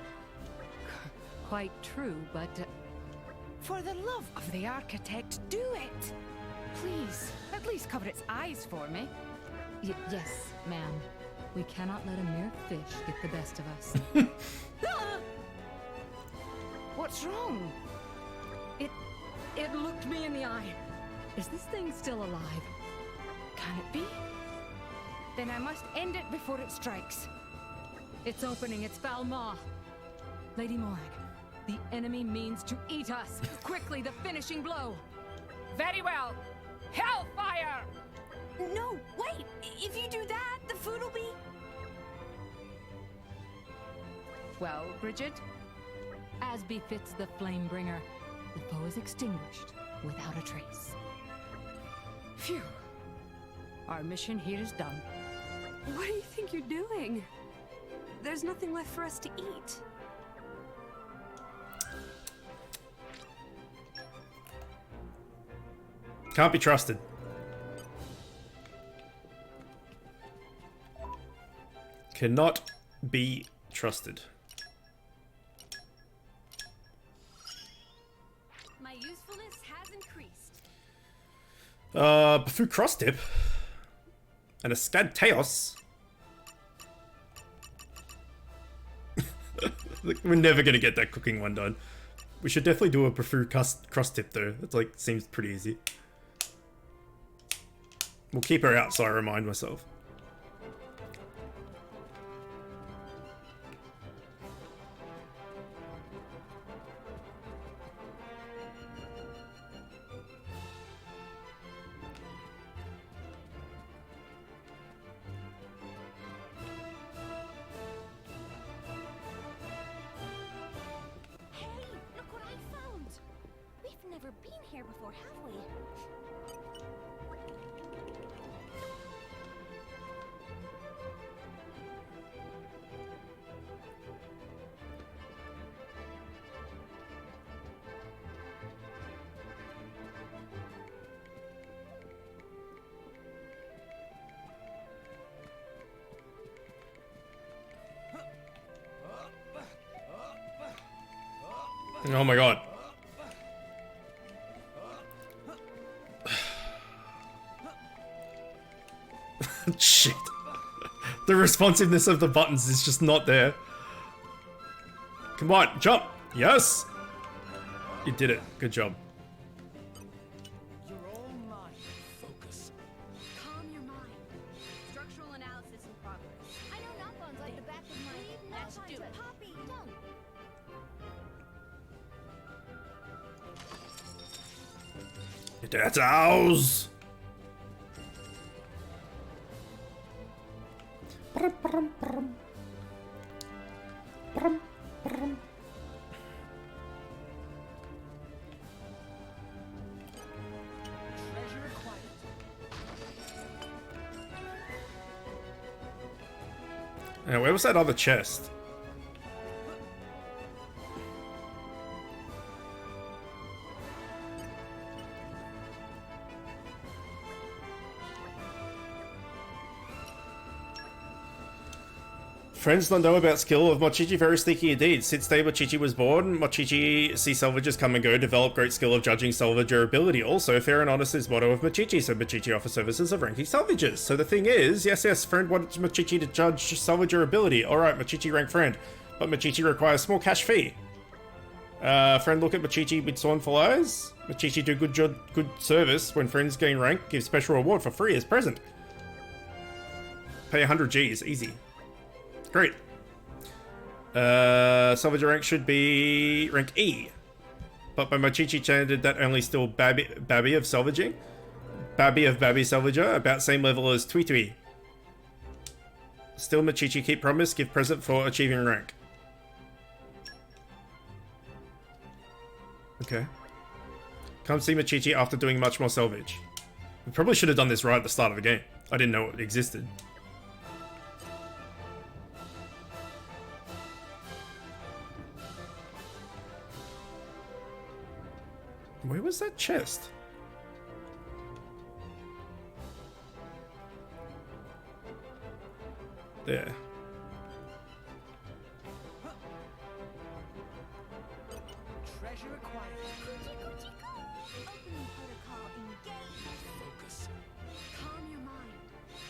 Quite true, but... For the love of the architect, do it! Please, at least cover its eyes for me. Yes, ma'am. We cannot let a mere fish get the best of us. What's wrong? It looked me in the eye. Is this thing still alive? Can it be? Then I must end it before it strikes. It's opening its foul maw. Lady Morag, the enemy means to eat us. Quickly, the finishing blow. Very well. Hellfire! No, wait! If you do that, the food will be... Well, Bridget? As befits the Flamebringer, the foe is extinguished without a trace. Phew. Our mission here is done. What do you think you're doing? There's nothing left for us to eat. Can't be trusted. Cannot be trusted. My usefulness has increased. Bufu cross dip and a scad teos. We're never gonna get that cooking one done. We should definitely do a Bufu cross tip though. That like seems pretty easy. We'll keep her out so I remind myself. Oh my god. Shit. The responsiveness of the buttons is just not there. Come on, jump. Yes. You did it. Good job. You're all mine. Focus. Calm your mind. Structural analysis in progress. I know knock-ons like the back of my... Let's do it. Poppy, don't. That's ours. Now, where was that other chest? Friends don't know about skill of Mochichi, very sneaky indeed. Since day Mochichi was born, Mochichi see salvages come and go, develop great skill of judging salvager ability. Also, fair and honest is motto of Mochichi, so Mochichi offers services of ranking salvages. So the thing is, yes, friend wants Mochichi to judge salvager ability. Alright, Mochichi rank friend, but Mochichi requires small cash fee. Friend look at Machichi with scornful eyes. Machichi do good service when friends gain rank. Give special reward for free as present. Pay 100 Gs, easy. Great. Salvage rank should be rank E. But by Machichi chanted that only still Babby of salvaging. Babby of Babby salvager, about same level as Tweetwee. Still Machichi keep promise, give present for achieving rank. Okay. Come see Machichi after doing much more salvage. We probably should have done this right at the start of the game. I didn't know it existed. Where was that chest? There. Treasure acquired. Opening protocol engaged. Focus. Calm your mind.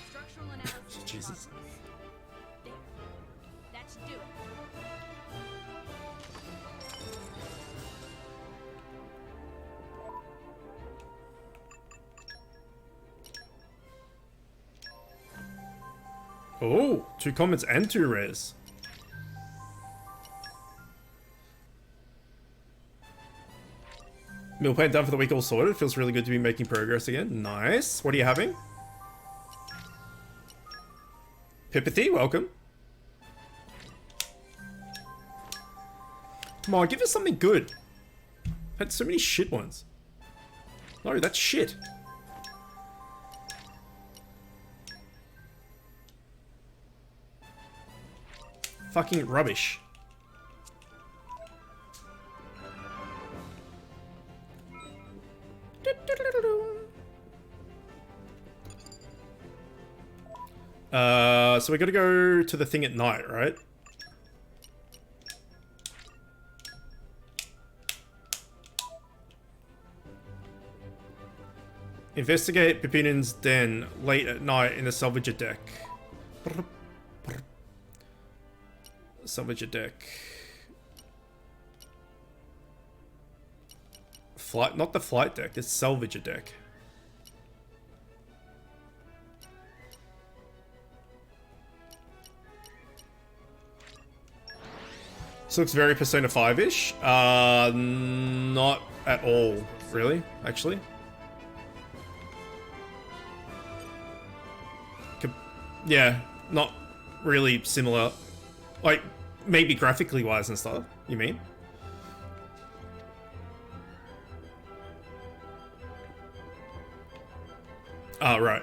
Structural analysis. Jesus. There. That should do it. Oh, 2 commons and 2 rares. Meal plan done for the week, all sorted. Feels really good to be making progress again. Nice. What are you having? Pipathy, welcome. Come on, give us something good. Had so many shit ones. No, that's shit. Fucking rubbish. So we gotta go to the thing at night, right? Investigate Pipinen's den late at night in the salvager deck. Salvager deck. Flight, not the flight deck, it's salvager deck. This looks very Persona 5-ish. Not at all, really, actually. Yeah, not really similar. Like, maybe graphically wise and stuff, you mean? Oh, right.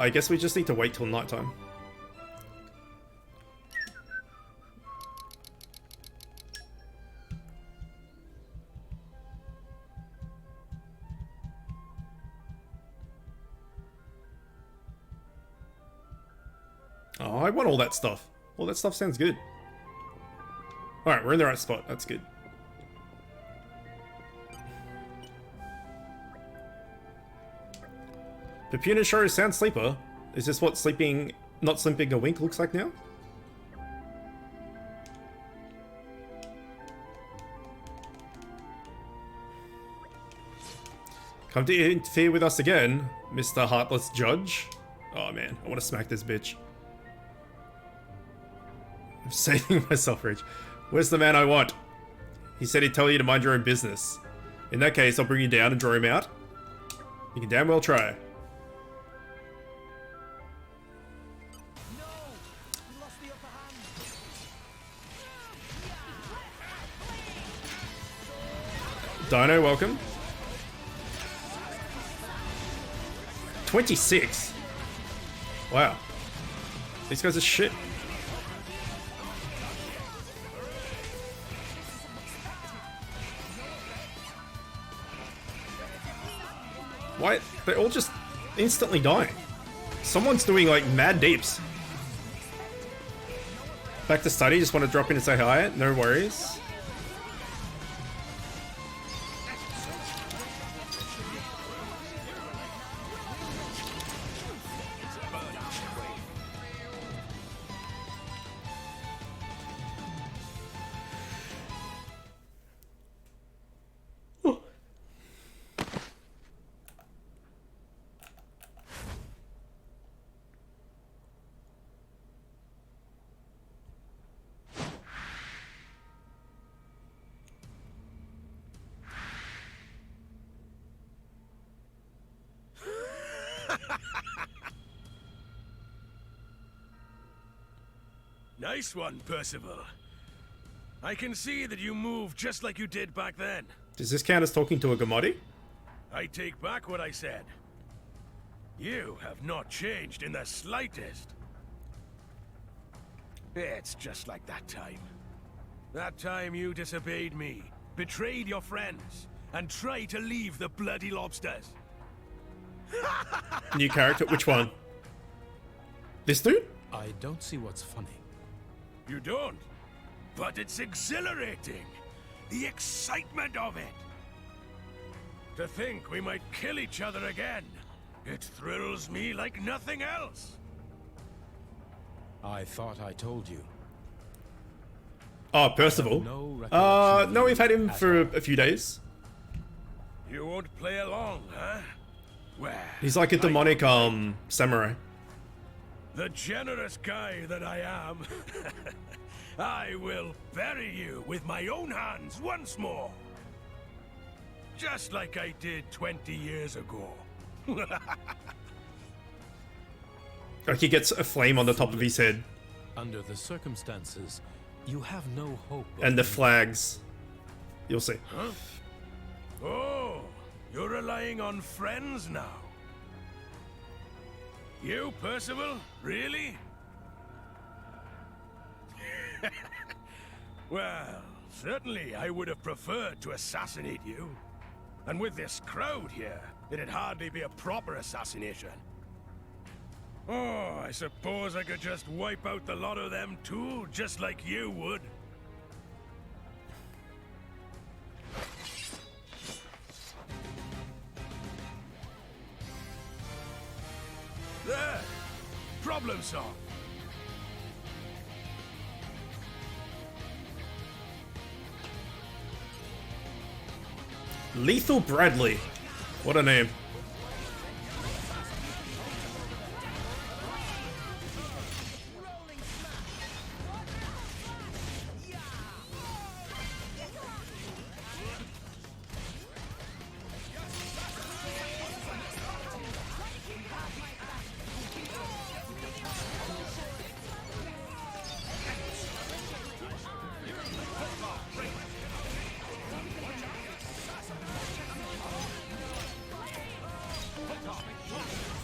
I guess we just need to wait till nighttime. Oh, I want all that stuff. All that stuff sounds good. Alright, we're in the right spot. That's good. Pipuna sure is sound sleeper. Is this what sleeping, not sleeping a wink looks like now? Come to interfere with us again, Mr. Heartless Judge. Oh man, I want to smack this bitch. I'm saving myself, Rich. Where's the man I want? He said he'd tell you to mind your own business. In that case, I'll bring you down and draw him out. You can damn well try. Dino, welcome. 26. Wow. These guys are shit. Why? They're all just instantly dying. Someone's doing like mad deeps. Back to study, just want to drop in and say hi. No worries. Nice one, Percival. I can see that you move just like you did back then. Does this count as talking to a Gamodi? I take back what I said. You have not changed in the slightest. It's just like that time. That time you disobeyed me, betrayed your friends, and tried to leave the bloody lobsters. New character? Which one? This dude? I don't see what's funny. You don't? But it's exhilarating. The excitement of it. To think we might kill each other again. It thrills me like nothing else. I thought I told you. Oh, Percival. No, we've had him for a few days. You won't play along, huh? Well, He's like a demonic samurai. the generous guy that I am, I will bury you with my own hands once more. Just like I did 20 years ago. Like he gets a flame on the top of his head. Under the circumstances, you have no hope. And the flags. You'll see. Huh? Oh, you're relying on friends now. You, Percival? Really? Well, certainly I would have preferred to assassinate you. And with this crowd here, it'd hardly be a proper assassination. Oh, I suppose I could just wipe out the lot of them too, just like you would. There! Problem solved. Lethal Bradley. What a name.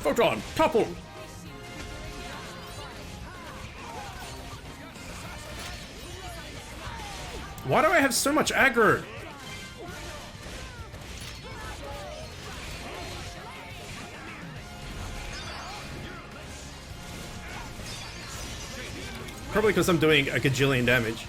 Photon, topple! Why do I have so much aggro? Probably because I'm doing a gajillion damage.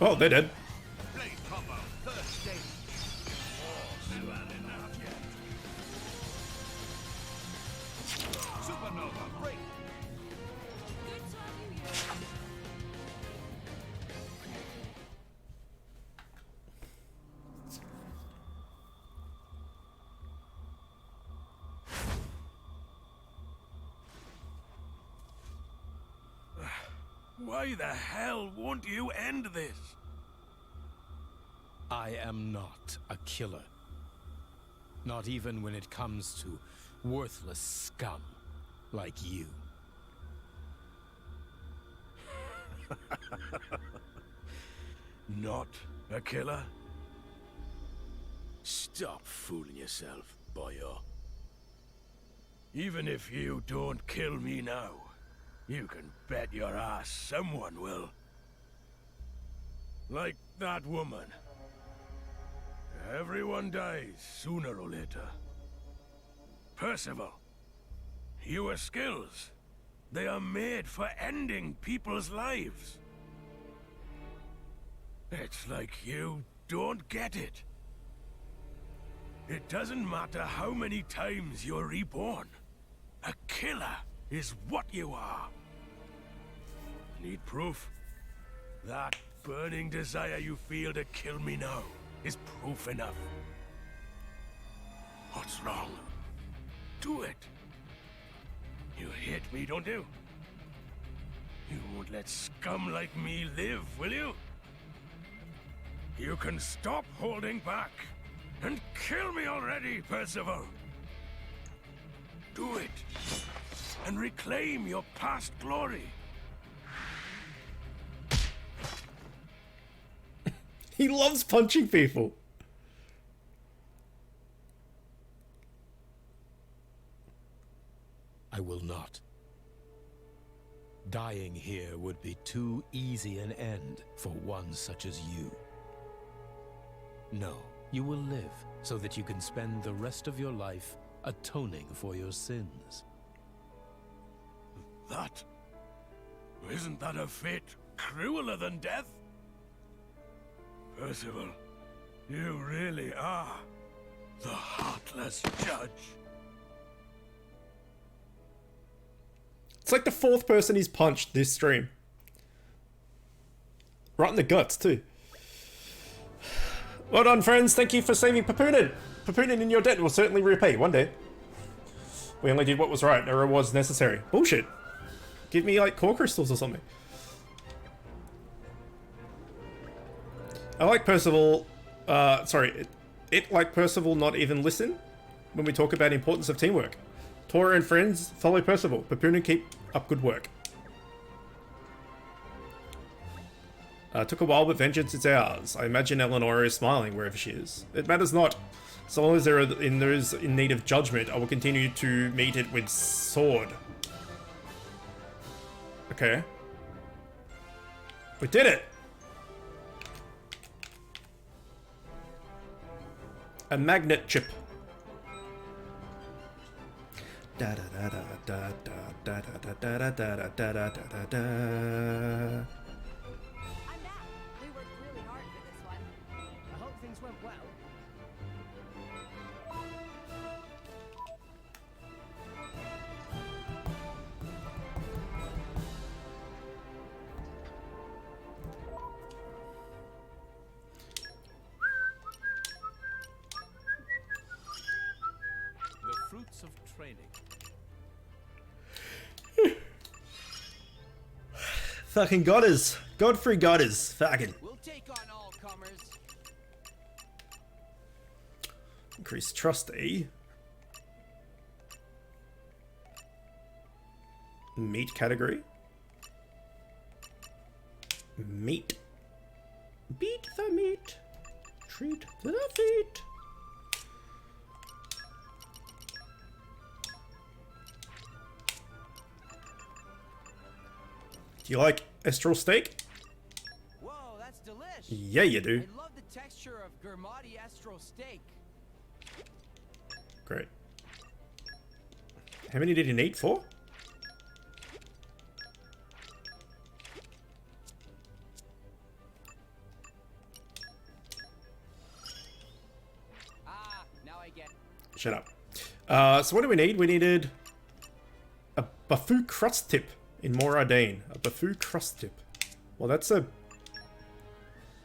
Oh, they did. Why the hell won't you end this? I am not a killer. Not even when it comes to worthless scum like you. Not a killer? Stop fooling yourself, boyo. Even if you don't kill me now, you can bet your ass someone will. Like that woman. Everyone dies sooner or later. Percival, your skills, they are made for ending people's lives. It's like you don't get it. It doesn't matter how many times you're reborn. A killer is what you are. Need proof? That burning desire you feel to kill me now is proof enough. What's wrong? Do it. You hate me, don't you? You won't let scum like me live, will you? You can stop holding back and kill me already, Percival. Do it and reclaim your past glory. He loves punching people. I will not. Dying here would be too easy an end for one such as you. No, you will live so that you can spend the rest of your life atoning for your sins. That? Isn't that a fate crueler than death? Percival, you really are the heartless judge. It's like the 4th person he's punched this stream. Right in the guts, too. Well done, friends. Thank you for saving Papunin. Papunin in your debt will certainly repay one day. We only did what was right. No rewards necessary. Bullshit. Give me, like, core crystals or something. I like Percival... sorry. It like Percival not even listen when we talk about importance of teamwork. Tora and friends, follow Percival. Papunin, keep up good work. Took a while, but vengeance is ours. I imagine Eleonora is smiling wherever she is. It matters not. So long as there are those in need of judgment, I will continue to meet it with sword. Okay. We did it! A magnet chip. Da da da da da da da da da da da da da da da. I'm back. We worked really hard for this one. I hope things went well. The fruits of training. Fucking godders. Godfrey godders. Fucking. We'll take on all comers. Increase trust, eh? Meat category. Meat. Beat the meat. Treat the feet. Do you like Estral steak? Whoa, that's delish. Yeah, you do. I love the texture of Gurmati Estral steak. Great. How many did you need? 4? Ah, now I get. Shut up. So what do we need? We needed a Bafu crust tip in Moradane. A Bafu crust tip. Well, that's a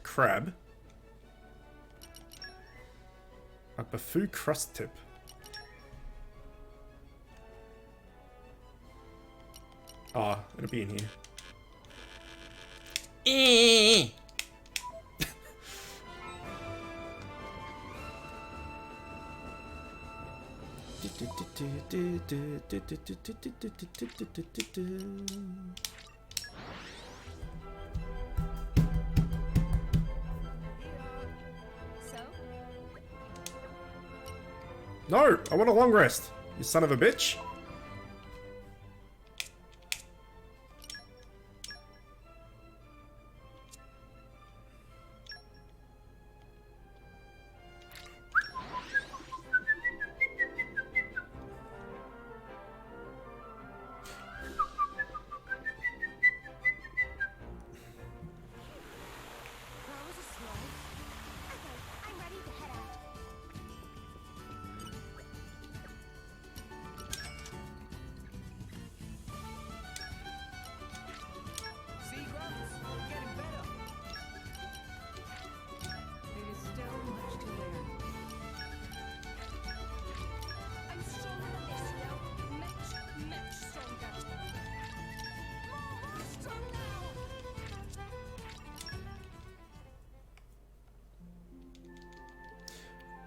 crab. A Bafu crust tip. Ah, it'll be in here. No, I want a long rest, you son of a bitch. I'm ready to head out.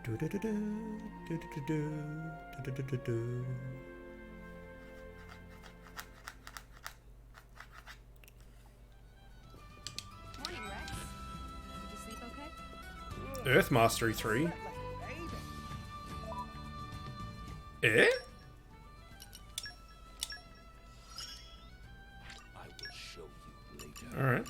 Morning, Rex. Did you sleep okay? Earth Mastery 3. Eh? I will show you later. Alright.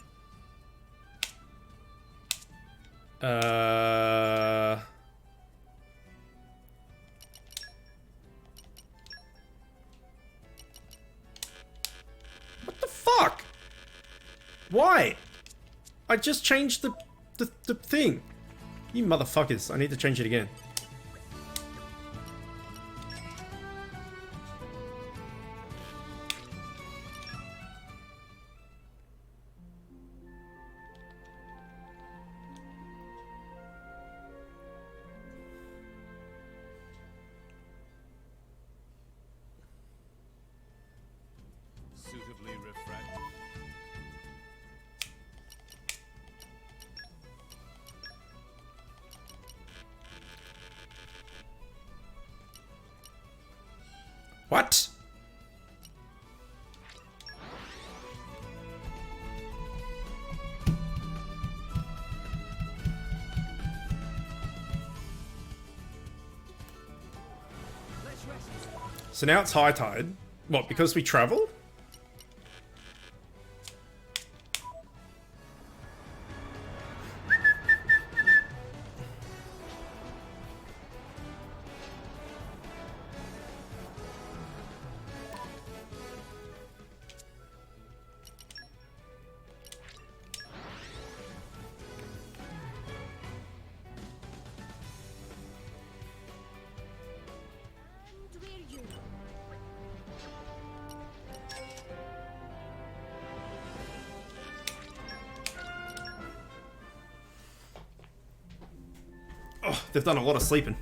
What the fuck? Why? I just changed the thing. You motherfuckers, I need to change it again. Suitably refracted. What? So now it's high tide. What, because we travel? Oh, they've done a lot of sleeping.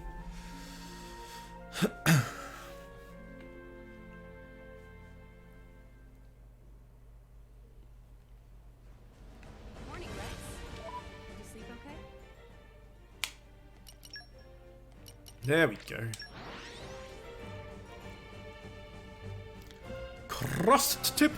Morning, Rex. Did you sleep okay? There we go. Crust tip.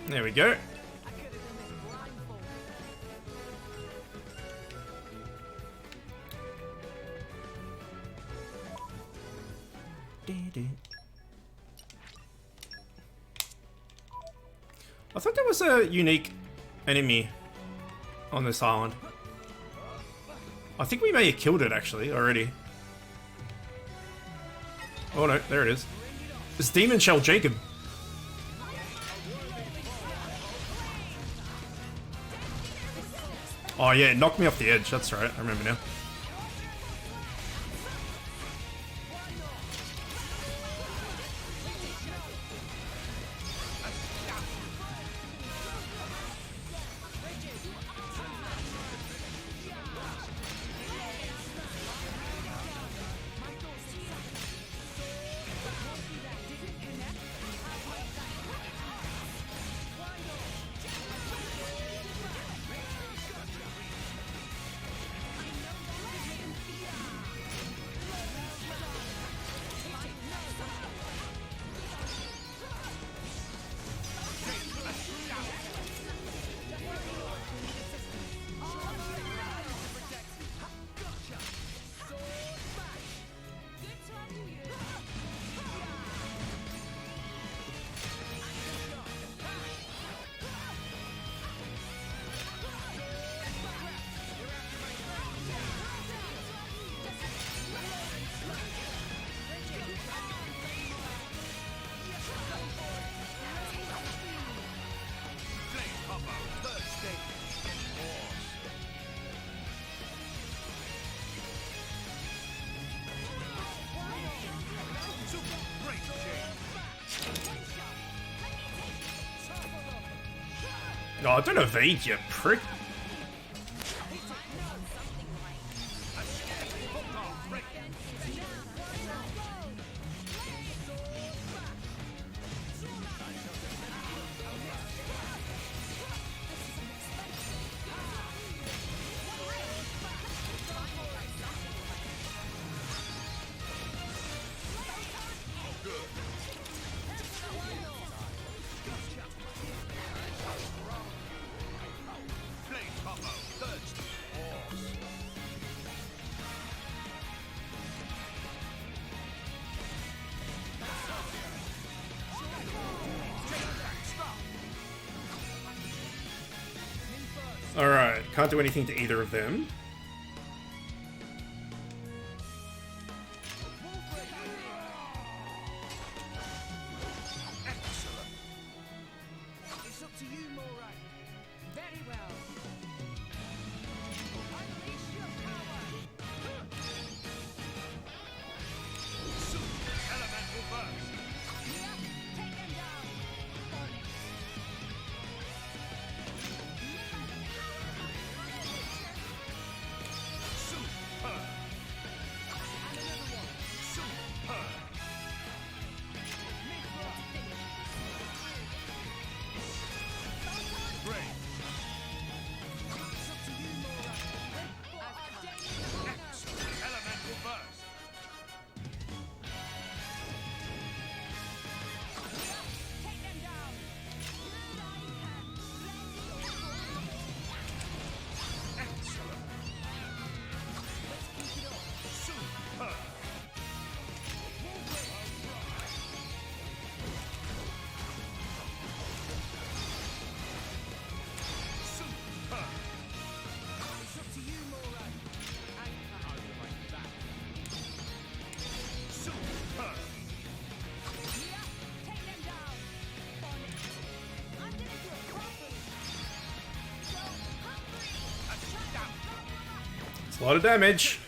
There we go. I thought there was a unique enemy on this island. I think we may have killed it actually already. Oh no, there it is. It's Demon Shell Jacob. Oh yeah, it knocked me off the edge, that's right, I remember now. Oh, don't evade, you prick. Alright, can't do anything to either of them. It's up to you, Moray. Very well. Unleash your power. Elemental burst. Take them down. On it. Super. And another one. Super. Great. It's up to you, Moray. Excellent. Elemental burst. Take them down. Excellent. Let's keep it up. Super. Super. It's up to you, Moray. Super. Take them down. On it. I'm gonna do it properly. So hungry. It's a lot of damage.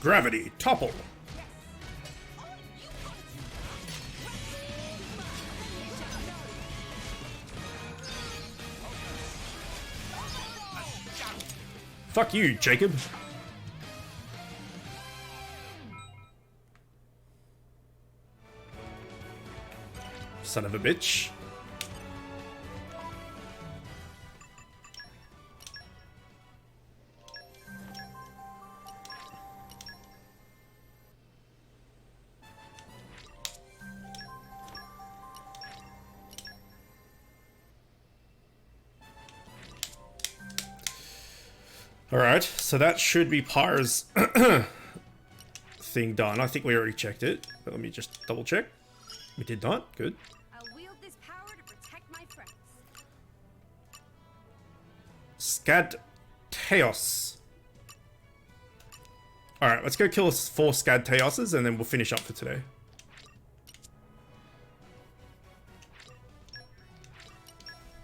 Gravity topple. Fuck you, Jacob. Son of a bitch. Alright, so that should be Pyra's thing done. I think we already checked it, but let me just double check. We did not. Good. I'll wield this power to protect my friends. Scad Teos. Alright, let's go kill 4 Scad Teoses and then we'll finish up for today.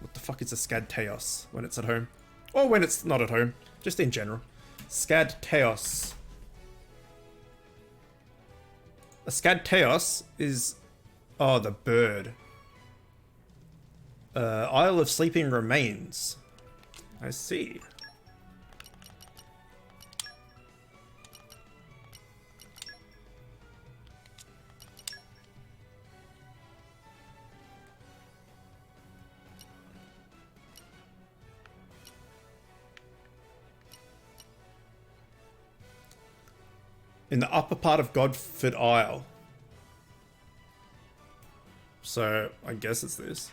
What the fuck is a Scad Teos when it's at home? Or when it's not at home. Just in general. Scad Teos. A Scad Teos is... Oh, the bird. Isle of Sleeping Remains. I see. In the upper part of Godford Isle. So, I guess it's this.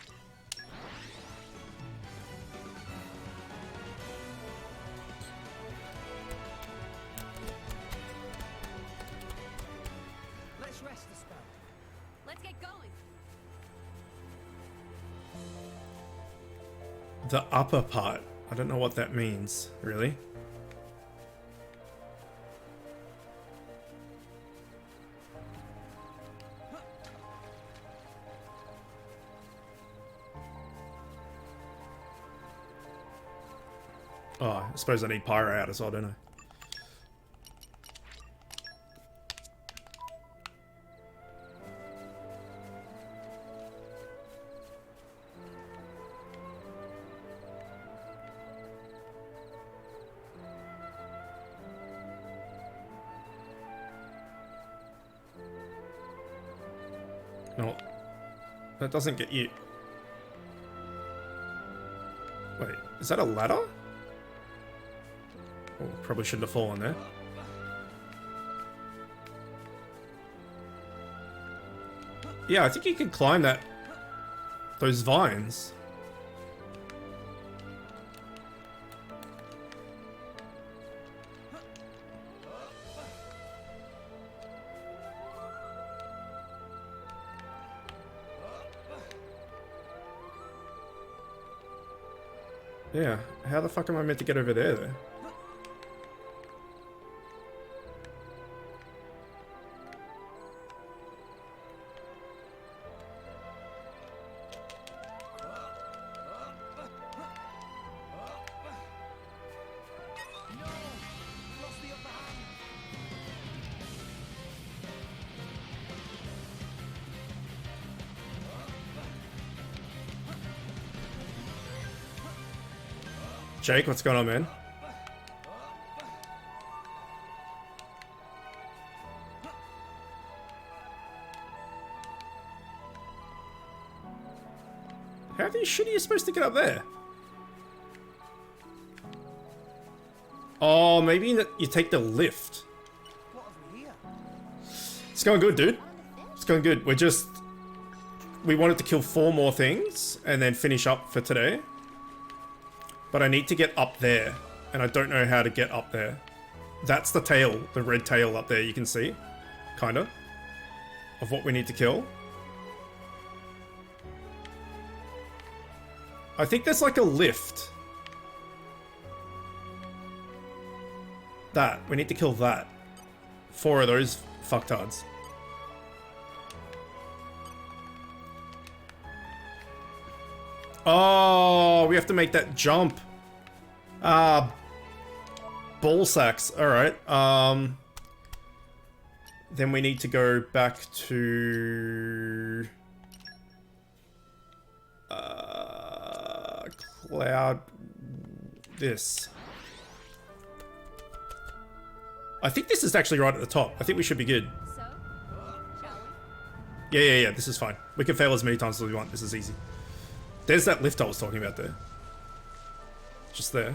Let's rest the spell. Let's get going. The upper part. I don't know what that means, really. Oh, I suppose I need Pyro out as well, don't I? No, that doesn't get you. Wait, is that a ladder? Oh, probably shouldn't have fallen there. Yeah, I think you can climb that. Those vines. Yeah, how the fuck am I meant to get over there, though? Jake, what's going on, man? How the shit are you supposed to get up there? Oh, maybe you take the lift. It's going good, dude. It's going good. We wanted to kill 4 more things and then finish up for today. But I need to get up there, and I don't know how to get up there. That's the tail, the red tail up there, you can see. Kinda. Of what we need to kill. I think there's like a lift. That. We need to kill that. 4 of those fucktards. Oh, we have to make that jump. Ball sacks. Alright. Then we need to go back to... Cloud... This. I think this is actually right at the top. I think we should be good. Yeah, this is fine. We can fail as many times as we want. This is easy. There's that lift I was talking about there. Just there.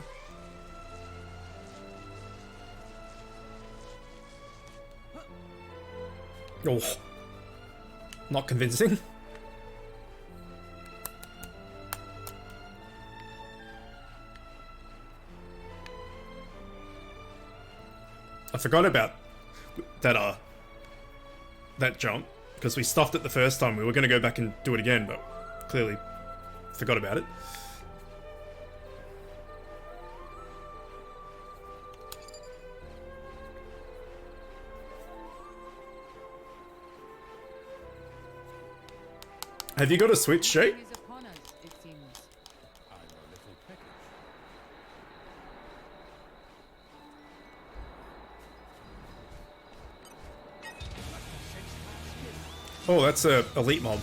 Oh. Not convincing. I forgot about that that jump because we stuffed it the first time. We were going to go back and do it again, but clearly forgot about it. Have you got a Switch, Jake? Oh, that's a elite mob.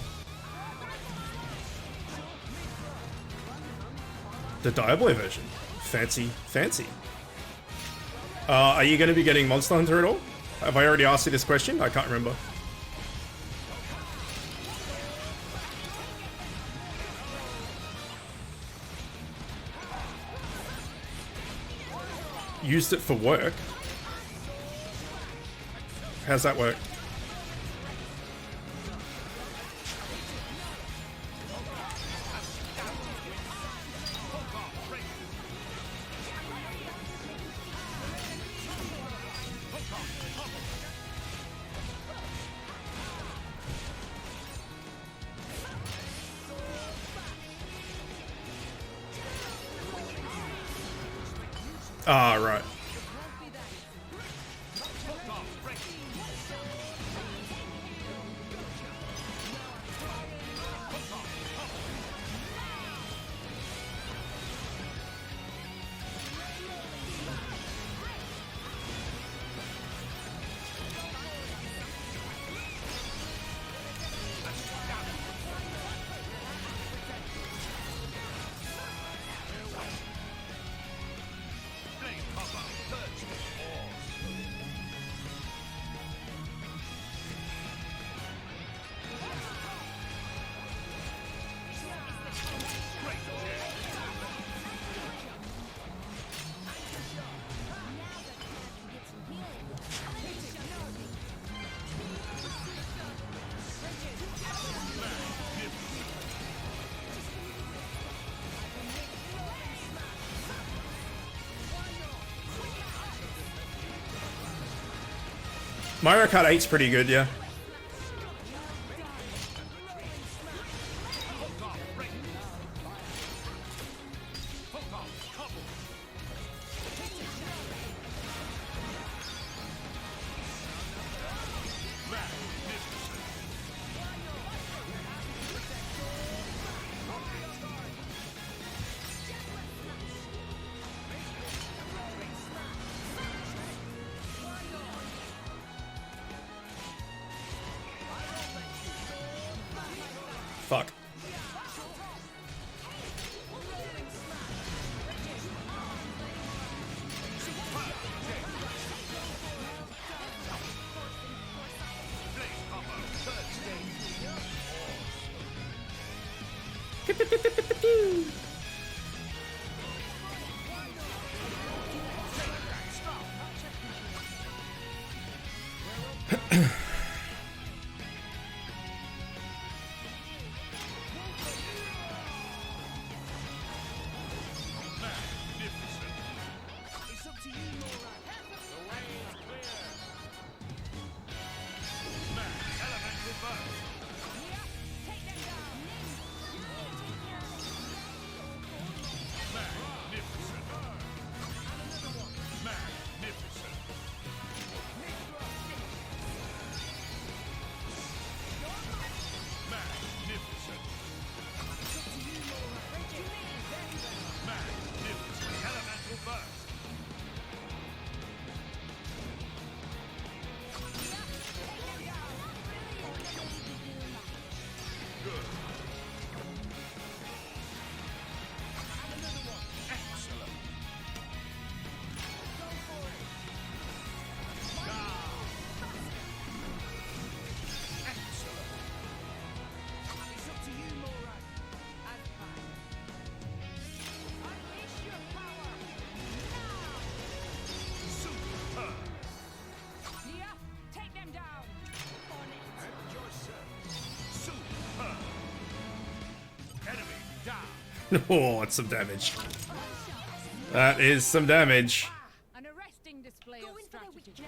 The Diablo version. Fancy, fancy. Are you going to be getting Monster Hunter at all? Have I already asked you this question? I can't remember. Used it for work. How's that work? Ah, right. Mario Kart 8's pretty good, yeah. Fuck. Oh, it's some damage. That is some damage. An arresting display of strategy.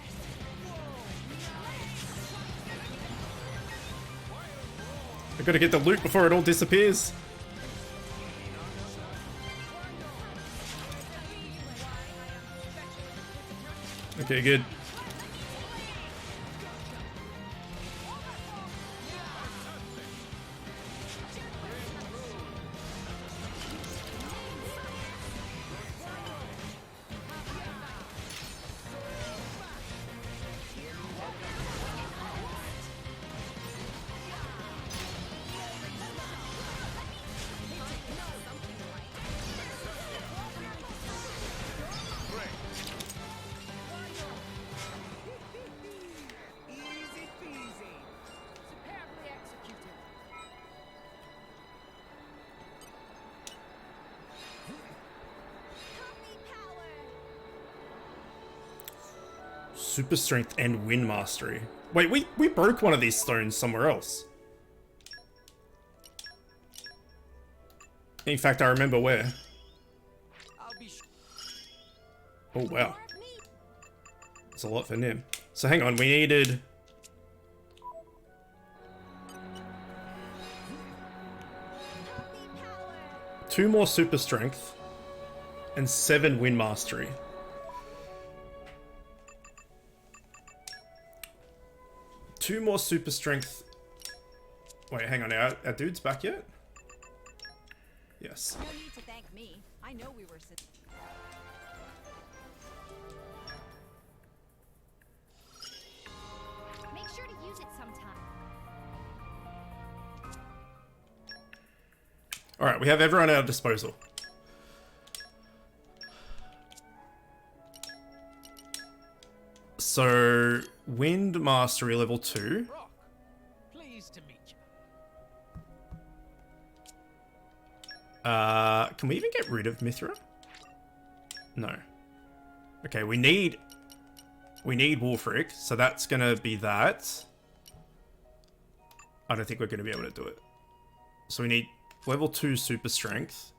I gotta get the loot before it all disappears. Okay, good. Super strength and wind mastery. Wait, we broke one of these stones somewhere else. In fact, I remember where. Oh wow. That's a lot for Nim. So hang on, we needed... two more super strength and 7 wind mastery. Two more super strength. Wait, hang on, our dude's back yet? Yes. No need to thank me. I know we were sitting. Make sure to use it sometime. Alright, we have everyone at our disposal. So, wind mastery level 2. Pleased to meet you. Can we even get rid of Mithra? No. Okay, we need Wolfric, so that's gonna be that. I don't think we're gonna be able to do it. So we need level 2 super strength.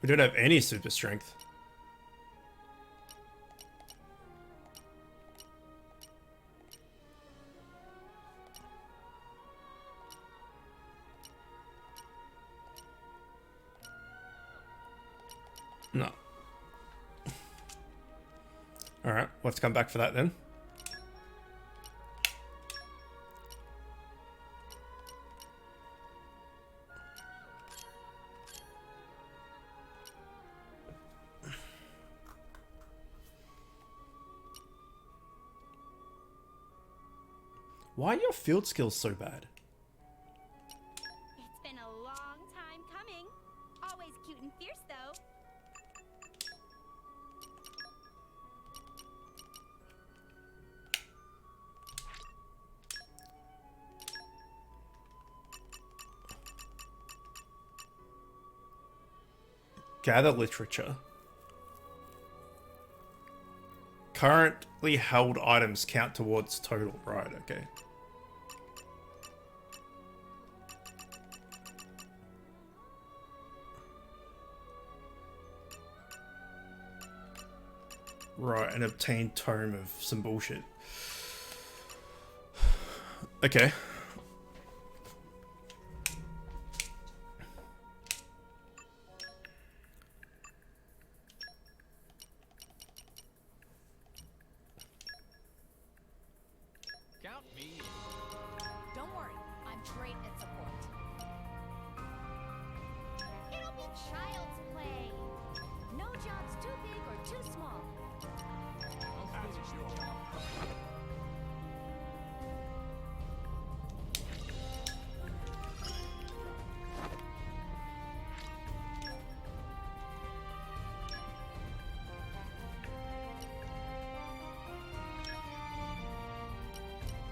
We don't have any super strength. No. Alright, let's come back for that then. Why are your field skills so bad? It's been a long time coming. Always cute and fierce, though. Gather literature. Currently held items count towards total. Right, okay. Right, and obtain tome of some bullshit. Okay. Count me. Don't worry, I'm great at support. It'll be child's play. No job's too big or too small.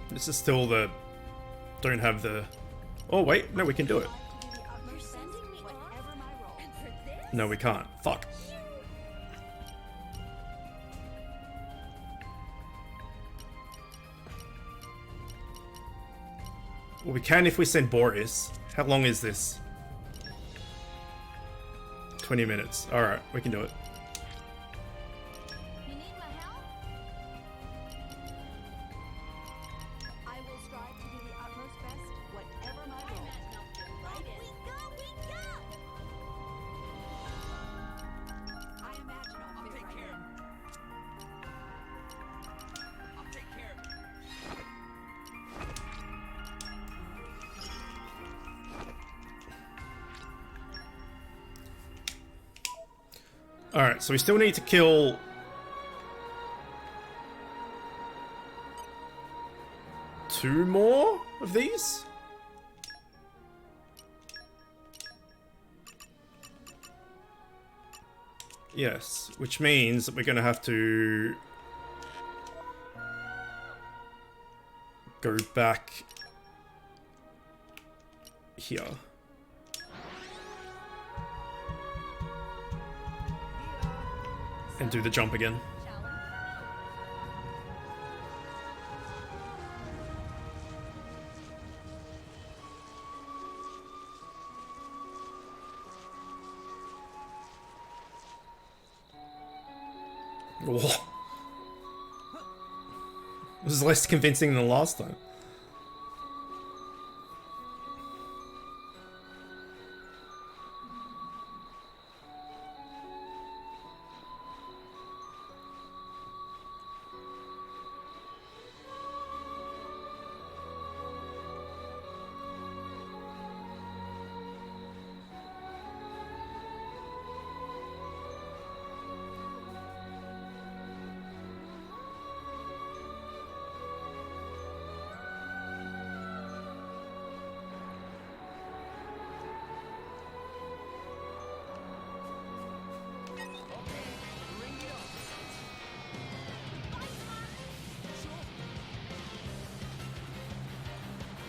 This is still the... Don't have the... Oh wait, no, we can do it. You're sending me off? And for this? No, we can't. Fuck. Well, we can if we send Boris. How long is this? 20 minutes. Alright, we can do it. You need my help? I will strive to do the utmost best, whatever my role. Right in. We go! I imagine I'll fit right in. I'll take care of it. Alright, so we still need to kill... two more of these? Yes, which means that we're going to have to... go back... here. And do the jump again. Whoa. This is less convincing than last time.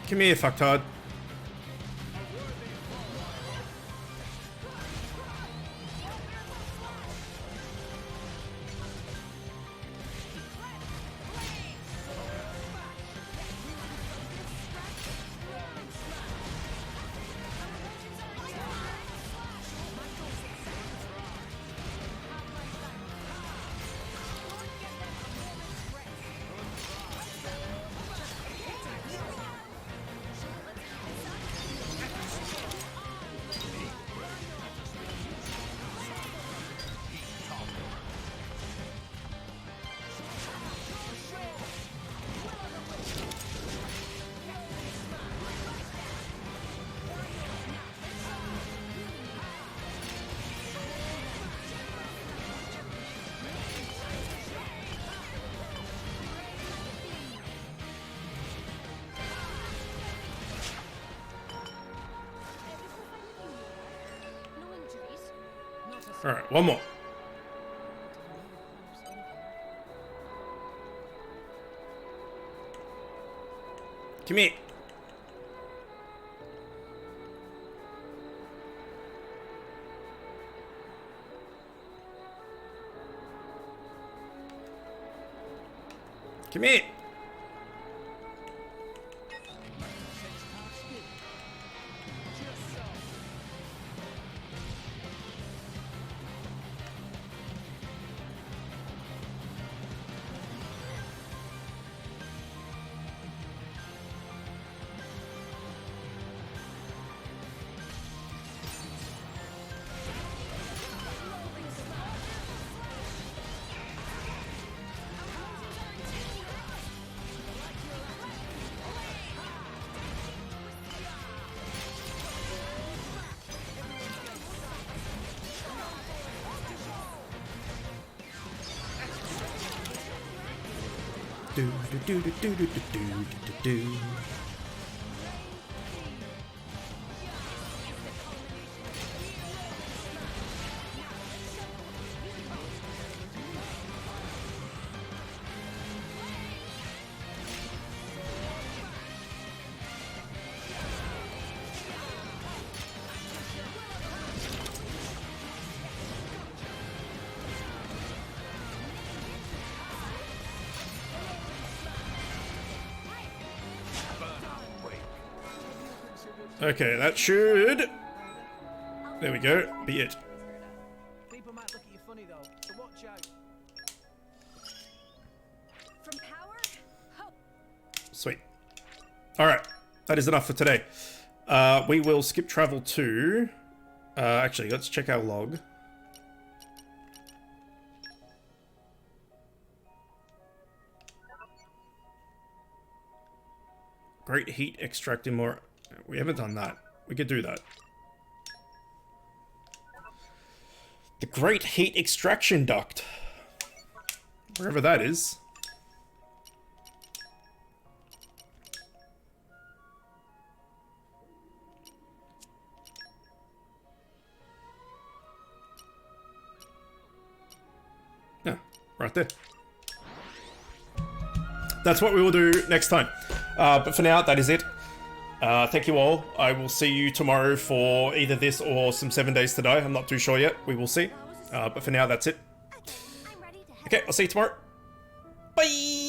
Come here, fucktard. Alright, one more. Come here. Come here. Do do do do do do do do do. Okay, that should... There we go, be it. People might look at you funny though, so watch out. From power? Hope. Sweet. Alright, that is enough for today. We will skip travel to... actually, let's check our log. Great heat extracting more... We haven't done that. We could do that. The Great Heat Extraction Duct. Wherever that is. Yeah, right there. That's what we will do next time. But for now, that is it. Thank you all. I will see you tomorrow for either this or some 7 Days to Die. I'm not too sure yet. We will see. But for now, that's it. Okay, I'll see you tomorrow. Bye!